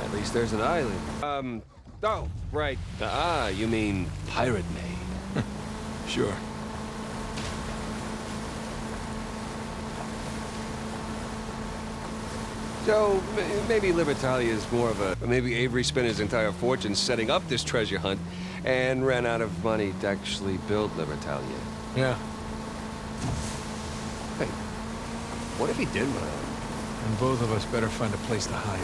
at least there's an island. Oh, right. You mean Pirate May. Sure. So, maybe Libertalia is more of a... Maybe Avery spent his entire fortune setting up this treasure hunt and ran out of money to actually build Libertalia. Yeah. Hey, what if he did run out? And both of us better find a place to hide.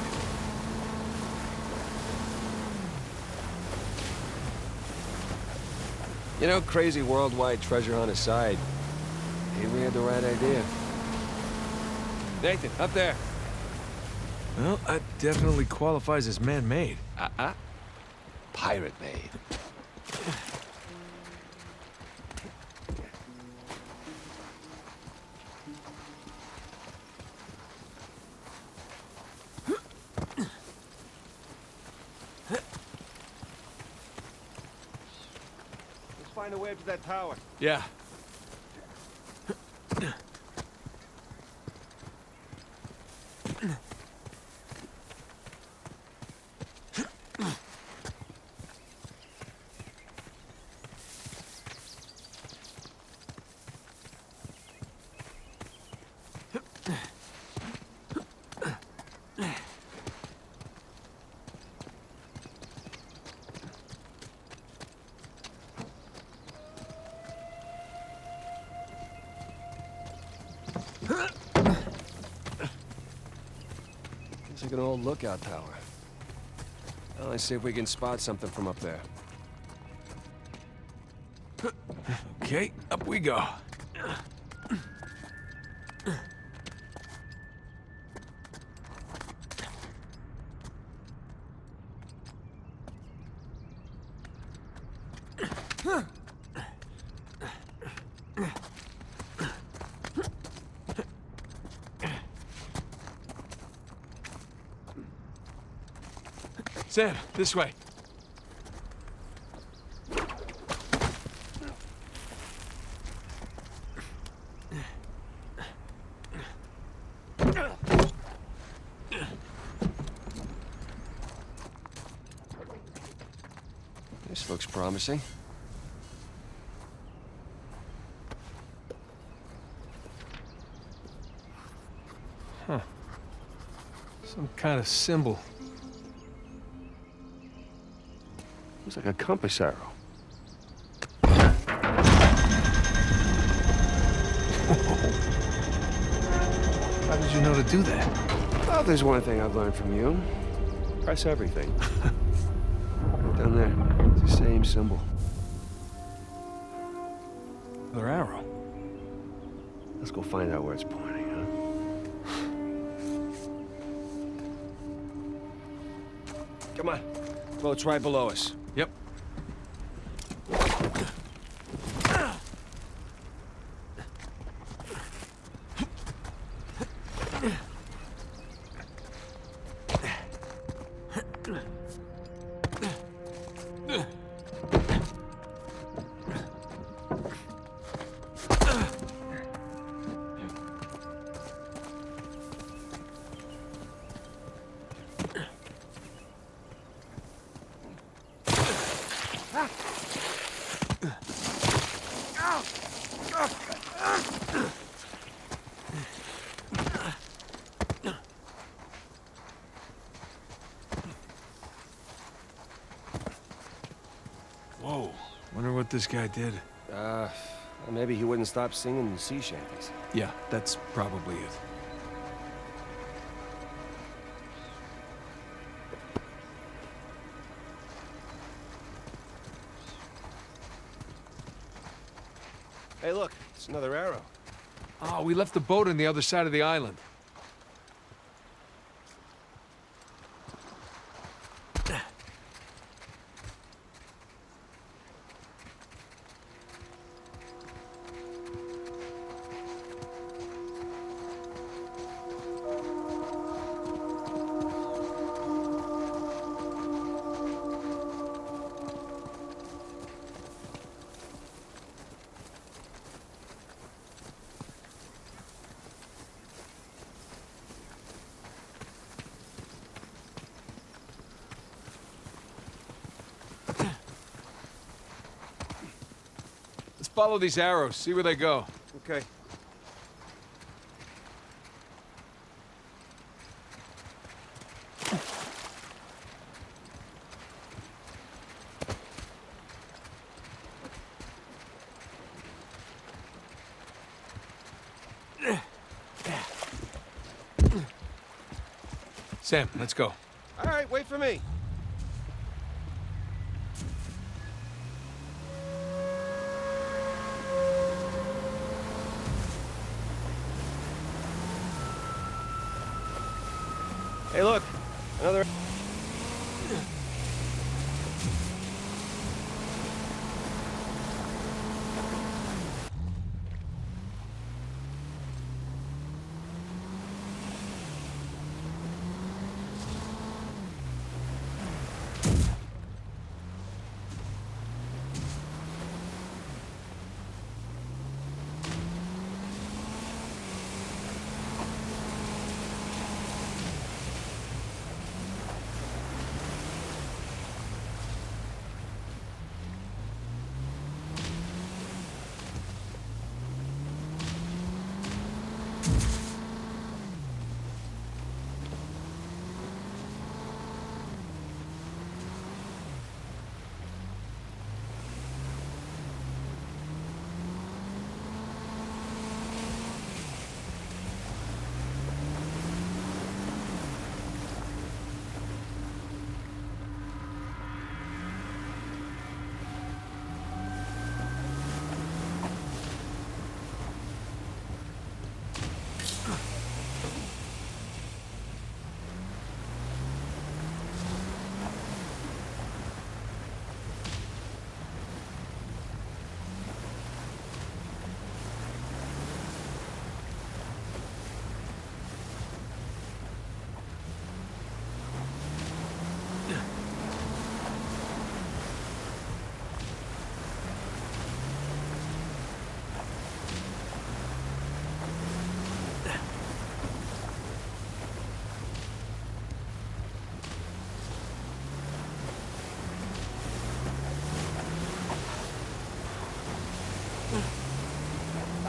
You know, crazy worldwide treasure hunt aside, Avery had the right idea. Nathan, up there. Well, that definitely qualifies as man-made. Pirate-made. Let's find a way up to that tower. Yeah. It's like an old lookout tower. Well, let's see if we can spot something from up there. Okay, up we go. Sam, this way. This looks promising. Huh. Some kind of symbol. Looks like a compass arrow. How did you know to do that? Well, there's one thing I've learned from you. Press everything. Down there, it's the same symbol. Another arrow. Let's go find out where it's pointing, huh? Come on. Boat's right below us. Yep. Whoa. Wonder what this guy did. Well, maybe he wouldn't stop singing sea shanties. Yeah, that's probably it. Hey, look, it's another arrow. Oh, we left the boat on the other side of the island. Let's follow these arrows, see where they go. Okay. Sam, let's go. All right, wait for me. Hey, look, another...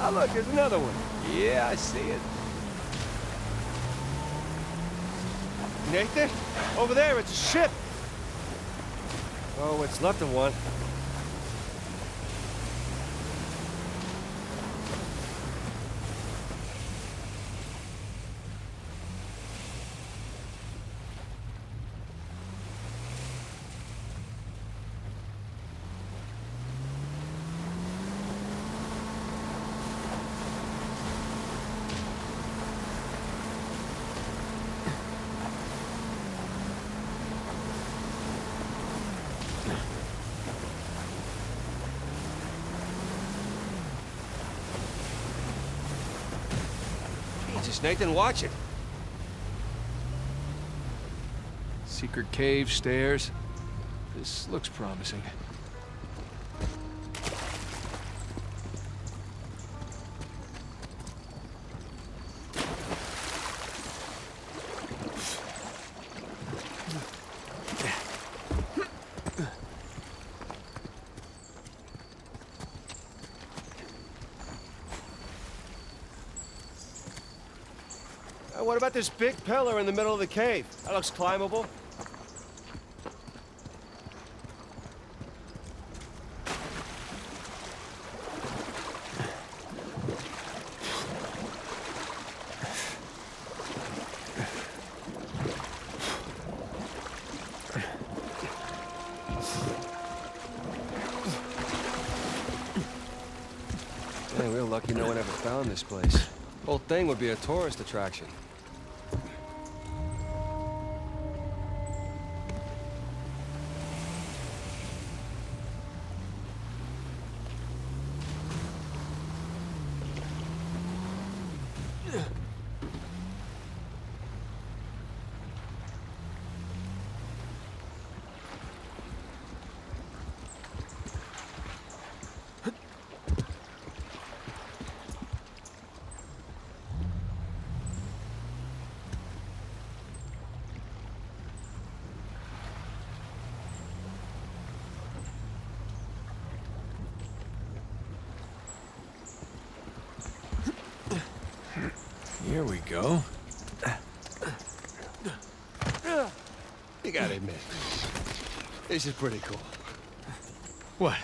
Oh, look, there's another one. Yeah, I see it. Nathan, over there, it's a ship. Oh, it's left of one. Jesus, Nathan, watch it. Secret cave, stairs. This looks promising. what about this big pillar in the middle of the cave? That looks climbable. Man, we're lucky no one ever found this place. Whole thing would be a tourist attraction. Here we go. You gotta admit, this is pretty cool. What?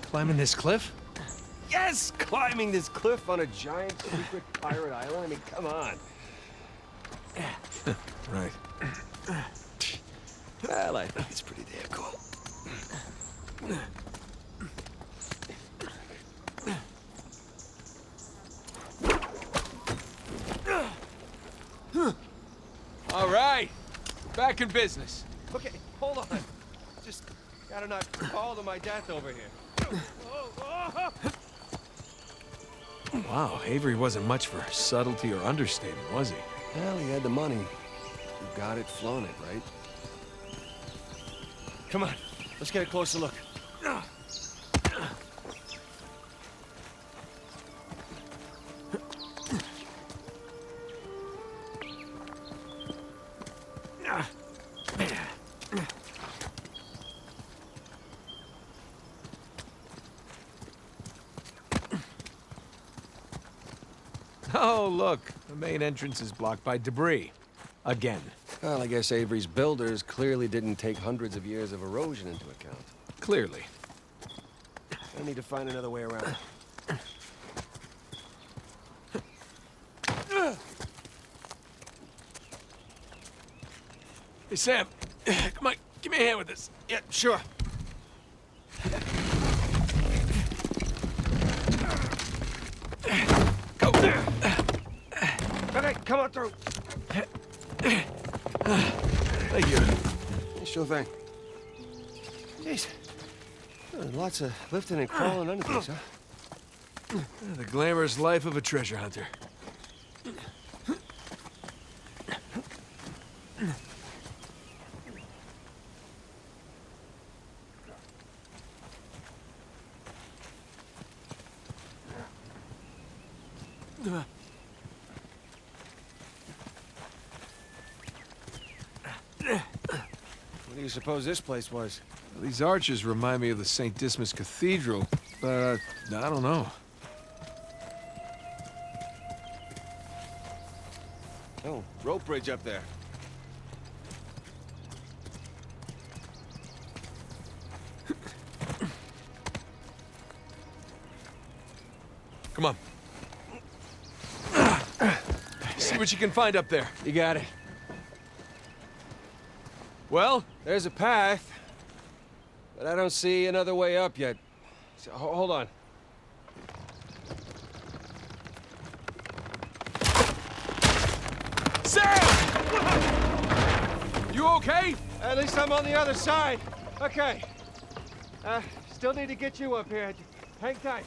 Climbing this cliff? Yes! Climbing this cliff on a giant secret pirate island? I mean, come on. Right. Well, I think it's pretty damn cool. All right. Back in business. Okay, hold on. Just gotta not fall to my death over here. Wow, Avery wasn't much for subtlety or understatement, was he? Well, he had the money. You got it, flown it, right? Come on, let's get a closer look. Oh, look. The main entrance is blocked by debris. Again. Well, I guess Avery's builders clearly didn't take hundreds of years of erosion into account. Clearly. I need to find another way around. Hey, Sam. Come on, give me a hand with this. Yeah, sure. Go. Okay, come on through. Thank you. Sure thing. Jeez. Lots of lifting and crawling under this, huh? The glamorous life of a treasure hunter. What do you suppose this place was? Well, these arches remind me of the St. Dismas Cathedral, but I don't know. Oh, rope bridge up there. Come on. See what you can find up there. You got it. Well? There's a path, but I don't see another way up yet. So, hold on. Sam! You okay? At least I'm on the other side. Okay. Still need to get you up here. Hang tight.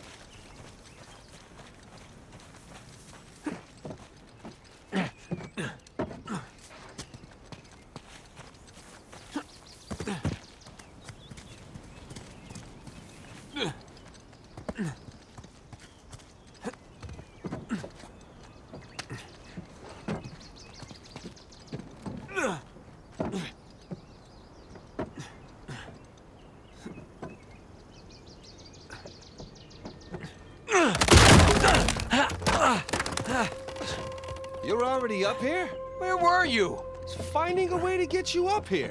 You all already up here? Where were you? It's finding a way to get you up here.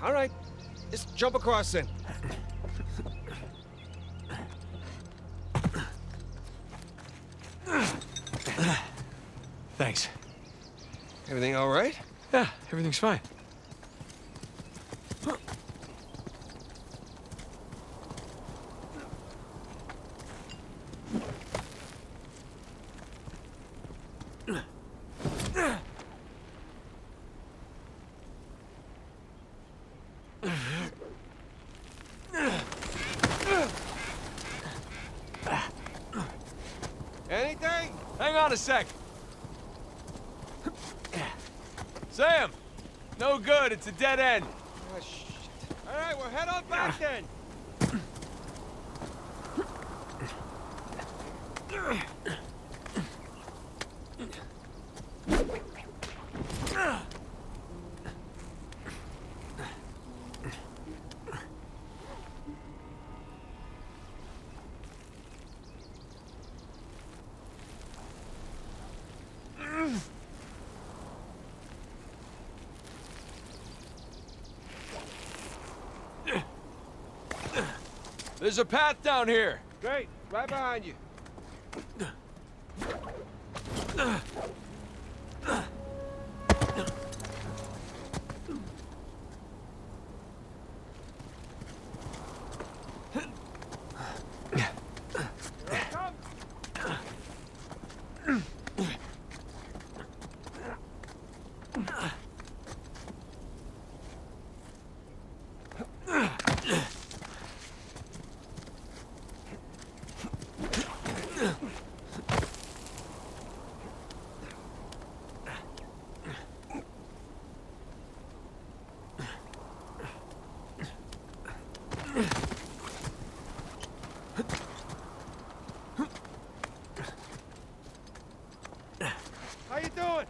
All right, let's jump across then. Thanks. Everything all right? Yeah, everything's fine. Anything? Hang on a sec. Sam! No good, it's a dead end. Oh, shit. All right, we'll head on back then. There's a path down here. Great, right behind you. How you doing?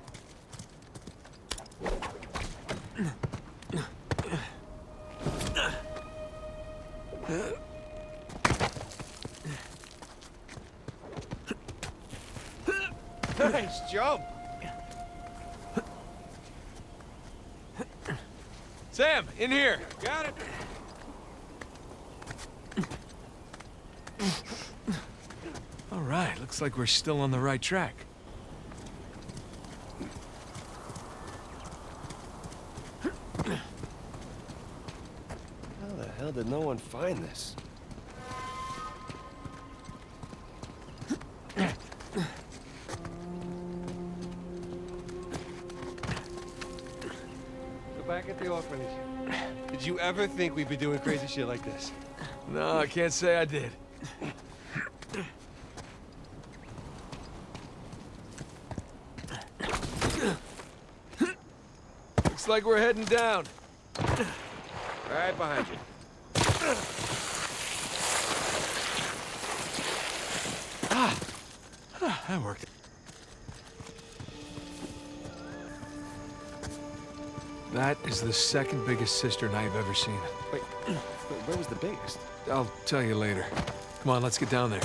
Nice jump. Sam, in here. Got it. All right, looks like we're still on the right track. How the hell did no one find this? We're back at the orphanage. Did you ever think we'd be doing crazy shit like this? No, I can't say I did. Looks like we're heading down. Right behind you. That worked. That is the second biggest cistern I've ever seen. Wait, where was the biggest? I'll tell you later. Come on, let's get down there.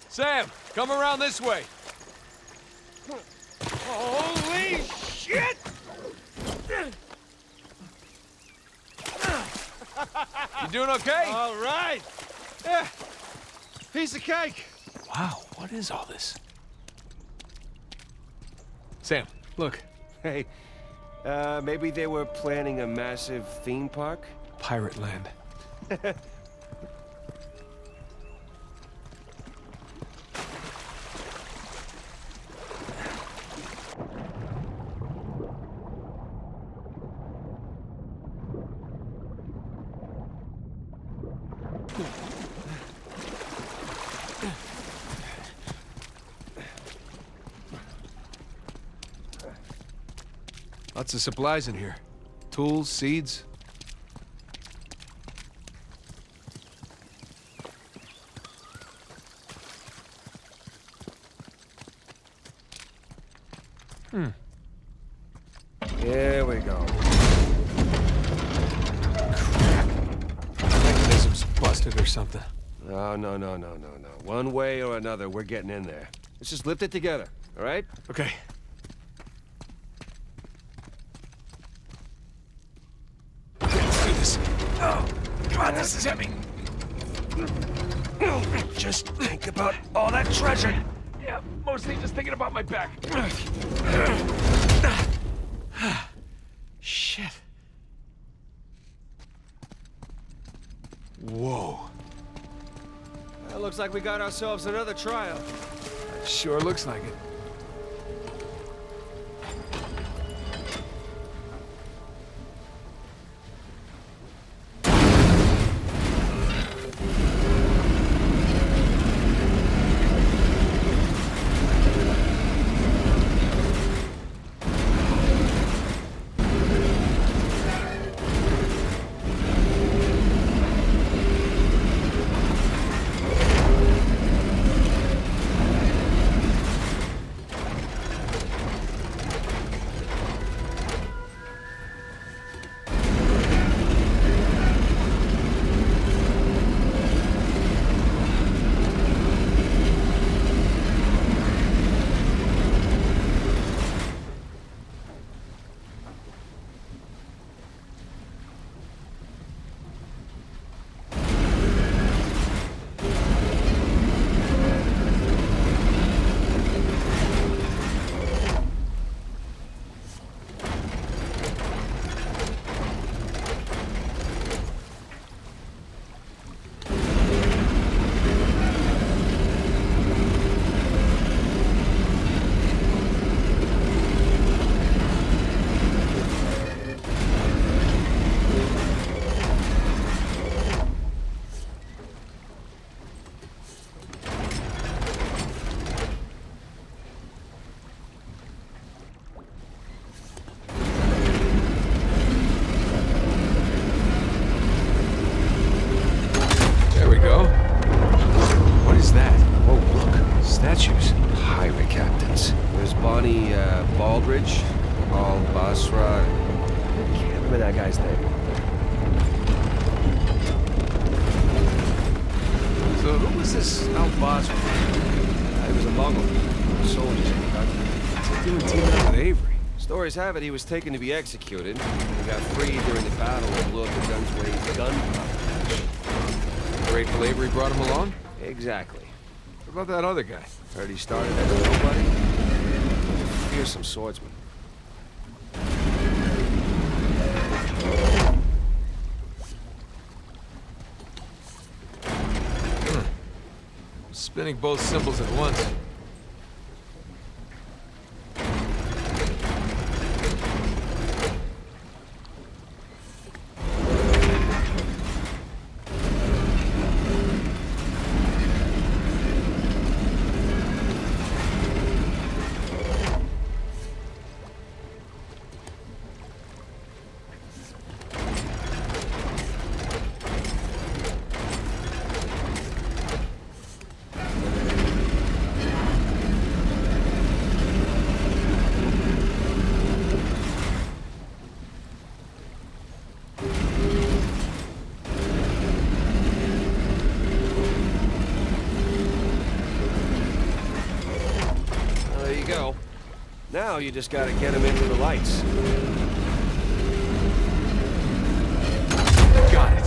Sam, come around this way. Holy shit! You doing okay? All right. Yeah. Piece of cake. Wow, what is all this? Sam, look. Hey, maybe they were planning a massive theme park? Pirate land. Lots of supplies in here. Tools, seeds. Here we go. Crap. Mechanism. busted or something. No. One way or another, we're getting in there. Let's just lift it together, all right? Okay. Let's do this. Oh, God, this is heavy. Just think about all that treasure. Yeah, mostly just thinking about my back. Shit. Whoa. Well, looks like we got ourselves another trial. Sure looks like it. Stories have it he was taken to be executed. He got freed during the battle and blew up the Dunsway's gunpowder. Grateful Avery brought him along? Exactly. What about that other guy? Heard he started as a nobody? Fearsome swordsman. Spinning both symbols at once. Now you just gotta get him into the lights. Got it.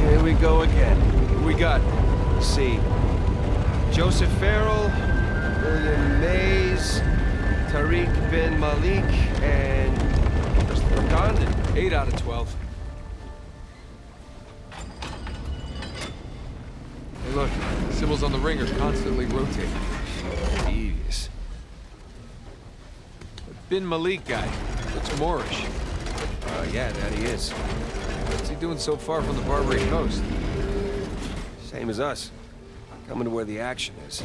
Here we go again. We got C. Joseph Farrell, William Mays, Tariq bin Malik, and Christopher Condon. 8 out of 12. Hey, look. Symbols on the ring are constantly rotating. Devious. Bin Malik guy looks Moorish. Yeah, that he is. What's he doing so far from the Barbary Coast? Same as us. Coming to where the action is.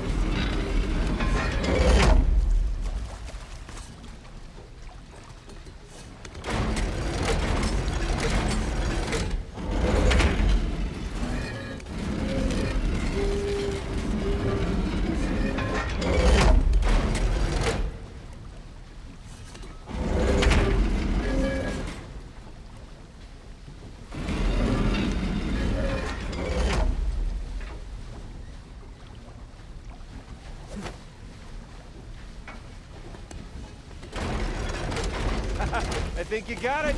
I think you got it.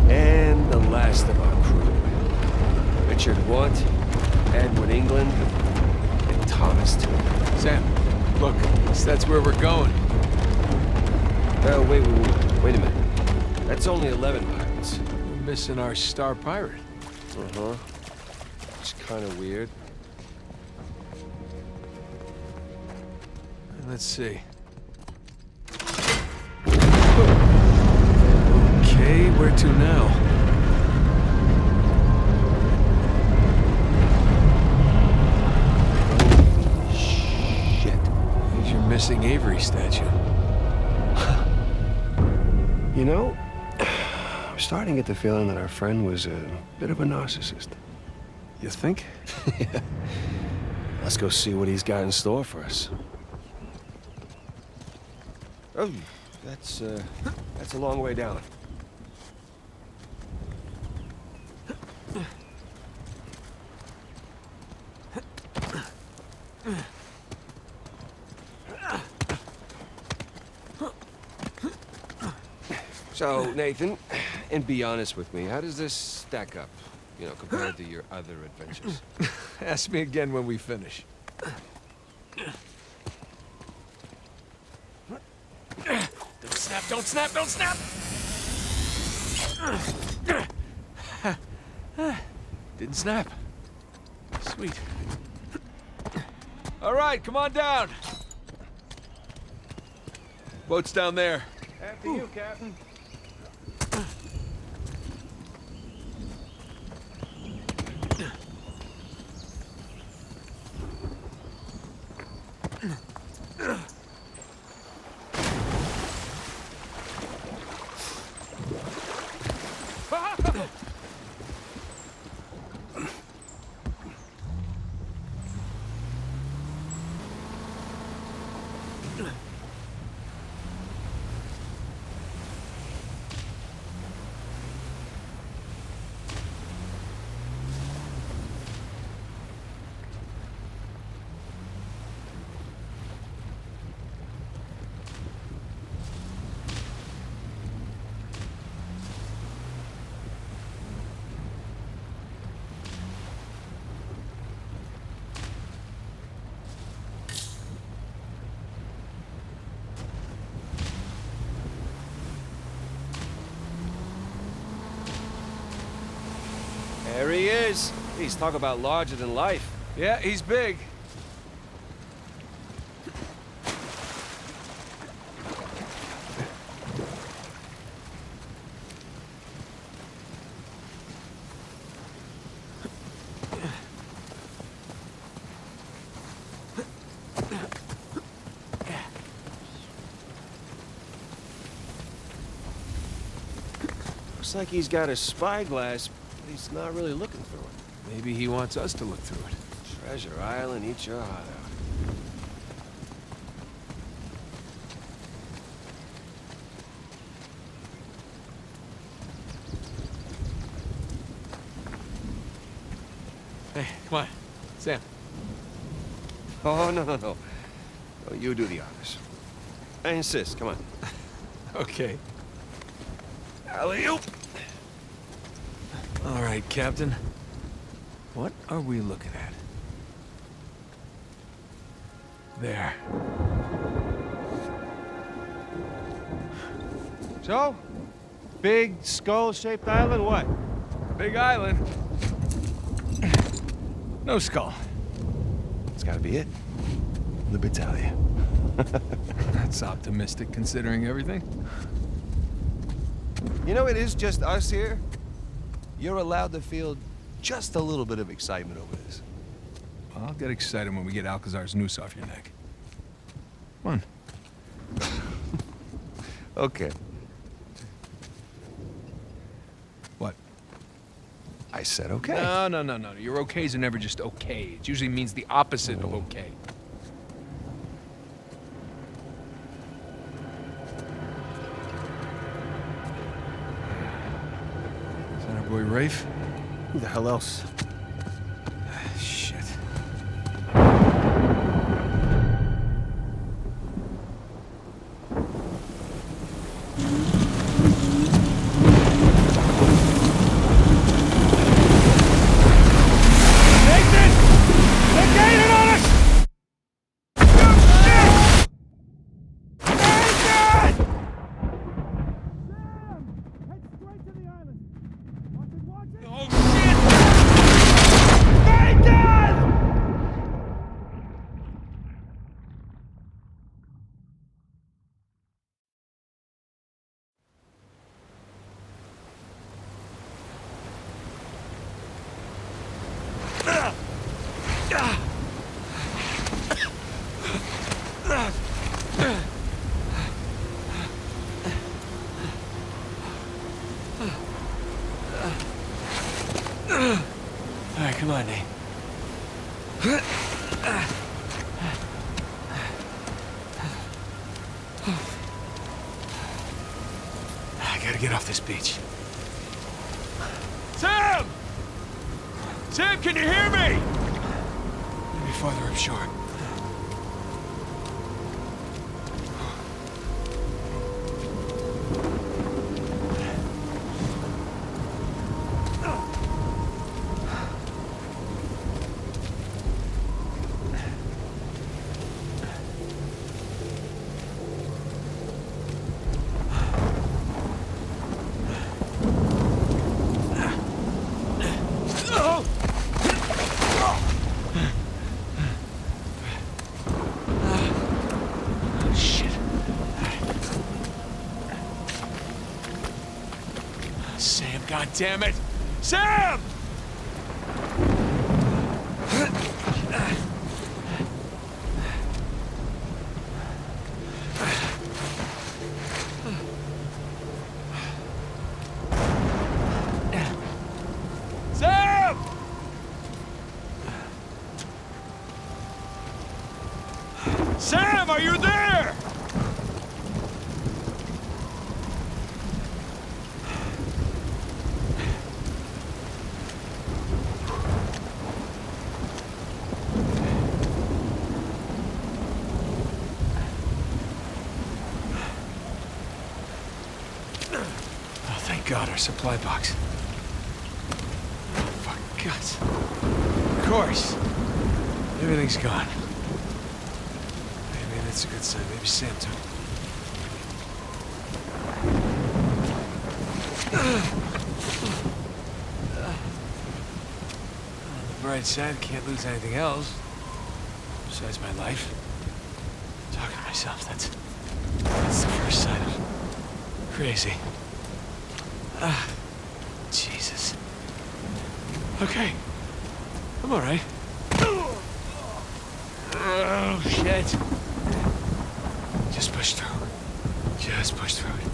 And the last of our crew. Richard Want, Edward England, and Thomas Turner. Sam, look, that's where we're going. Oh, wait a minute. That's only 11 pirates. We're missing our star pirate. Uh-huh. It's kind of weird. Let's see. Okay, where to now? Shit. There's your missing Avery statue. You know, I'm starting to get the feeling that our friend was a bit of a narcissist. You think? Yeah. Let's go see what he's got in store for us. Oh, that's a long way down. So, Nathan, and be honest with me, how does this stack up, you know, compared to your other adventures? Ask me again when we finish. Don't snap, don't snap, don't snap! Didn't snap. Sweet. All right, come on down. Boat's down there. After you, Captain. There he is. He's talk about larger than life. Yeah, he's big. Looks like he's got a spyglass, but he's not really looking through it. Maybe he wants us to look through it. Treasure Island, eat your heart out. Hey, come on. Sam. Oh, no. Oh, you do the honors. I insist, come on. Okay. Alley-oop! All right, Captain. What are we looking at? There. So? Big skull-shaped island, what? Big island. No skull. It's gotta be it. L'Italia. That's optimistic considering everything. You know, it is just us here. You're allowed to feel just a little bit of excitement over this. Well, I'll get excited when we get Alcazar's noose off your neck. Come on. Okay. What? I said okay. No. Your okays are never just okay. It usually means the opposite of okay. Is that our boy Rafe? Who the hell else? Shit. get off this beach. Sam! Sam, can you hear me? Maybe farther upshore. God damn it! Sam! Sam! Sam, are you there? God, our supply box. Oh, for God's... Of course. Everything's gone. Maybe that's a good sign. Maybe Sam took it. On the bright side, can't lose anything else. Besides my life. I'm talking to myself, that's the first sign of crazy. Jesus. Okay. I'm alright. Oh, shit. Just push through. Just push through it.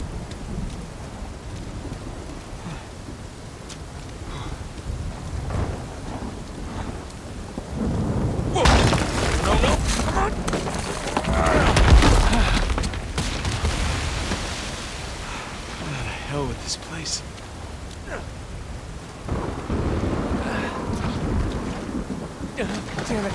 Whoa! No, come on! What the hell with this place? Damn it.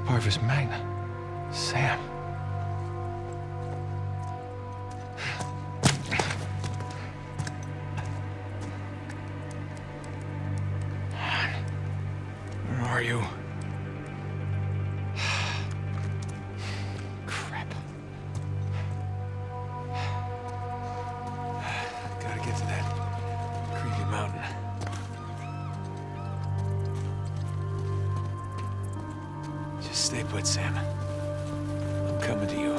Parvis Magna. Sam. Where are you? Crap. Gotta get to that creepy mountain. Just stay put, Sam. I'm coming to you.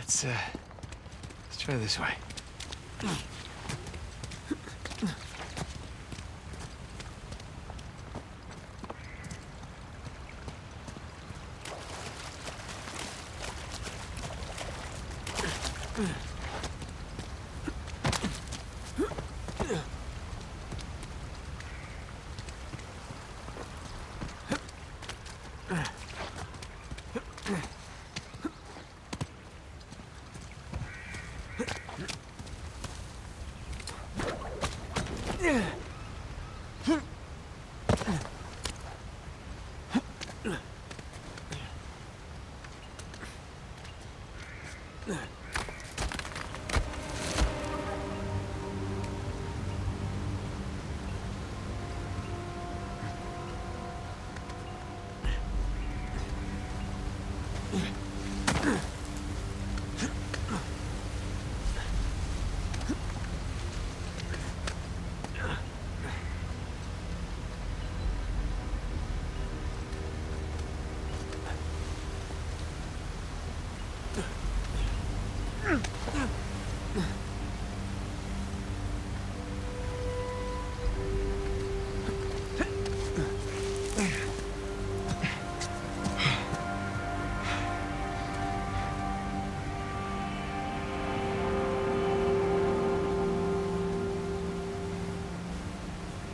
Let's try this way.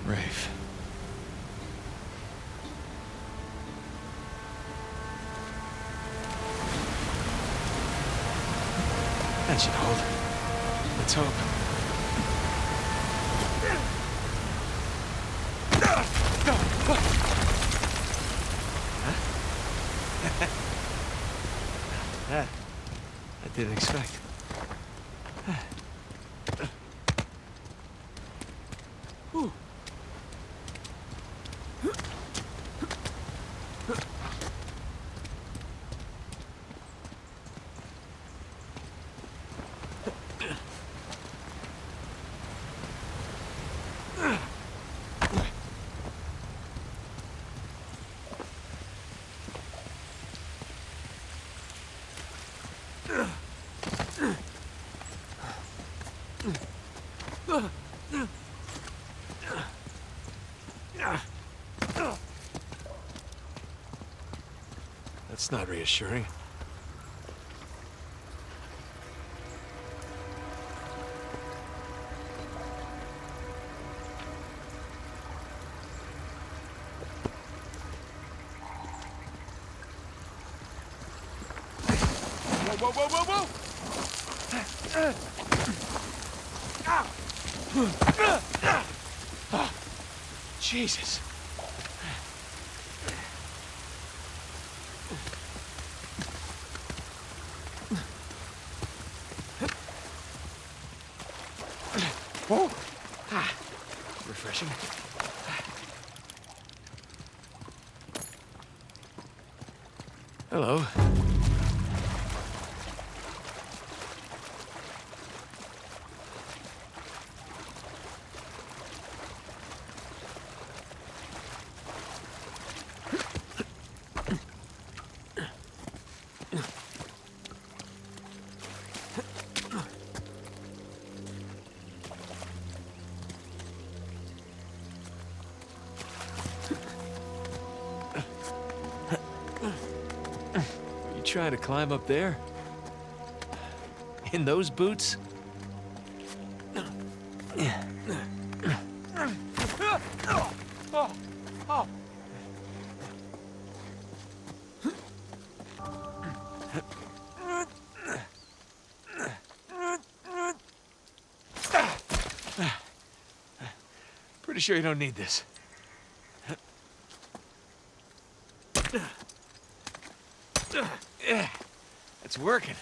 Rafe. That should hold. Let's hope. That I didn't expect. Whew. That's not reassuring. Whoa, whoa, whoa, whoa! Oh, Jesus. Oh. Ah, refreshing. direction. Hello. Trying to climb up there? In those boots? Pretty sure you don't need this. It's working.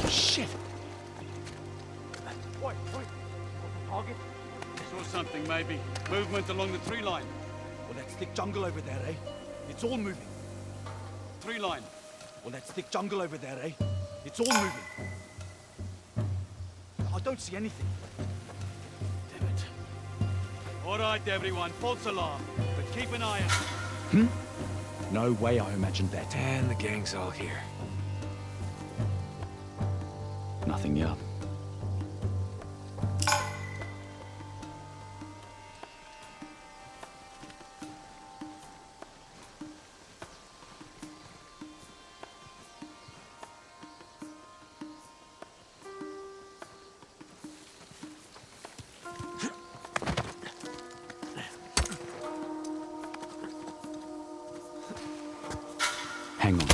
Shit! Wait. Target? Saw something, maybe. Movement along the tree line. Well, that's thick jungle over there, eh? It's all moving. Tree line. Well, that's thick jungle over there, eh? It's all moving. I don't see anything. Damn it. All right, everyone. False alarm. But keep an eye out. No way I imagined that. And the gang's all here. Nothing yet. Hang on.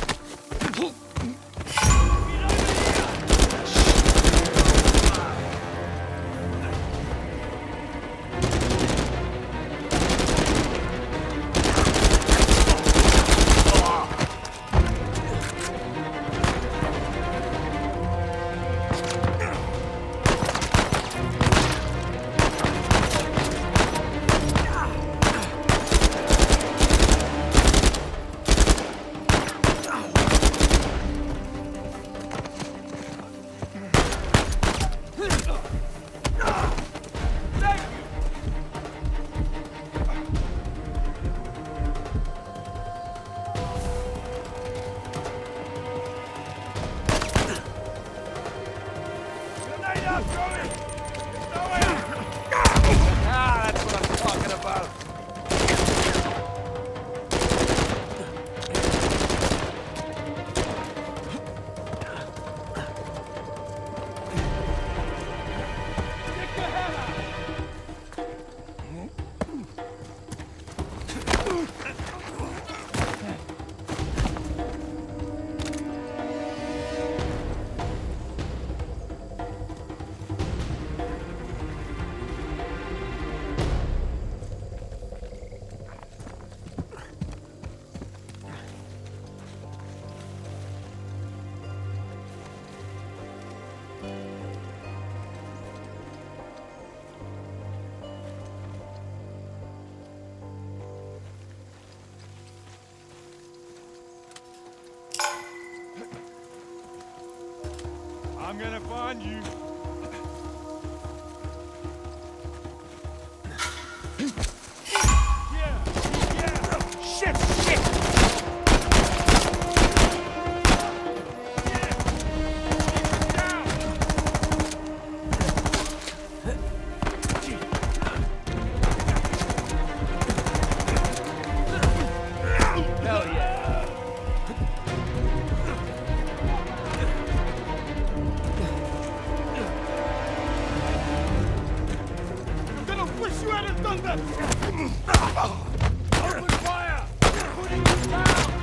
I'm gonna find you. you had it done that! Open fire! Putting them down!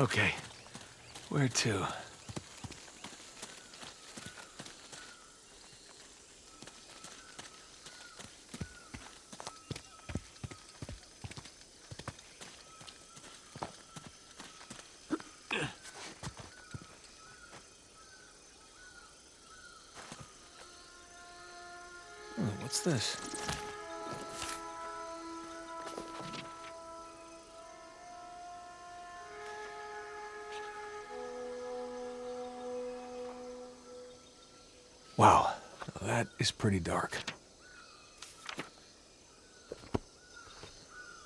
Okay, where to? Oh, what's this? Wow, that is pretty dark.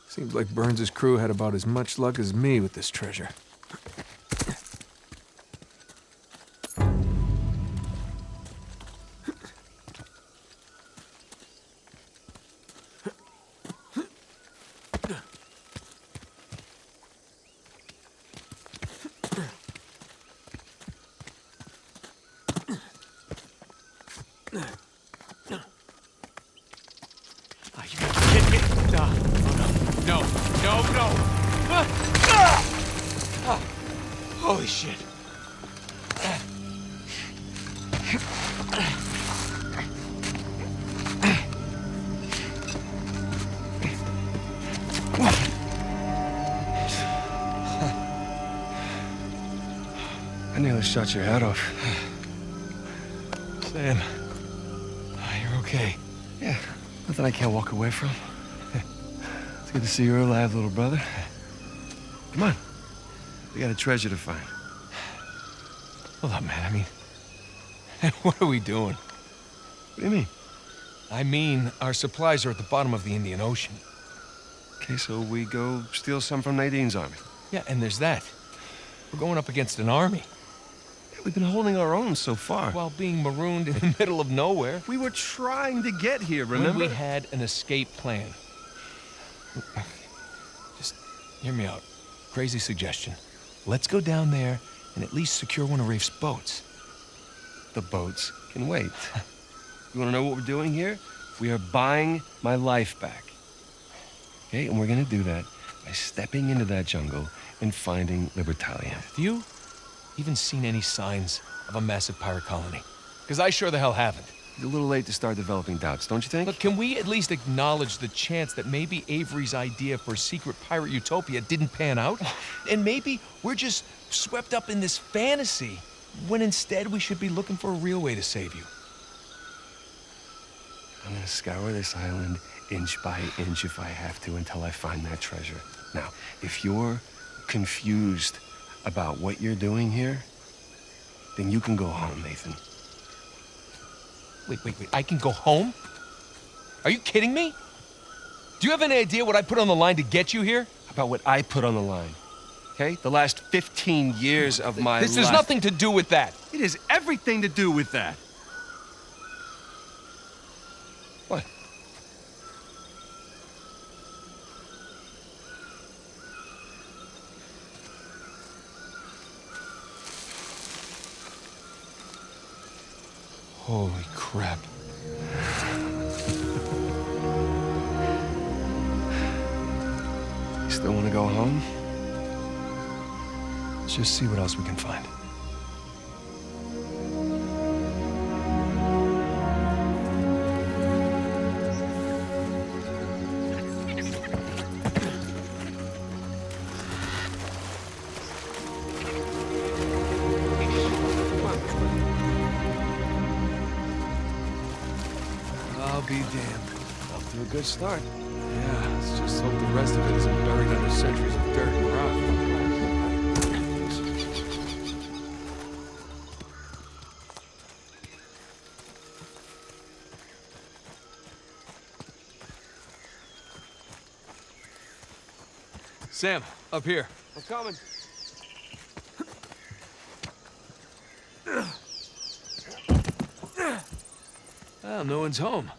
Seems like Burns' crew had about as much luck as me with this treasure. Holy shit. I nearly shot your head off. Sam, you're okay. Yeah, nothing I can't walk away from. It's good to see you're alive, little brother. Come on. We got a treasure to find. Hold up, man. I mean, what are we doing? What do you mean? I mean, our supplies are at the bottom of the Indian Ocean. Okay, so we go steal some from Nadine's army. Yeah, and there's that. We're going up against an army. Yeah, we've been holding our own so far. While being marooned in the middle of nowhere. We were trying to get here, remember? When we had an escape plan. Just hear me out. Crazy suggestion. Let's go down there and at least secure one of Rafe's boats. The boats can wait. You want to know what we're doing here? We are buying my life back. Okay, and we're going to do that by stepping into that jungle and finding Libertalia. Have you even seen any signs of a massive pirate colony? Because I sure the hell haven't. It's a little late to start developing doubts, don't you think? Look, can we at least acknowledge the chance that maybe Avery's idea for a secret pirate utopia didn't pan out? And maybe we're just swept up in this fantasy, when instead we should be looking for a real way to save you. I'm gonna scour this island inch by inch if I have to until I find that treasure. Now, if you're confused about what you're doing here, then you can go home, Nathan. Wait. I can go home? Are you kidding me? Do you have any idea what I put on the line to get you here? About what I put on the line, okay? The last 15 years of my life. This has nothing to do with that. It has everything to do with that. What? Holy crap. You still want to go home? Let's just see what else we can find. I'll be damned. Off to a good start. Yeah, let's just hope the rest of it isn't buried under centuries of dirt and rock. Sam, up here. I'm coming. Well, no one's home.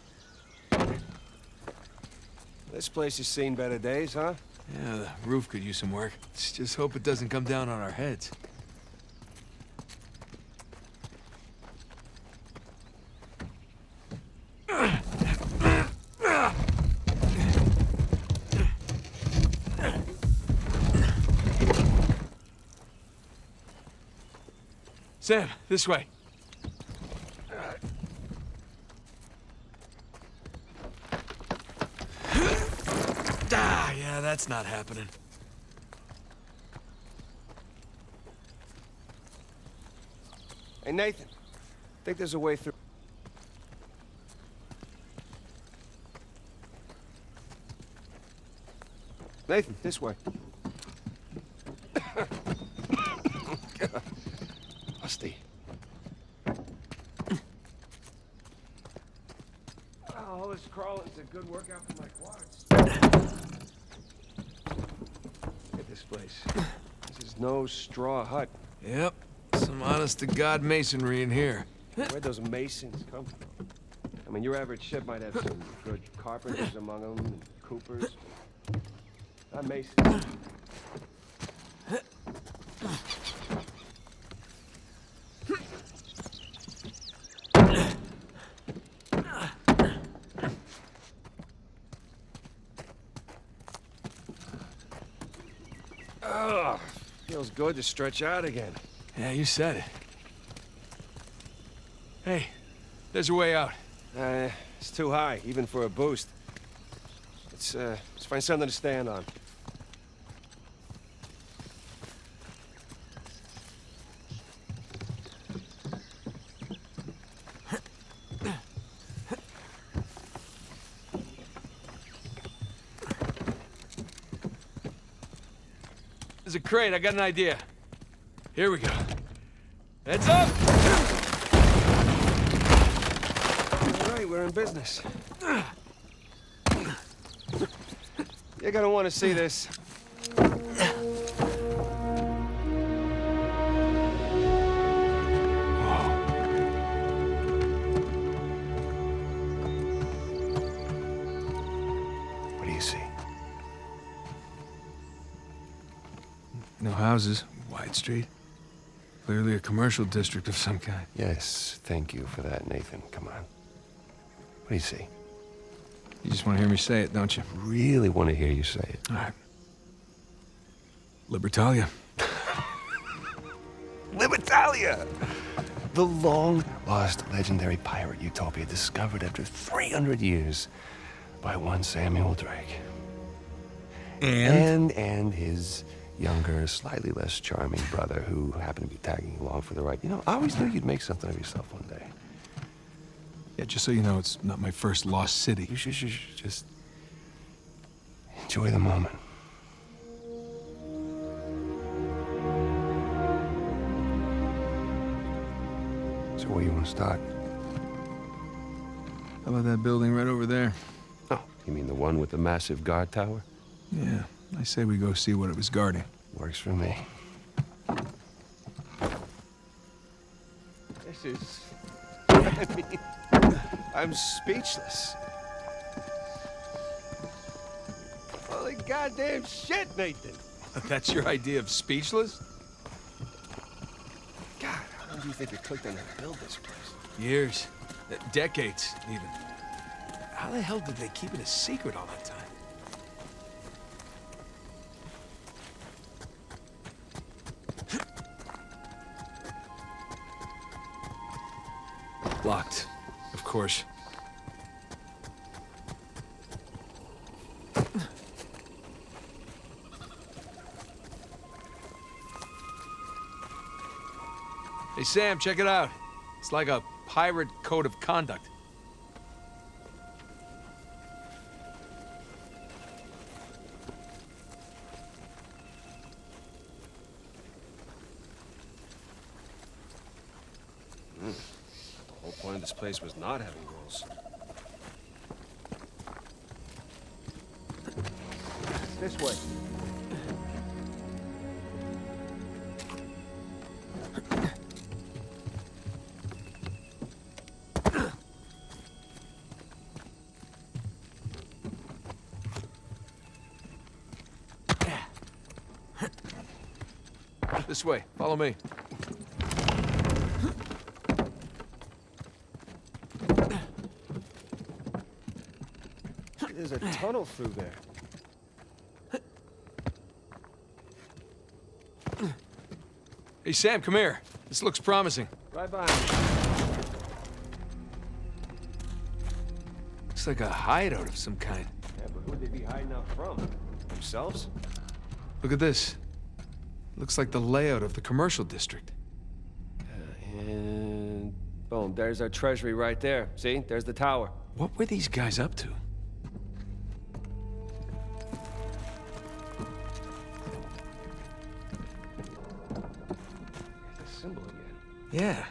This place has seen better days, huh? Yeah, the roof could use some work. Let's just hope it doesn't come down on our heads. Sam, this way. Yeah, that's not happening. Hey, Nathan. Think there's a way through. Nathan, this way. Rusty. All this crawling's a good workout for my quads. Look at this place. This is no straw hut. Yep, some honest-to-God masonry in here. Where'd those masons come from? I mean, your average ship might have some good carpenters among them, and coopers. Not masons. Ugh, feels good to stretch out again. Yeah, you said it. Hey, there's a way out. It's too high, even for a boost. Let's find something to stand on. There's a crate, I got an idea. Here we go. Heads up! All right, we're in business. You're gonna want to see this. What do you see? No houses, wide street. Clearly a commercial district of some kind. Yes, thank you for that, Nathan. Come on. What do you see? You just want to hear me say it, don't you? Really want to hear you say it. All right. Libertalia. Libertalia! The long-lost legendary pirate utopia discovered after 300 years by one Samuel Drake. And his younger, slightly less charming brother who happened to be tagging along for the ride. You know, I always knew you'd make something of yourself one day. Yeah, just so you know, it's not my first lost city. You should just enjoy the moment. So where you want to start? How about that building right over there? Oh, you mean the one with the massive guard tower? Yeah, I say we go see what it was guarding. Works for me. This is... I mean, I'm speechless. Holy goddamn shit, Nathan! That's your idea of speechless? God, I'm do you think it took them to build this place? Years. Decades, even. How the hell did they keep it a secret all that time? Locked, of course. Hey, Sam, check it out. It's like a pirate code of conduct. The whole point of this place was not having rules. This way. This way. Follow me. There's a tunnel through there. Hey, Sam, come here. This looks promising. Right behind me. Looks like a hideout of some kind. Yeah, but who'd they be hiding out from? Themselves? Look at this. Looks like the layout of the commercial district. And boom, there's our treasury right there. See? There's the tower. What were these guys up to? There's a symbol again. Yeah.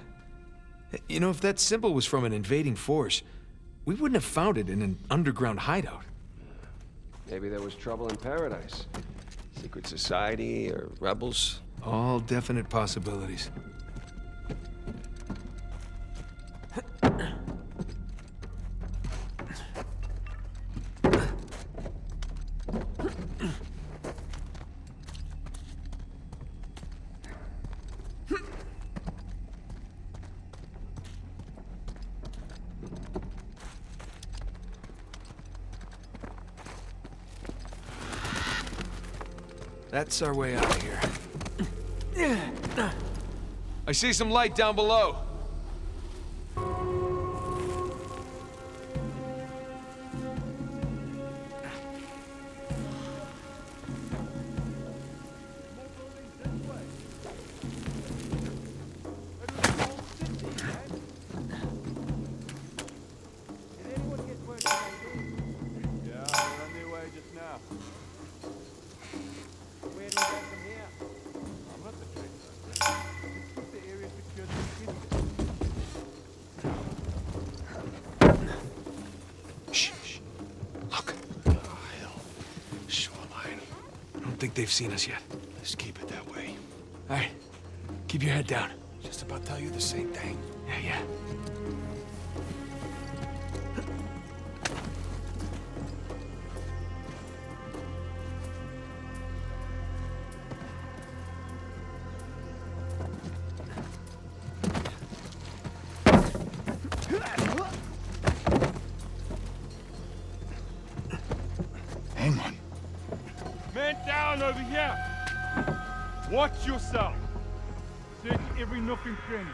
You know, if that symbol was from an invading force, we wouldn't have found it in an underground hideout. Maybe there was trouble in paradise. Secret society or rebels. All definite possibilities. That's our way out of here. I see some light down below. They've seen us yet. Let's keep it that way. All right. Keep your head down. Just about tell you the same thing. Yeah. Hang on. Man down over here! Watch yourself! Search every nook and cranny.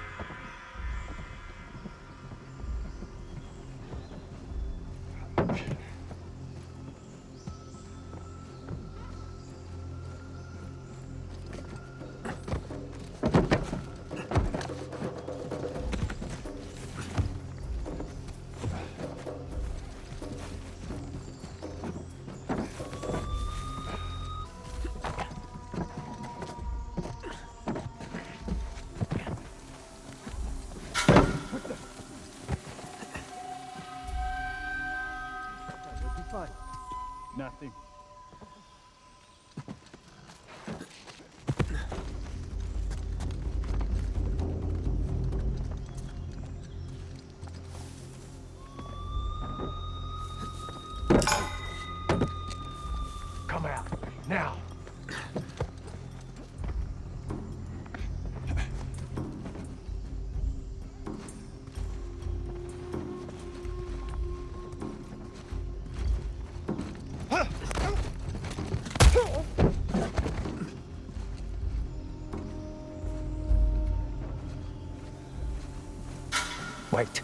Wait.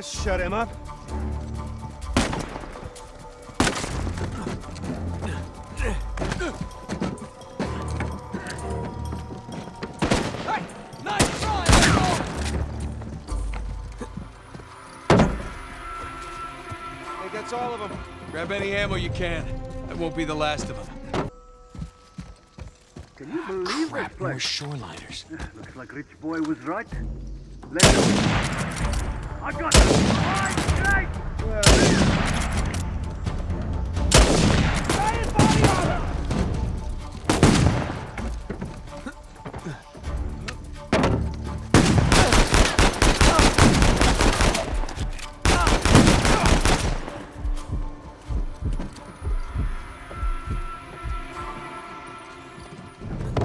Shut him up. Hey! Nice try! Hey, that's all of them. Grab any ammo you can. That won't be the last of them. Can you believe Crap, this more place? shoreliners. Looks like Rich Boy was right. I got him! Alright,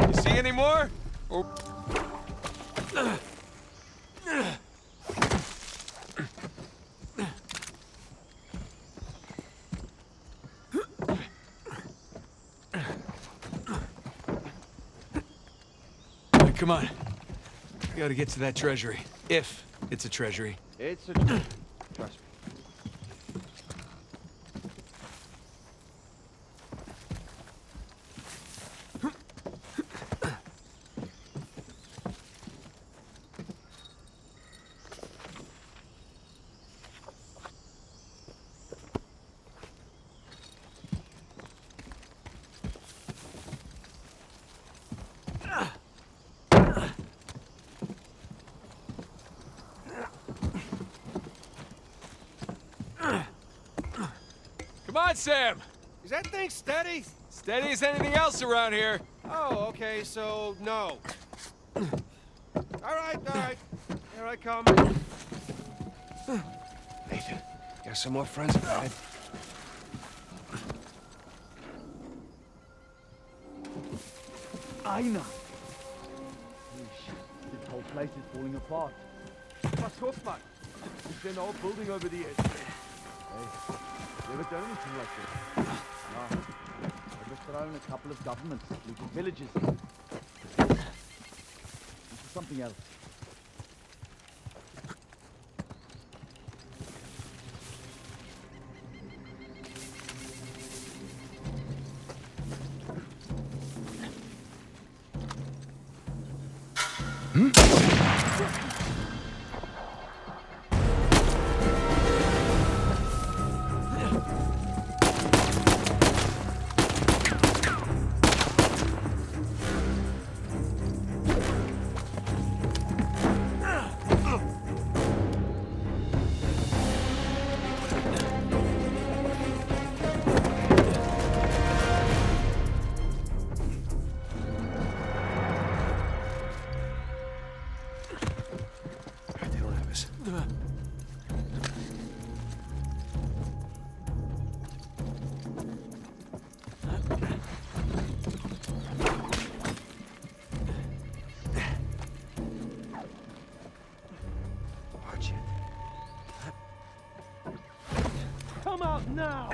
You see any more? Or... Come on. We gotta get to that treasury. If it's a treasury. It's a trust me. Come on, Sam! Is that thing steady? Steady as anything else around here. Oh, okay, so no. All right. Here I come. Nathan, got some more friends ahead. Aina! This whole place is falling apart. What's up, man? There's been an old building over the edge. Hey, never done anything like this. No. I just thrown a couple of governments, little villages. This is something else. Come out now!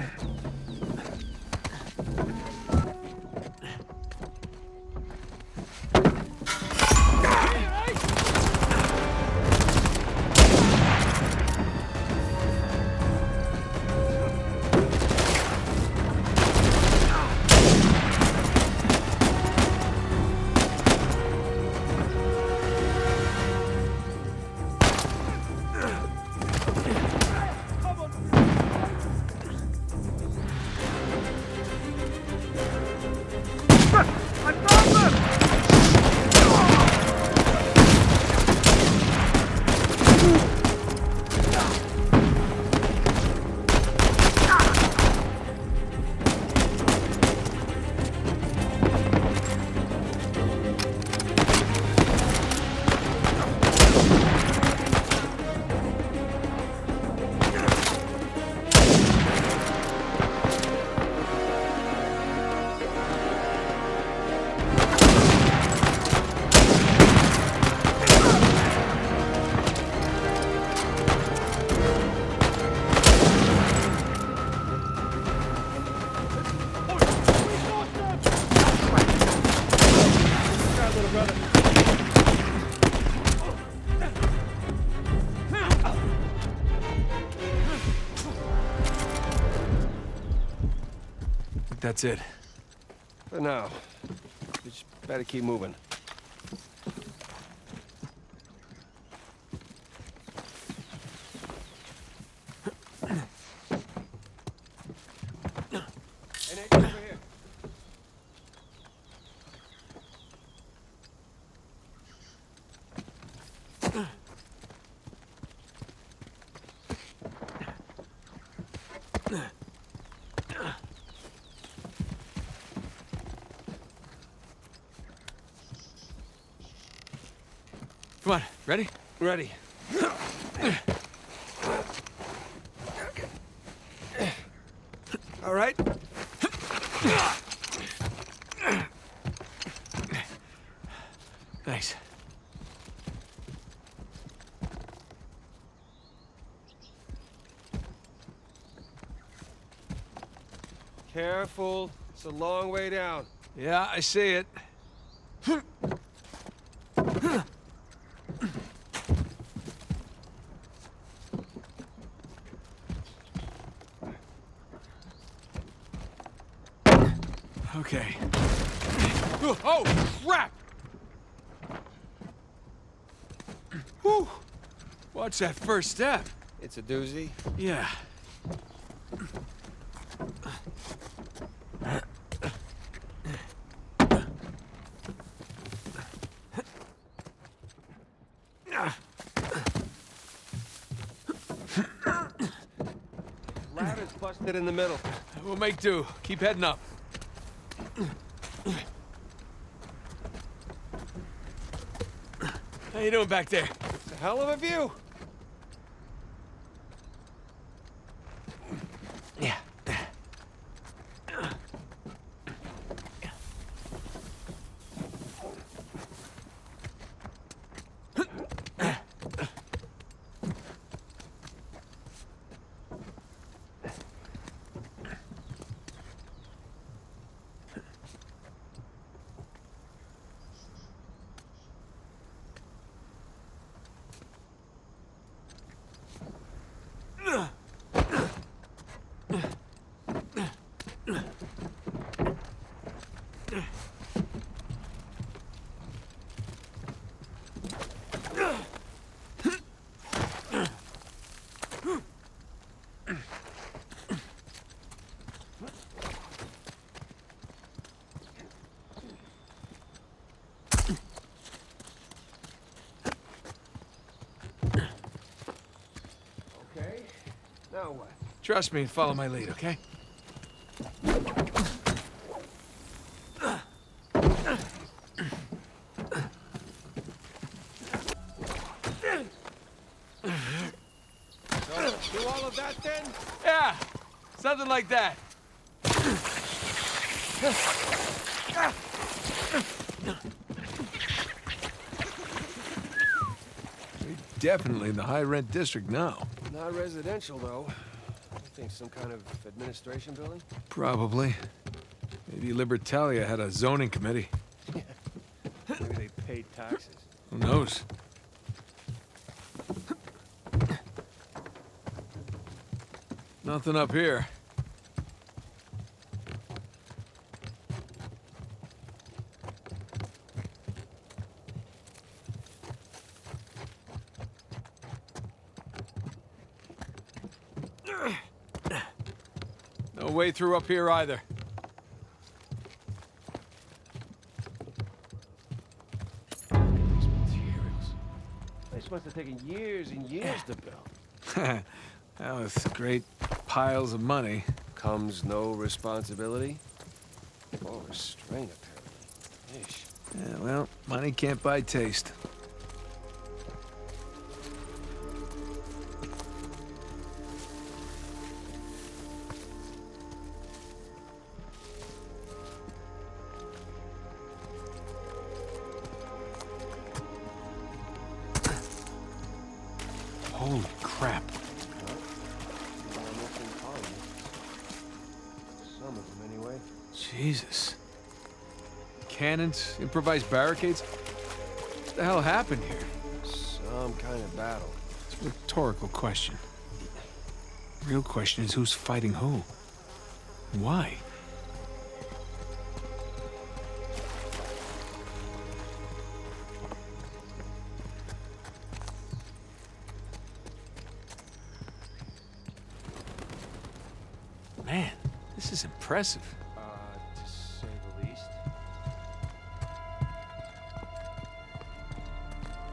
that's it. For now. We just better keep moving. Hey, Nate, over here. Come on, ready? Ready. All right. Thanks. Careful. It's a long way down. Yeah, I see it. Okay. Oh, crap! Whew. Watch that first step. It's a doozy. Yeah. Ladder's busted in the middle. We'll make do. Keep heading up. How you doing back there? It's a hell of a view. Yeah. Now what? Trust me and follow my lead, okay? So, do all of that then? Yeah, something like that. We're definitely in the high-rent district now. Not residential, though. I think some kind of administration building? Probably. Maybe Libertalia had a zoning committee. Maybe they paid taxes. Who knows? Nothing up here. No way through up here either. These materials. They must have taken years and years to build. Now, with great piles of money comes no responsibility or restraint, apparently. Ish. Yeah, well, money can't buy taste. Holy crap. Some of them, anyway. Jesus. Cannons, improvised barricades. What the hell happened here? Some kind of battle. It's a rhetorical question. The real question is who's fighting who? And why? Man, this is impressive. To say the least.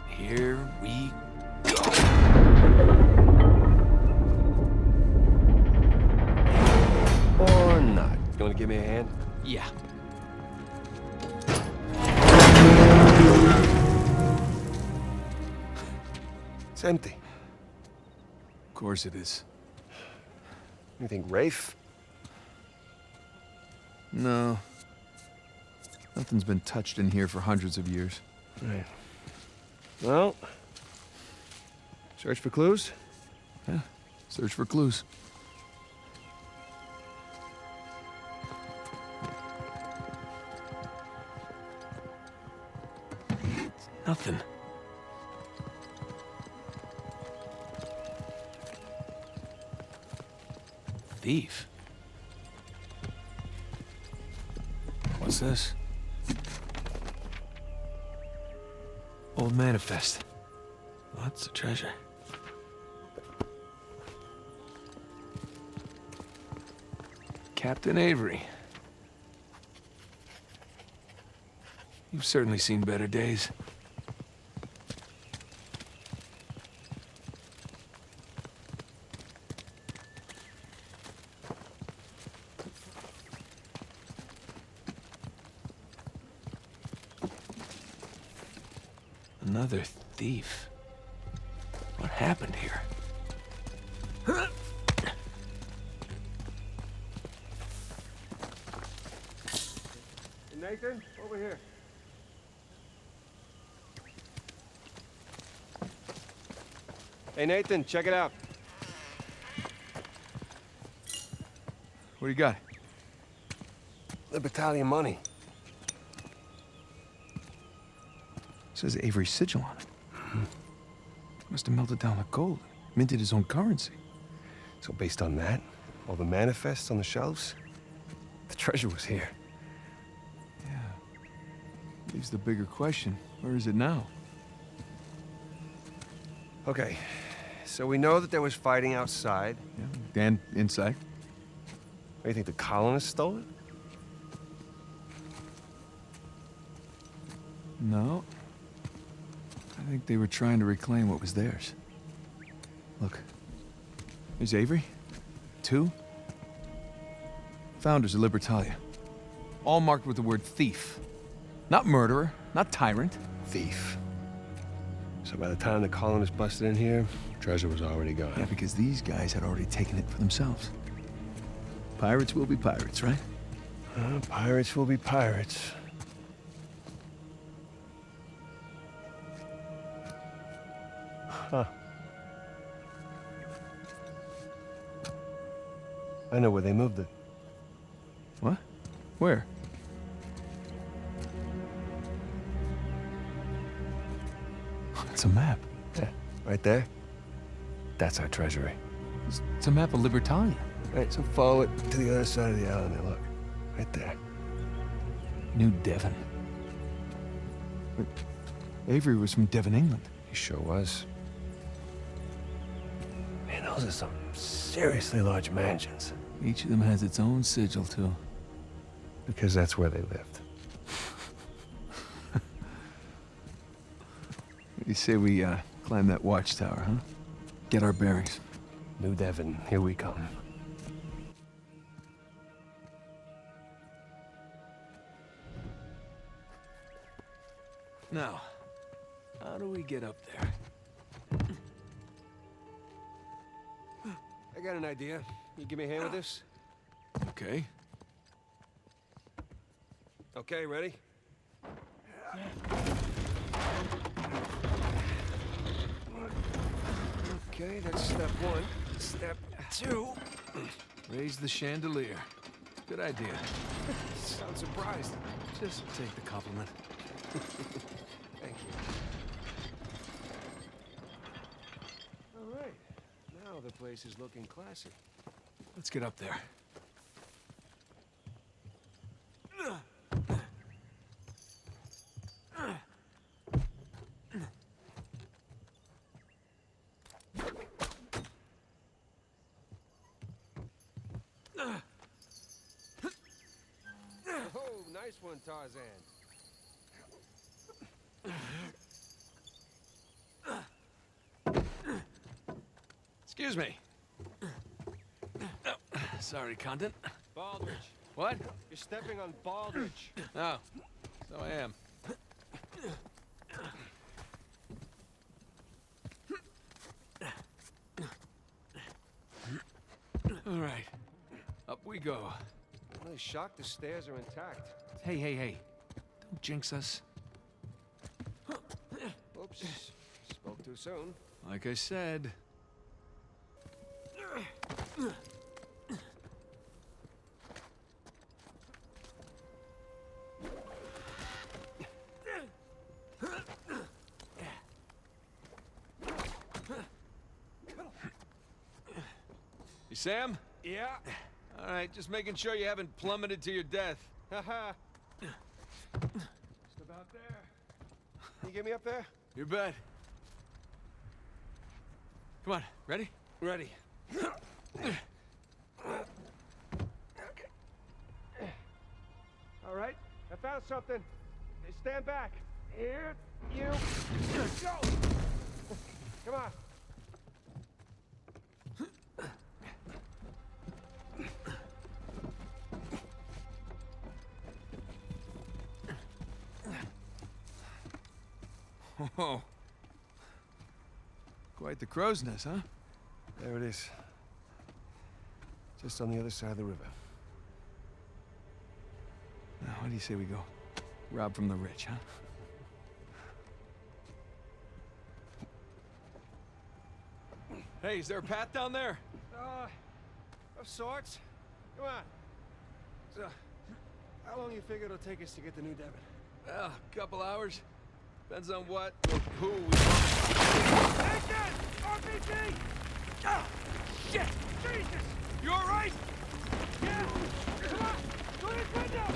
Here we go. Or not. You want to give me a hand? Yeah. It's empty. Of course it is. You think Rafe? No. Nothing's been touched in here for hundreds of years. Right. Well, search for clues? Yeah, search for clues. Nothing. Thief. What's this? Old manifest. Lots of treasure. Captain Avery. You've certainly seen better days. Another thief. What happened here? Nathan, over here. Hey, Nathan, check it out. What do you got? The battalion money. Says Avery's sigil on it. Must have melted down the gold. Minted his own currency. So based on that, all the manifests on the shelves, the treasure was here. Yeah. Leaves the bigger question. Where is it now? Okay, so we know that there was fighting outside. Yeah, and inside. What, do you think the colonists stole it? No. I think they were trying to reclaim what was theirs. Look. There's Avery. 2. Founders of Libertalia. All marked with the word thief. Not murderer, not tyrant. Thief. So by the time the colonists busted in here, treasure was already gone. Yeah, because these guys had already taken it for themselves. Pirates will be pirates, right? Pirates will be pirates. Huh. I know where they moved it. What? Where? It's a map. Yeah, right there. That's our treasury. It's a map of Libertalia. Right, so follow it to the other side of the island there, look. Right there. New Devon. But Avery was from Devon, England. He sure was. Man, those are some seriously large mansions. Each of them has its own sigil, too. Because that's where they lived. You say we, climb that watchtower, huh? Get our bearings. New Devon, here we come. Now, how do we get up there? I got an idea. You give me a hand with this? Okay. Okay, ready? Okay, that's step 1. Step 2. Raise the chandelier. Good idea. Sound surprised. Just take the compliment. Thank you. All right. Now the place is looking classy. Let's get up there. Oh, nice one, Tarzan. Excuse me. Oh, sorry, Condon. Baldridge. What? You're stepping on Baldridge. Oh, so I am. All right, up we go. I'm really shocked the stairs are intact. Hey, hey, hey. Don't jinx us. Oops. Spoke too soon. Like I said. You Sam? Yeah. All right, just making sure you haven't plummeted to your death. Haha. Just about there. Can you get me up there? You bet. Come on, ready? Ready. All right, I found something. Hey, stand back. Here, you go. Come on. Oh. Quite the crow's nest, huh? There it is. Just on the other side of the river. Now, what do you say we go? Rob from the rich, huh? Hey, is there a path down there? Of sorts. Come on. So, how long you figure it'll take us to get to New Devon? Well, a couple hours. Depends on what or who we... Nathan! RPG! Ah! Shit! Jesus! You all right? Yeah! Come on! Go to this window!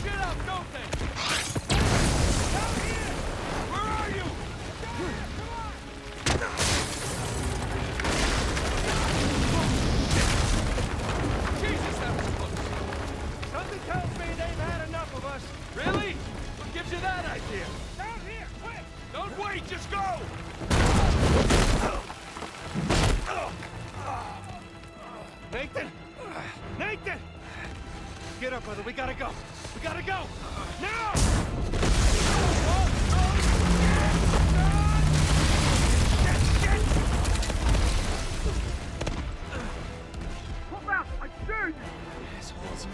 Shit up, don't they? Down here! Where are you? Down here! Come on! Jesus, that was close. Something tells me they've had enough of us. Really? What gives you that idea? Down here! Quick! Don't wait, just go! Nathan! Nathan! Get up, brother. We gotta go. We gotta go! Now! Pop out! I dare you! Assholes.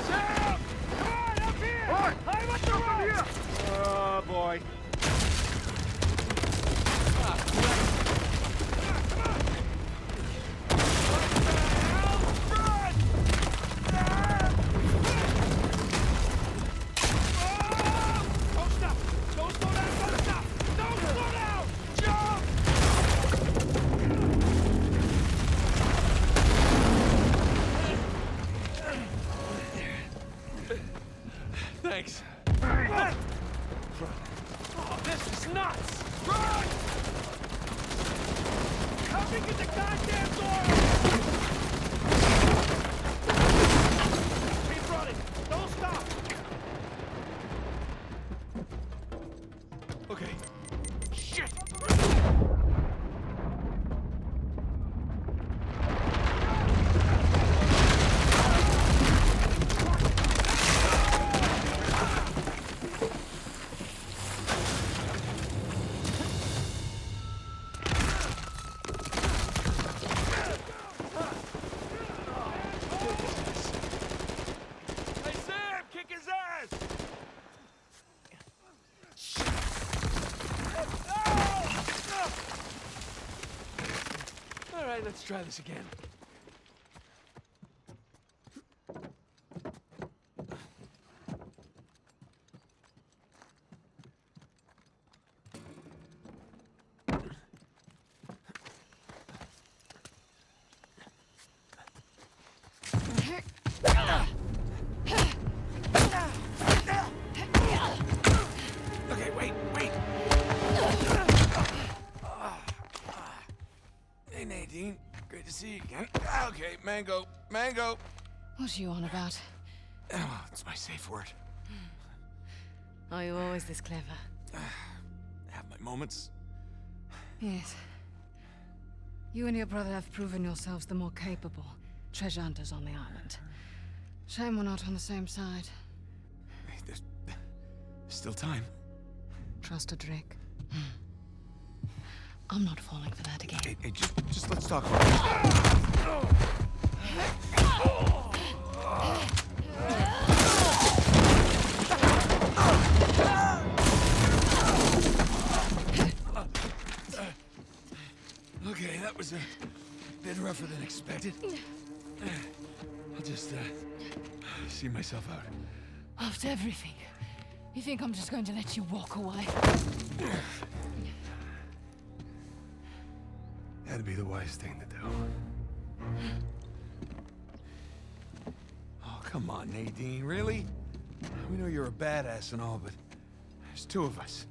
Sam! Come on, up here! Oi! Climb up the Up rope! here! Oh, boy. Don't stop! Don't slow down! Don't stop! Don't slow down! Jump! Thanks. Oh, this is nuts! Run! Help me get the goddamn door open! Keep running! Don't stop! Okay. Shit! Hey, Sam, kick his ass! All right, let's try this again. mango. Mango! What are you on about? Oh, it's my safe word. Are you always this clever? Have my moments. Yes. You and your brother have proven yourselves the more capable treasure hunters on the island. Shame we're not on the same side. Hey, there's still time. Trust a Drake. I'm not falling for that again. Hey, just let's talk about this. Okay, that was a bit rougher than expected. I'll just, see myself out. After everything, you think I'm just going to let you walk away? That'd be the wise thing to do. Oh, come on, Nadine, really? We know you're a badass and all, but there's two of us.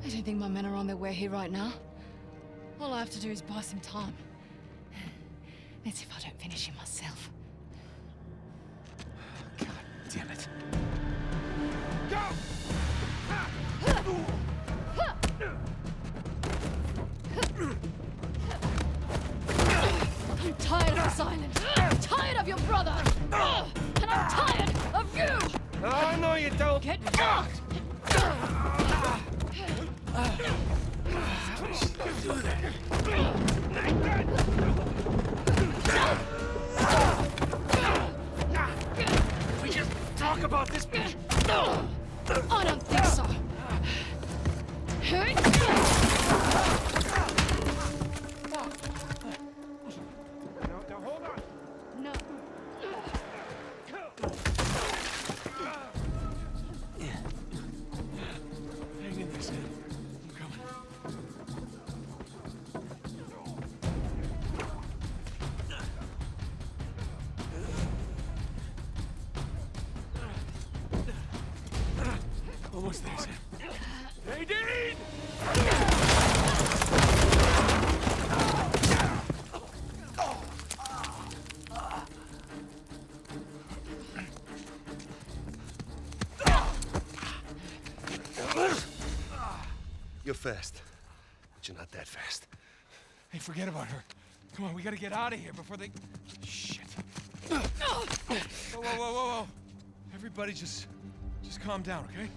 I don't think my men are on their way here right now. All I have to do is buy some time. Let's see if I don't finish him myself. God damn it. Go! I'm tired of this island. I'm tired of your brother. And I'm tired of you. I know you don't. Get fucked. Do that. We just talk about this bitch. I don't think so. Now hold on. No. Hang in there, Sam. I'm coming. Almost there, Sam. Nadine! You're fast, but you're not that fast. Hey, forget about her. Come on, we gotta get out of here before they... Shit. Whoa, whoa, whoa, whoa, whoa. Everybody just calm down, okay?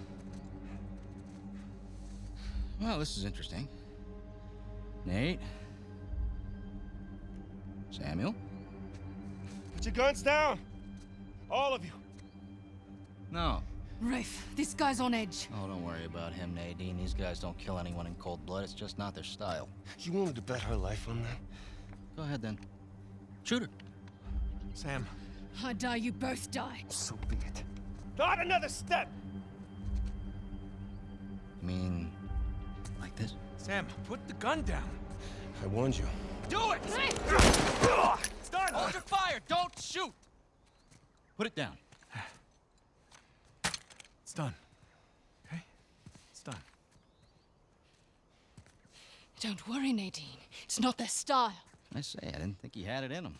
Well, this is interesting. Nate? Samuel? Put your guns down! All of you! No. Rafe, this guy's on edge. Oh, don't worry about him, Nadine. These guys don't kill anyone in cold blood. It's just not their style. You willing to bet her life on that? Go ahead, then. Shoot her. Sam. I die, you both die. So be it. Not another step! You mean... like this? Sam, put the gun down. I warned you. Do it! It's done! Hold your fire! Don't shoot! Put it down. It's done. Okay? It's done. Don't worry, Nadine. It's not their style. I say, I didn't think he had it in him.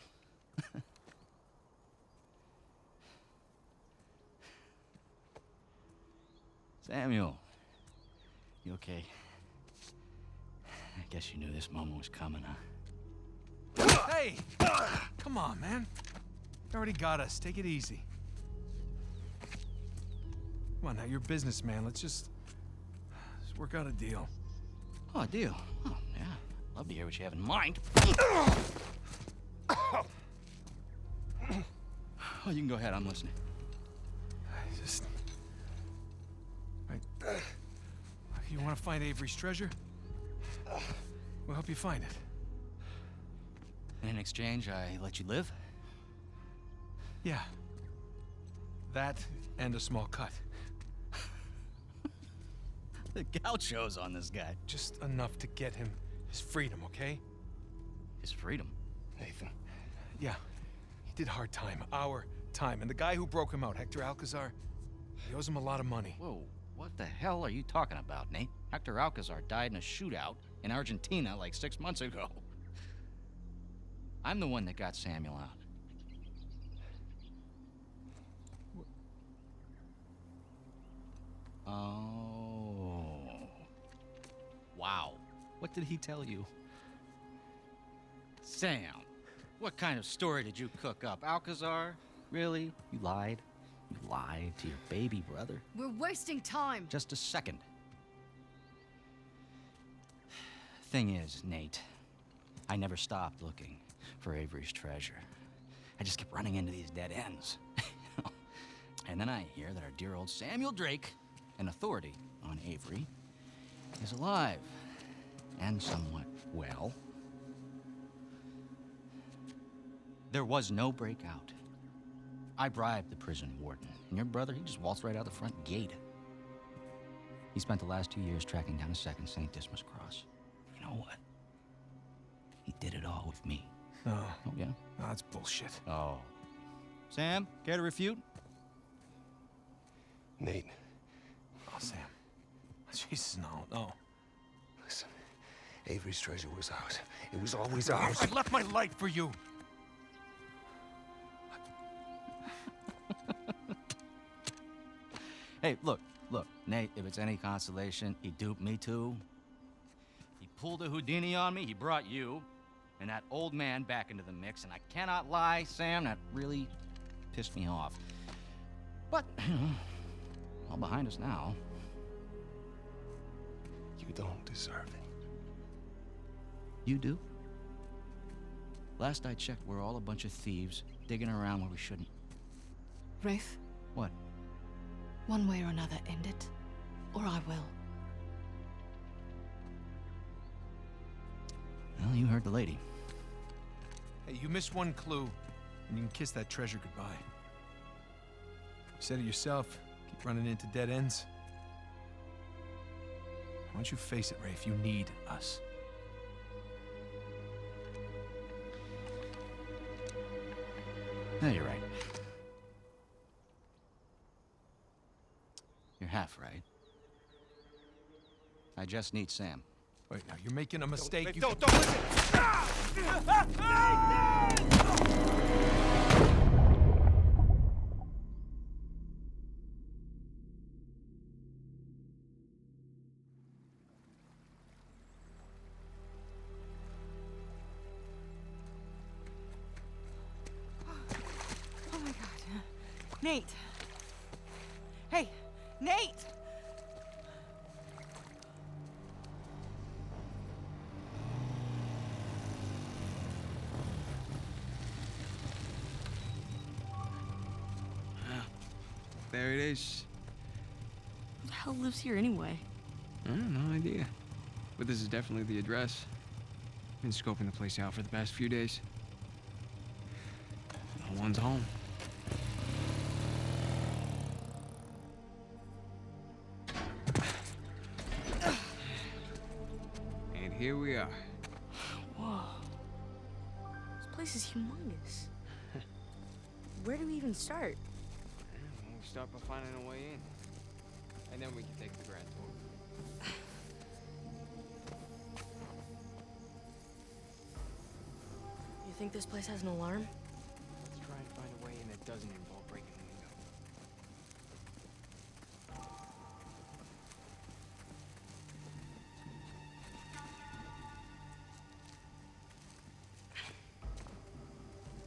Samuel. You okay? I guess you knew this moment was coming, huh? Hey! Come on, man. You already got us. Take it easy. Come on, now, you're a businessman. Let's just work out a deal. Oh, a deal? Oh, yeah. Love to hear what you have in mind. Oh, you can go ahead. I'm listening. Just... Right. You want to find Avery's treasure? We'll help you find it. And in exchange, I let you live? Yeah. That and a small cut. The gauchos on this guy. Just enough to get him his freedom, okay? His freedom? Nathan. Yeah. He did hard time. Our time. And the guy who broke him out, Hector Alcazar, he owes him a lot of money. Whoa. What the hell are you talking about, Nate? Hector Alcazar died in a shootout in Argentina like 6 months ago. I'm the one that got Samuel out. Oh. Wow. What did he tell you? Sam, what kind of story did you cook up? Alcazar? Really? You lied? You lied to your baby brother? We're wasting time. Just a second. Thing is, Nate, I never stopped looking for Avery's treasure. I just kept running into these dead ends. And then I hear that our dear old Samuel Drake, an authority on Avery, is alive and somewhat well. There was no breakout. I bribed the prison warden, and your brother, he just waltzed right out the front gate. He spent the last 2 years tracking down a second St. Dismas cross. You know what? He did it all with me. Oh. Oh, yeah? No, that's bullshit. Oh. Sam, care to refute? Nate. Oh, Sam. Jesus, no. Listen, Avery's treasure was ours. It was always ours. I left my life for you. Hey, look, Nate, if it's any consolation, he duped me too. He pulled a Houdini on me, he brought you and that old man back into the mix, and I cannot lie, Sam, that really pissed me off. But, all behind us now. You don't deserve it. You do? Last I checked, we're all a bunch of thieves digging around where we shouldn't. Rafe? What? One way or another, end it, or I will. Well, you heard the lady. Hey, you missed one clue, and you can kiss that treasure goodbye. You said it yourself, keep running into dead ends. Why don't you face it, Rafe? You need us. No, you're right. You're half right. I just need Sam. Wait, now you're making a mistake. Don't listen! Oh my God. Nate. Hey, Nate! There it is. Who the hell lives here anyway? No idea. But this is definitely the address. Been scoping the place out for the past few days. No one's home. And here we are. Whoa. This place is humongous. Where do we even start? We'll start by finding a way in. And then we can take the grand tour. You think this place has an alarm? Let's try and find a way in that doesn't involve breaking the window.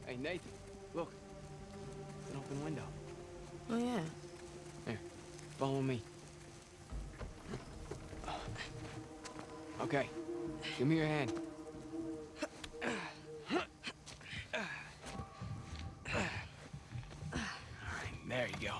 Hey, Nathan, look. It's an open window. Oh, yeah. Here, follow me. Okay, give me your hand. Alright, there you go.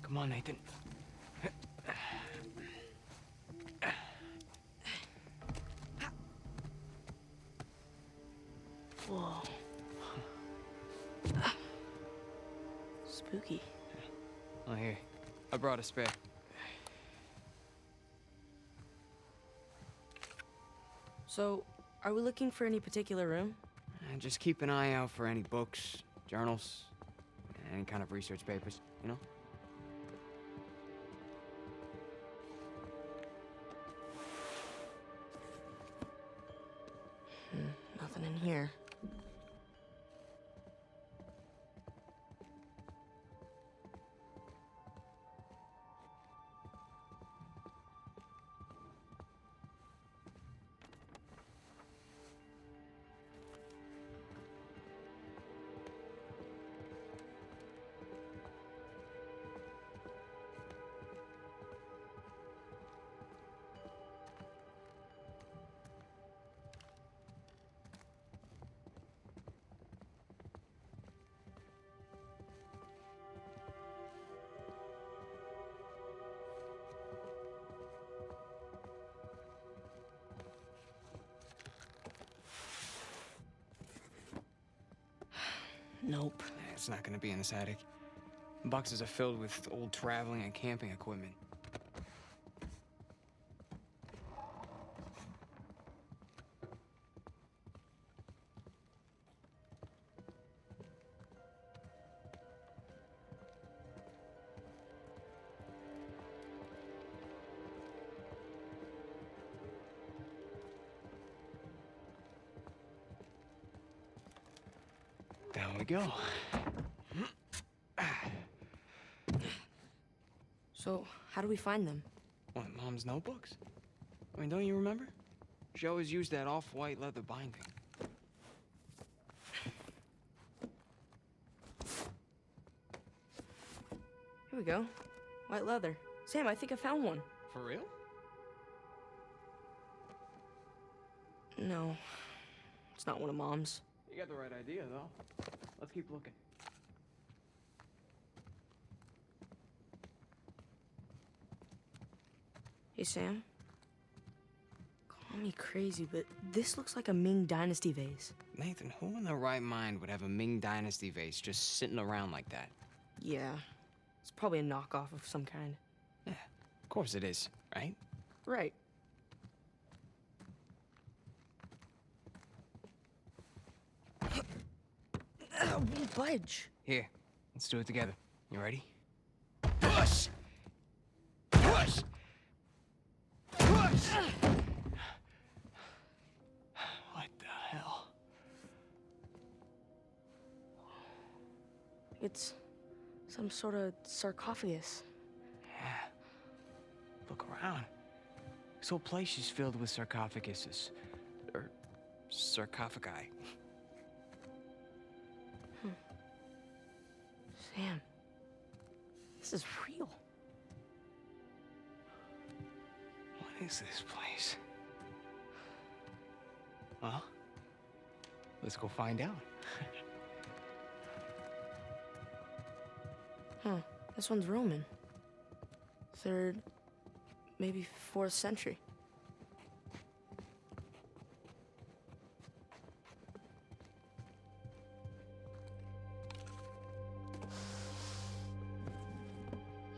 Come on, Nathan. Whoa. Spooky. Oh, here. I brought a spare. So, are we looking for any particular room? And just keep an eye out for any books, journals, any kind of research papers, you know? Nothing in here. Nope. It's not gonna be in this attic. Boxes are filled with old traveling and camping equipment. Down we go. So, how do we find them? What, Mom's notebooks? I mean, don't you remember? She always used that off-white leather binding. Here we go. White leather. Sam, I think I found one. For real? No. It's not one of Mom's. You got the right idea, though. Let's keep looking. Hey, Sam. Call me crazy, but this looks like a Ming Dynasty vase. Nathan, who in their right mind would have a Ming Dynasty vase just sitting around like that? Yeah. It's probably a knockoff of some kind. Yeah, of course it is, right? Right. Won't budge. Here, let's do it together. You ready? Push! Push! Push! What the hell? It's some sort of sarcophagus. Yeah. Look around. This whole place is filled with sarcophaguses. Or sarcophagi. Sam, this is real. What is this place? Well, let's go find out. Huh, this one's Roman. 3rd, maybe 4th century.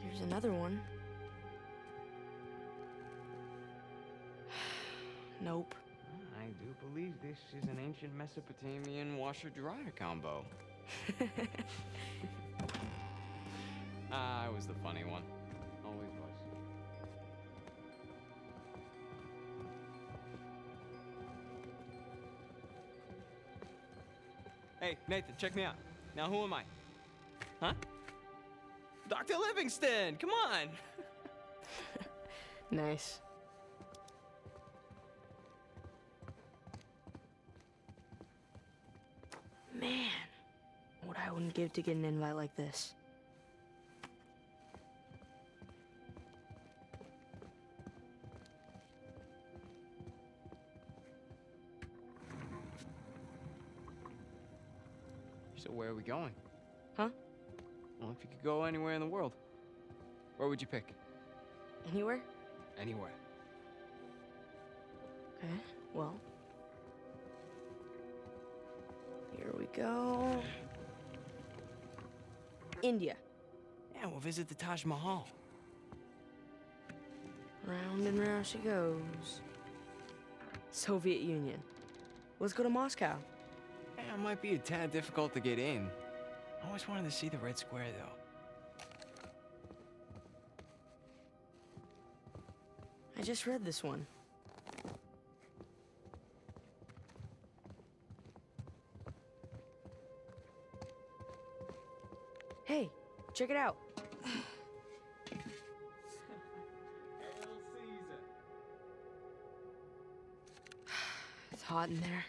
Here's another one. Nope. I do believe this is an ancient Mesopotamian washer-dryer combo. I was the funny one. Always was. Hey, Nathan, check me out. Now, who am I? Huh? Dr. Livingston, come on! Nice. Man, what I wouldn't give to get an invite like this. So where are we going? Huh? Well, if you could go anywhere in the world, where would you pick? Anywhere? Anywhere. Okay, well. Here we go. India. Yeah, we'll visit the Taj Mahal. Round and round she goes. Soviet Union. Let's go to Moscow. Yeah, it might be a tad difficult to get in. I always wanted to see the Red Square, though. I just read this one. Hey, check it out. It's hot in there.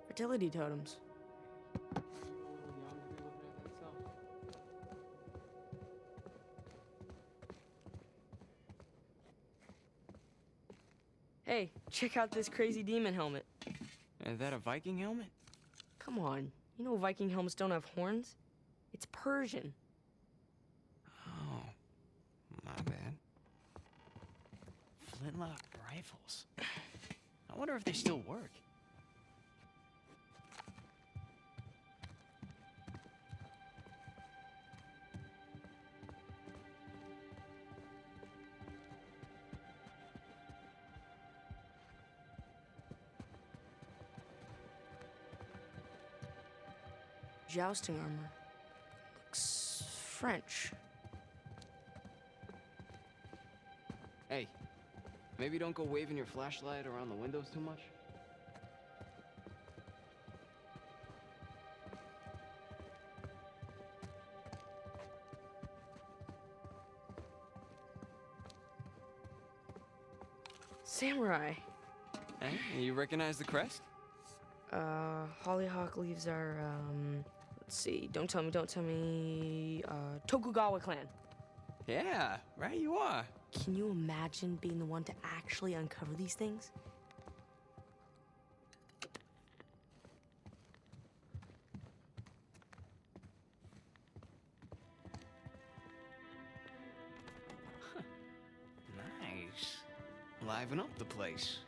Fertility totems. Hey, check out this crazy demon helmet. Is that a Viking helmet? Come on, you know Viking helmets don't have horns? It's Persian. Oh, my bad. Flintlock rifles. I wonder if they still work. Jousting armor. Looks French. Hey, maybe don't go waving your flashlight around the windows too much. Samurai. Hey, you recognize the crest? Hollyhock leaves are, let's see, don't tell me, Tokugawa clan. Yeah, right you are. Can you imagine being the one to actually uncover these things? Nice. Liven up the place.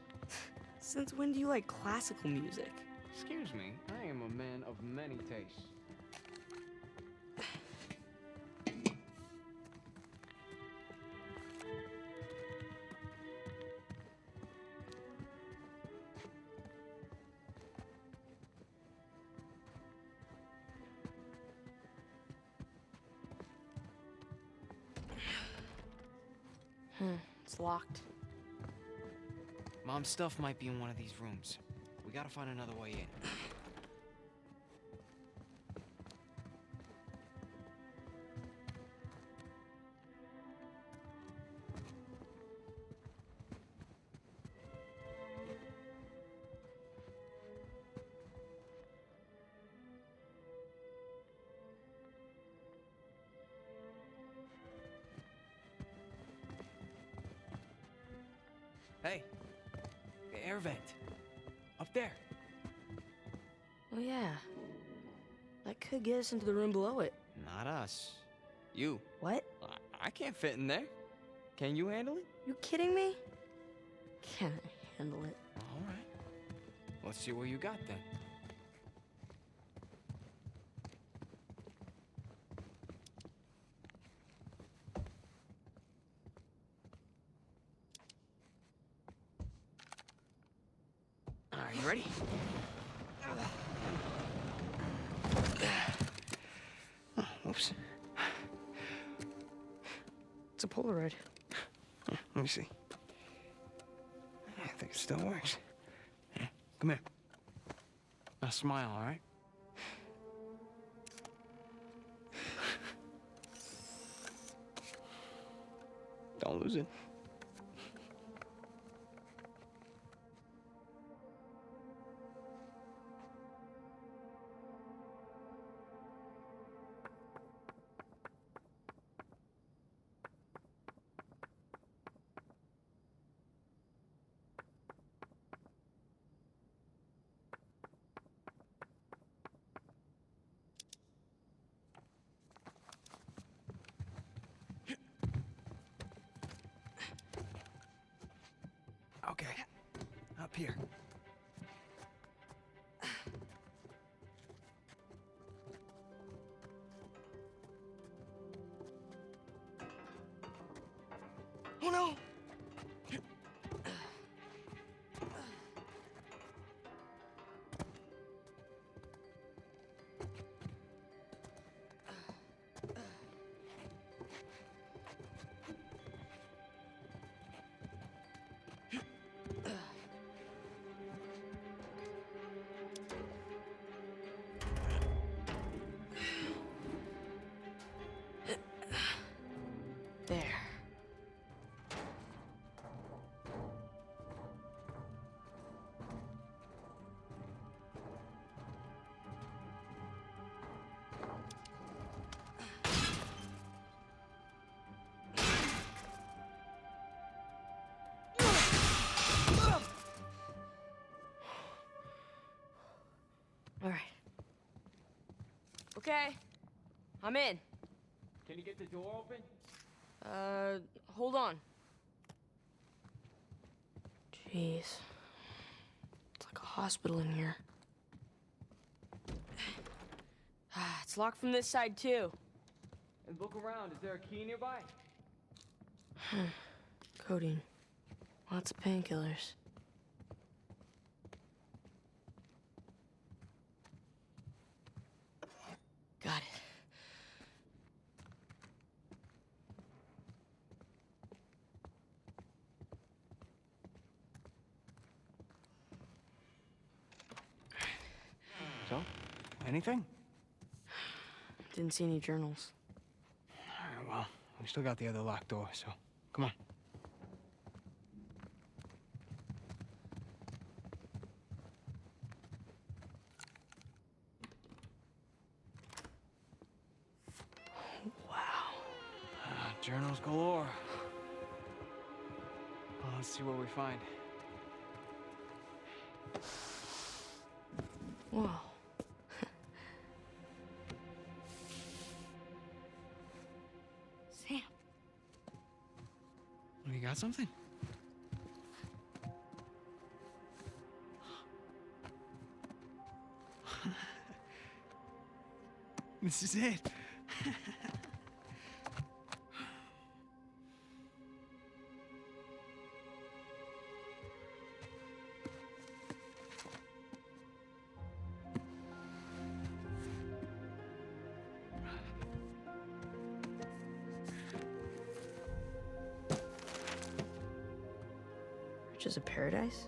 Since when do you like classical music? Excuse me, I am a man of many tastes. It's locked. Mom's stuff might be in one of these rooms. We gotta find another way in. Hey, the air vent. Up there. Oh yeah. That could get us into the room below it. Not us. You. What? I can't fit in there. Can you handle it? You kidding me? Can't handle it. All right. Let's see what you got then. All right, you ready? Oh, oops. It's a Polaroid. Let me see. I think it still works. Here, come here. Now smile, all right? Don't lose it. Okay, up here. Oh no! There. All right. Okay, I'm in. Can you get the door open? Hold on. Jeez. It's like a hospital in here. It's locked from this side, too. And look around. Is there a key nearby? Codeine. Lots of painkillers. Got it. So, anything? Didn't see any journals. All right, well, we still got the other locked door, so come on. Wow. Journals galore. Well, let's see what we find. Whoa. Sam. You got something? This is it. Riches of paradise?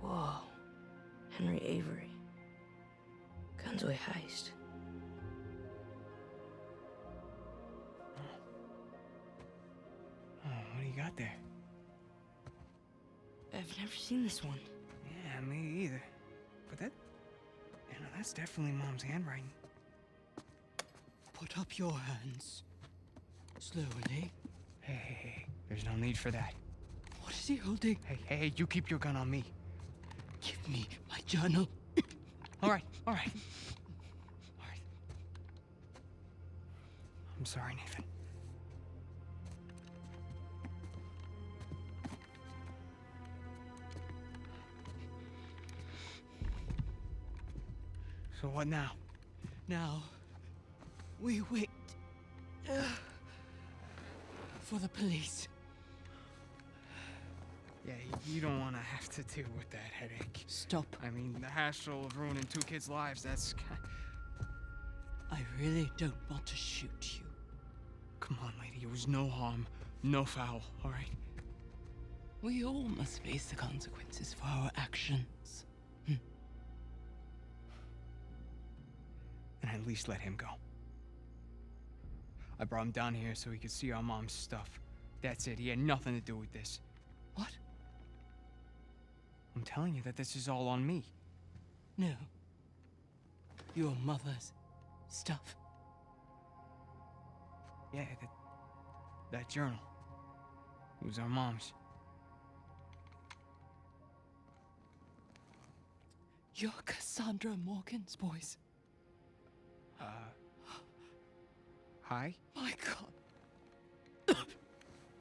Whoa. Henry Avery. Gunsway heist. Oh, what do you got there? I've never seen this one. Yeah, me either. But that's definitely Mom's handwriting. Put up your hands. Slowly. Hey, there's no need for that. What is he holding? Hey, you keep your gun on me. Give me my journal. All right. I'm sorry, Nathan. So what now? Now, we wait for the police. Yeah, you don't want to have to deal with that headache. Stop. I mean, the hassle of ruining 2 kids' lives, that's... I really don't want to shoot you. Come on, lady, it was no harm, no foul, all right? We all must face the consequences for our actions. And at least let him go. I brought him down here so he could see our mom's stuff. That's it, he had nothing to do with this. What? I'm telling you that this is all on me. No. your mother's stuff. Yeah, that journal. It was our mom's. You're Cassandra Morgan's boys. Hi? My God.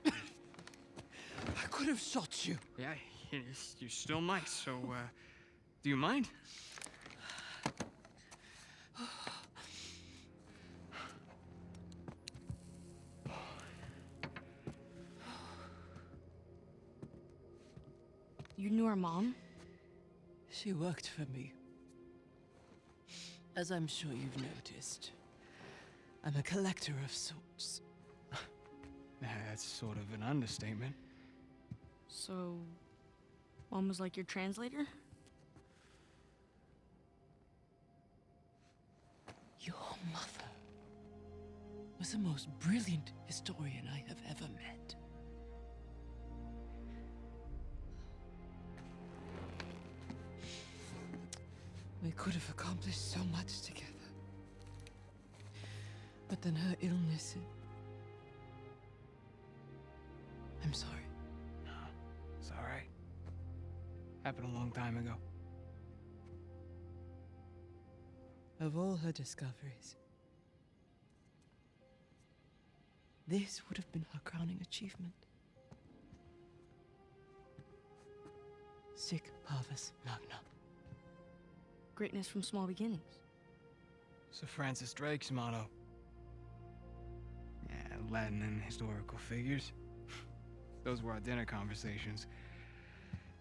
I could have shot you. Yeah, you still might, so, do you mind? You knew our mom? She worked for me. As I'm sure you've noticed, I'm a collector of sorts. That's sort of an understatement. So, Mom was like your translator? Your mother was the most brilliant historian I have ever met. We could have accomplished so much together. But then her illness... I'm sorry. No, it's all right. Happened a long time ago. Of all her discoveries, this would have been her crowning achievement. Sic parvis magna. Greatness from small beginnings. Sir Francis Drake's motto. Yeah, Latin and historical figures. Those were our dinner conversations.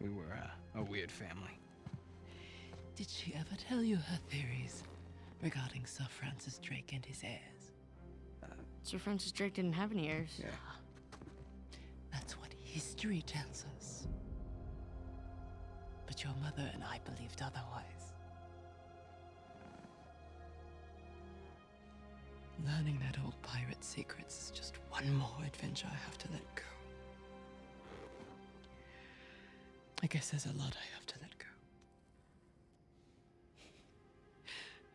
We were a weird family. Did she ever tell you her theories regarding Sir Francis Drake and his heirs? Sir Francis Drake didn't have any heirs. Yeah. That's what history tells us. But your mother and I believed otherwise. Learning that old pirate's secrets is just one more adventure I have to let go. I guess there's a lot I have to let go.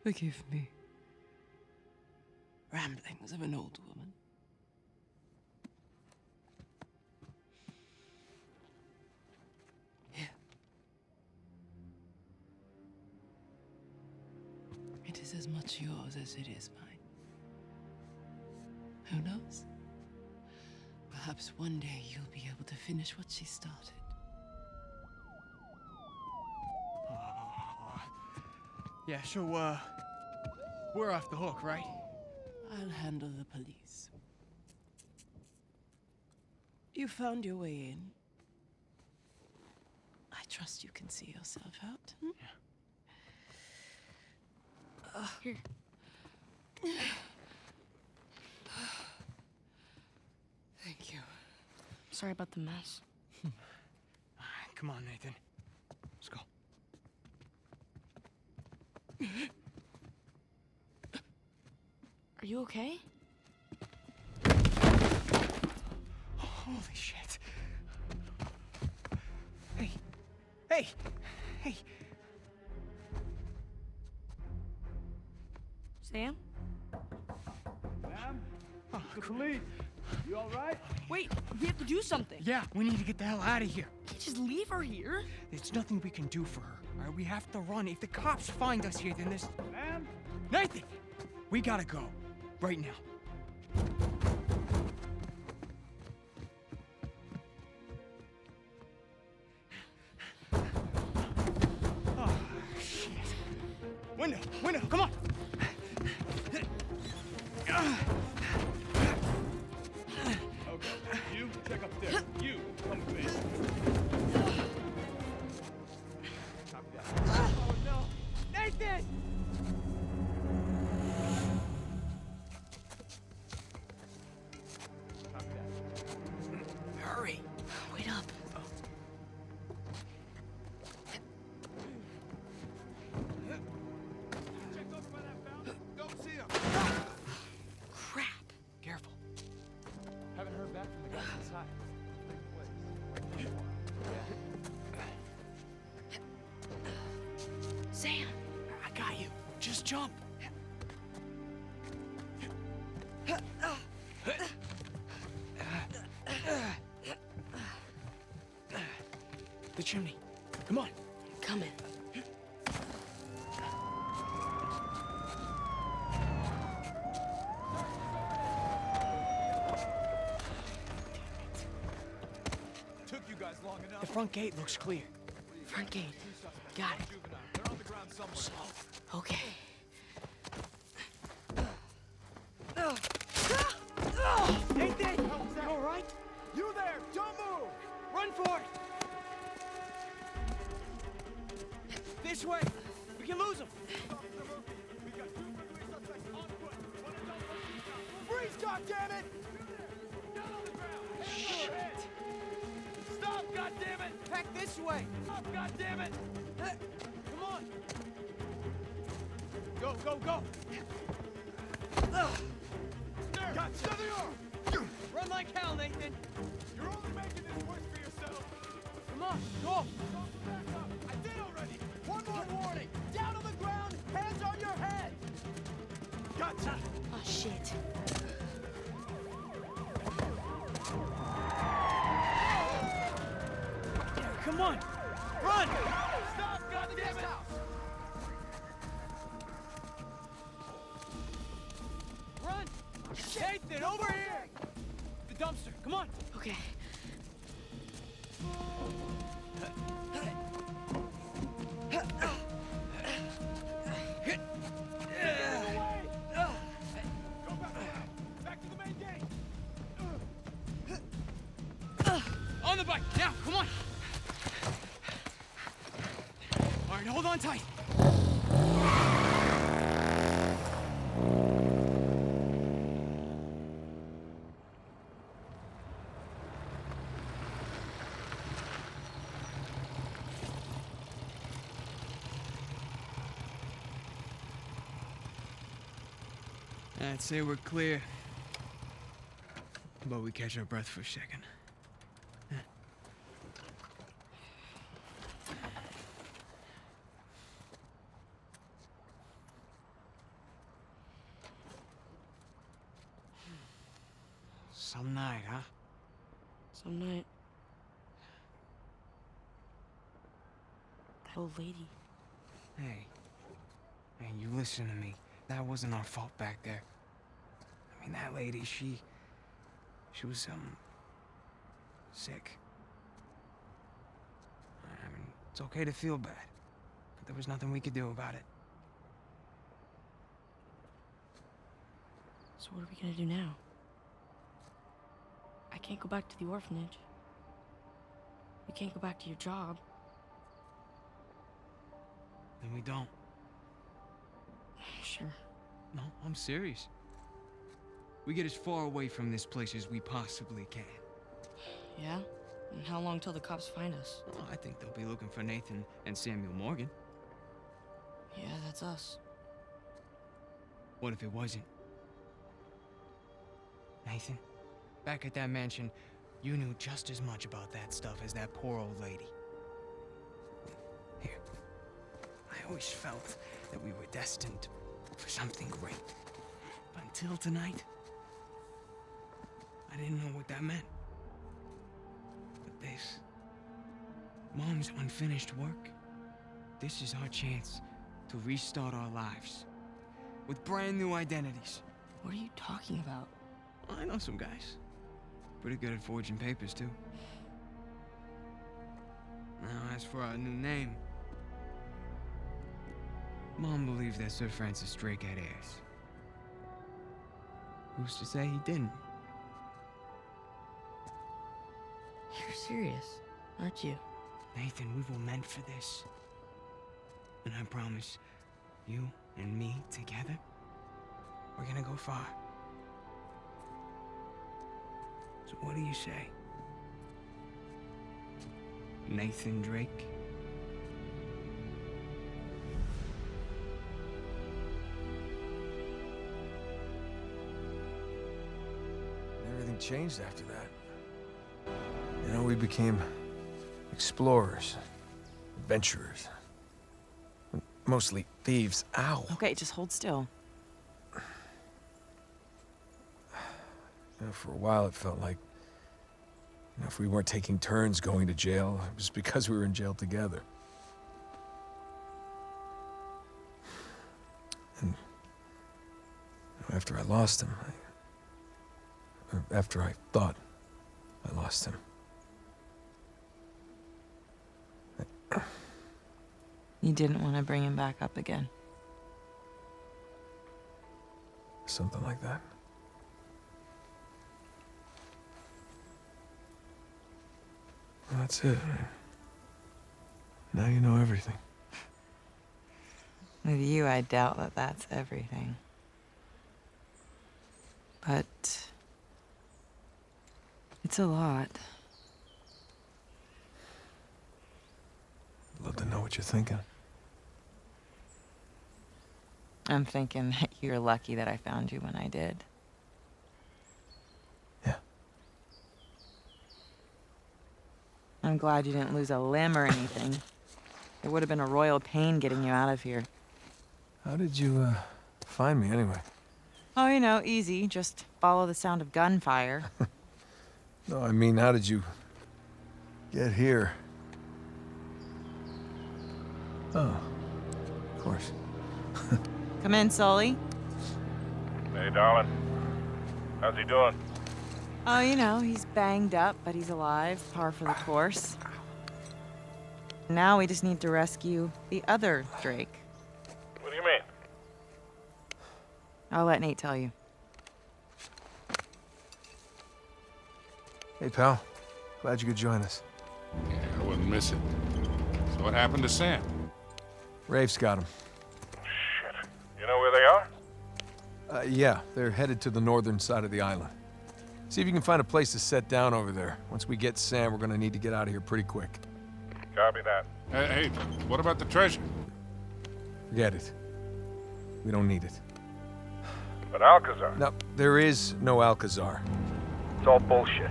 Forgive me. Ramblings of an old woman. Here. It is as much yours as it is mine. Who knows? Perhaps one day you'll be able to finish what she started. Yeah, so, we're off the hook, right? I'll handle the police. You found your way in. I trust you can see yourself out. Hmm? Yeah. Here. Thank you. Sorry about the mess. Come on, Nathan. Let's go. Are you okay? Holy shit. Hey. Hey. Hey. Sam? Ma'am? Oh, the police. You all right? Wait, we have to do something. Yeah, we need to get the hell out of here. Can't just leave her here. There's nothing we can do for her. All right, we have to run. If the cops find us here, then this... Ma'am? Nathan! We gotta go. Right now. Oh, shit. Window! Window! Come on! Okay, you check upstairs. You come with me. Copy that. Oh no! Nathan! Copy that. Hurry! Wait up. Check over by that fountain. Don't see him. Crap. Careful. Haven't heard back from the guys inside. Sam. I got you. Just jump. The chimney. Come on. Coming. Took you guys long enough. The front gate looks clear. Front gate. Got it. They're on the ground somewhere. Slow. Okay. Nathan! You all right? You there! Don't move! Run for it! This way. We can lose him. Freeze, goddammit! Shit. Stop, goddammit! Heck, this way! Stop, goddammit! Come on! Go, go, go! Gotcha! Run like hell, Nathan! You're only making this worse for yourself! Come on, go! I did already! One more warning! Down on the ground, hands on your head! Gotcha! Oh, shit. Come on. Run! Stop, goddammit! Run! Nathan, over here! The dumpster. Come on. Okay. Back to the main gate! On the bike. Now, come on. All right, hold on tight. I'd say we're clear. But we catch our breath for a second. Some night, huh? Some night. That old lady. Hey. Hey, you listen to me. That wasn't our fault back there. I mean, that lady, she was, sick. I mean, it's okay to feel bad, but there was nothing we could do about it. So what are we gonna do now? I can't go back to the orphanage. You can't go back to your job. Then we don't. Sure. No, I'm serious. We get as far away from this place as we possibly can. Yeah? And how long till the cops find us? Oh, I think they'll be looking for Nathan and Samuel Morgan. Yeah, that's us. What if it wasn't? Nathan, back at that mansion, you knew just as much about that stuff as that poor old lady. Here. I always felt that we were destined for something great. But until tonight, I didn't know what that meant. But this, Mom's unfinished work, this is our chance to restart our lives with brand new identities. What are you talking about? I know some guys. Pretty good at forging papers, too. Now, as for our new name, Mom believed that Sir Francis Drake had heirs. Who's to say he didn't? You're serious, aren't you? Nathan, we were meant for this. And I promise, you and me together, we're gonna go far. So what do you say? Nathan Drake? Everything changed after that. You know, we became explorers, adventurers. mostly thieves. Ow. Okay, just hold still. You know, for a while, it felt like, you know, if we weren't taking turns going to jail, it was because we were in jail together. And you know, after I lost him, after I thought I lost him. You didn't want to bring him back up again. Something like that. Well, that's it. Now you know everything. With you, I doubt that that's everything. But it's a lot. I'd love to know what you're thinking. I'm thinking that you're lucky that I found you when I did. Yeah. I'm glad you didn't lose a limb or anything. It would have been a royal pain getting you out of here. How did you, find me anyway? Oh, you know, easy. Just follow the sound of gunfire. No, I mean, how did you get here? Oh, of course. Come in, Sully. Hey, darling. How's he doing? Oh, you know, he's banged up, but he's alive. Par for the course. Now we just need to rescue the other Drake. What do you mean? I'll let Nate tell you. Hey, pal. Glad you could join us. Yeah, I wouldn't miss it. So what happened to Sam? Rafe's got him. Shit. You know where they are? Yeah, they're headed to the northern side of the island. See if you can find a place to set down over there. Once we get Sam, we're gonna need to get out of here pretty quick. Copy that. Hey, what about the treasure? Forget it. We don't need it. But Alcazar? No, there is no Alcazar. It's all bullshit.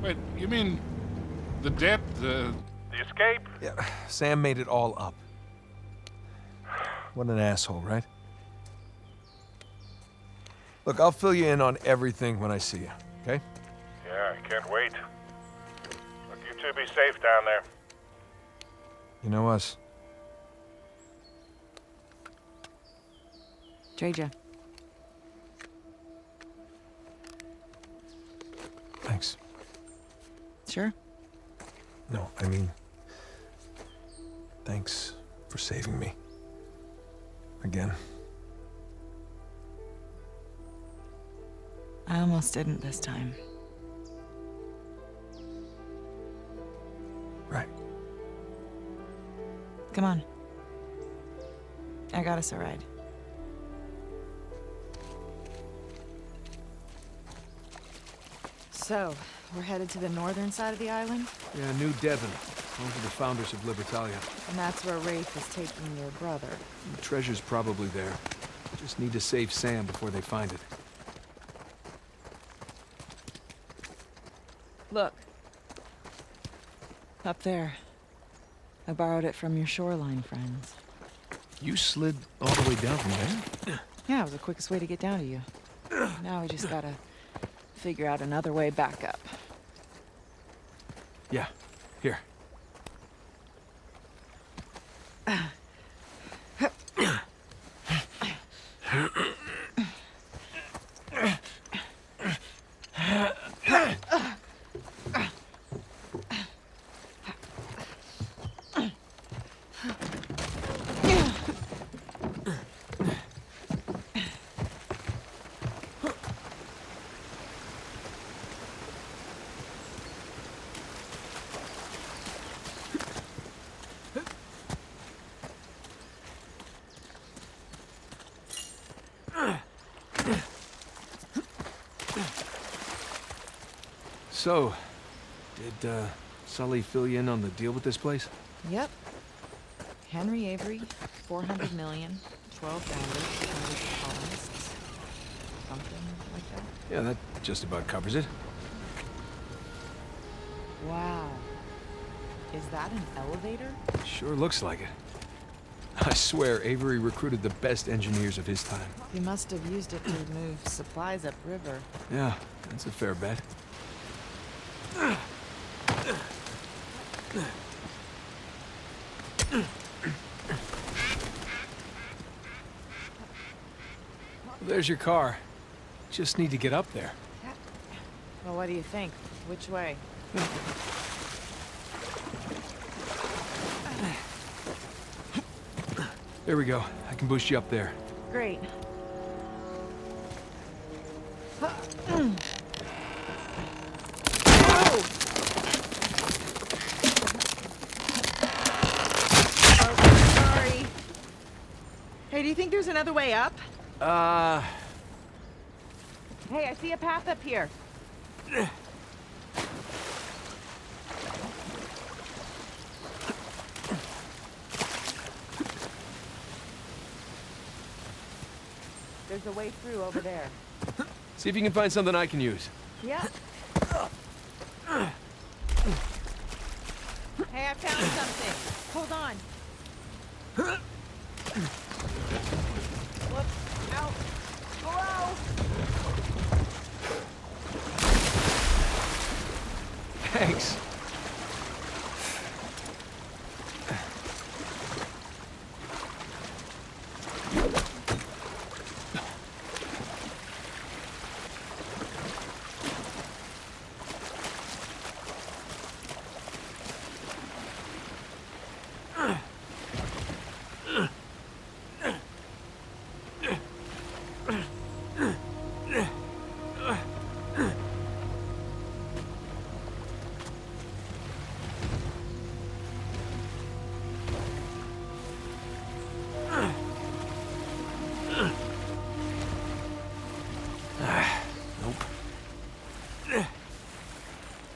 Wait, you mean the debt, the escape? Yeah, Sam made it all up. What an asshole, right? Look, I'll fill you in on everything when I see you, okay? Yeah, I can't wait. Look, you two be safe down there. You know us. Traja. Thanks. Sure. No, I mean, thanks for saving me. Again. I almost didn't this time. Right. Come on. I got us a ride. So, we're headed to the northern side of the island? Yeah, New Devon. Those are the founders of Libertalia. And that's where Rafe is taking your brother. The treasure's probably there. Just need to save Sam before they find it. Look. Up there. I borrowed it from your shoreline friends. You slid all the way down from there? Yeah, it was the quickest way to get down to you. Now we just gotta figure out another way back up. Yeah, here. So, did Sully fill you in on the deal with this place? Yep. Henry Avery, 400 million, 12 founders, hundreds of colonists. Something like that. Yeah, that just about covers it. Wow. Is that an elevator? Sure looks like it. I swear, Avery recruited the best engineers of his time. He must have used it to move supplies upriver. Yeah, that's a fair bet. There's your car. Just need to get up there. Well, what do you think? Which way? There we go. I can boost you up there. Great. Sorry. Hey, do you think there's another way up? Hey, I see a path up here. There's a way through over there. See if you can find something I can use. Yeah. Hey, I found something. Hold on. Look out. Below. Thanks.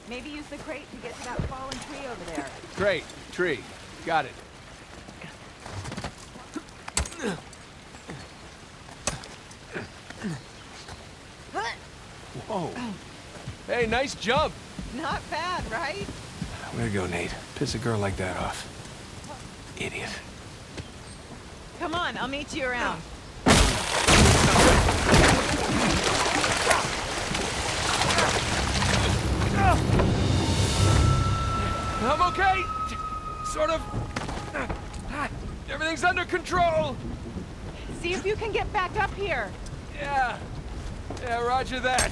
Maybe use the crate to get to that fallen tree over there. Great. Tree. Got it. Whoa. Hey, nice jump. Not bad, right? Way to go, Nate. Piss a girl like that off. Idiot. Come on, I'll meet you around. I'm okay. Sort of. Everything's under control. See if you can get back up here. Yeah. Yeah, roger that.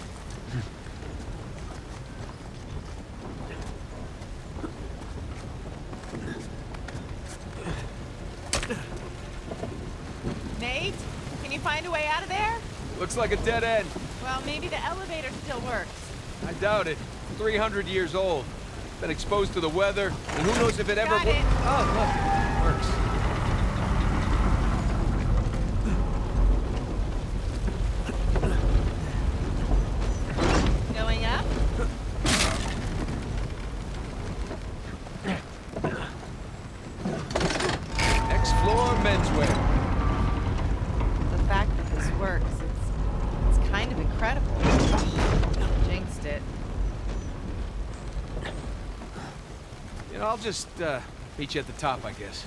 Nate, can you find a way out of there? Looks like a dead end. Well, maybe the elevator still works. I doubt it. 300 years old. Been exposed to the weather, and who knows if it ever... Got it. Oh, look. It works. Going up? Next floor, menswear. The fact that this works, it's kind of incredible. Jinxed it. You know, I'll just, meet you at the top, I guess.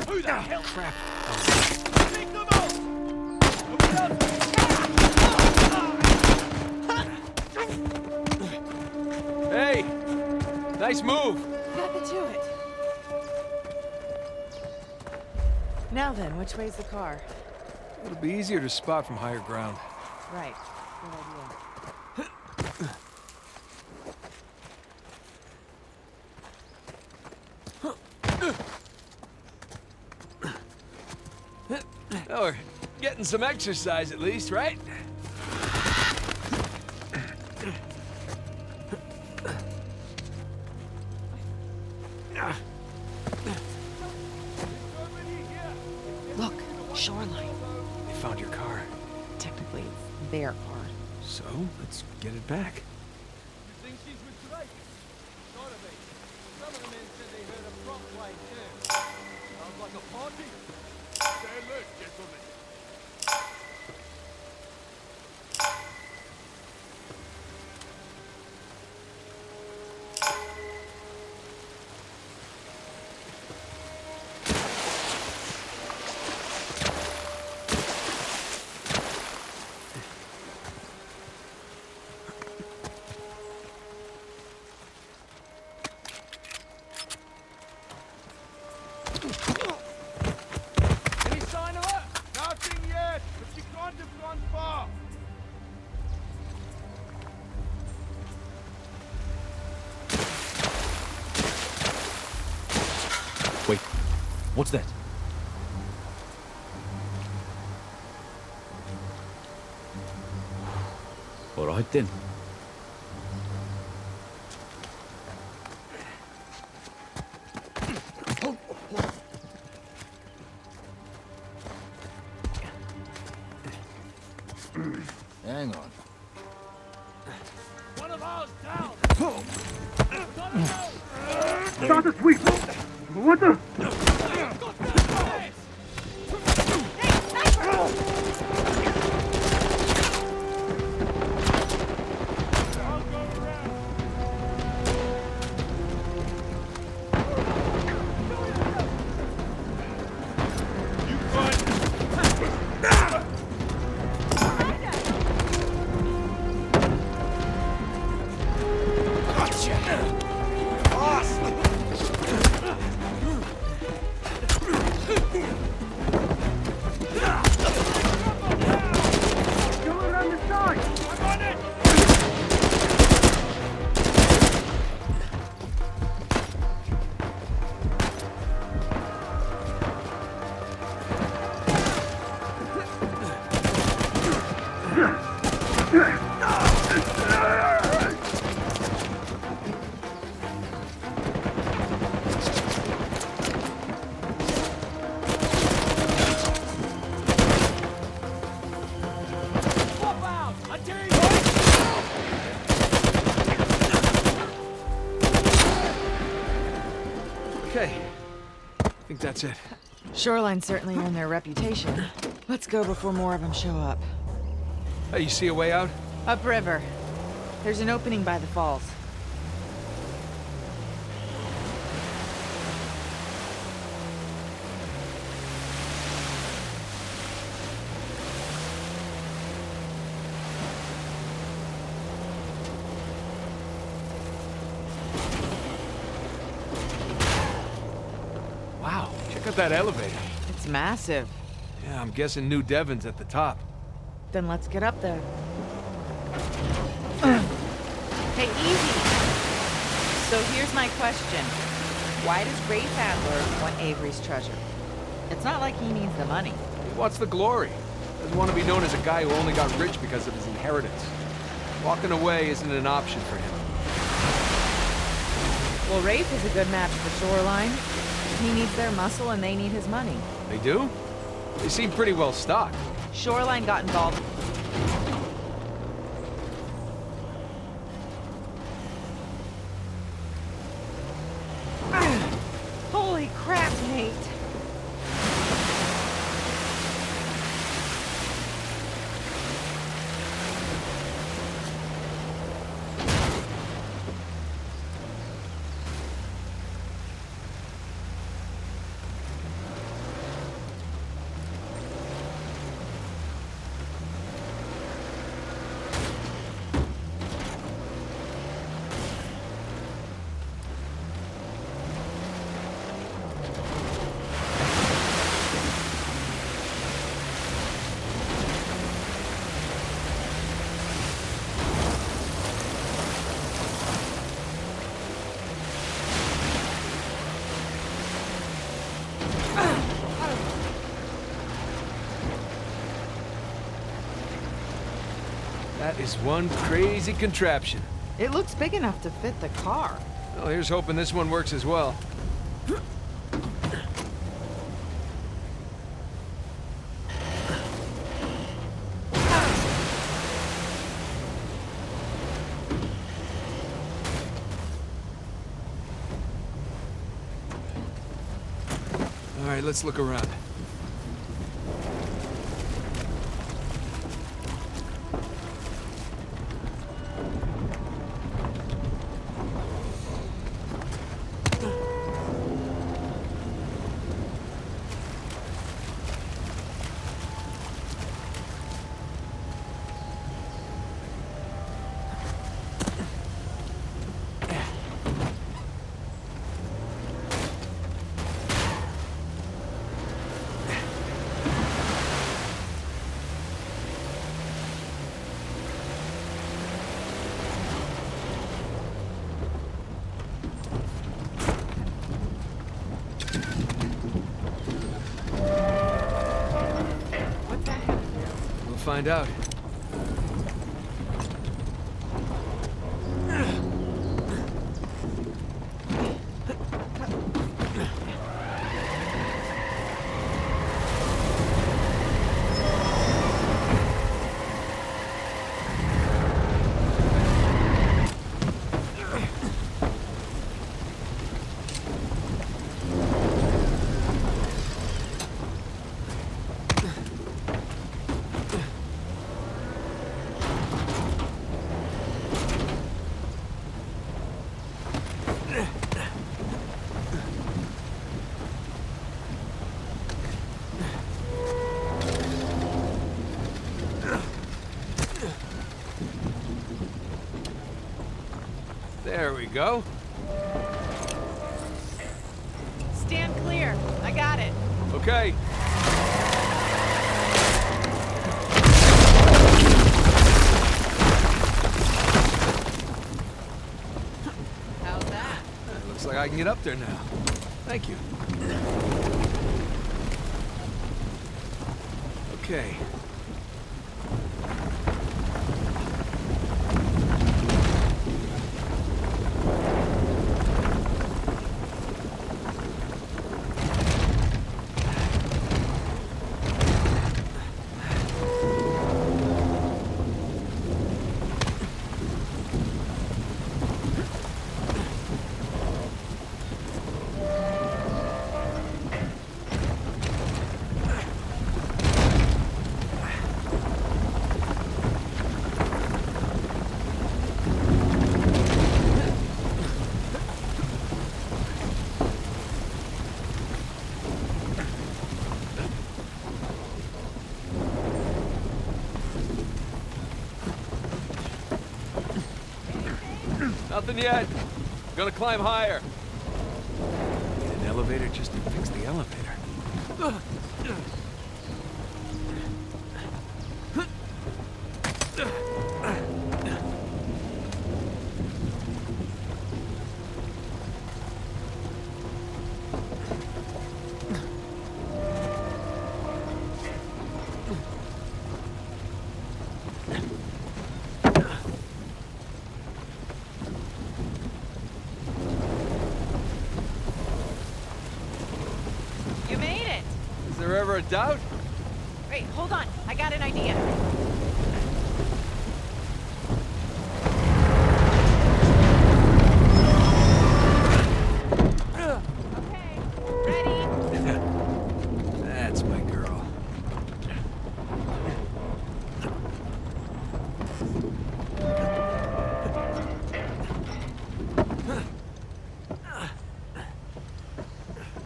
Who the hell? Crap. Make them out! Open up! Hey! Nice move! Got the to it. Now then, which way's the car? It'll be easier to spot from higher ground. Right. Good idea. Oh, we're getting some exercise at least, right? Look, shoreline. They found your car. Technically, it's their car. So, let's get it back. You think she's with Straley? of the men said they heard a prop play too. Sounds like a party. Stay alert, gentlemen. Any sign of her? Nothing yet, but she can't have gone far. Wait, what's that? All right then. Hang on. One of ours down. Start the sweep! What the? Okay. I think that's it. Shoreline certainly earned their reputation. Let's go before more of them show up. Hey, you see a way out? Upriver. There's an opening by the falls. Wow, check out that elevator. It's massive. Yeah, I'm guessing New Devon's at the top. Then let's get up there. Hey, easy! So here's my question. Why does Rafe Adler want Avery's treasure? It's not like he needs the money. He wants the glory. Doesn't want to be known as a guy who only got rich because of his inheritance. Walking away isn't an option for him. Well, Rafe is a good match for Shoreline. He needs their muscle and they need his money. They do? They seem pretty well stocked. Shoreline got involved. Holy crap, Nate! That is one crazy contraption. It looks big enough to fit the car. Well, here's hoping this one works as well. right, let's look around. Find out. There we go. Stand clear. I got it. Okay. How's that? Looks like I can get up there now. Thank you. Okay. Nothing yet. Gonna climb higher. Need an elevator just to fix the elevator. You made it. Is there ever a doubt? Wait, hold on. I got an idea. Okay, ready? That's my girl.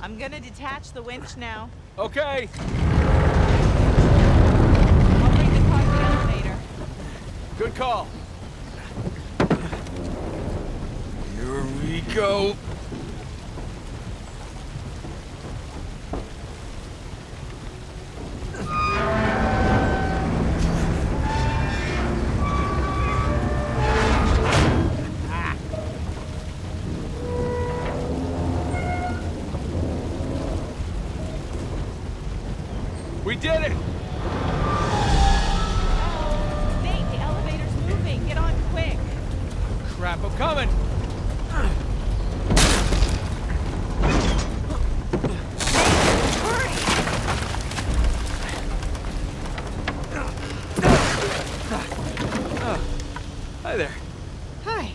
I'm gonna detach the winch now. Okay. I'll bring the car to the elevator. Good call. Here we go. We did it! Nate, the elevator's moving. Get on quick. Crap, I'm coming! Hi there. Hi.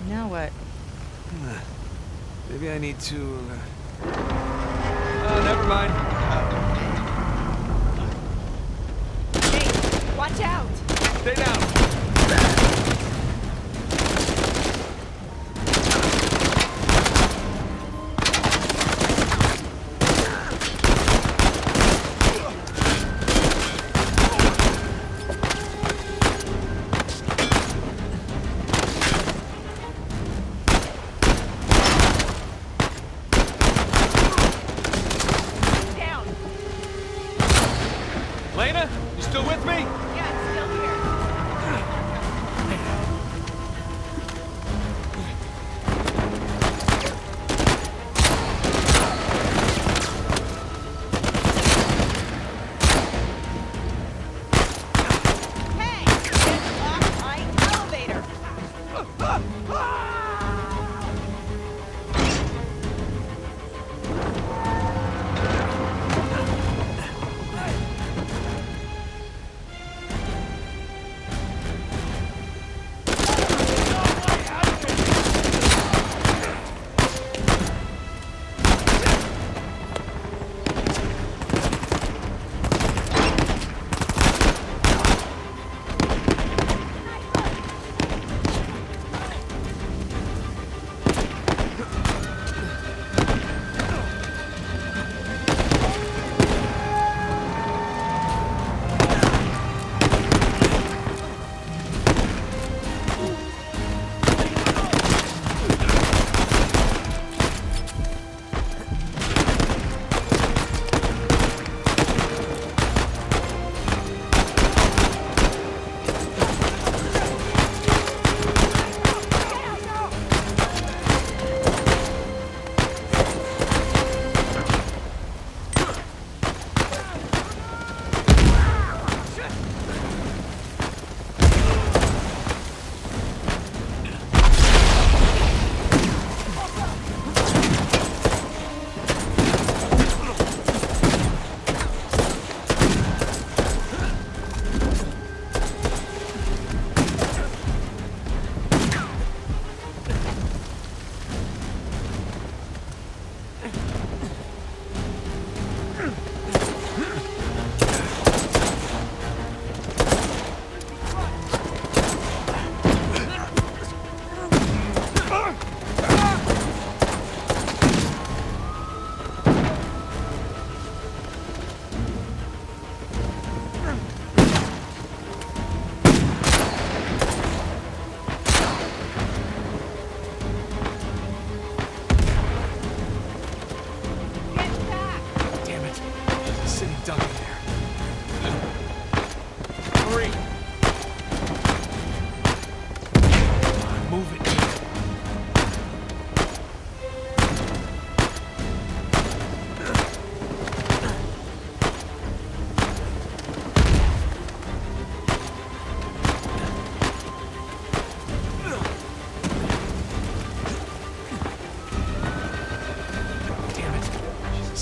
Now what? Maybe I need to Oh, never mind. Hey, watch out! Stay down. Lena, you still with me? Yeah, it's still here. Hey, get off my elevator!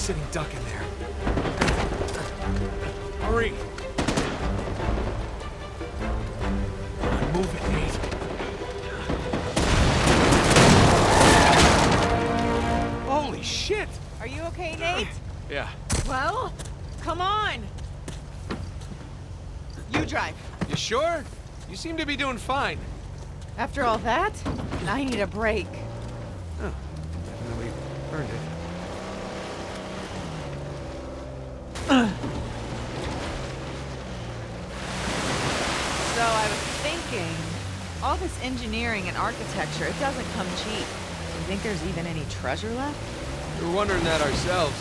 sitting duck in there. Hurry! Move it, Nate. Holy shit! Are you okay, Nate? Yeah. Well, come on. You drive. You sure? You seem to be doing fine. After all that, I need a break. Oh, definitely earned it. So I was thinking, all this engineering and architecture, it doesn't come cheap. Do you think there's even any treasure left? We were wondering that ourselves.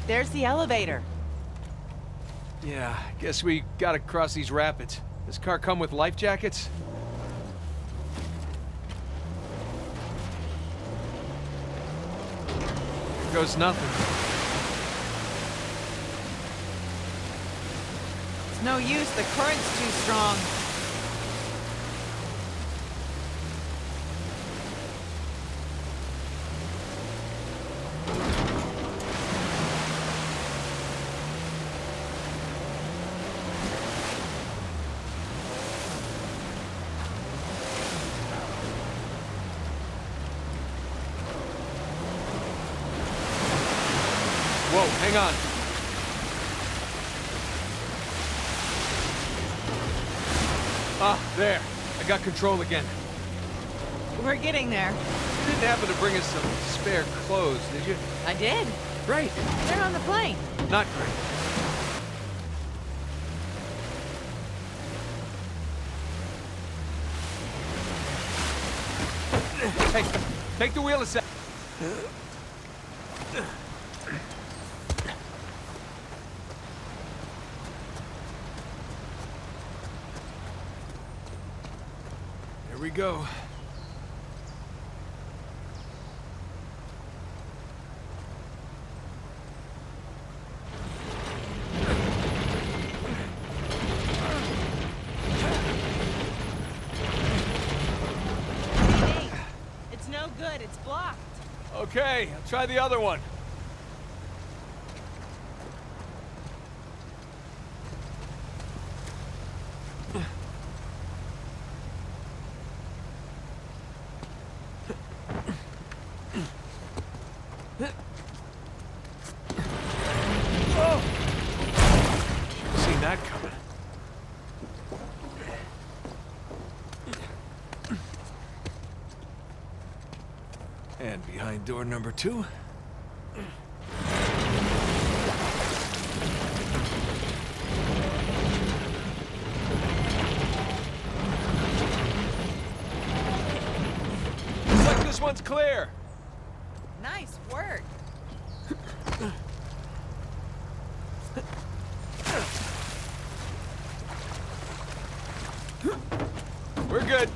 There's the elevator. Yeah, guess we gotta cross these rapids. Does car come with life jackets? Here goes nothing. It's no use, the current's too strong. Whoa, hang on. Ah, there. I got control again. We're getting there. You didn't happen to bring us some spare clothes, did you? I did. Great. They're on the plane. Not great. Hey, take the wheel a sec. Here we go. Good, it's blocked. Okay, I'll try the other one. Oh! Seen that coming. And behind door number 2. Looks like this one's clear. Nice work. We're good.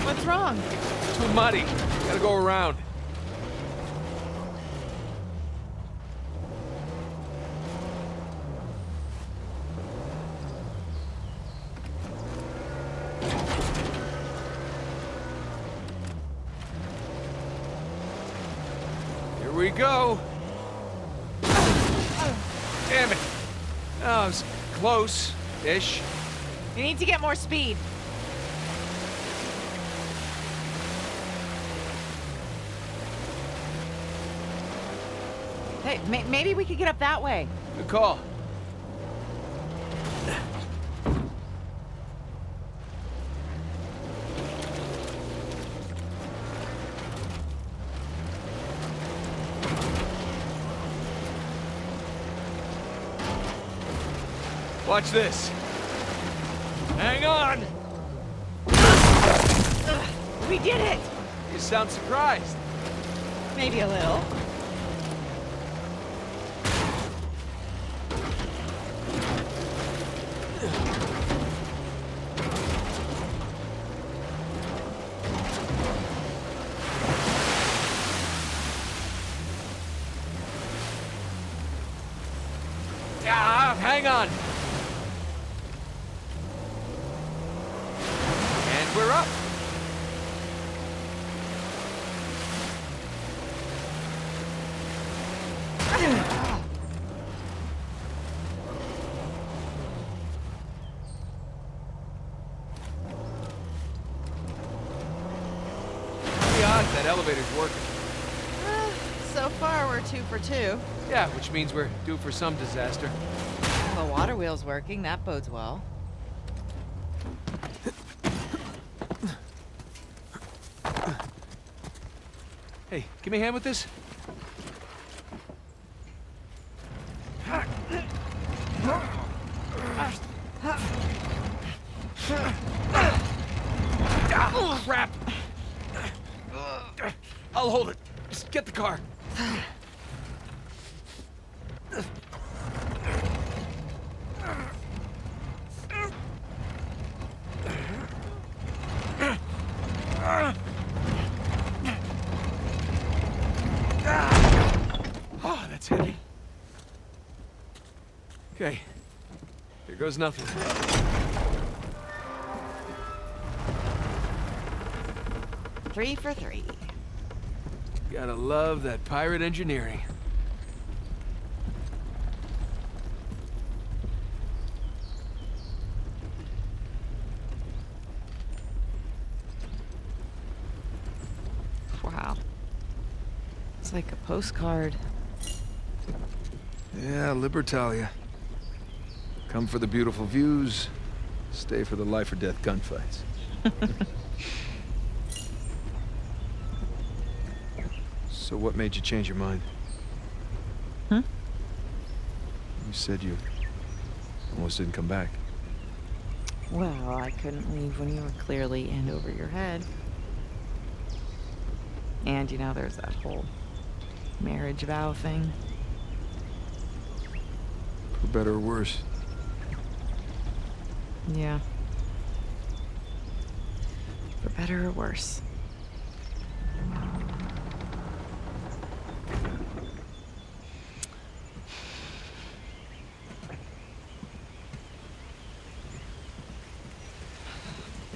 What's wrong? Too muddy. Gotta go around. Here we go. Damn it. Oh, it was close-ish. You need to get more speed. Hey, maybe we could get up that way. Good call. Watch this. Hang on! We did it! You sound surprised. Maybe a little. Hang on. And we're up. The odds that elevator's working. So far, we're 2 for 2. Yeah, which means we're due for some disaster. The water wheel's working. That bodes well. Hey, give me a hand with this. Ah, crap! I'll hold it. Just get the car. Oh, that's heavy. Okay. Here goes nothing. 3 for 3. Gotta love that pirate engineering. Wow. It's like a postcard. Yeah, Libertalia. Come for the beautiful views, stay for the life or death gunfights. So what made you change your mind? Hmm? You said you almost didn't come back. Well, I couldn't leave when you were clearly in over your head. And, you know, there's that whole marriage vow thing. For better or worse. Yeah. For better or worse.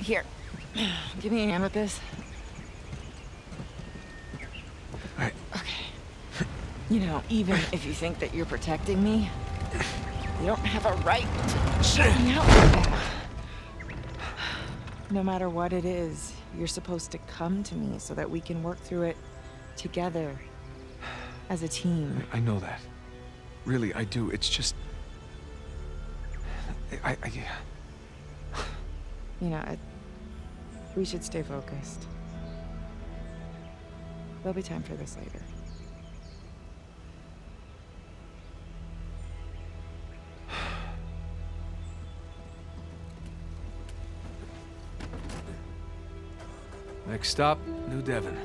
Here, give me a hand with this. All right. Okay. You know, even if you think that you're protecting me, you don't have a right to shut me out like that. No matter what it is, you're supposed to come to me so that we can work through it together as a team. I know that. Really, I do. It's just... You know, we should stay focused. There'll be time for this later. Next stop, New Devon.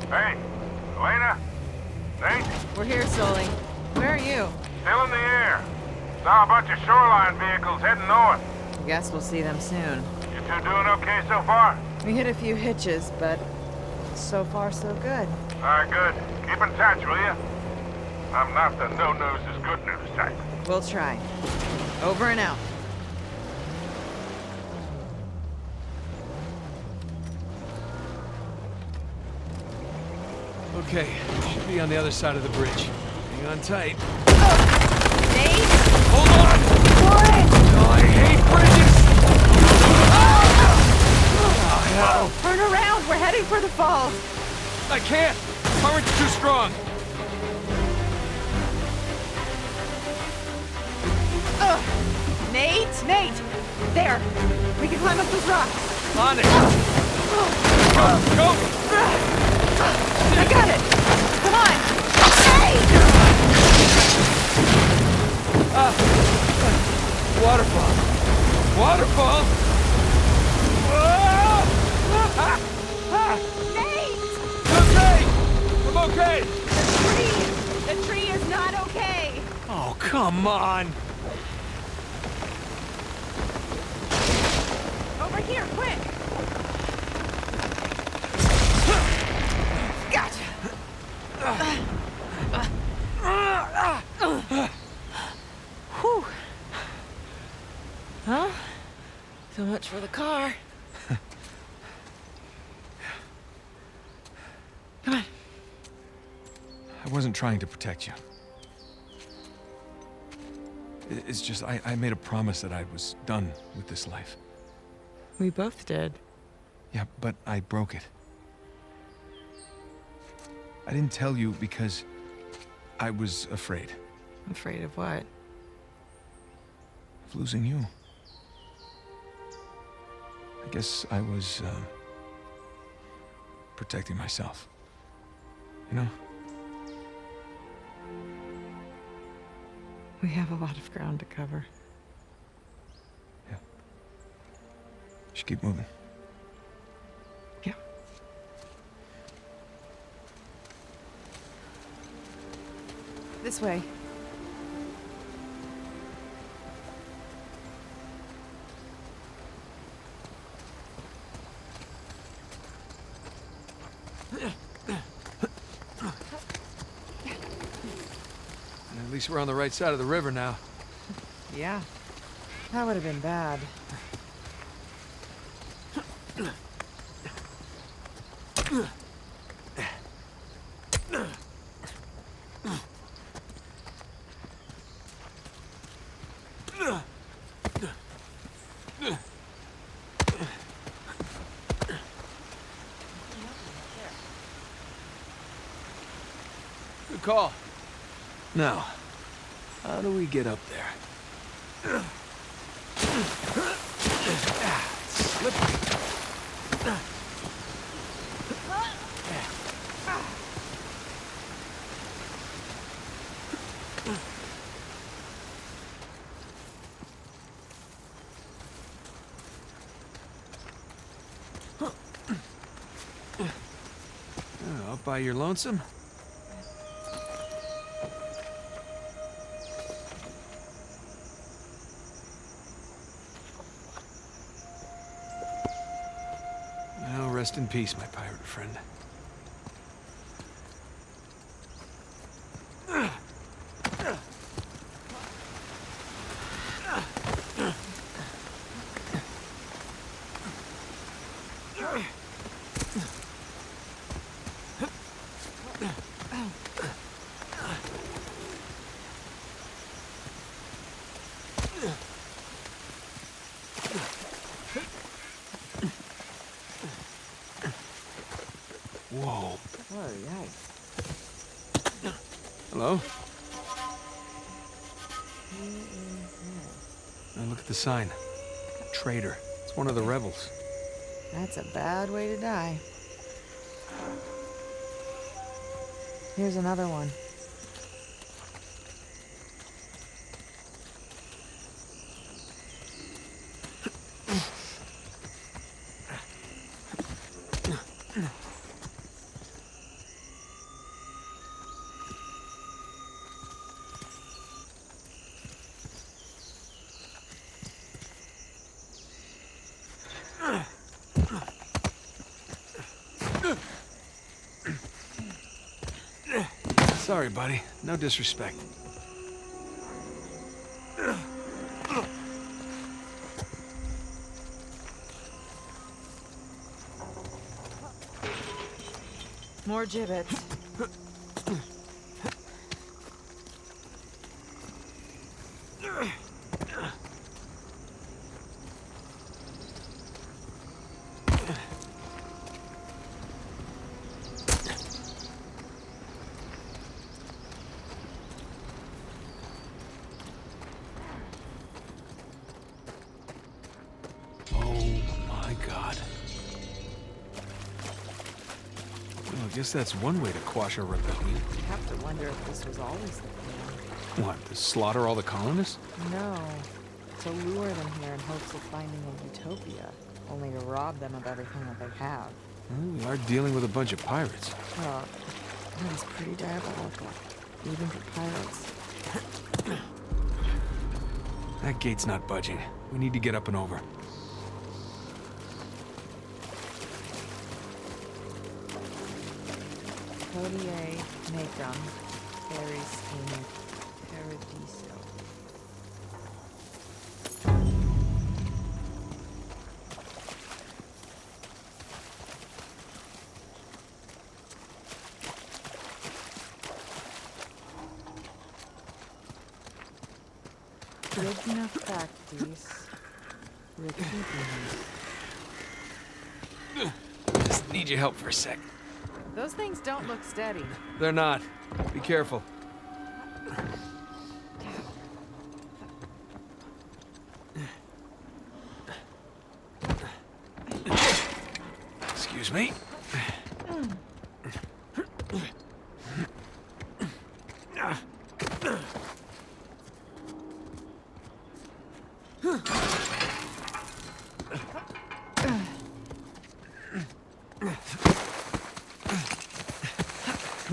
Hey, Elena? Nate? We're here, Sully. Where are you? Still in the air. Saw a bunch of shoreline vehicles heading north. I guess we'll see them soon. You two doing okay so far? We hit a few hitches, but so far so good. All right, good. Keep in touch, will you? I'm not the no-noses good news type. We'll try. Over and out. Okay, should be on the other side of the bridge. Hang on tight. Nate? Hold on! What? Oh, I hate bridges! Oh, hell! Turn around! We're heading for the falls! I can't! Current's too strong! Nate! Nate! There! We can climb up those rocks! On it! Go! Go! I got it! Come on! Hey! Waterfall! Waterfall! Nate! Okay! I'm okay! The tree is not okay! Oh, come on! Over here, quick! Gotcha! Whew. Huh? So much for the car. Come on. I wasn't trying to protect you. It's just, I made a promise that I was done with this life. We both did. Yeah, but I broke it. I didn't tell you because I was afraid. Afraid of what? Of losing you. I guess I was, protecting myself. You know? We have a lot of ground to cover. Should keep moving. Yeah. This way. At least we're on the right side of the river now. Yeah. That would have been bad. Good call. Now, how do we get up there? It's slippery. Up by your lonesome? Well, rest in peace, my pirate friend. Whoa. Oh, yikes. Hello? Now look at the sign. Traitor. It's one of the rebels. That's a bad way to die. Here's another one. Sorry, buddy. No disrespect. More gibbets. I guess that's one way to quash a rebellion. I have to wonder if this was always the plan. What, to slaughter all the colonists? No. To lure them here in hopes of finding a utopia, only to rob them of everything that they have. Well, we are dealing with a bunch of pirates. Well, that is pretty diabolical, even for pirates. That gate's not budging. We need to get up and over. Hodie Nathan, Aries in Paradiso. Regna factis Just need your help for a sec. Those things don't look steady. They're not. Be careful. Excuse me. Come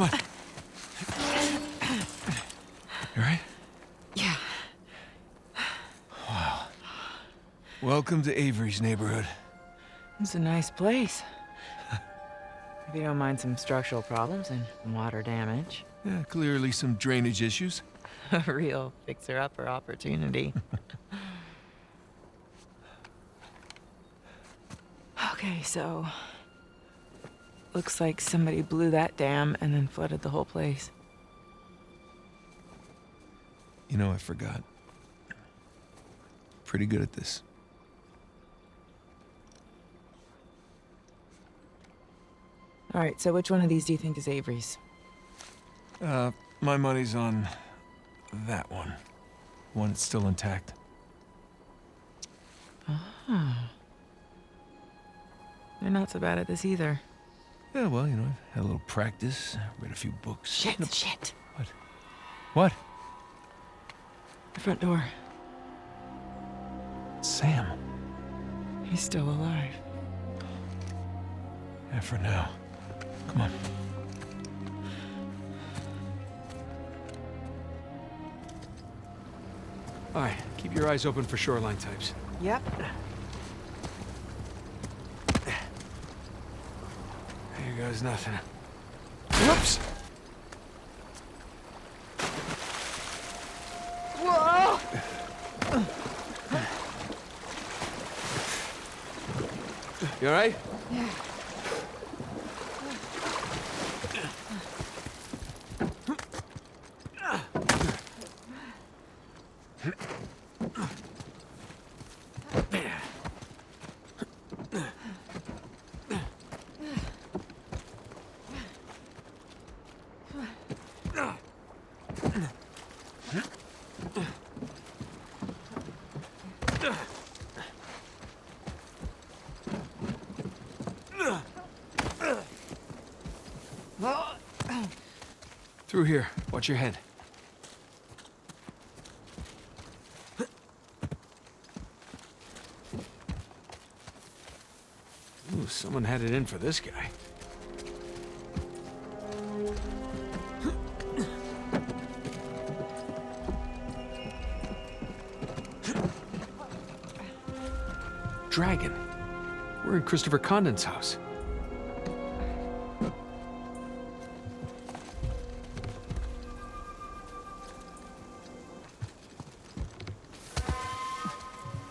on. You all right? Yeah. Wow. Welcome to Avery's neighborhood. It's a nice place. If you don't mind some structural problems and water damage. Yeah, clearly some drainage issues. A real fixer-upper opportunity. Okay, so... looks like somebody blew that dam and then flooded the whole place. You know, I forgot. Pretty good at this. All right, so which one of these do you think is Avery's? My money's on that one. One that's still intact. Ah. They're not so bad at this either. Yeah, well, you know, I've had a little practice, read a few books. Shit. What? What? The front door. Sam. He's still alive. Yeah, for now. Come on. All right, keep your eyes open for shoreline types. Yep. Here goes nothing. Whoops! Whoa! You all right? Yeah. Through here. Watch your head. Ooh, someone had it in for this guy. Dragon. We're in Christopher Condon's house.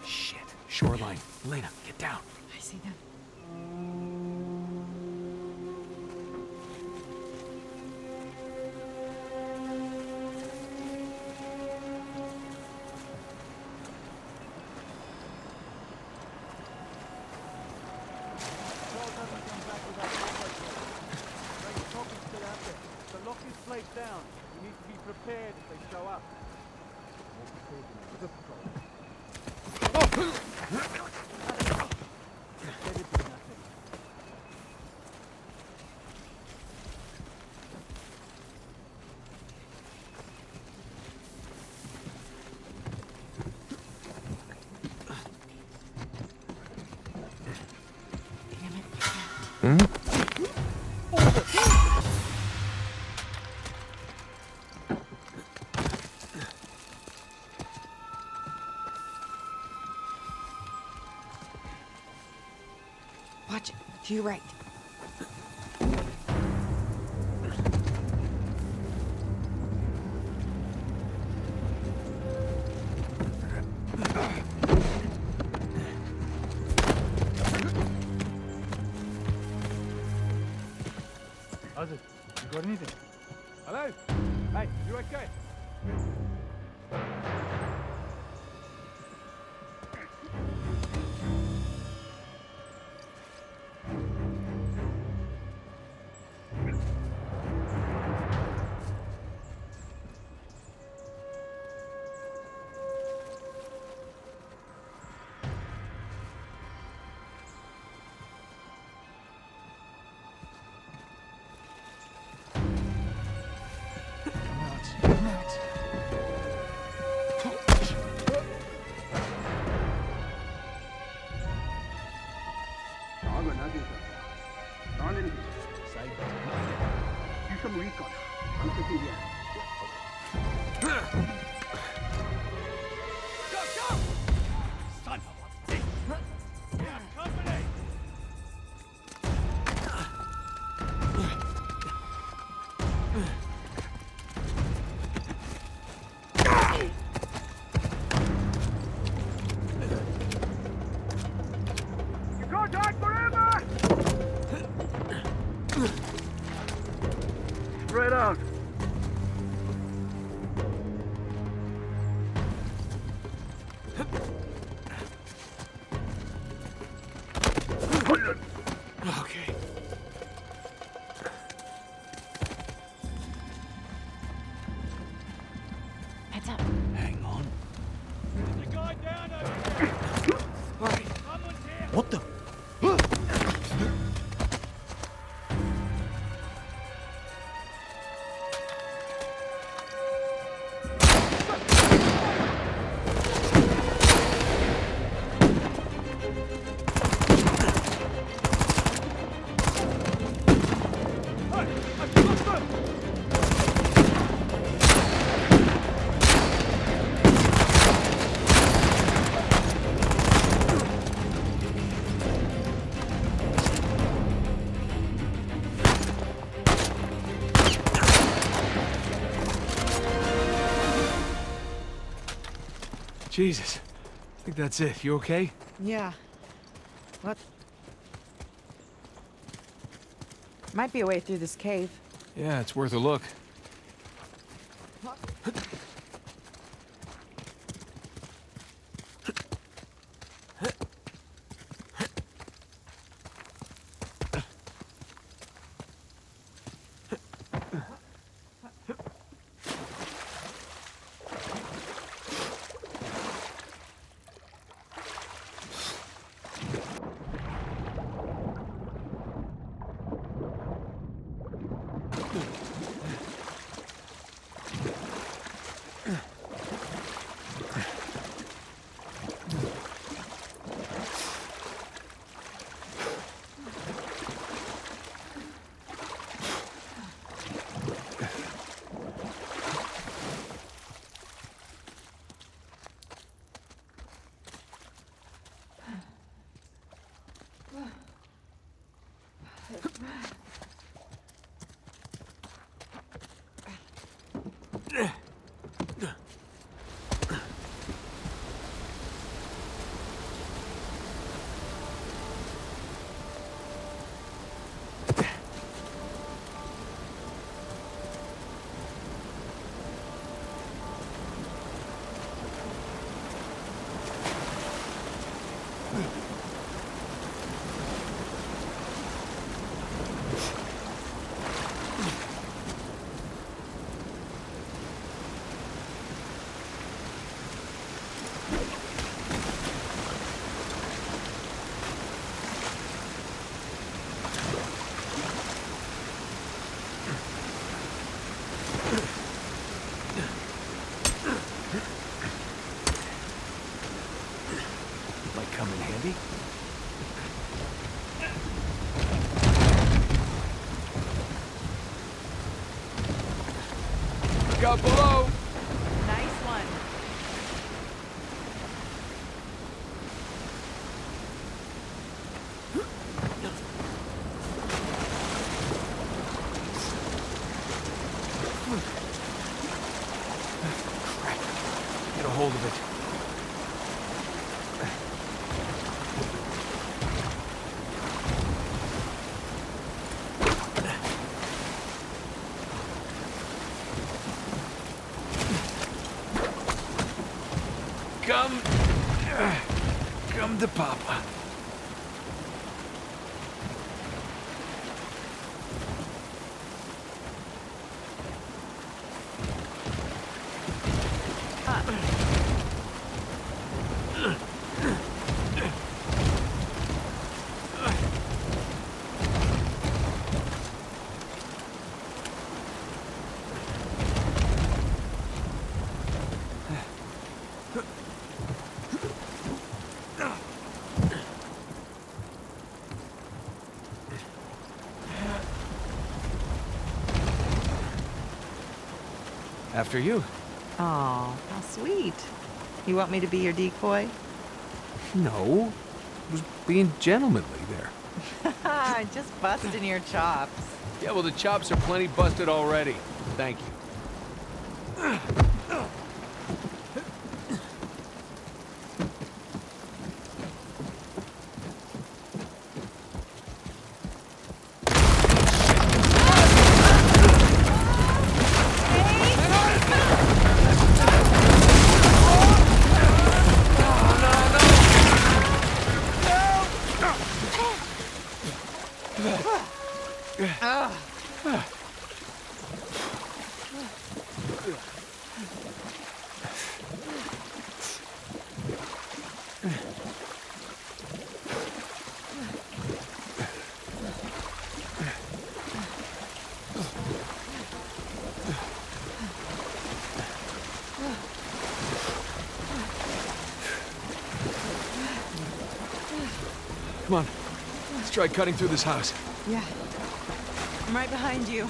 Shit. Shoreline. Elena, get down. I see them. The lock is placed down. You need to be prepared if they show up. Watch it. To your right. How's it? You got anything? Hello? Hey, you okay? Okay. Heads up. Hang on. There's a guy down over here. All right. Someone's here. What the? Jesus. I think that's it. You okay? Yeah. What? Might be a way through this cave. Yeah, it's worth a look. Out below. Nice one. Crap. Get a hold of it. Come to Papa. After you. Oh, how sweet. You want me to be your decoy? No. I was being gentlemanly there. Just busting your chops. Yeah, well, the chops are plenty busted already. Thank you. Come on. Let's try cutting through this house. Yeah. I'm right behind you.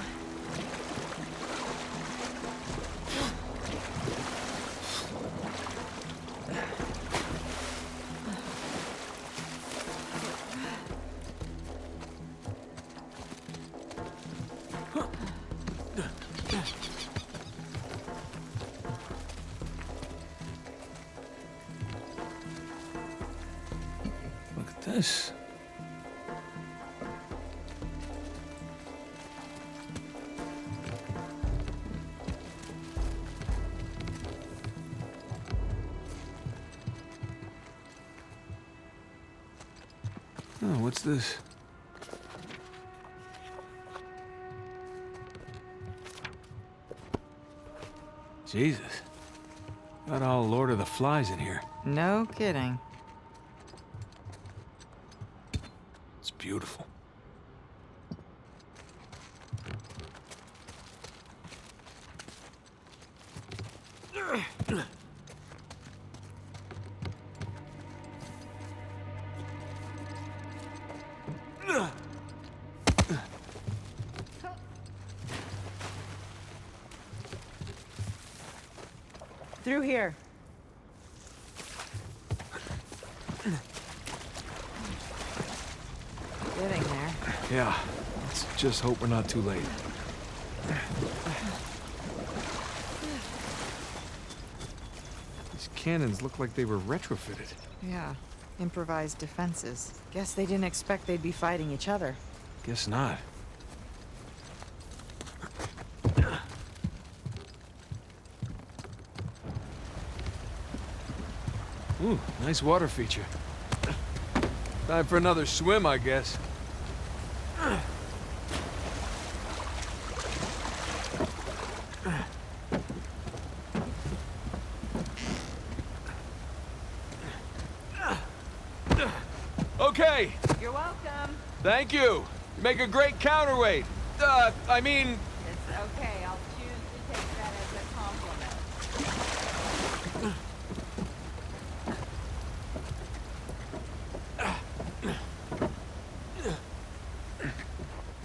Look at this. Oh, what's this? Jesus. Got all Lord of the Flies in here. No kidding. It's beautiful. Through here. Getting there. Yeah. Let's just hope we're not too late. These cannons look like they were retrofitted. Yeah. Improvised defenses. Guess they didn't expect they'd be fighting each other. Guess not. Ooh, nice water feature. Time for another swim, I guess. Okay. You're welcome. Thank you. You make a great counterweight. I mean... It's okay. I'll choose to take that as a compliment.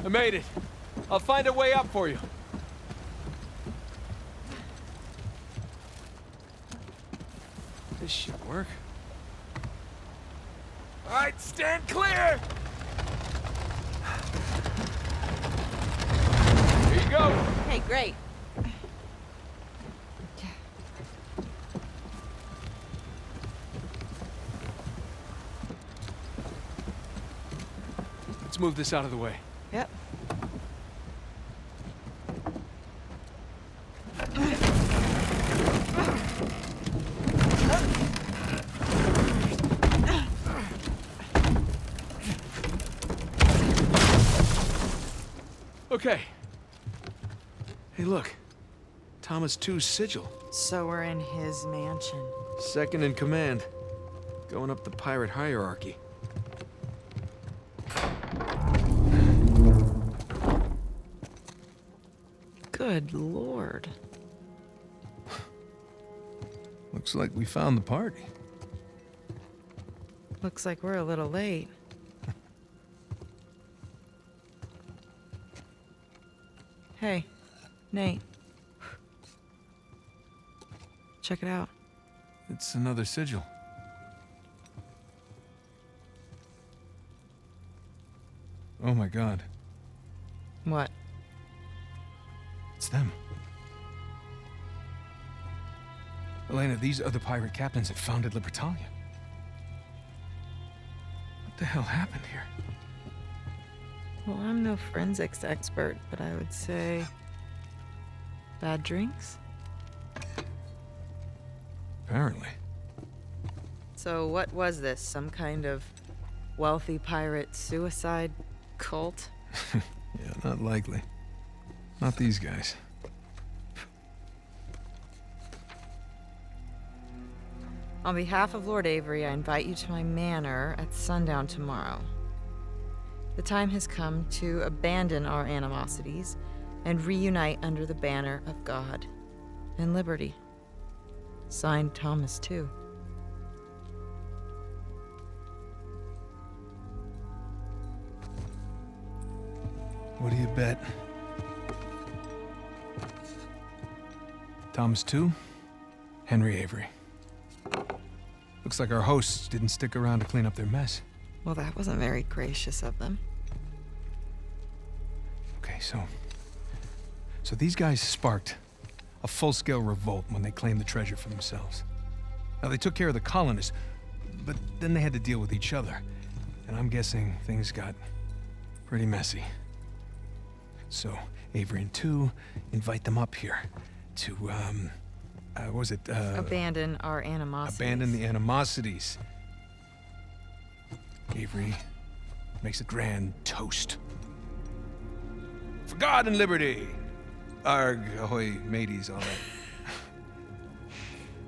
I made it. I'll find a way up for you. This should work. All right, stand clear! Here you go. Hey, great. Let's move this out of the way. Yep. Okay. Hey, look. Thomas II's sigil. So we're in his mansion. Second in command. Going up the pirate hierarchy. Good Lord. Looks like we found the party. Looks like we're a little late. Hey, Nate. Check it out. It's another sigil. Oh my God. What? It's them. Elena, these are the pirate captains that founded Libertalia. What the hell happened here? Well, I'm no forensics expert, but I would say... bad drinks? Apparently. So what was this? Some kind of wealthy pirate suicide cult? Yeah, not likely. Not these guys. On behalf of Lord Avery, I invite you to my manor at sundown tomorrow. The time has come to abandon our animosities and reunite under the banner of God and liberty. Signed, Thomas II. What do you bet? Thomas 2, Henry Avery. Looks like our hosts didn't stick around to clean up their mess. Well, that wasn't very gracious of them. Okay, so these guys sparked a full-scale revolt when they claimed the treasure for themselves. Now, they took care of the colonists, but then they had to deal with each other. And I'm guessing things got pretty messy. So, Avery and 2 invite them up here to, what was it? Abandon our animosities. Abandon the animosities. Avery makes a grand toast. For God and liberty! Arg, ahoy, mateys, all that.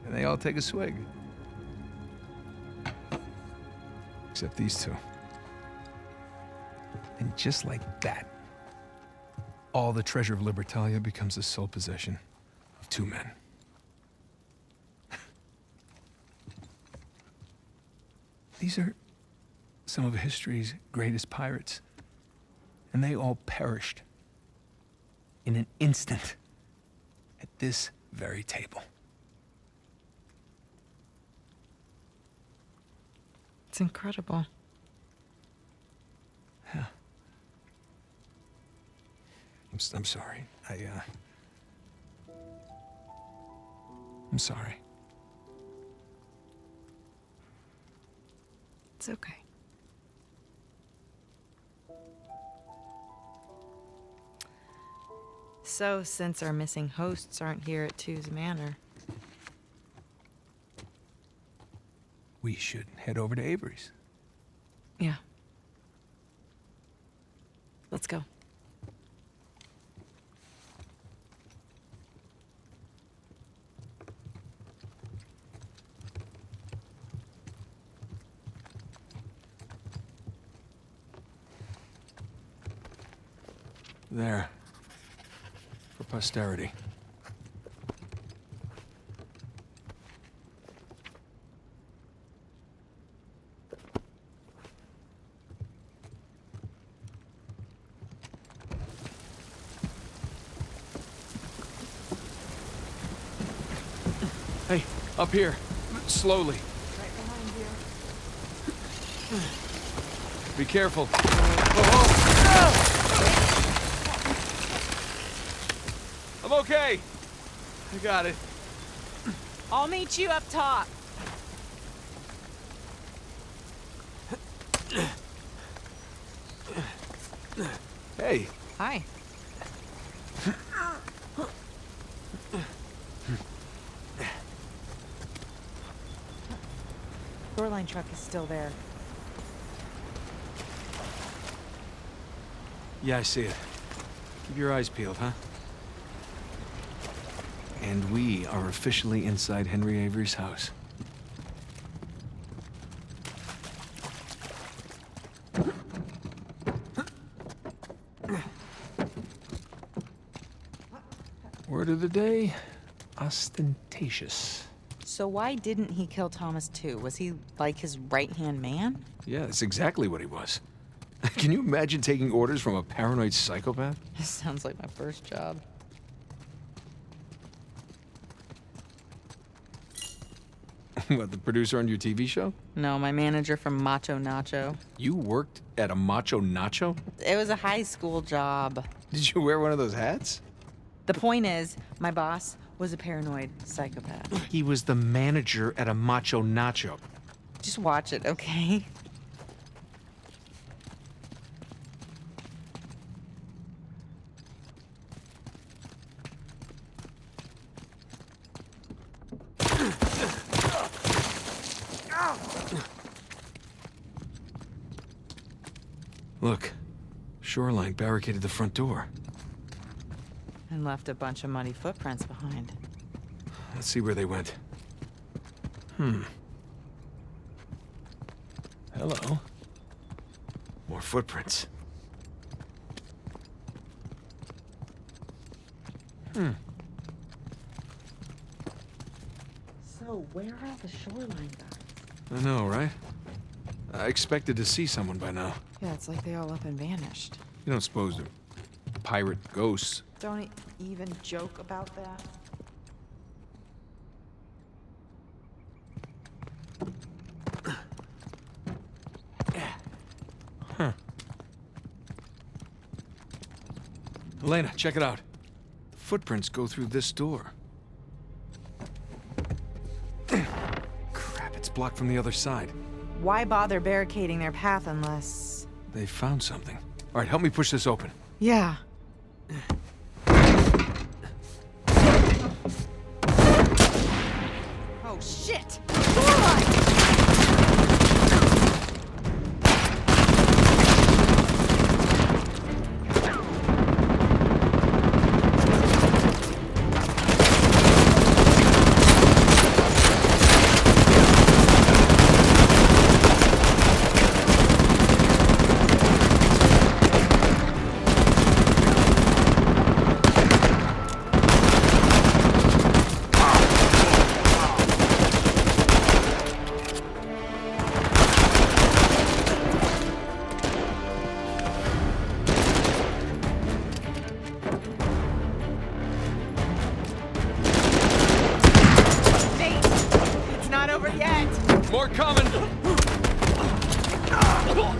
And they all take a swig. Except these two. And just like that, all the treasure of Libertalia becomes the sole possession of 2 men. These are some of history's greatest pirates, and they all perished in an instant at this very table. It's incredible. Yeah. I'm sorry. I'm sorry. It's okay. So, since our missing hosts aren't here at 2's Manor, we should head over to Avery's. Yeah. Let's go. There. For posterity. Hey, up here. Slowly. Right behind you. Be careful. Oh. I'm okay. I got it. I'll meet you up top. Hey. Hi. Shoreline truck is still there. Yeah, I see it. Keep your eyes peeled, huh? And we are officially inside Henry Avery's house. Word of the day, ostentatious. So why didn't he kill Thomas too? Was he like his right-hand man? Yeah, that's exactly what he was. Can you imagine taking orders from a paranoid psychopath? This sounds like my first job. What, the producer on your TV show? No, my manager from Macho Nacho. You worked at a Macho Nacho? It was a high school job. Did you wear one of those hats? The point is, my boss was a paranoid psychopath. He was the manager at a Macho Nacho. Just watch it, okay? Look, Shoreline barricaded the front door. And left a bunch of muddy footprints behind. Let's see where they went. Hello. More footprints. So, where are the Shoreline guys? I know, right? I expected to see someone by now. Yeah, it's like they all up and vanished. You don't suppose they're pirate ghosts. Don't even joke about that. Huh. Elena, check it out. Footprints go through this door. Crap, it's blocked from the other side. Why bother barricading their path unless... They found something. All right, help me push this open. Yeah. Oh, shit! More coming! Oh boy!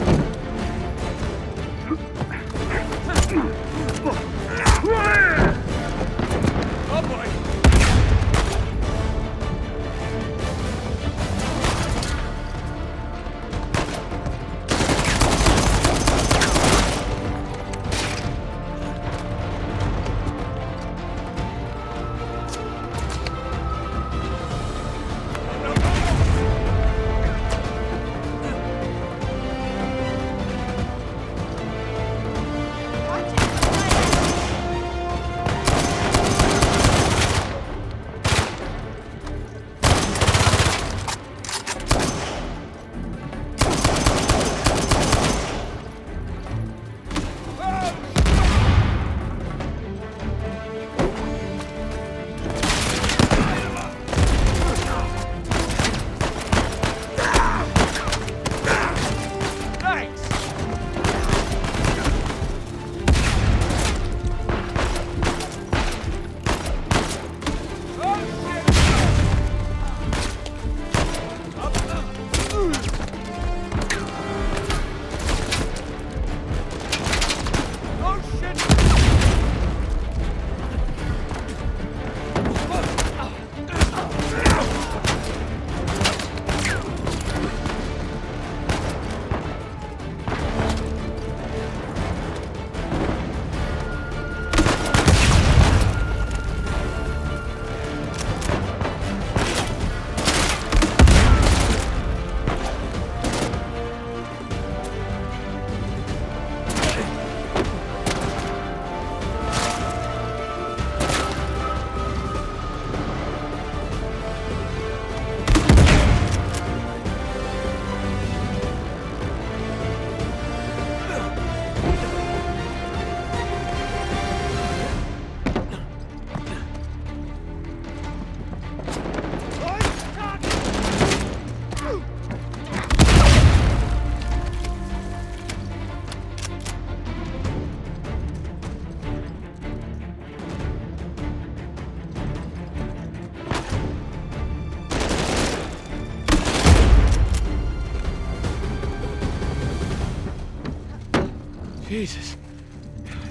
Jesus.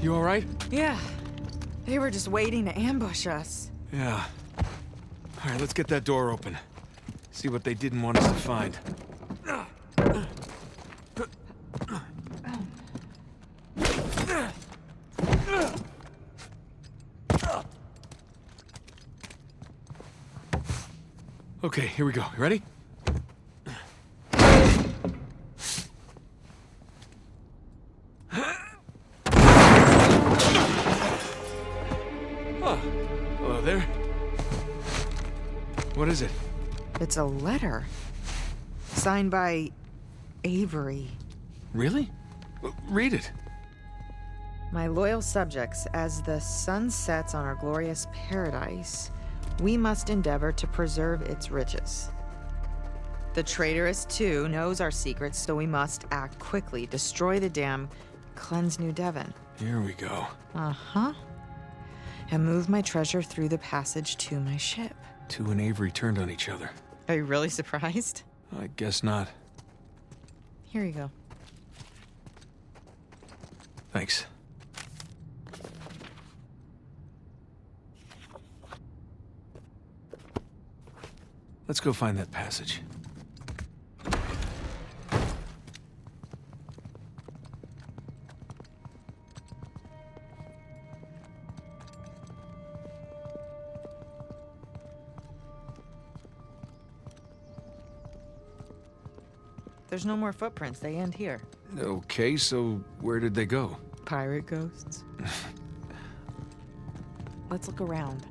You all right? Yeah. They were just waiting to ambush us. Yeah. All right, let's get that door open. See what they didn't want us to find. Okay, here we go. You ready? Oh, hello there. What is it? It's a letter. Signed by Avery. Really? Read it. My loyal subjects, as the sun sets on our glorious paradise, we must endeavor to preserve its riches. The traitorous, too, knows our secrets, so we must act quickly, destroy the dam, cleanse New Devon. Here we go. Uh-huh. And move my treasure through the passage to my ship. Tu and Avery turned on each other. Are you really surprised? I guess not. Here you go. Thanks. Let's go find that passage. There's no more footprints. They end here. Okay, so where did they go? Pirate ghosts. Let's look around.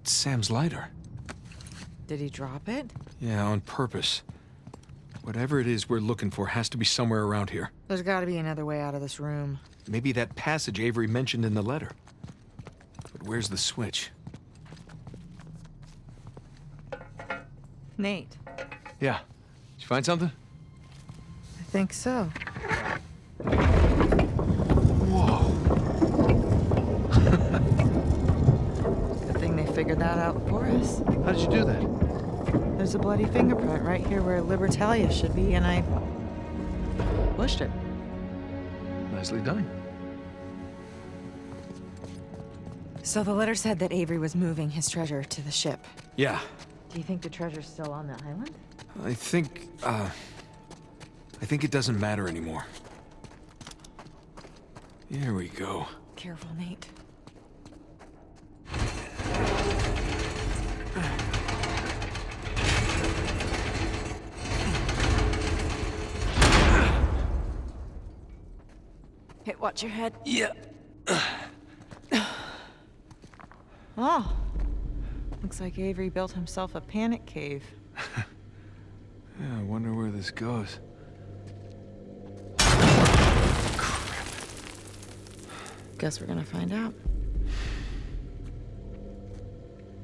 Sam's lighter. Did he drop it? Yeah, on purpose. Whatever it is we're looking for has to be somewhere around here. There's gotta be another way out of this room. Maybe that passage Avery mentioned in the letter. But where's the switch? Nate. Yeah. Did you find something? I think so. Whoa. Good thing they figured that out for us. How did you do that? There's a bloody fingerprint right here where Libertalia should be, and I pushed it. Nicely done. So the letter said that Avery was moving his treasure to the ship. Yeah. Do you think the treasure's still on the island? I think it doesn't matter anymore. Here we go. Careful, Nate. Hey, watch your head. Yeah. Oh. Looks like Avery built himself a panic cave. Yeah, I wonder where this goes. Guess we're gonna find out.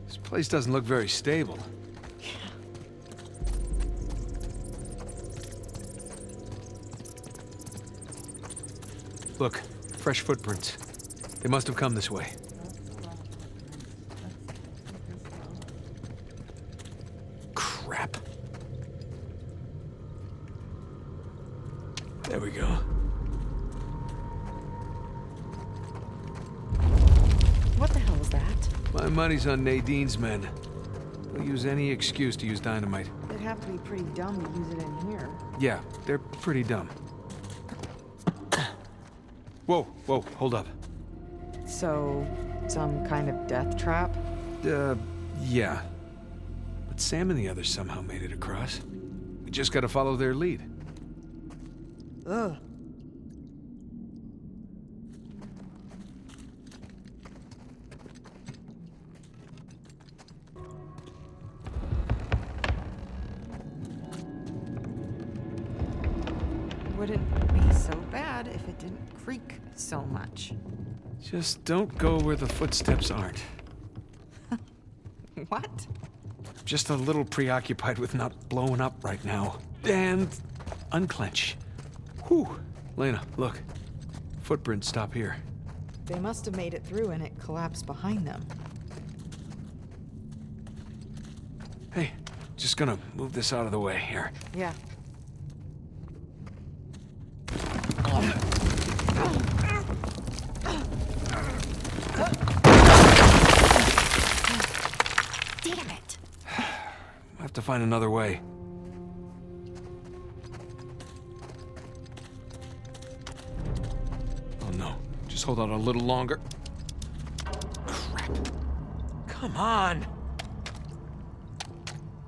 This place doesn't look very stable. Look, fresh footprints. They must have come this way. Crap. There we go. What the hell was that? My money's on Nadine's men. They'll use any excuse to use dynamite. They'd have to be pretty dumb to use it in here. Yeah, they're pretty dumb. Whoa, whoa, hold up. So, some kind of death trap? Yeah. But Sam and the others somehow made it across. We just gotta follow their lead. Ugh. Wouldn't be so bad if it didn't creak so much. Just don't go where the footsteps aren't. What? Just a little preoccupied with not blowing up right now. And unclench. Whew. Lena, look. Footprints stop here. They must have made it through and it collapsed behind them. Hey, just gonna move this out of the way here. Yeah. Damn it! I have to find another way. Oh no, just hold on a little longer. Come on.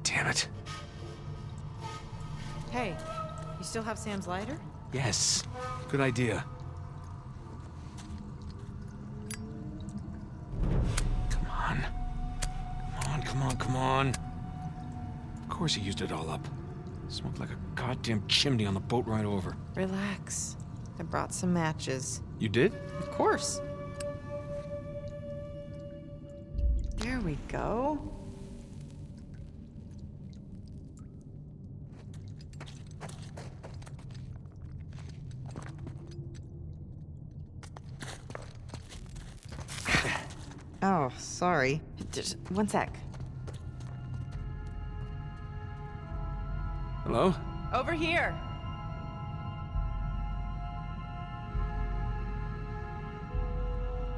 Damn it. Hey, you still have Sam's lighter? Yes. Good idea. Come on. Come on. Of course he used it all up. Smoked like a goddamn chimney on the boat ride over. Relax. I brought some matches. You did? Of course. There we go. Oh, sorry. Just one sec. Hello? Over here.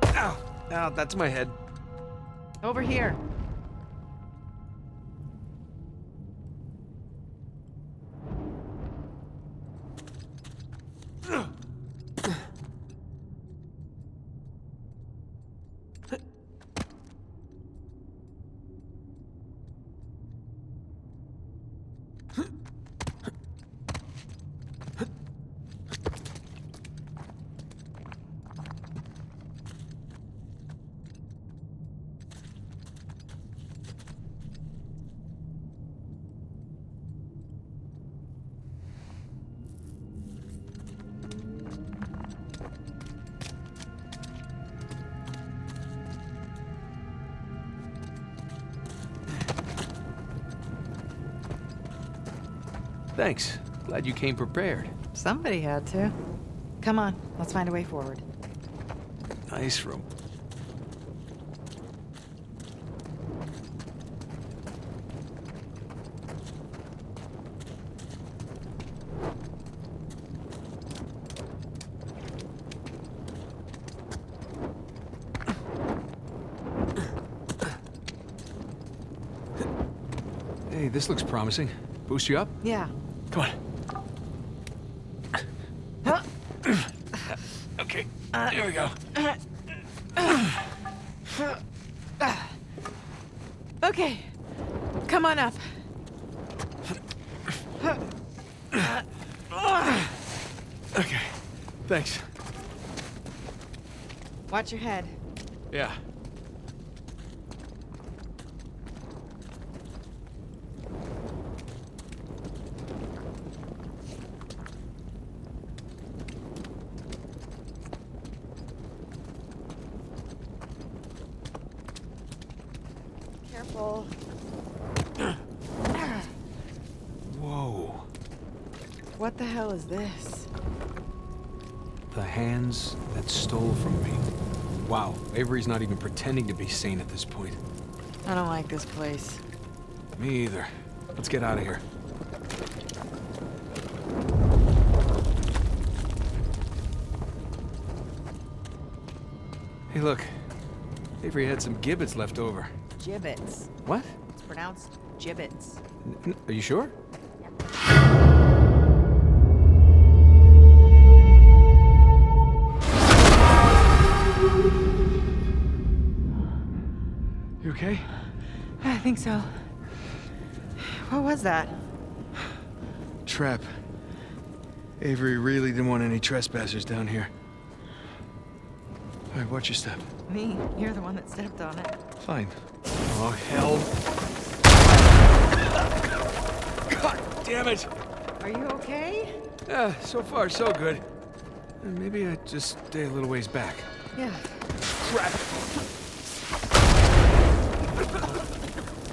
Ow! Ow, that's my head. Over here. Thanks. Glad you came prepared. Somebody had to. Come on, let's find a way forward. Nice room. Hey, this looks promising. Boost you up? Yeah. Come on. Okay, there we go. Okay, come on up. Okay, thanks. Watch your head. Yeah. Careful. Whoa. What the hell is this? The hands that stole from me. Wow, Avery's not even pretending to be sane at this point. I don't like this place. Me either. Let's get out of here. Hey, look. Avery had some gibbets left over. Gibbets. What? It's pronounced gibbets. Are you sure? You okay? I think so. What was that? Trap. Avery really didn't want any trespassers down here. All right, watch your step. Me? You're the one that stepped on it. Fine. Oh, hell. God damn it! Are you okay? So far, so good. Maybe I just stay a little ways back. Yeah. Crap.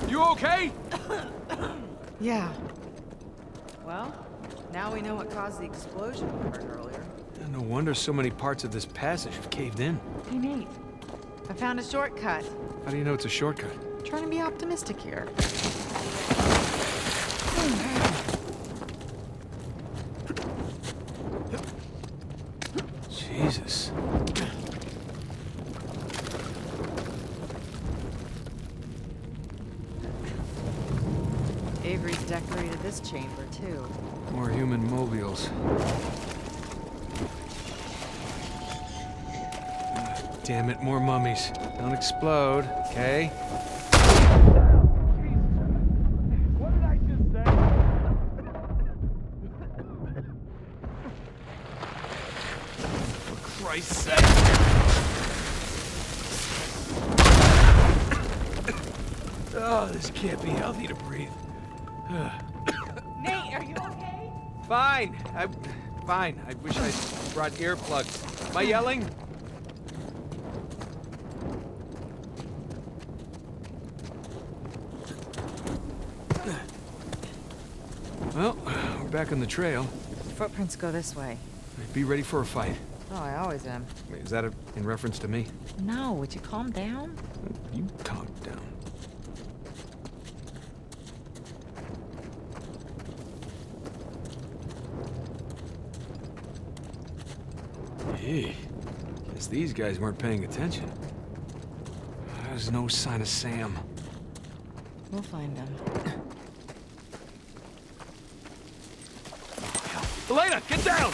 You okay? Yeah. Well, now we know what caused the explosion we heard earlier. No wonder so many parts of this passage have caved in. Hey, Nate. I found a shortcut. How do you know it's a shortcut? Trying to be optimistic here. Jesus. Avery's decorated this chamber, too. More human mobiles. damn it, more mummies. Don't explode, okay? What did I just say? For Christ's sake. Oh, this can't be healthy to breathe. Nate, are you okay? Fine. Fine. I wish I brought earplugs. Am I yelling? Well, we're back on the trail. Footprints go this way. Be ready for a fight. Oh, I always am. Wait, is that in reference to me? No, would you calm down? You calm down. Hey, guess these guys weren't paying attention. There's no sign of Sam. We'll find him. Elena, get down!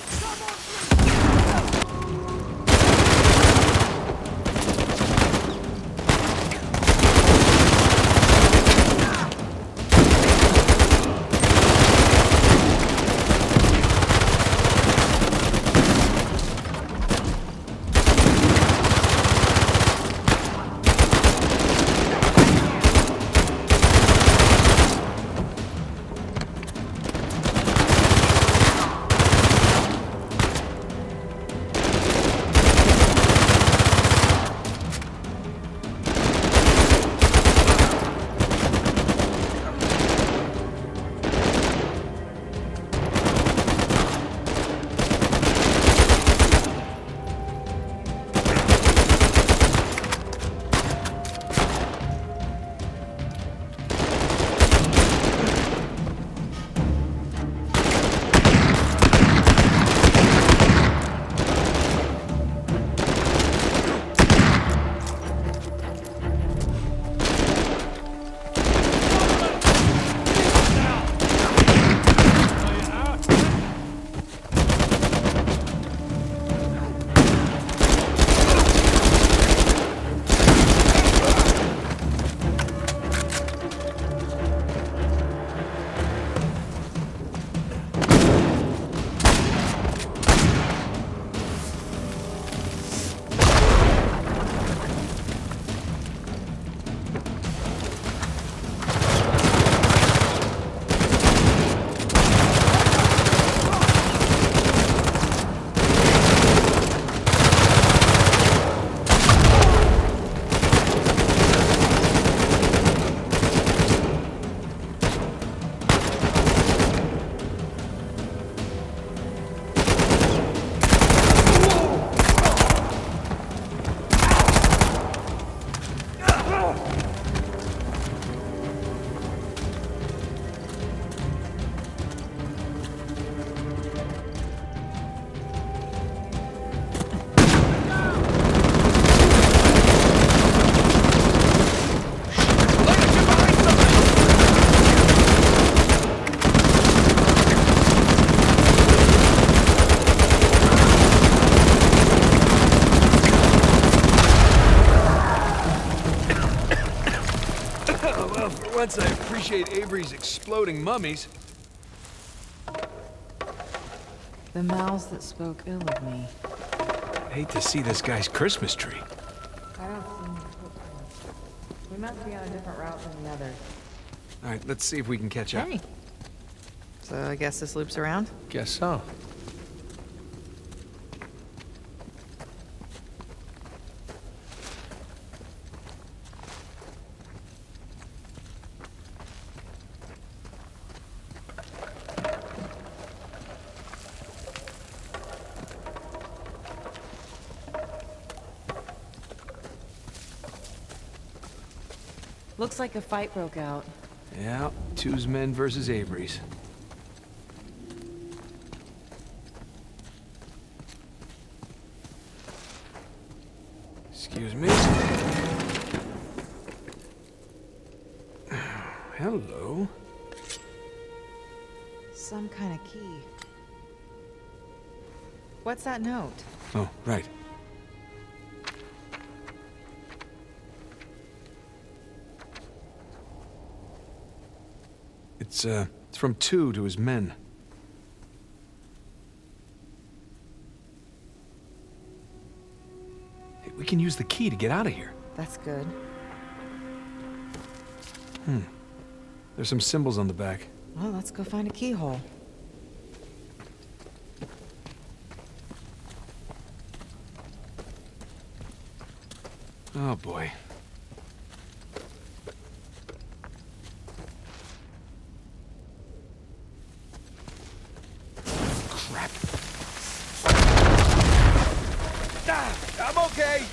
Once I appreciate Avery's exploding mummies. The mouths that spoke ill of me. I hate to see this guy's Christmas tree. I don't see any footprints. We must be on a different route than the others. All right, let's see if we can catch up. Hey. So I guess this loops around? Guess so. Looks like a fight broke out. Yeah, two's men versus Avery's. Excuse me. Hello. Some kind of key. What's that note? Oh, right. It's from 2 to his men. Hey, we can use the key to get out of here. That's good. There's some symbols on the back. Well, let's go find a keyhole. Oh, boy. Crap. I'm okay.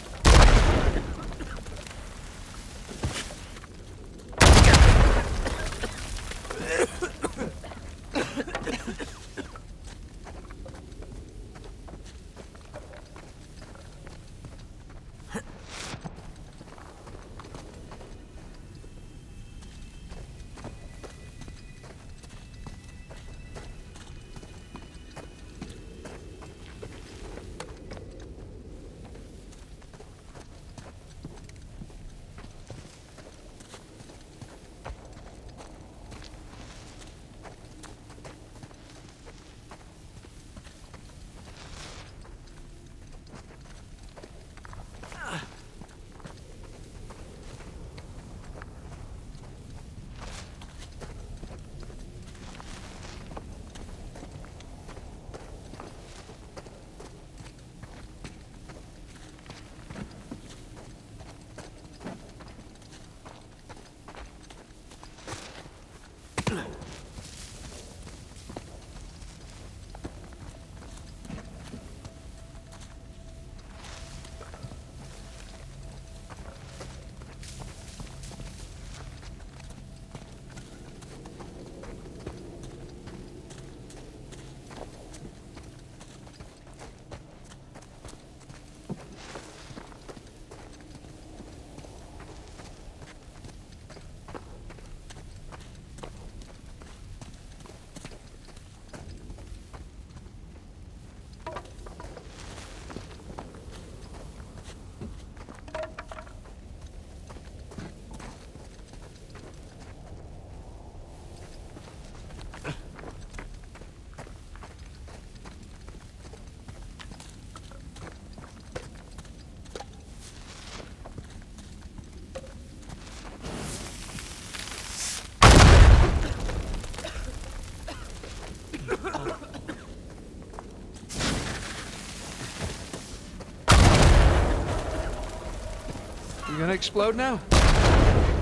You gonna explode now?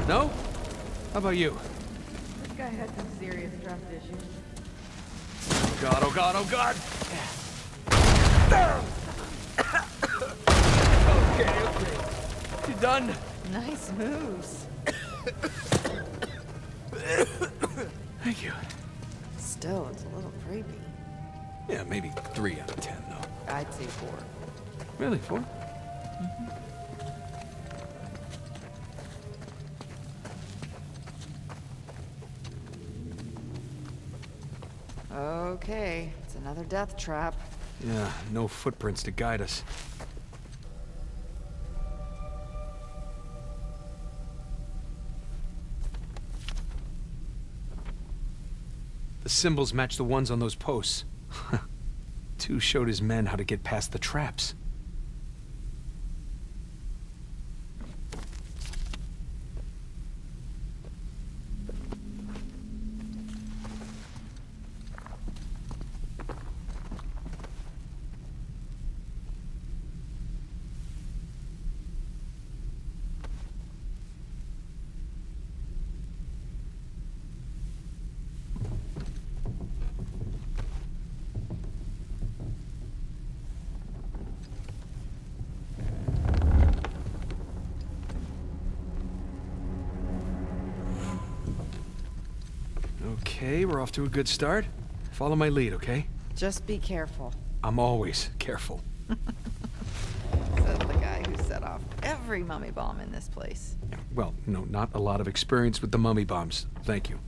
No? How about you? This guy had some serious trust issues. Oh god, oh god, oh god! Okay. You done? Nice moves. Thank you. Still, it's a little creepy. Yeah, maybe 3 out of 10, though. I'd say 4. Really, 4? Okay, it's another death trap. Yeah, no footprints to guide us. The symbols match the ones on those posts. 2 showed his men how to get past the traps. Okay, we're off to a good start. Follow my lead, okay? Just be careful. I'm always careful. Says the guy who set off every mummy bomb in this place. Well, no, not a lot of experience with the mummy bombs. Thank you.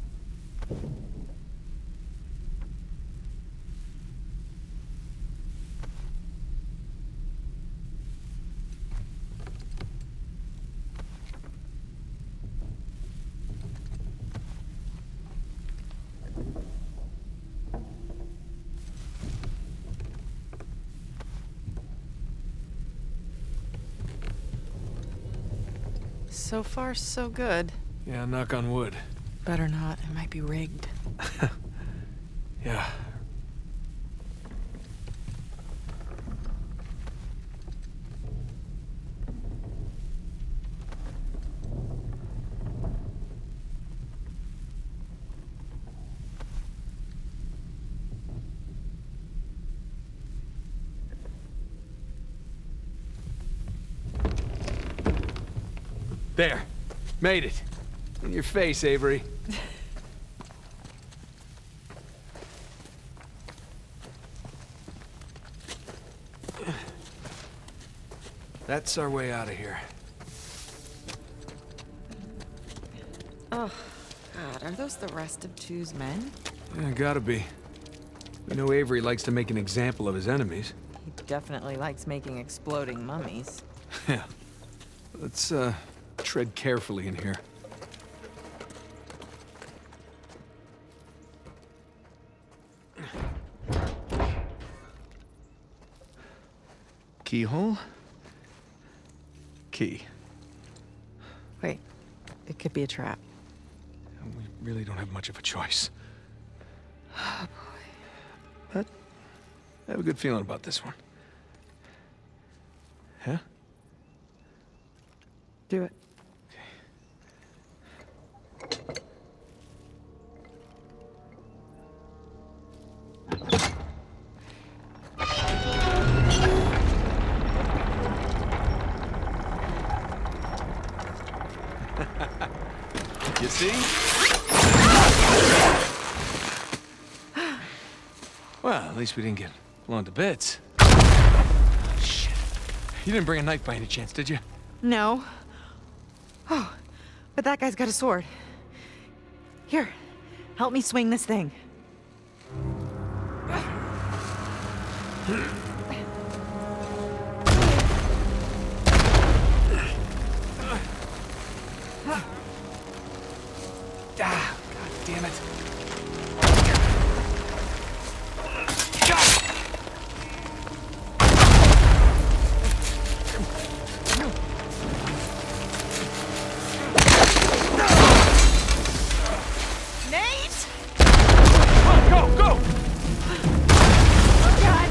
So far, so good. Yeah, knock on wood. Better not. It might be rigged. Yeah. There. Made it. In your face, Avery. That's our way out of here. Oh, God. Are those the rest of Two's men? Yeah, gotta be. You know Avery likes to make an example of his enemies. He definitely likes making exploding mummies. Yeah. Let's, tread carefully in here. Keyhole? Key. Wait. It could be a trap. We really don't have much of a choice. Oh, boy. But I have a good feeling about this one. Huh? Do it. You see? Well, at least we didn't get blown to bits. Oh, shit. You didn't bring a knife by any chance, did you? No. Oh, but that guy's got a sword. Here, help me swing this thing. Ah, God damn it. Nate! Come on, go, go! Oh, God!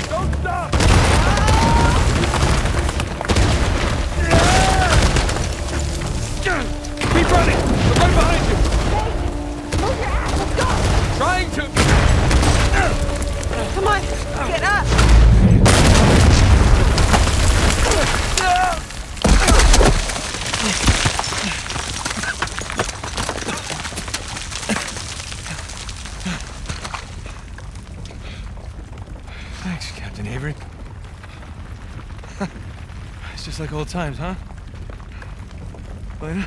Don't stop! Keep running! We're right behind you! Move your ass! Let's go! Trying to... Come on, get up! Thanks, Captain Avery. It's just like old times, huh? Elena?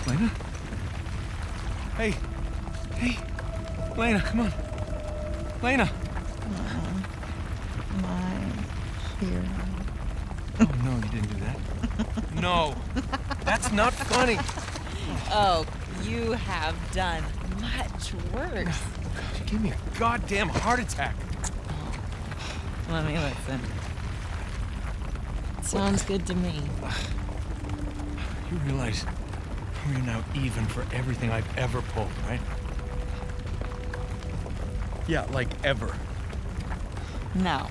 Elena? Hey! Hey! Elena, come on! Elena! My hero. Oh, no, you didn't do that. No! That's not funny! Oh, you have done much worse. You gave me a goddamn heart attack! Let me listen. Sounds good to me. You realize we're now even for everything I've ever pulled, right? Yeah, like ever. No,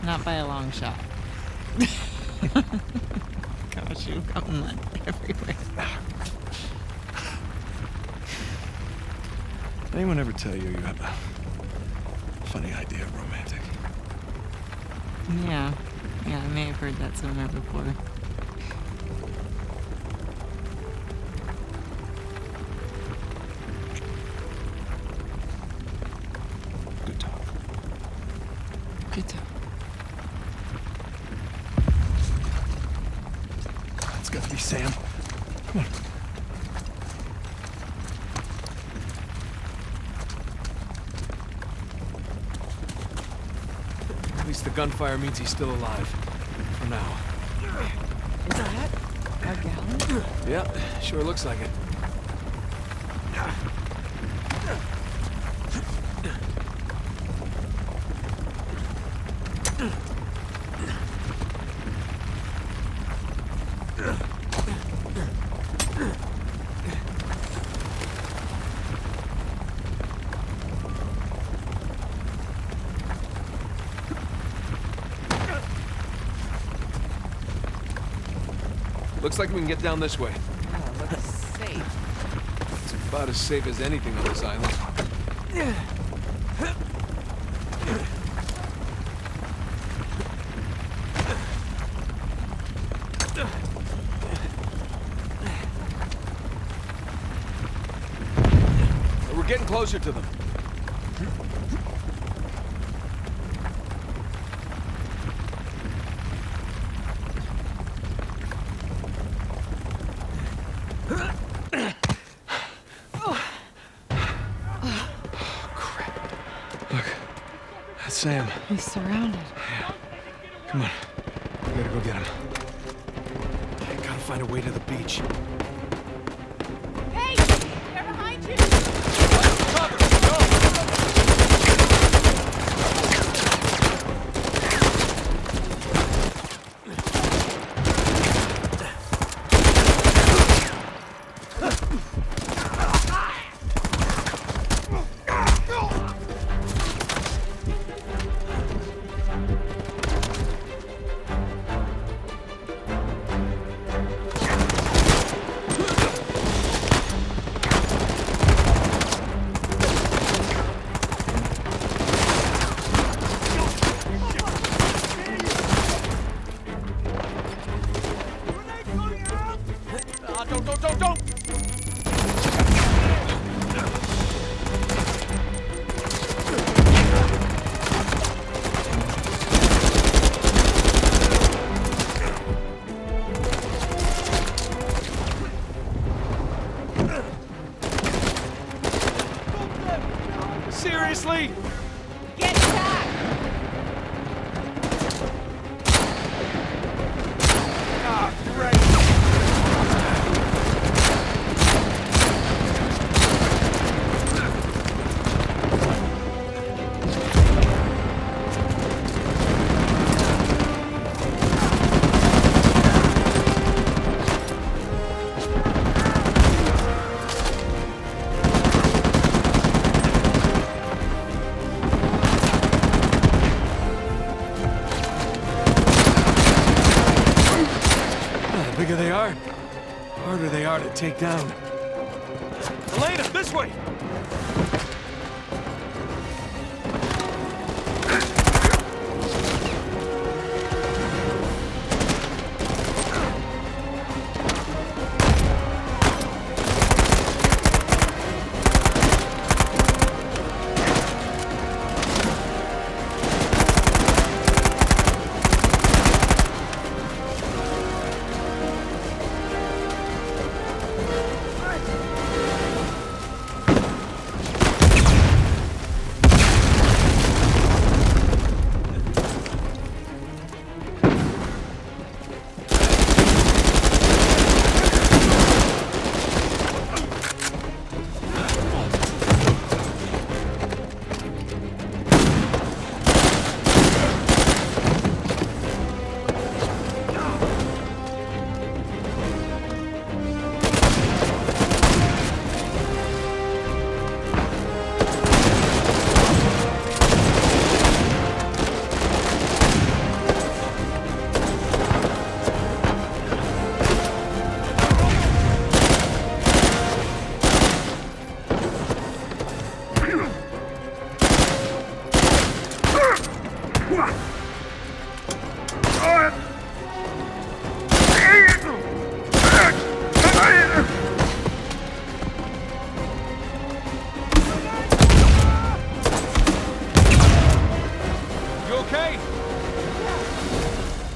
not by a long shot. Gosh, you've got mud everywhere. Anyone ever tell you you have a funny idea of romantic? Yeah, I may have heard that somewhere before. Good talk. Good talk. It's gotta be Sam. Come on. At least the gunfire means he's still alive. For now. Is that a gallon? Yep, sure looks like it. Looks like we can get down this way. Oh, looks safe. It's about as safe as anything on this island. We're getting closer to them. Sam. He's surrounded. Yeah. Come on. We gotta go get him. I gotta find a way to the beach. Hey! They're behind you! Cover! Seriously? Get back! Ah, great. The bigger they are, the harder they are to take down. Elena, this way!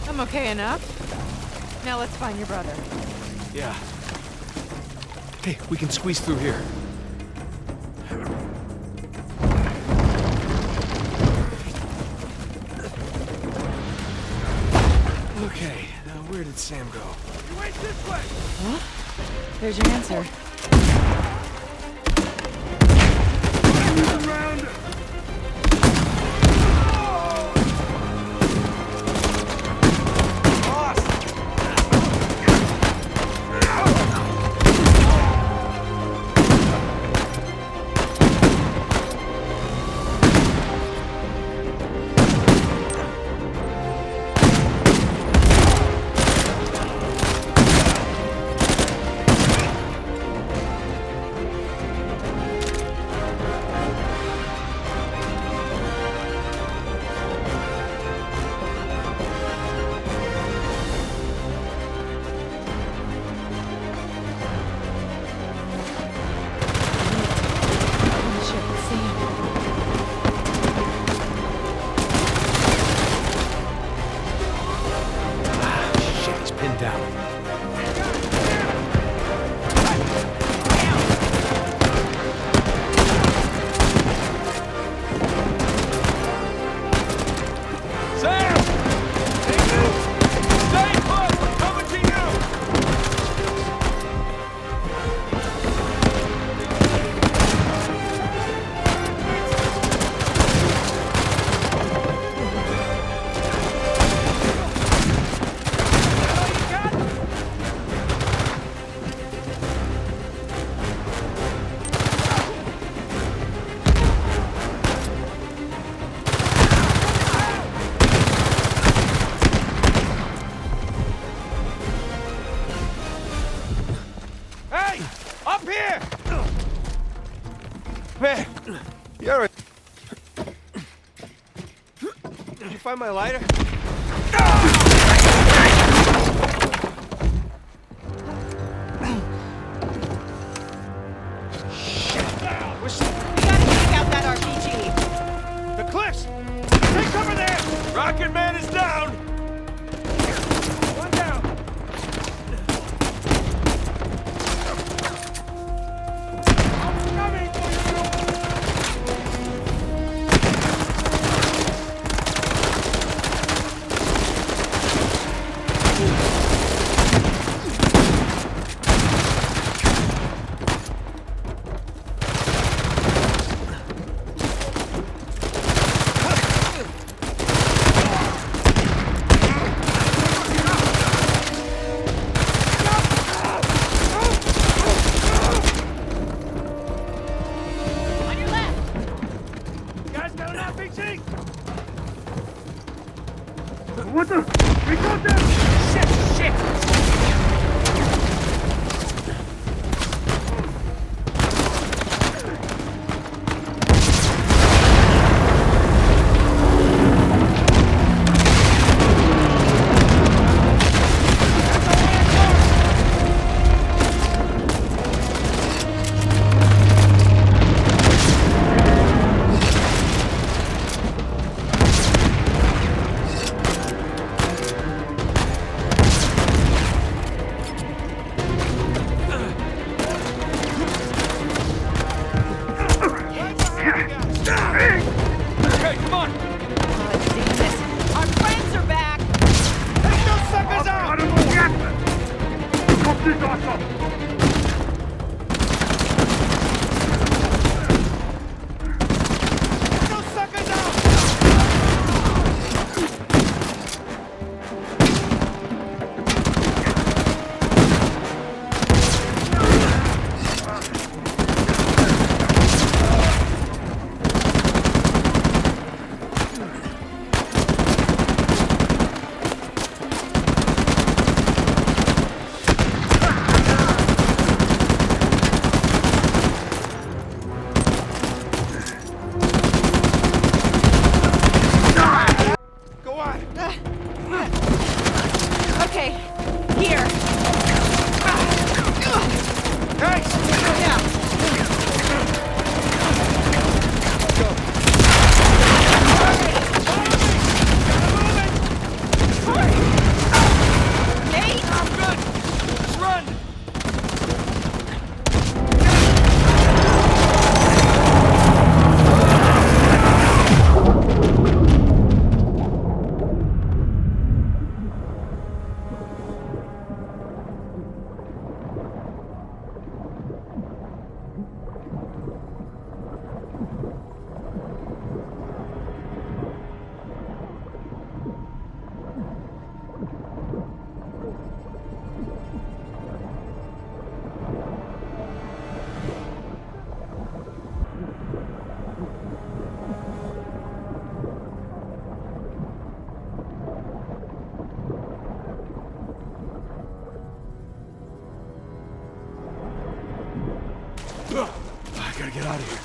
I'm okay enough. Now let's find your brother. Yeah. Hey, we can squeeze through here. Okay, now where did Sam go? You went this way! Huh? There's your answer. Around! man! You're a... Did you find my lighter? The cliffs! Take cover there! Rocket Man is down! One down! I'm coming for What the? We got them! Shit! I gotta get out of here.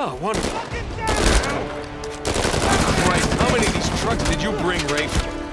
Oh, wonderful. Christ, how many of these trucks did you bring, Rafe?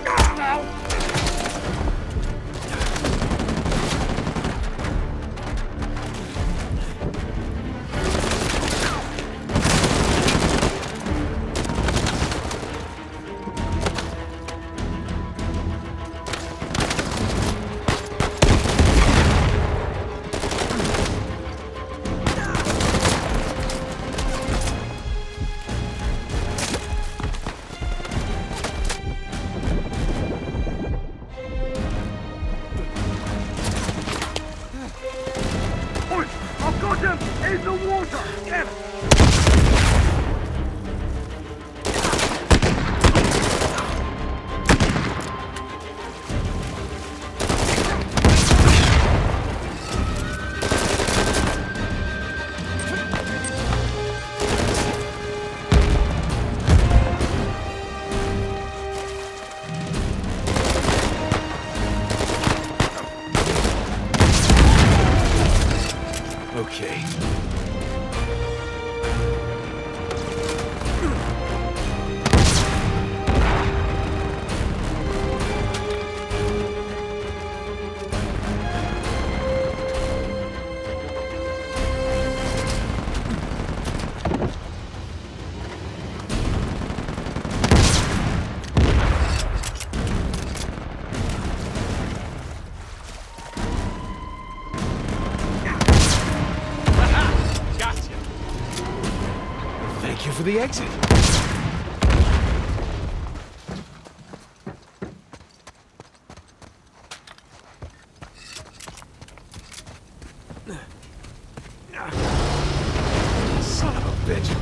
Okay. For the exit. Son of a bitch.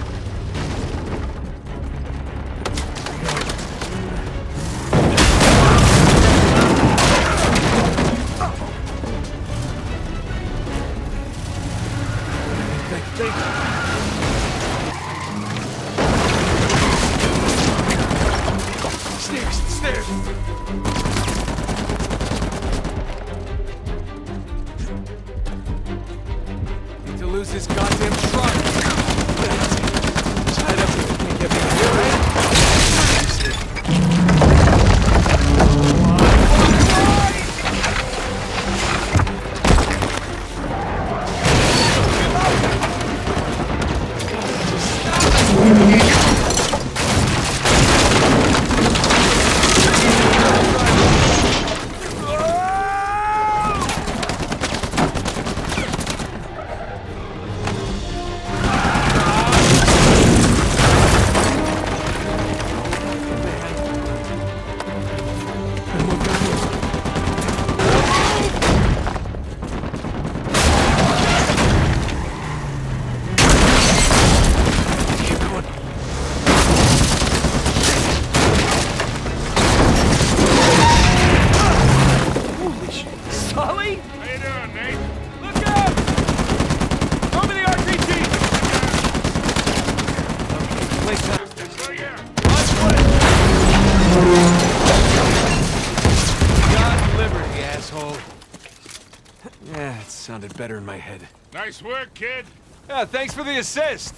Sounded better in my head. Nice work, kid. Yeah, thanks for the assist.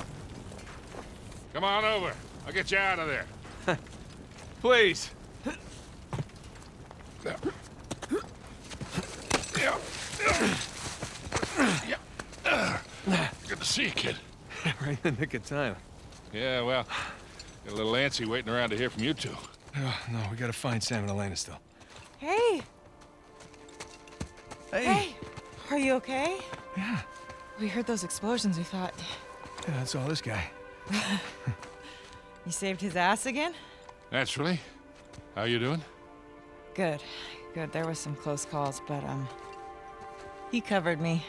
Come on over. I'll get you out of there. Please. Good to see you, kid. Right in the nick of time. Yeah, well, got a little antsy waiting around to hear from you two. Oh, no, we gotta find Sam and Elena still. Hey. Hey. Are you okay? Yeah. We heard those explosions, we thought. Yeah, that's all this guy. You saved his ass again? Naturally. How you doing? Good. Good. There was some close calls, but, he covered me.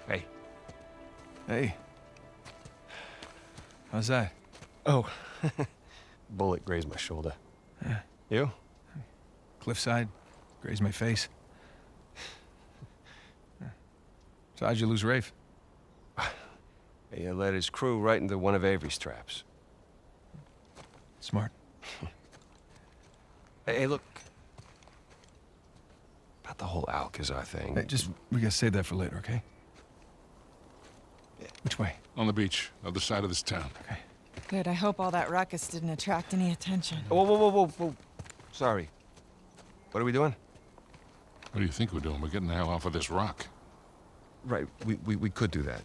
Hey. Hey. How's that? Oh. Bullet grazed my shoulder. Yeah. You? Cliffside. Grazed my face. So how'd you lose Rafe? He led his crew right into one of Avery's traps. Smart. Hey, look. About the whole Alcazar thing. Hey, we gotta save that for later, okay? Which way? On the beach, other side of this town. Okay. Good. I hope all that ruckus didn't attract any attention. Whoa. Sorry. What are we doing? What do you think we're doing? We're getting the hell off of this rock. Right, we could do that.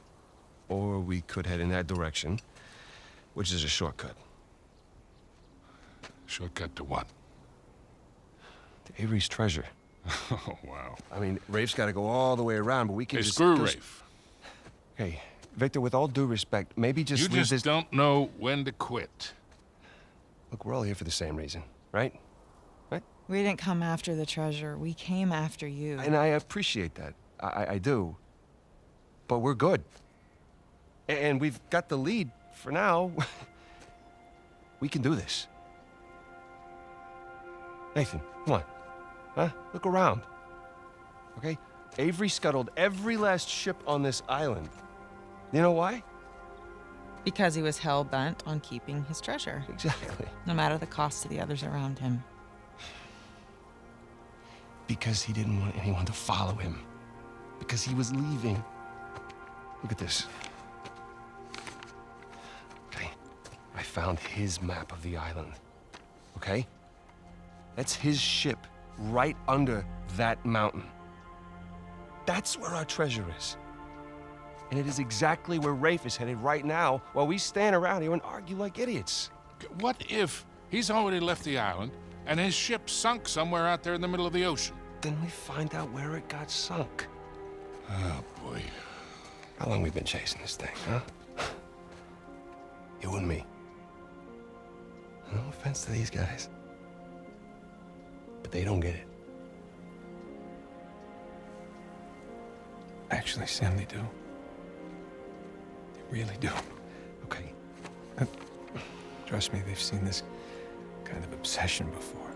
Or we could head in that direction, which is a shortcut. Shortcut to what? To Avery's treasure. Oh, wow. I mean, Rafe's got to go all the way around, but we can Hey, just... screw Rafe. Hey, Victor, with all due respect, maybe just You leave just this... don't know when to quit. Look, we're all here for the same reason, right? We didn't come after the treasure. We came after you. And I appreciate that. I do. But we're good. And we've got the lead for now. We can do this. Nathan, come on. Huh? Look around. Okay? Avery scuttled every last ship on this island. You know why? Because he was hell-bent on keeping his treasure. Exactly. No matter the cost to the others around him. Because he didn't want anyone to follow him. Because he was leaving. Look at this. Okay, I found his map of the island. Okay? That's his ship right under that mountain. That's where our treasure is. And it is exactly where Rafe is headed right now while we stand around here and argue like idiots. What if he's already left the island and his ship sunk somewhere out there in the middle of the ocean? Then we find out where it got sunk. Oh, boy. How long we been chasing this thing, huh? You and me. No offense to these guys, but they don't get it. Actually, Sam, they do. They really do. Okay. Trust me, they've seen this kind of obsession before.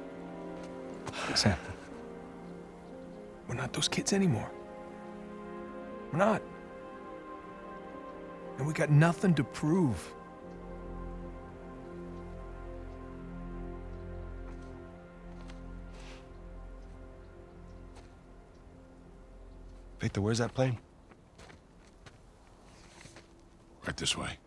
Sam, we're not those kids anymore. We're not. And we got nothing to prove. Victor, where's that plane? Right this way.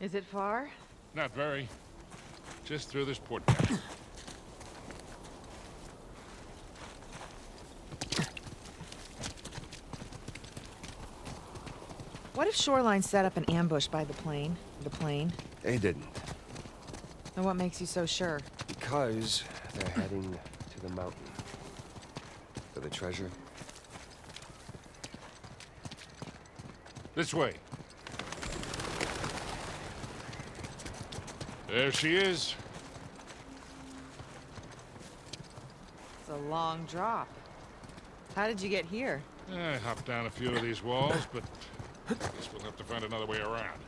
Is it far? Not very. Just through this port gap. What if Shoreline set up an ambush by the plane? They didn't. And what makes you so sure? Because they're heading to the mountain. For the treasure. This way. There she is. It's a long drop. How did you get here? I hopped down a few of these walls, but I guess we'll have to find another way around.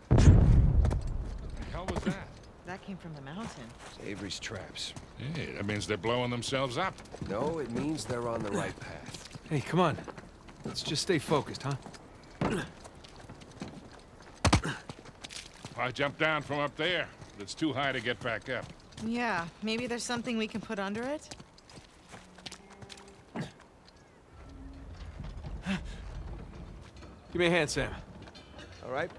What the hell was that? That came from the mountain. It's Avery's traps. Hey, that means they're blowing themselves up. No, it means they're on the right path. Hey, come on. Let's just stay focused, huh? I jumped down from up there, but it's too high to get back up. Yeah, maybe there's something we can put under it? Give me a hand, Sam. All right.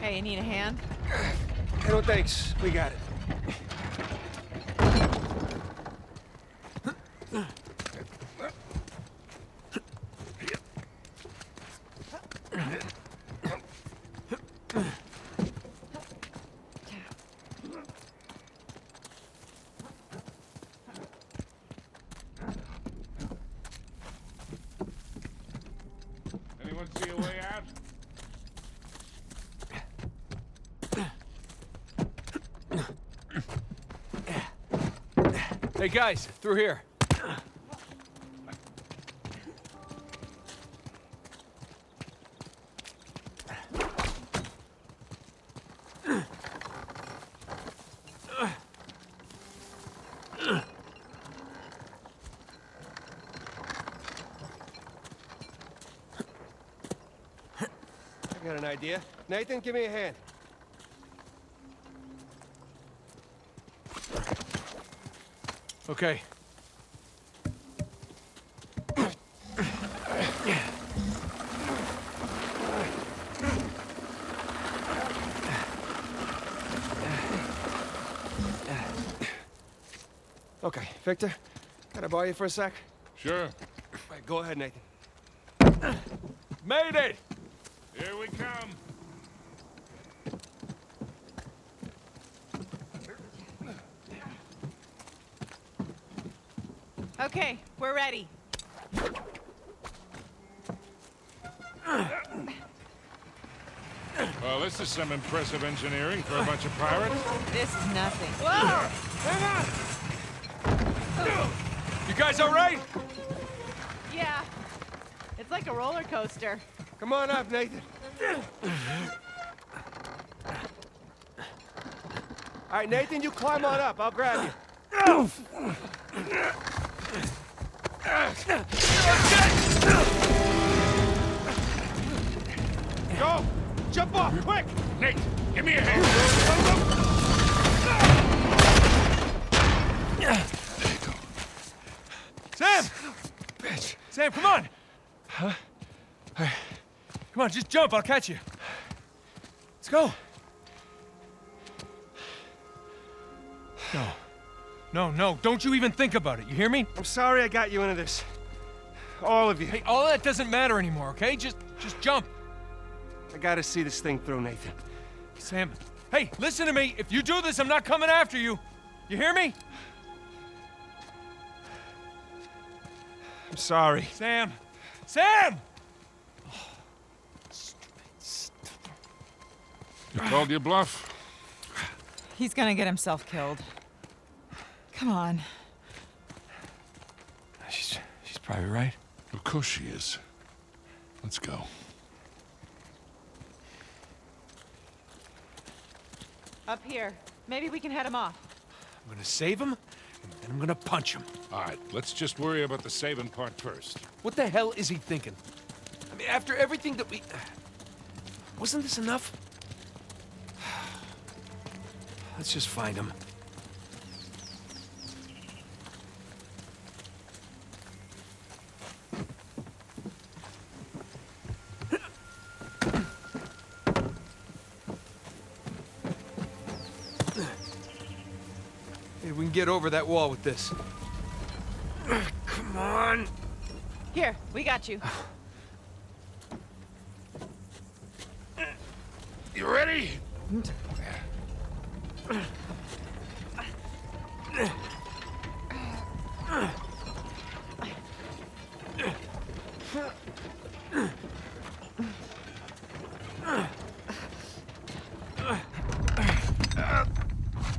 Hey, you need a hand? Hey, no thanks. We got it. Anyone see a way out? Hey, guys, through here. I got an idea. Nathan, give me a hand. Okay. Okay, Victor, can I borrow you for a sec? Sure. All right, go ahead, Nathan. Made it! Here we come. Okay, we're ready. Well, this is some impressive engineering for a bunch of pirates. This is nothing. Whoa! Hang on! You guys all right? Yeah. It's like a roller coaster. Come on up, Nathan. All right, Nathan, you climb on up. I'll grab you. Go! Jump off, quick! Nate, give me a hand. There you go. Sam! Bitch. Sam, come on! Huh? All right. Come on, just jump. I'll catch you. Let's go. No. No, no, don't you even think about it. You hear me? I'm sorry I got you into this. All of you. Hey, all that doesn't matter anymore, okay? Just jump. I gotta see this thing through, Nathan. Sam, hey, listen to me. If you do this, I'm not coming after you. You hear me? I'm sorry. Sam! Sam! You called your bluff? He's gonna get himself killed. Come on. She's probably right. Of course she is. Let's go. Up here. Maybe we can head him off. I'm gonna save him, and then I'm gonna punch him. All right, let's just worry about the saving part first. What the hell is he thinking? I mean, after everything that we... Wasn't this enough? Let's just find him. Maybe we can get over that wall with this. Come on. Here, we got you. You ready?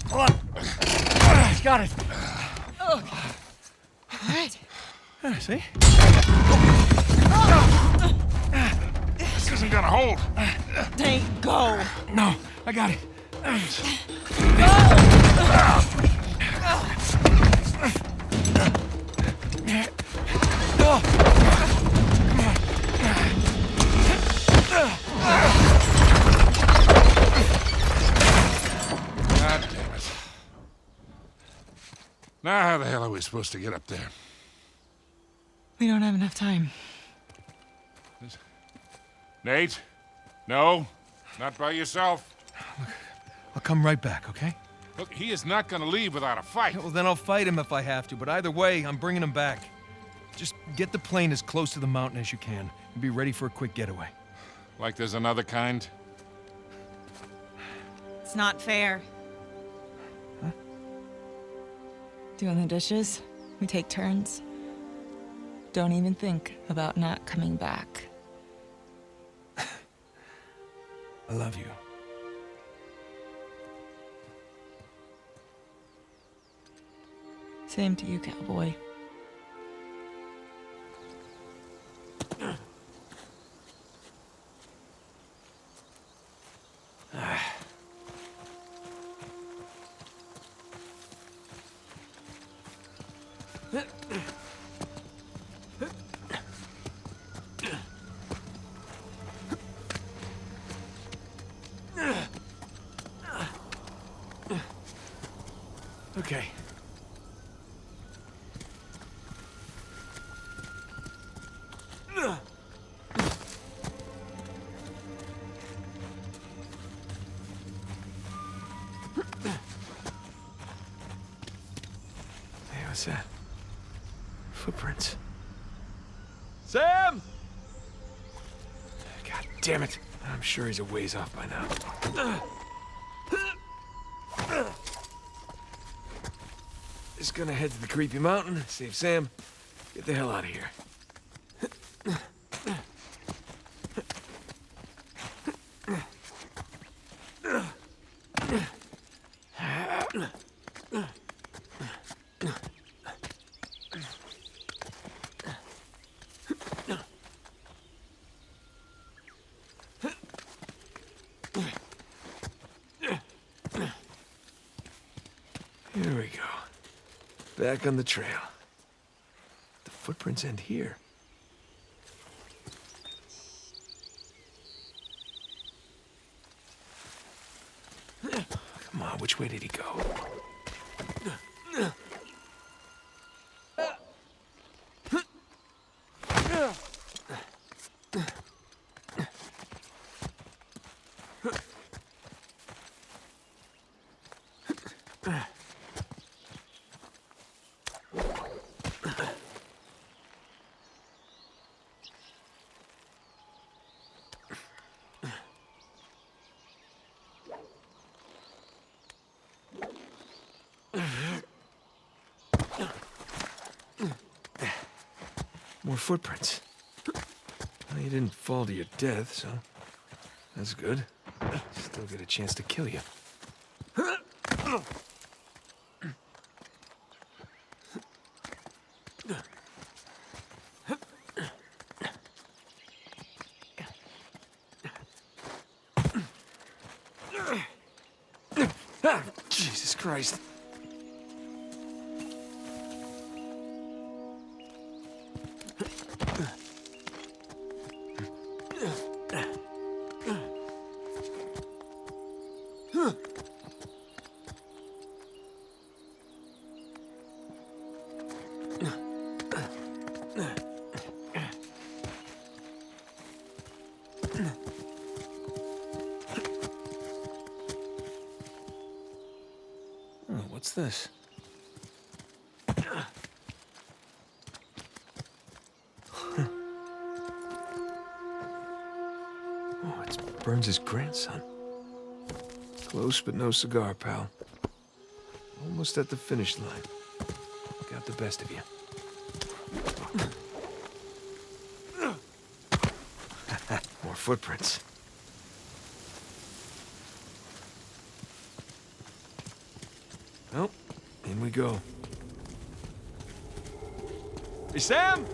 Hold on. Got it. Oh. All right. See? This isn't gonna hold. Dang, go. No, I got it. God damn it. Now how the hell are we supposed to get up there? We don't have enough time. Nate? No, not by yourself. Look, I'll come right back, okay? Look, he is not gonna leave without a fight. Yeah, well, then I'll fight him if I have to, but either way, I'm bringing him back. Just get the plane as close to the mountain as you can, and be ready for a quick getaway. Like there's another kind? It's not fair. Huh? Doing the dishes, we take turns. Don't even think about not coming back. I love you. Same to you, cowboy. Okay. Hey, what's that? Footprints. Sam! God damn it. I'm sure he's a ways off by now. Just gonna head to the creepy mountain, save Sam, get the hell out of here. go. Back on the trail. The footprints end here. Come on, which way did he go? More footprints. Well, you didn't fall to your death, so that's good. Still get a chance to kill you. Jesus Christ. What's this? Oh, it's Burns' grandson. Close, but no cigar, pal. Almost at the finish line. Got the best of you. More footprints. Well, in we go. Hey, Sam!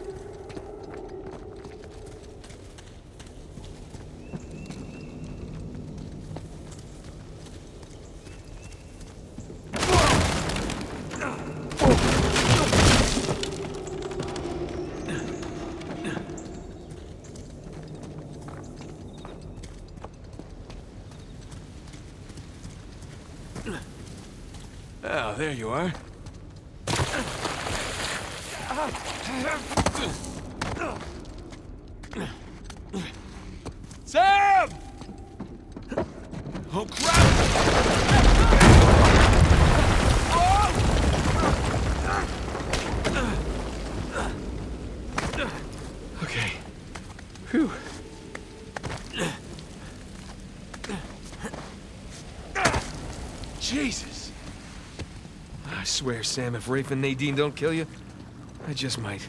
Oh, there you are. Sam! Oh, crap! Okay. Whew. Jesus. I swear, Sam, if Rafe and Nadine don't kill you, I just might.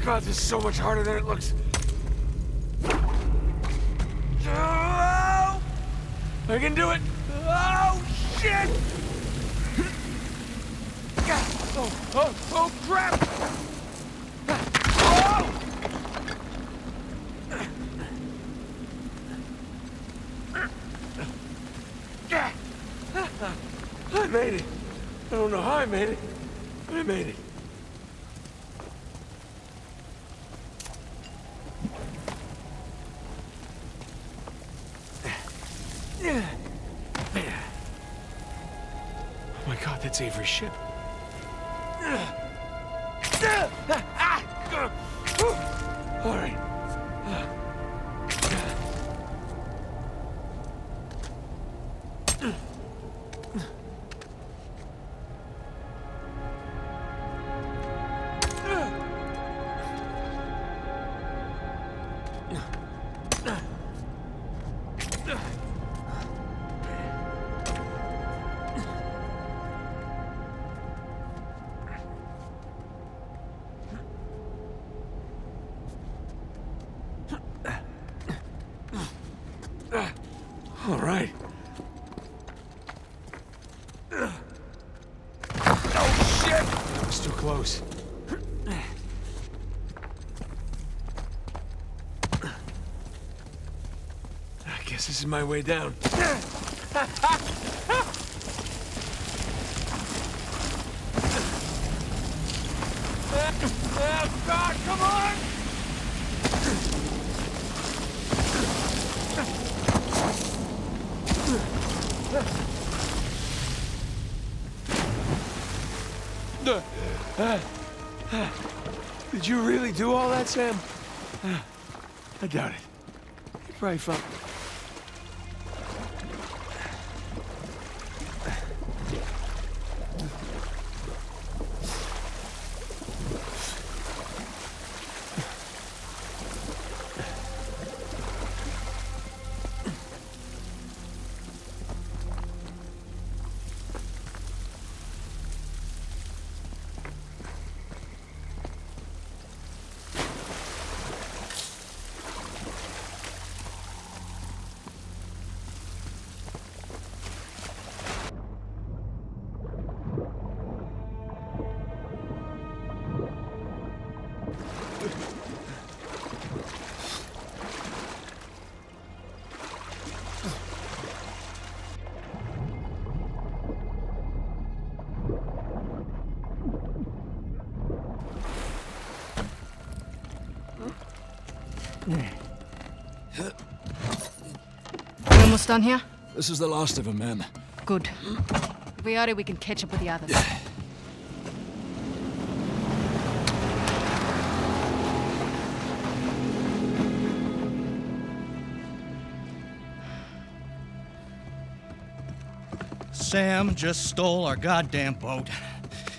God, this is so much harder than it looks. Oh, I can do it. Oh, shit! Oh, crap! I made it. I don't know how I made it, but I made it. Oh my God, that's Avery's ship. All right. All right. Oh, shit! That was too close. I guess this is my way down. Oh, God, come on! Did you really do all that, Sam? I doubt it. You probably found... You almost done here? This is the last of them, ma'am. Good. If we are ready, we can catch up with the others. Sam just stole our goddamn boat.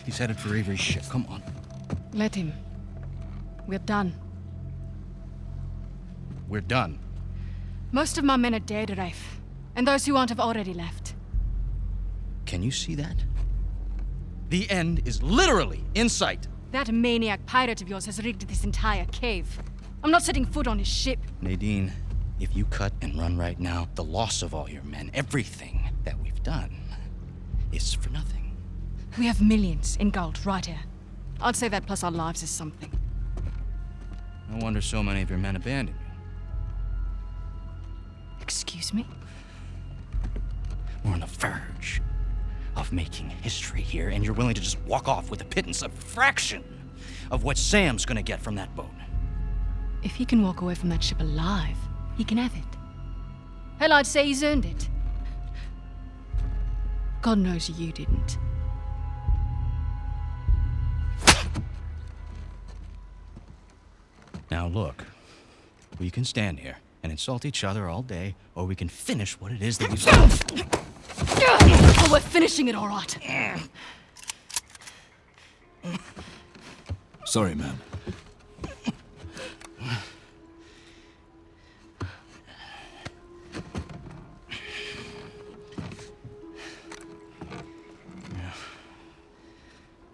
He's headed for Avery's ship. Come on. Let him. We're done. We're done. Most of my men are dead, Rafe. And those who aren't have already left. Can you see that? The end is literally in sight. That maniac pirate of yours has rigged this entire cave. I'm not setting foot on his ship. Nadine, if you cut and run right now, the loss of all your men, everything that we've done, is for nothing. We have millions in gold right here. I'd say that plus our lives is something. No wonder so many of your men abandoned you. Excuse me? We're on the verge of making history here, and you're willing to just walk off with a pittance, a fraction of what Sam's gonna get from that boat. If he can walk away from that ship alive, he can have it. Hell, I'd say he's earned it. God knows you didn't. Now look, we can stand here and insult each other all day, or we can finish what it is that we've done. Oh, we're finishing it all right. Sorry, ma'am.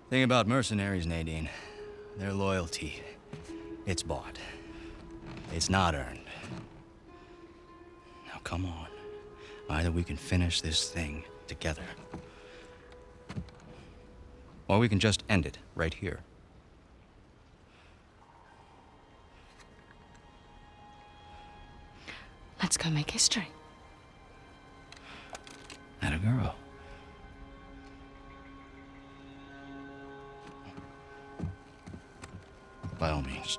Thing about mercenaries, Nadine, their loyalty, it's bought. It's not earned. Now come on. Either we can finish this thing together, or we can just end it right here. Let's go make history. Atta girl. By all means.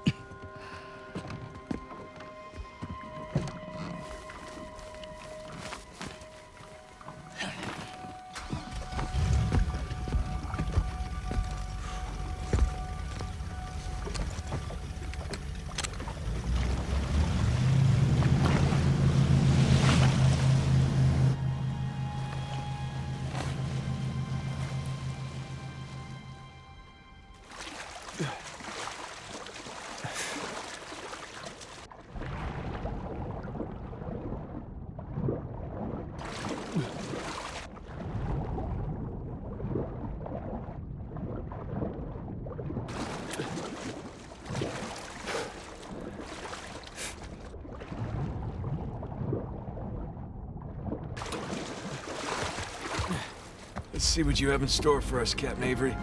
Let's see what you have in store for us, Captain Avery.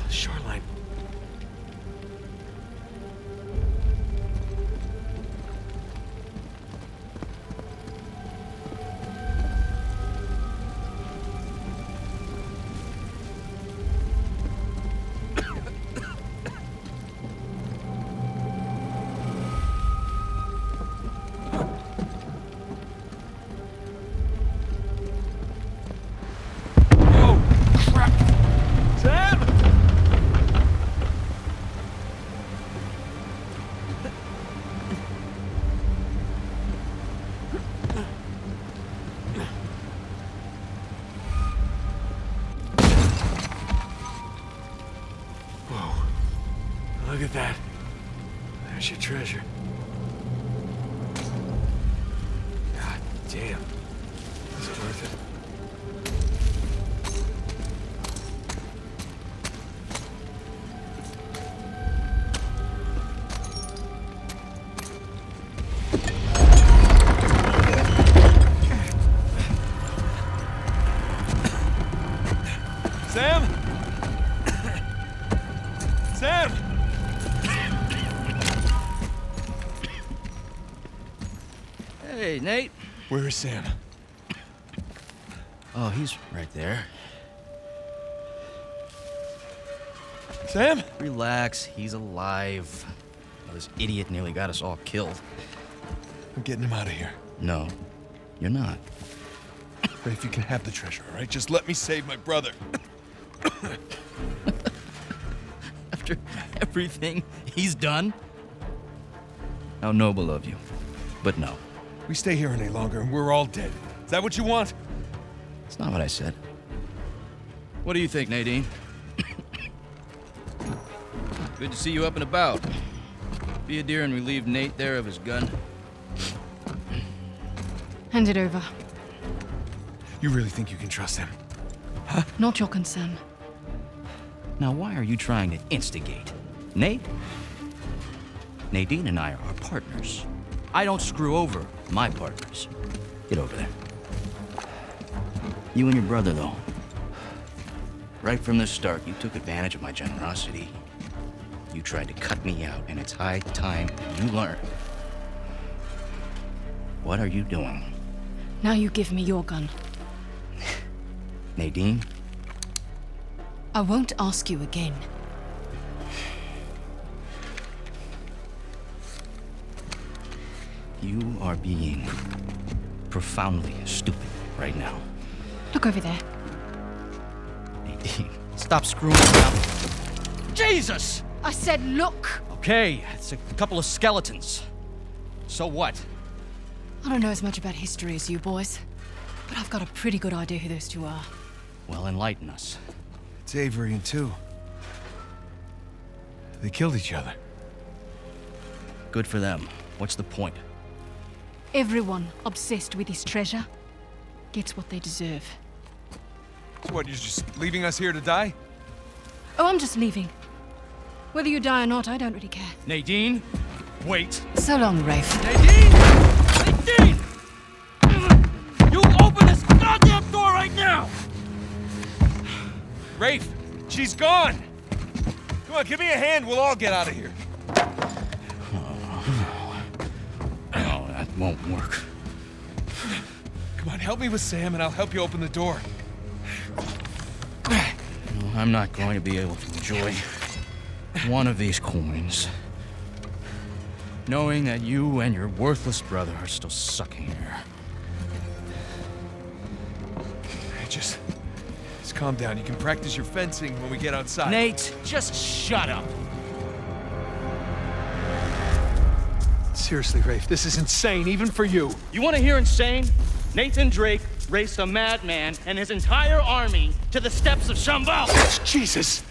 Shoreline. Oh, crap! Sam! Whoa. Look at that. There's your treasure. God damn. Is it worth it? Sam? Sam! Hey, Nate. Where is Sam? Oh, he's right there. Sam? Relax, he's alive. Oh, this idiot nearly got us all killed. I'm getting him out of here. No, you're not. Rafe, you can have the treasure, all right? Just let me save my brother. After everything he's done? How noble of you. But no. We stay here any longer and we're all dead. Is that what you want? That's not what I said. What do you think, Nadine? Good to see you up and about. Be a dear and relieve Nate there of his gun. Hand it over. You really think you can trust him? Not your concern. Now, why are you trying to instigate? Nate? Nadine and I are partners. I don't screw over my partners. Get over there. You and your brother, though. Right from the start, you took advantage of my generosity. You tried to cut me out, and it's high time you learn. What are you doing? Now you give me your gun. Nadine? I won't ask you again. You are being profoundly stupid right now. Look over there. Nadine, stop screwing around. Jesus! I said look! Okay, it's a couple of skeletons. So what? I don't know as much about history as you boys, but I've got a pretty good idea who those two are. Well, enlighten us. It's Avery and two. They killed each other. Good for them. What's the point? Everyone obsessed with his treasure gets what they deserve. So what, you're just leaving us here to die? Oh, I'm just leaving. Whether you die or not, I don't really care. Nadine, wait. So long, Rafe. Nadine! Nadine! You open this goddamn door right now! Rafe, she's gone! Come on, give me a hand, we'll all get out of here. No, that won't work. Come on, help me with Sam and I'll help you open the door. No, I'm not going to be able to enjoy one of these coins, knowing that you and your worthless brother are still sucking air. Just calm down. You can practice your fencing when we get outside. Nate, just shut up. Seriously, Rafe, this is insane, even for you. You want to hear insane? Nathan Drake raced a madman and his entire army to the steps of Shambhala. Jesus!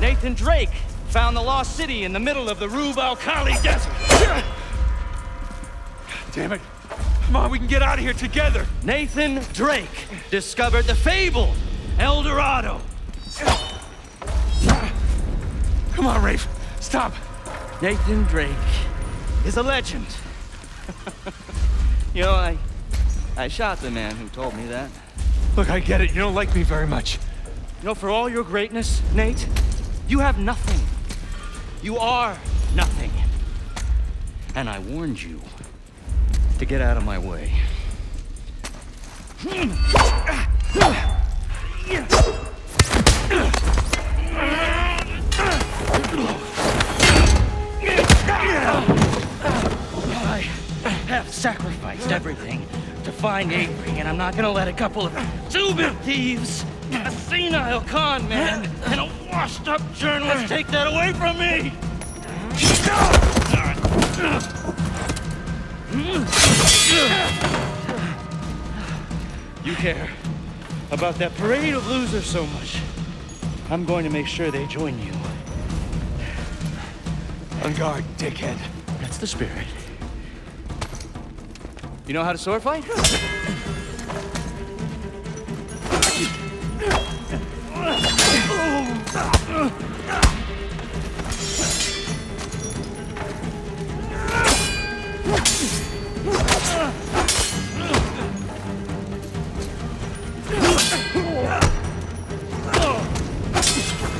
Nathan Drake found the lost city in the middle of the Rub al-Khali desert. Damn it. Come on, we can get out of here together. Nathan Drake discovered the fabled El Dorado. Come on, Rafe. Stop. Nathan Drake is a legend. You know, I shot the man who told me that. Look, I get it. You don't like me very much. You know, for all your greatness, Nate, you have nothing. You are nothing. And I warned you to get out of my way. I have sacrificed everything to find Avery, and I'm not gonna let a couple of two-bit thieves, a senile con man, and a washed-up journalist take that away from me! You care about that parade of losers so much. I'm going to make sure they join you. On guard, dickhead. That's the spirit. You know how to sword fight?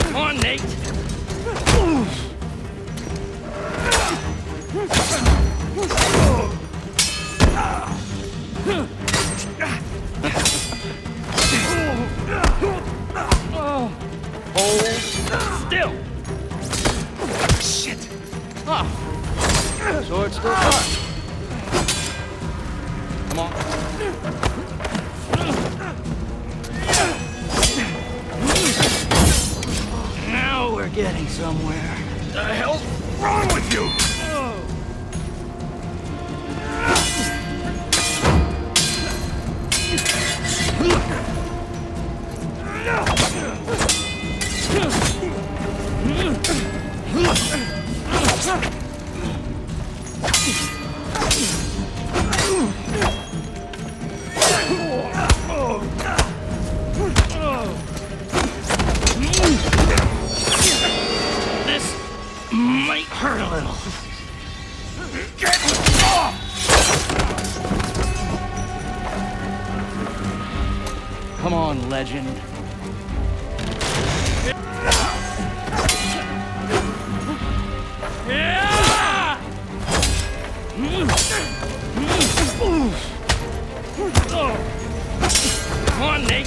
Come on, Nate. Hold still. Shit. Ah. Sword still sharp. Come on. Now we're getting somewhere. The hell's wrong with you? This might hurt a little. Get off! Come on, legend. Come on, Nate.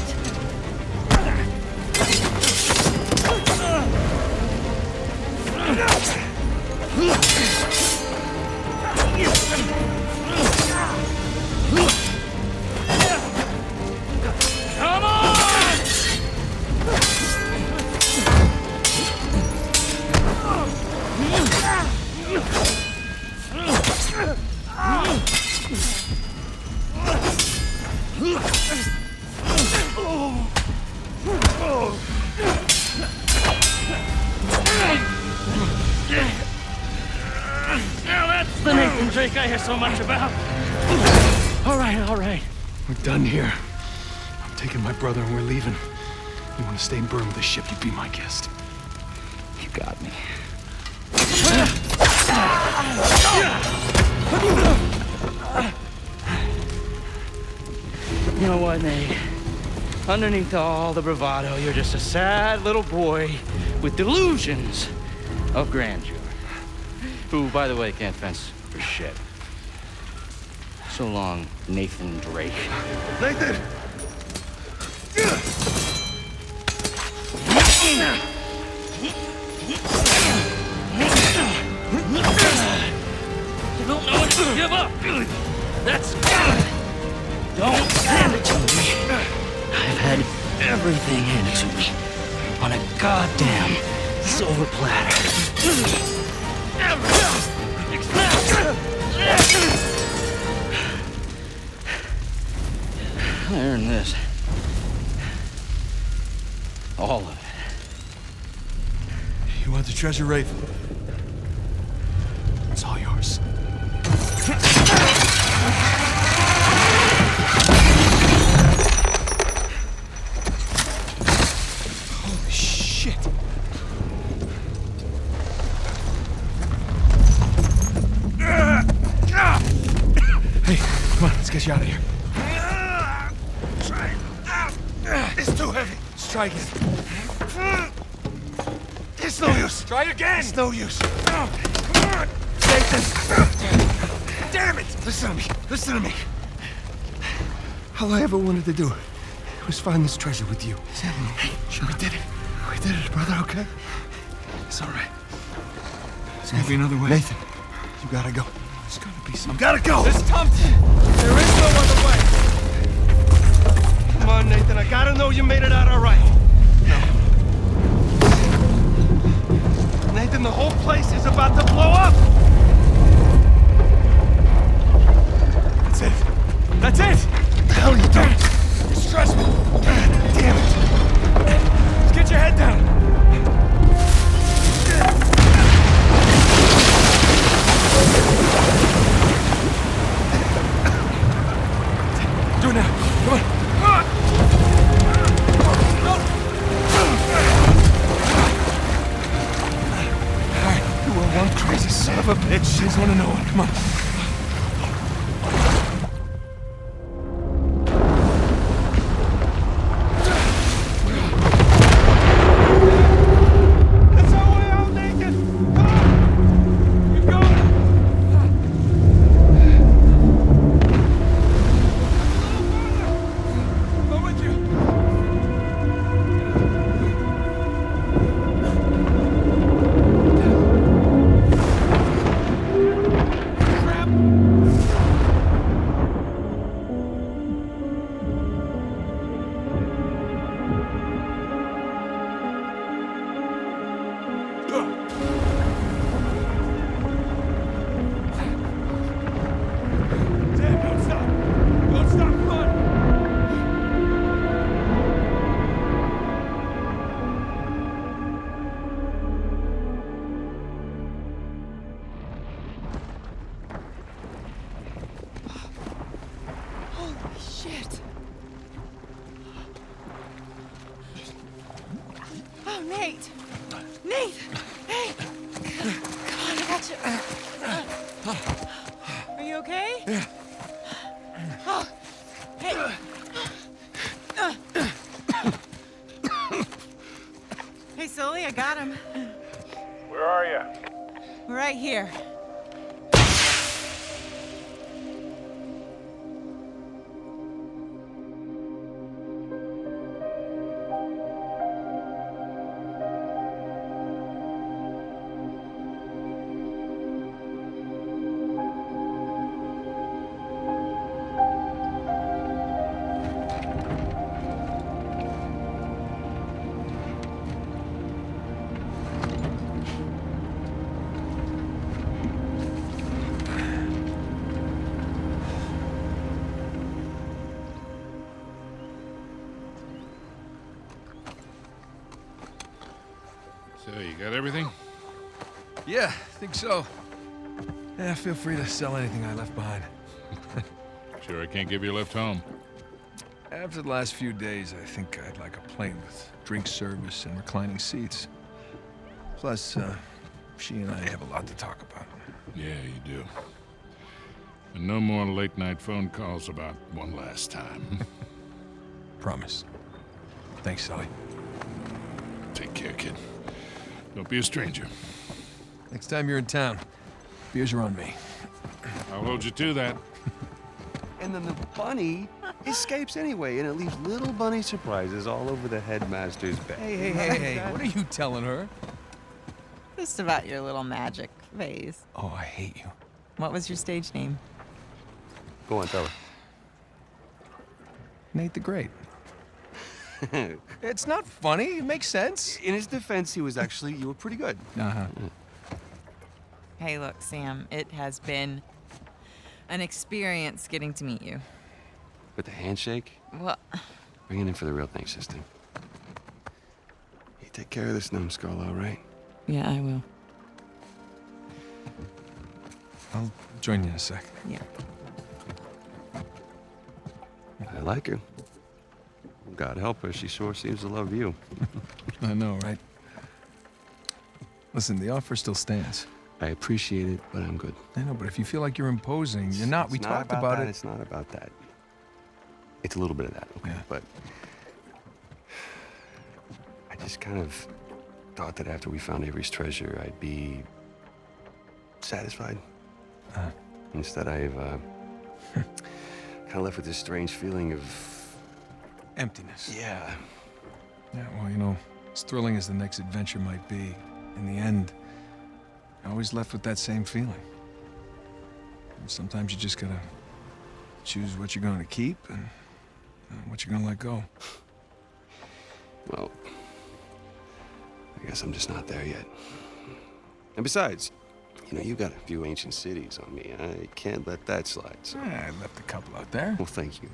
Come on! Now that's the Nathan Drake I hear so much about. All right. We're done here. I'm taking my brother and we're leaving. You want to stay and burn with the ship, you be my guest. You got me. You know what, Nate? Underneath all the bravado, you're just a sad little boy with delusions of grandeur. Who, by the way, can't fence for shit. So long, Nathan Drake. Nathan! You don't know when to give up. That's good. Don't hand it to me. I've had everything handed to me on a goddamn silver platter. I earned this. All of it. You want the treasure, Rafe? It's all yours. Holy shit. Hey, come on, let's get you out of here. It's too heavy. Let's try again. It's no use. Try again. It's no use. Come on. Nathan. Damn it. Listen to me. Listen to me. All I ever wanted to do was find this treasure with you. Sure, we did it. We did it, brother, okay? It's all right. There's gonna be another way. Nathan, you gotta go. There's gonna be some. Gotta go! This Thompson! There is no other way! Come on, Nathan, I gotta know you made it out all right. No. Nathan, the whole place is about to blow up! That's it. That's it! What the hell are you doing? You stress me. Damn it. Just get your head down. Do it now. Come on. All right. You are one crazy son of a bitch. I just want to know it. Come on. Hey, Sully, I got him. Where are you? Right here. So, you got everything? Yeah, I think so. Yeah, feel free to sell anything I left behind. Sure I can't give you a lift home. After the last few days, I think I'd like a plane with drink service and reclining seats. Plus, she and I have a lot to talk about. Yeah, you do. And no more late-night phone calls about one last time. Promise. Thanks, Sully. Take care, kid. Don't be a stranger. Next time you're in town, beers are on me. I'll hold you to that. And then the bunny escapes anyway, and it leaves little bunny surprises all over the headmaster's bed. Hey, what are you telling her? Just about your little magic phase. Oh, I hate you. What was your stage name? Go on, tell her. Nate the Great. It's not funny. It makes sense. In his defense, you were pretty good. Uh-huh. Hey, look, Sam, it has been an experience getting to meet you. With the handshake? Well... Bring it in for the real thing, sister. You take care of this numbskull, all right? Yeah, I will. I'll join you in a sec. Yeah. I like her. God help her, she sure seems to love you. I know, right? Listen, the offer still stands. I appreciate it, but I'm good. I know, but if you feel like you're imposing, you're not. We talked about it. It's not about that. It's a little bit of that, okay? Yeah. But I just kind of thought that after we found Avery's treasure, I'd be satisfied. Instead, I've kind of left with this strange feeling of emptiness. Yeah. Yeah, well, you know, as thrilling as the next adventure might be, in the end, you're always left with that same feeling. And sometimes you just gotta choose what you're going to keep and what you're gonna let go. Well, I guess I'm just not there yet. And besides, you know, you got a few ancient cities on me. I can't let that slide. So. Yeah, I left a couple out there. Well, thank you.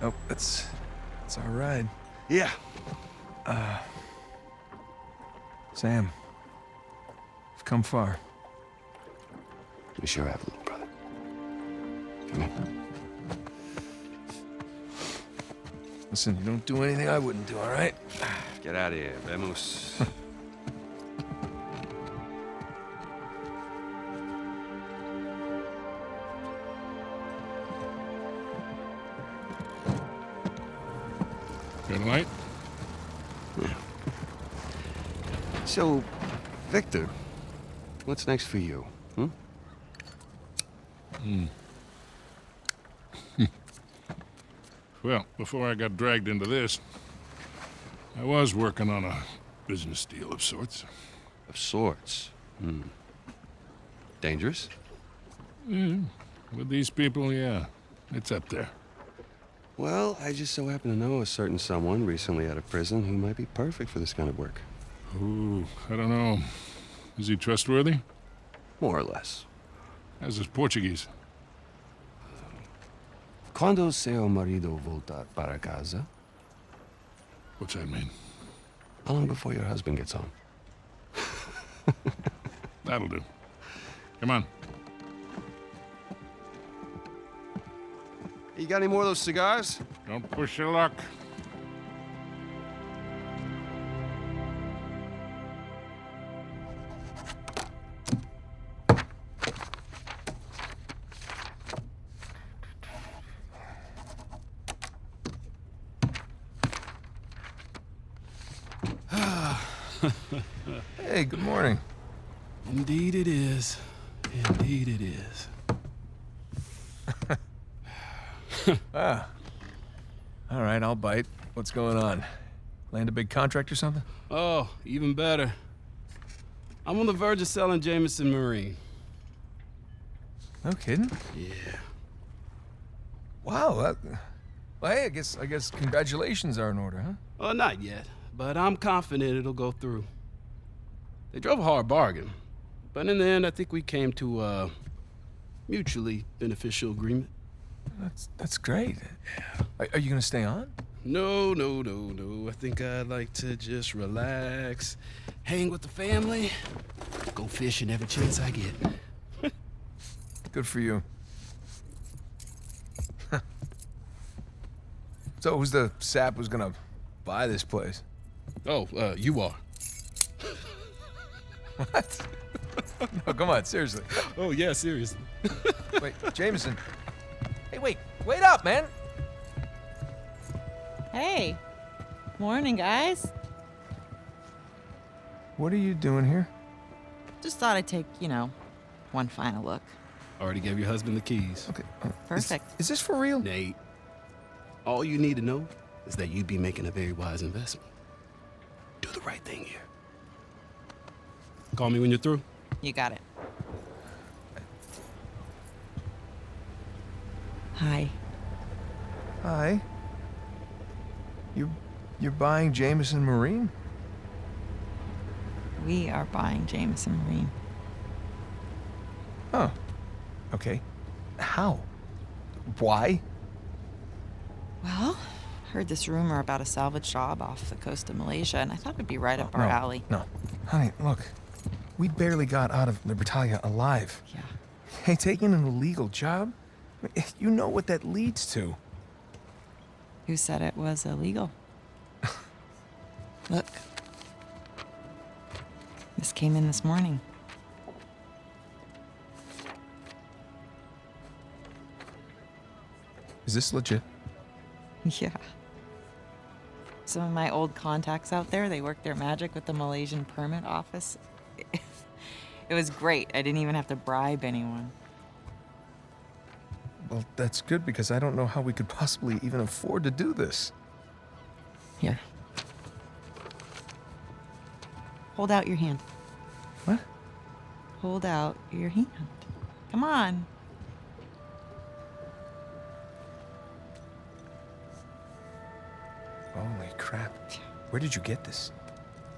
Oh, that's our ride. Yeah. Sam, we've come far. We sure have, little brother. Come here. Listen, you don't do anything I wouldn't do, all right? Get out of here, vemos. Good night. Yeah. So, Victor, what's next for you? Well, before I got dragged into this, I was working on a business deal of sorts. Of sorts? Dangerous? With these people, yeah. It's up there. Well, I just so happen to know a certain someone recently out of prison who might be perfect for this kind of work. Ooh, I don't know. Is he trustworthy? More or less. How's his Portuguese? Quando seu marido voltar para casa? What's that mean? How long before your husband gets home? That'll do. Come on. You got any more of those cigars? Don't push your luck. Hey, good morning. Indeed it is. Indeed it is. All right, I'll bite. What's going on? Land a big contract or something? Oh, even better. I'm on the verge of selling Jameson Marine. No kidding? Yeah. Wow, well, hey, I guess congratulations are in order, huh? Oh, not yet, but I'm confident it'll go through. They drove a hard bargain, but in the end, I think we came to a mutually beneficial agreement. That's great. Are you gonna stay on? No. I think I'd like to just relax, hang with the family, go fishing every chance I get. Good for you. So who's the sap who's gonna buy this place? Oh, you are. What? No, come on, seriously. Oh, yeah, seriously. Wait, Jameson. Hey, wait up, man. Hey. Morning, guys. What are you doing here? Just thought I'd take, one final look. Already gave your husband the keys. Okay. Perfect. Is this for real? Nate, all you need to know is that you'd be making a very wise investment. Do the right thing here. Call me when you're through. You got it. Hi. Hi. You're buying Jameson Marine? We are buying Jameson Marine. Huh. Okay. How? Why? Well, heard this rumor about a salvage job off the coast of Malaysia, and I thought it'd be right up our alley. No. Honey, look. We barely got out of Libertalia alive. Yeah. Hey, taking an illegal job? You know what that leads to. Who said it was illegal? Look. This came in this morning. Is this legit? Yeah. Some of my old contacts out there, they work their magic with the Malaysian permit office. It was great. I didn't even have to bribe anyone. Well, that's good because I don't know how we could possibly even afford to do this. Here. Hold out your hand. What? Hold out your hand. Come on. Holy crap. Where did you get this?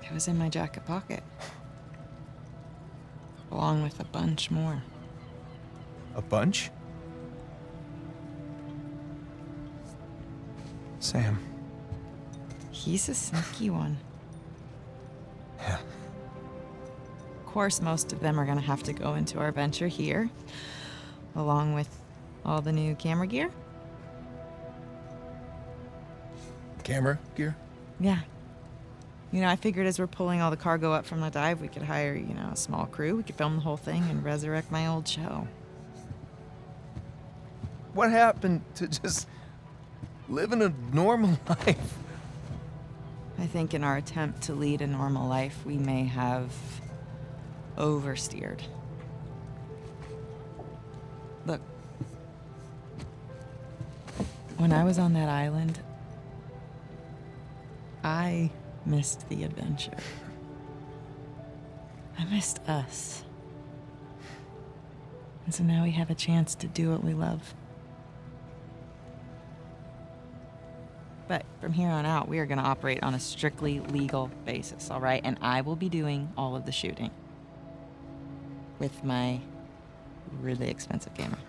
It was in my jacket pocket. Along with a bunch more. A bunch? Sam. He's a sneaky one. Yeah. Of course, most of them are gonna have to go into our venture here, along with all the new camera gear. Camera gear? Yeah. You know, I figured as we're pulling all the cargo up from the dive, we could hire, a small crew. We could film the whole thing and resurrect my old show. What happened to just living a normal life? I think in our attempt to lead a normal life, we may have oversteered. Look, when I was on that island, I missed the adventure. I missed us. And so now we have a chance to do what we love. But from here on out, we are going to operate on a strictly legal basis, all right? And I will be doing all of the shooting with my really expensive camera.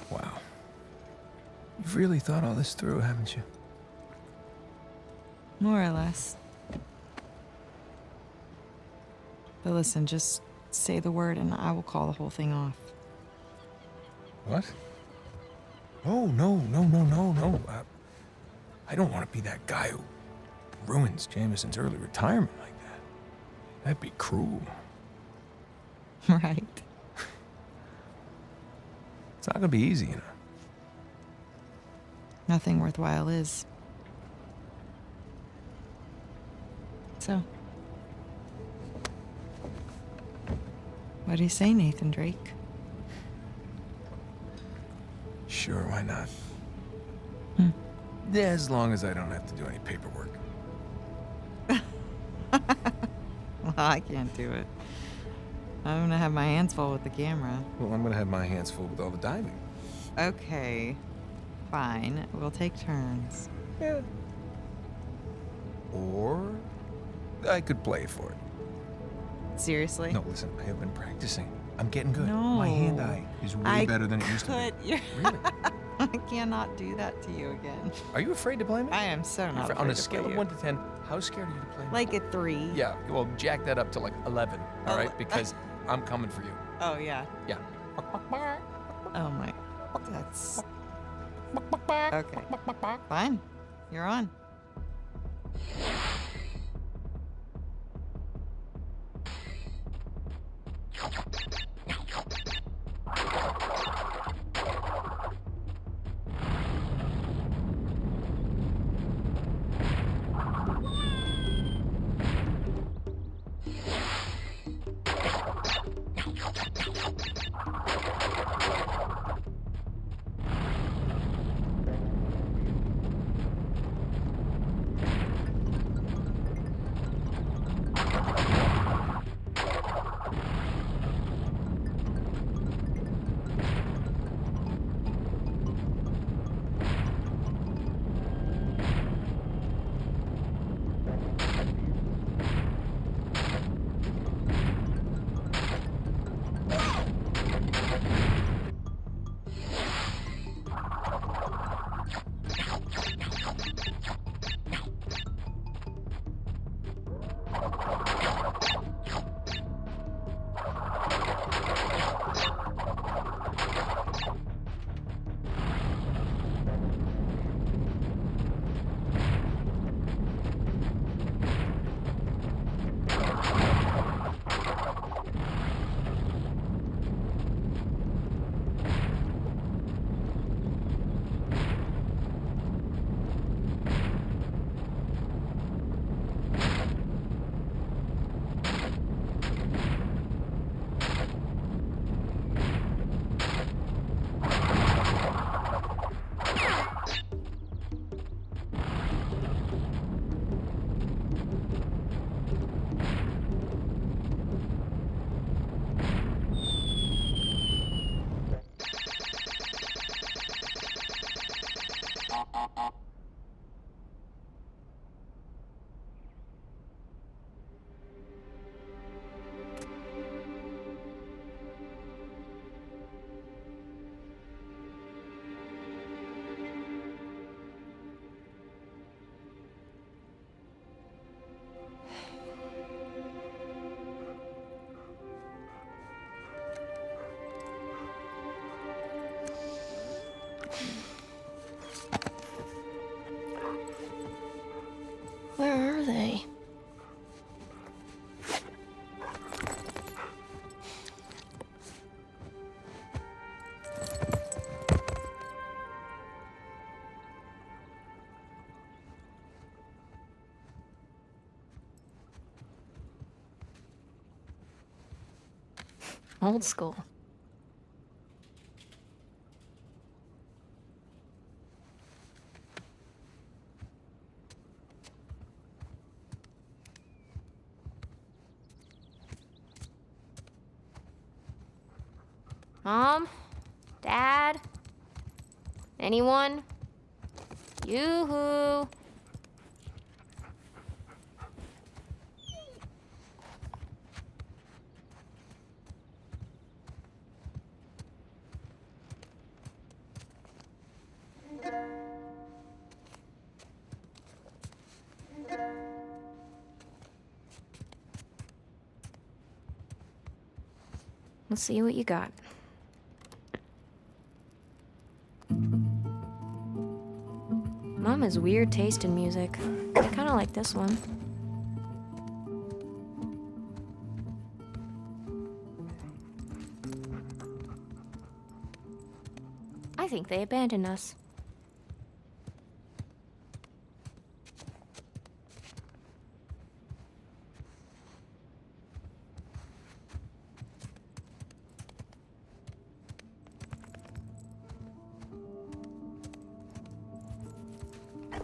Wow. You've really thought all this through, haven't you? More or less. But listen, just say the word and I will call the whole thing off. What? Oh, no. I don't want to be that guy who ruins Jameson's early retirement like that. That'd be cruel. Right. It's not gonna be easy, you know. Nothing worthwhile is. So, what do you say, Nathan Drake? Sure, why not? Yeah, as long as I don't have to do any paperwork. Well, I can't do it. I'm gonna have my hands full with the camera. Well, I'm gonna have my hands full with all the diving. Okay, fine. We'll take turns. Yeah. Or I could play for it. Seriously? No, listen, I have been practicing. I'm getting good. No. My hand-eye is way better than it used to be. Really? I cannot do that to you again. Are you afraid to play me? I am so not afraid On a to scale play of you. 1 to 10, how scared are you to play me? Like a 3. Yeah, well, jack that up to like 11, all right? Because I'm coming for you. Oh, yeah. Yeah. Oh, my. That's... Okay. Fine. You're on. Old school. Mom? Dad? Anyone? Yoo-hoo! Let's see what you got. Mom has weird taste in music. I kind of like this one. I think they abandoned us.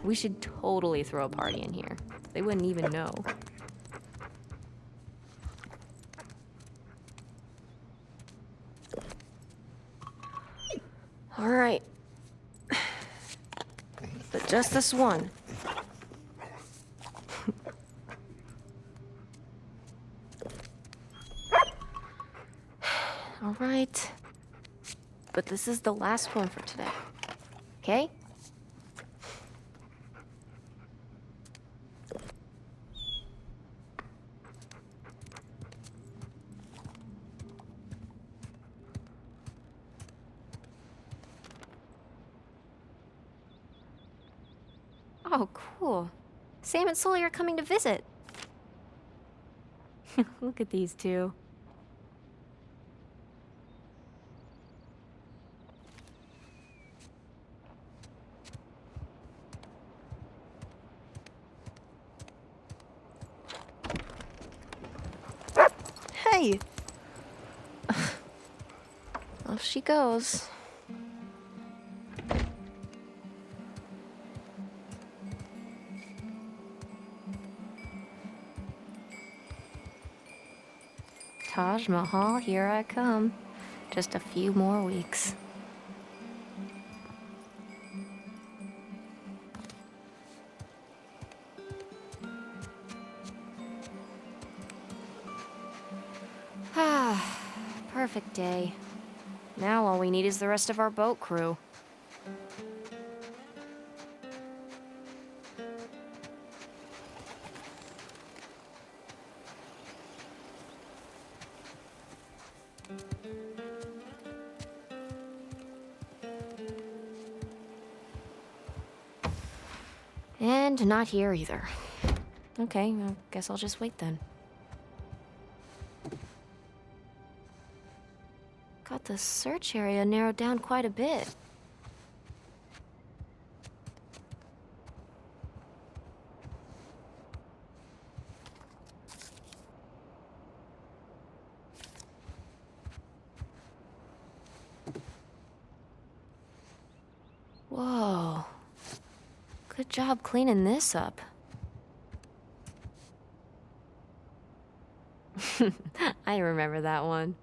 We should totally throw a party in here. They wouldn't even know. All right. But just this one. All right. But this is the last one for today. Okay? Oh, cool. Sam and Sully are coming to visit. Look at these two. Hey! Off she goes. Taj Mahal, here I come. Just a few more weeks. Ah, perfect day. Now all we need is the rest of our boat crew. And not here either. Okay, I guess I'll just wait then. Got the search area narrowed down quite a bit. Whoa. Good job cleaning this up. I remember that one.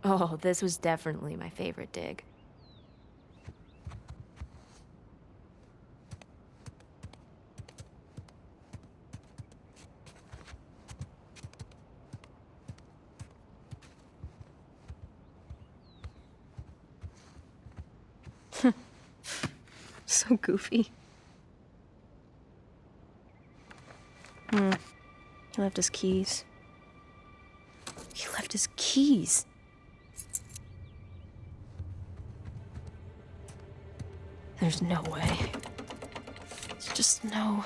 Oh, this was definitely my favorite dig. So goofy. He left his keys. He left his keys. There's no way. There's just no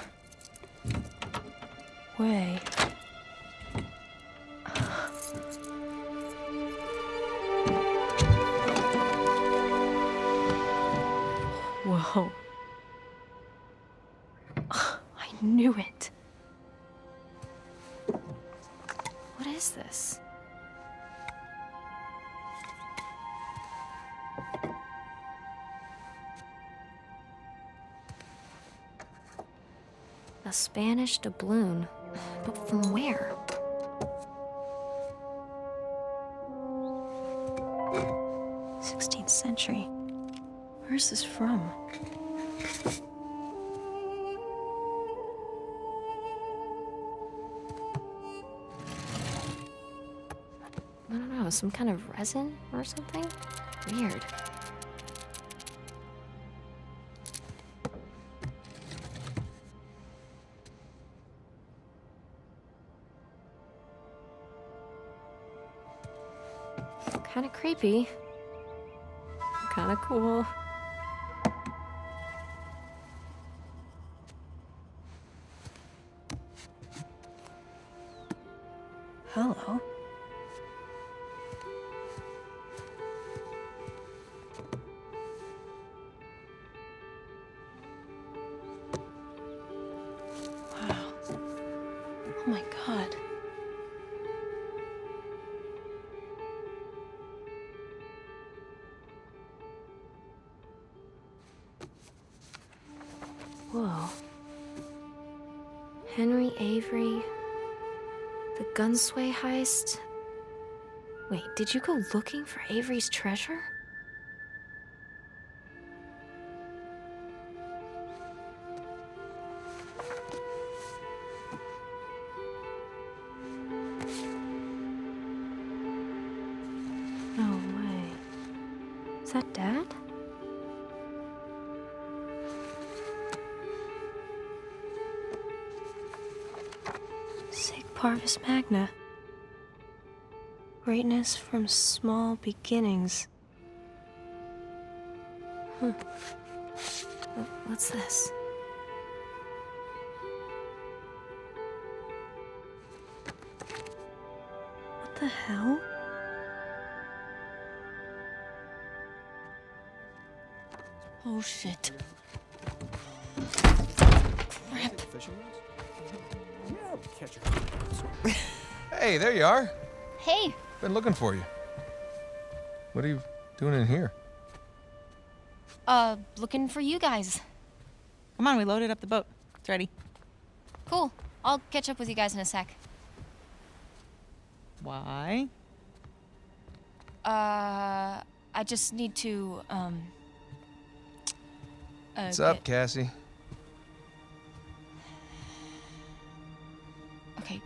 way. Whoa. I knew it. What is this? A Spanish doubloon. But from where? '16th century. Where's this from? I don't know, some kind of resin or something? Weird. Kind of creepy. Kind of cool. Hello. Wow. Oh my God. Whoa. Henry Avery. The Gunsway heist? Wait, did you go looking for Avery's treasure? No way. Is that Dad? Parvis Magna. Greatness from small beginnings. Huh. What's this? What the hell? Oh shit. Crap. Hey, there you are. Hey. Been looking for you. What are you doing in here? Looking for you guys. Come on, we loaded up the boat. It's ready. Cool. I'll catch up with you guys in a sec. Why? I just need to, What's up, Cassie? Okay.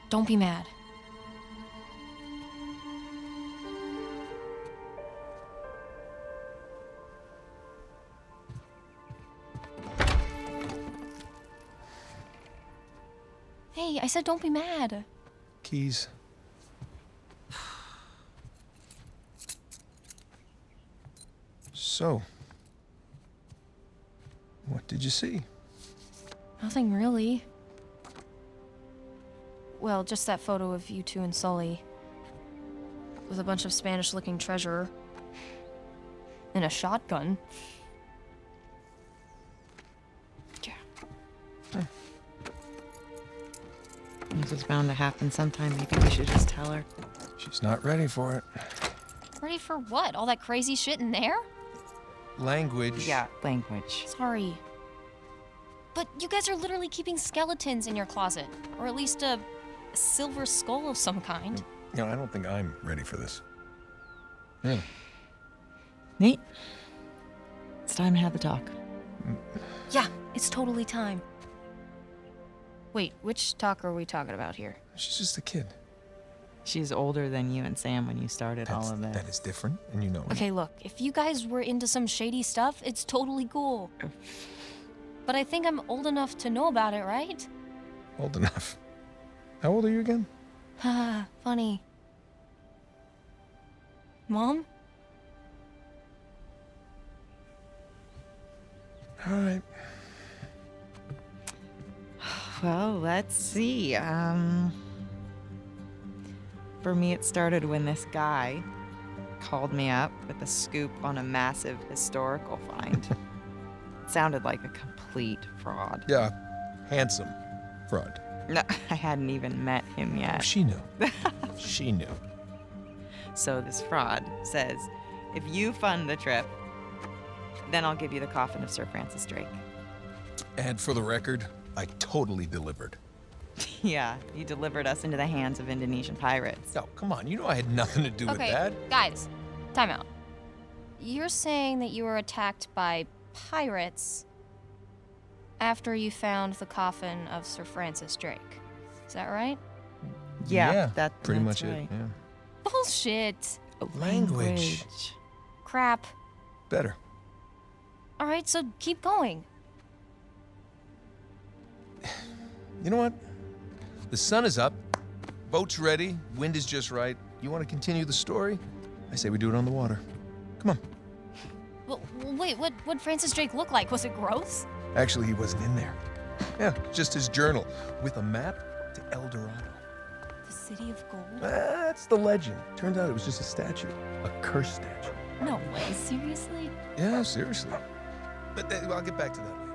Don't be mad. Hey, I said don't be mad. Keys. So, what did you see? Nothing really. Well, just that photo of you two and Sully. With a bunch of Spanish-looking treasure. And a shotgun. Yeah. This was bound to happen sometime. Maybe we should just tell her. She's not ready for it. Ready for what? All that crazy shit in there? Language. Yeah, language. Sorry. But you guys are literally keeping skeletons in your closet. Or at least a silver skull of some kind. You know, I don't think I'm ready for this. Really. Nate, it's time to have the talk. Yeah, it's totally time. Wait, which talk are we talking about here? She's just a kid. She's older than you and Sam when you started all of this. That is different, and you know it. Okay, look, if you guys were into some shady stuff, it's totally cool. But I think I'm old enough to know about it, right? Old enough. How old are you again? Haha, funny. Mom? All right. Well, let's see. For me, it started when this guy called me up with a scoop on a massive historical find. It sounded like a complete fraud. Yeah, handsome fraud. No, I hadn't even met him yet. She knew. She knew. So this fraud says, if you fund the trip, then I'll give you the coffin of Sir Francis Drake. And for the record, I totally delivered. Yeah, you delivered us into the hands of Indonesian pirates. Oh, come on. You know I had nothing to do with that. Guys, time out. You're saying that you were attacked by pirates after you found the coffin of Sir Francis Drake. Is that right? Yeah, that's pretty much right. it. Yeah. Bullshit. Language. Crap. Better. All right, so keep going. You know what? The sun is up. Boat's ready. Wind is just right. You want to continue the story? I say we do it on the water. Come on. Well, wait, what'd Francis Drake look like? Was it gross? Actually, he wasn't in there. Yeah, just his journal with a map to El Dorado. The City of Gold? That's the legend. Turns out it was just a statue. A cursed statue. No way, seriously? Yeah, seriously. But I'll get back to that later.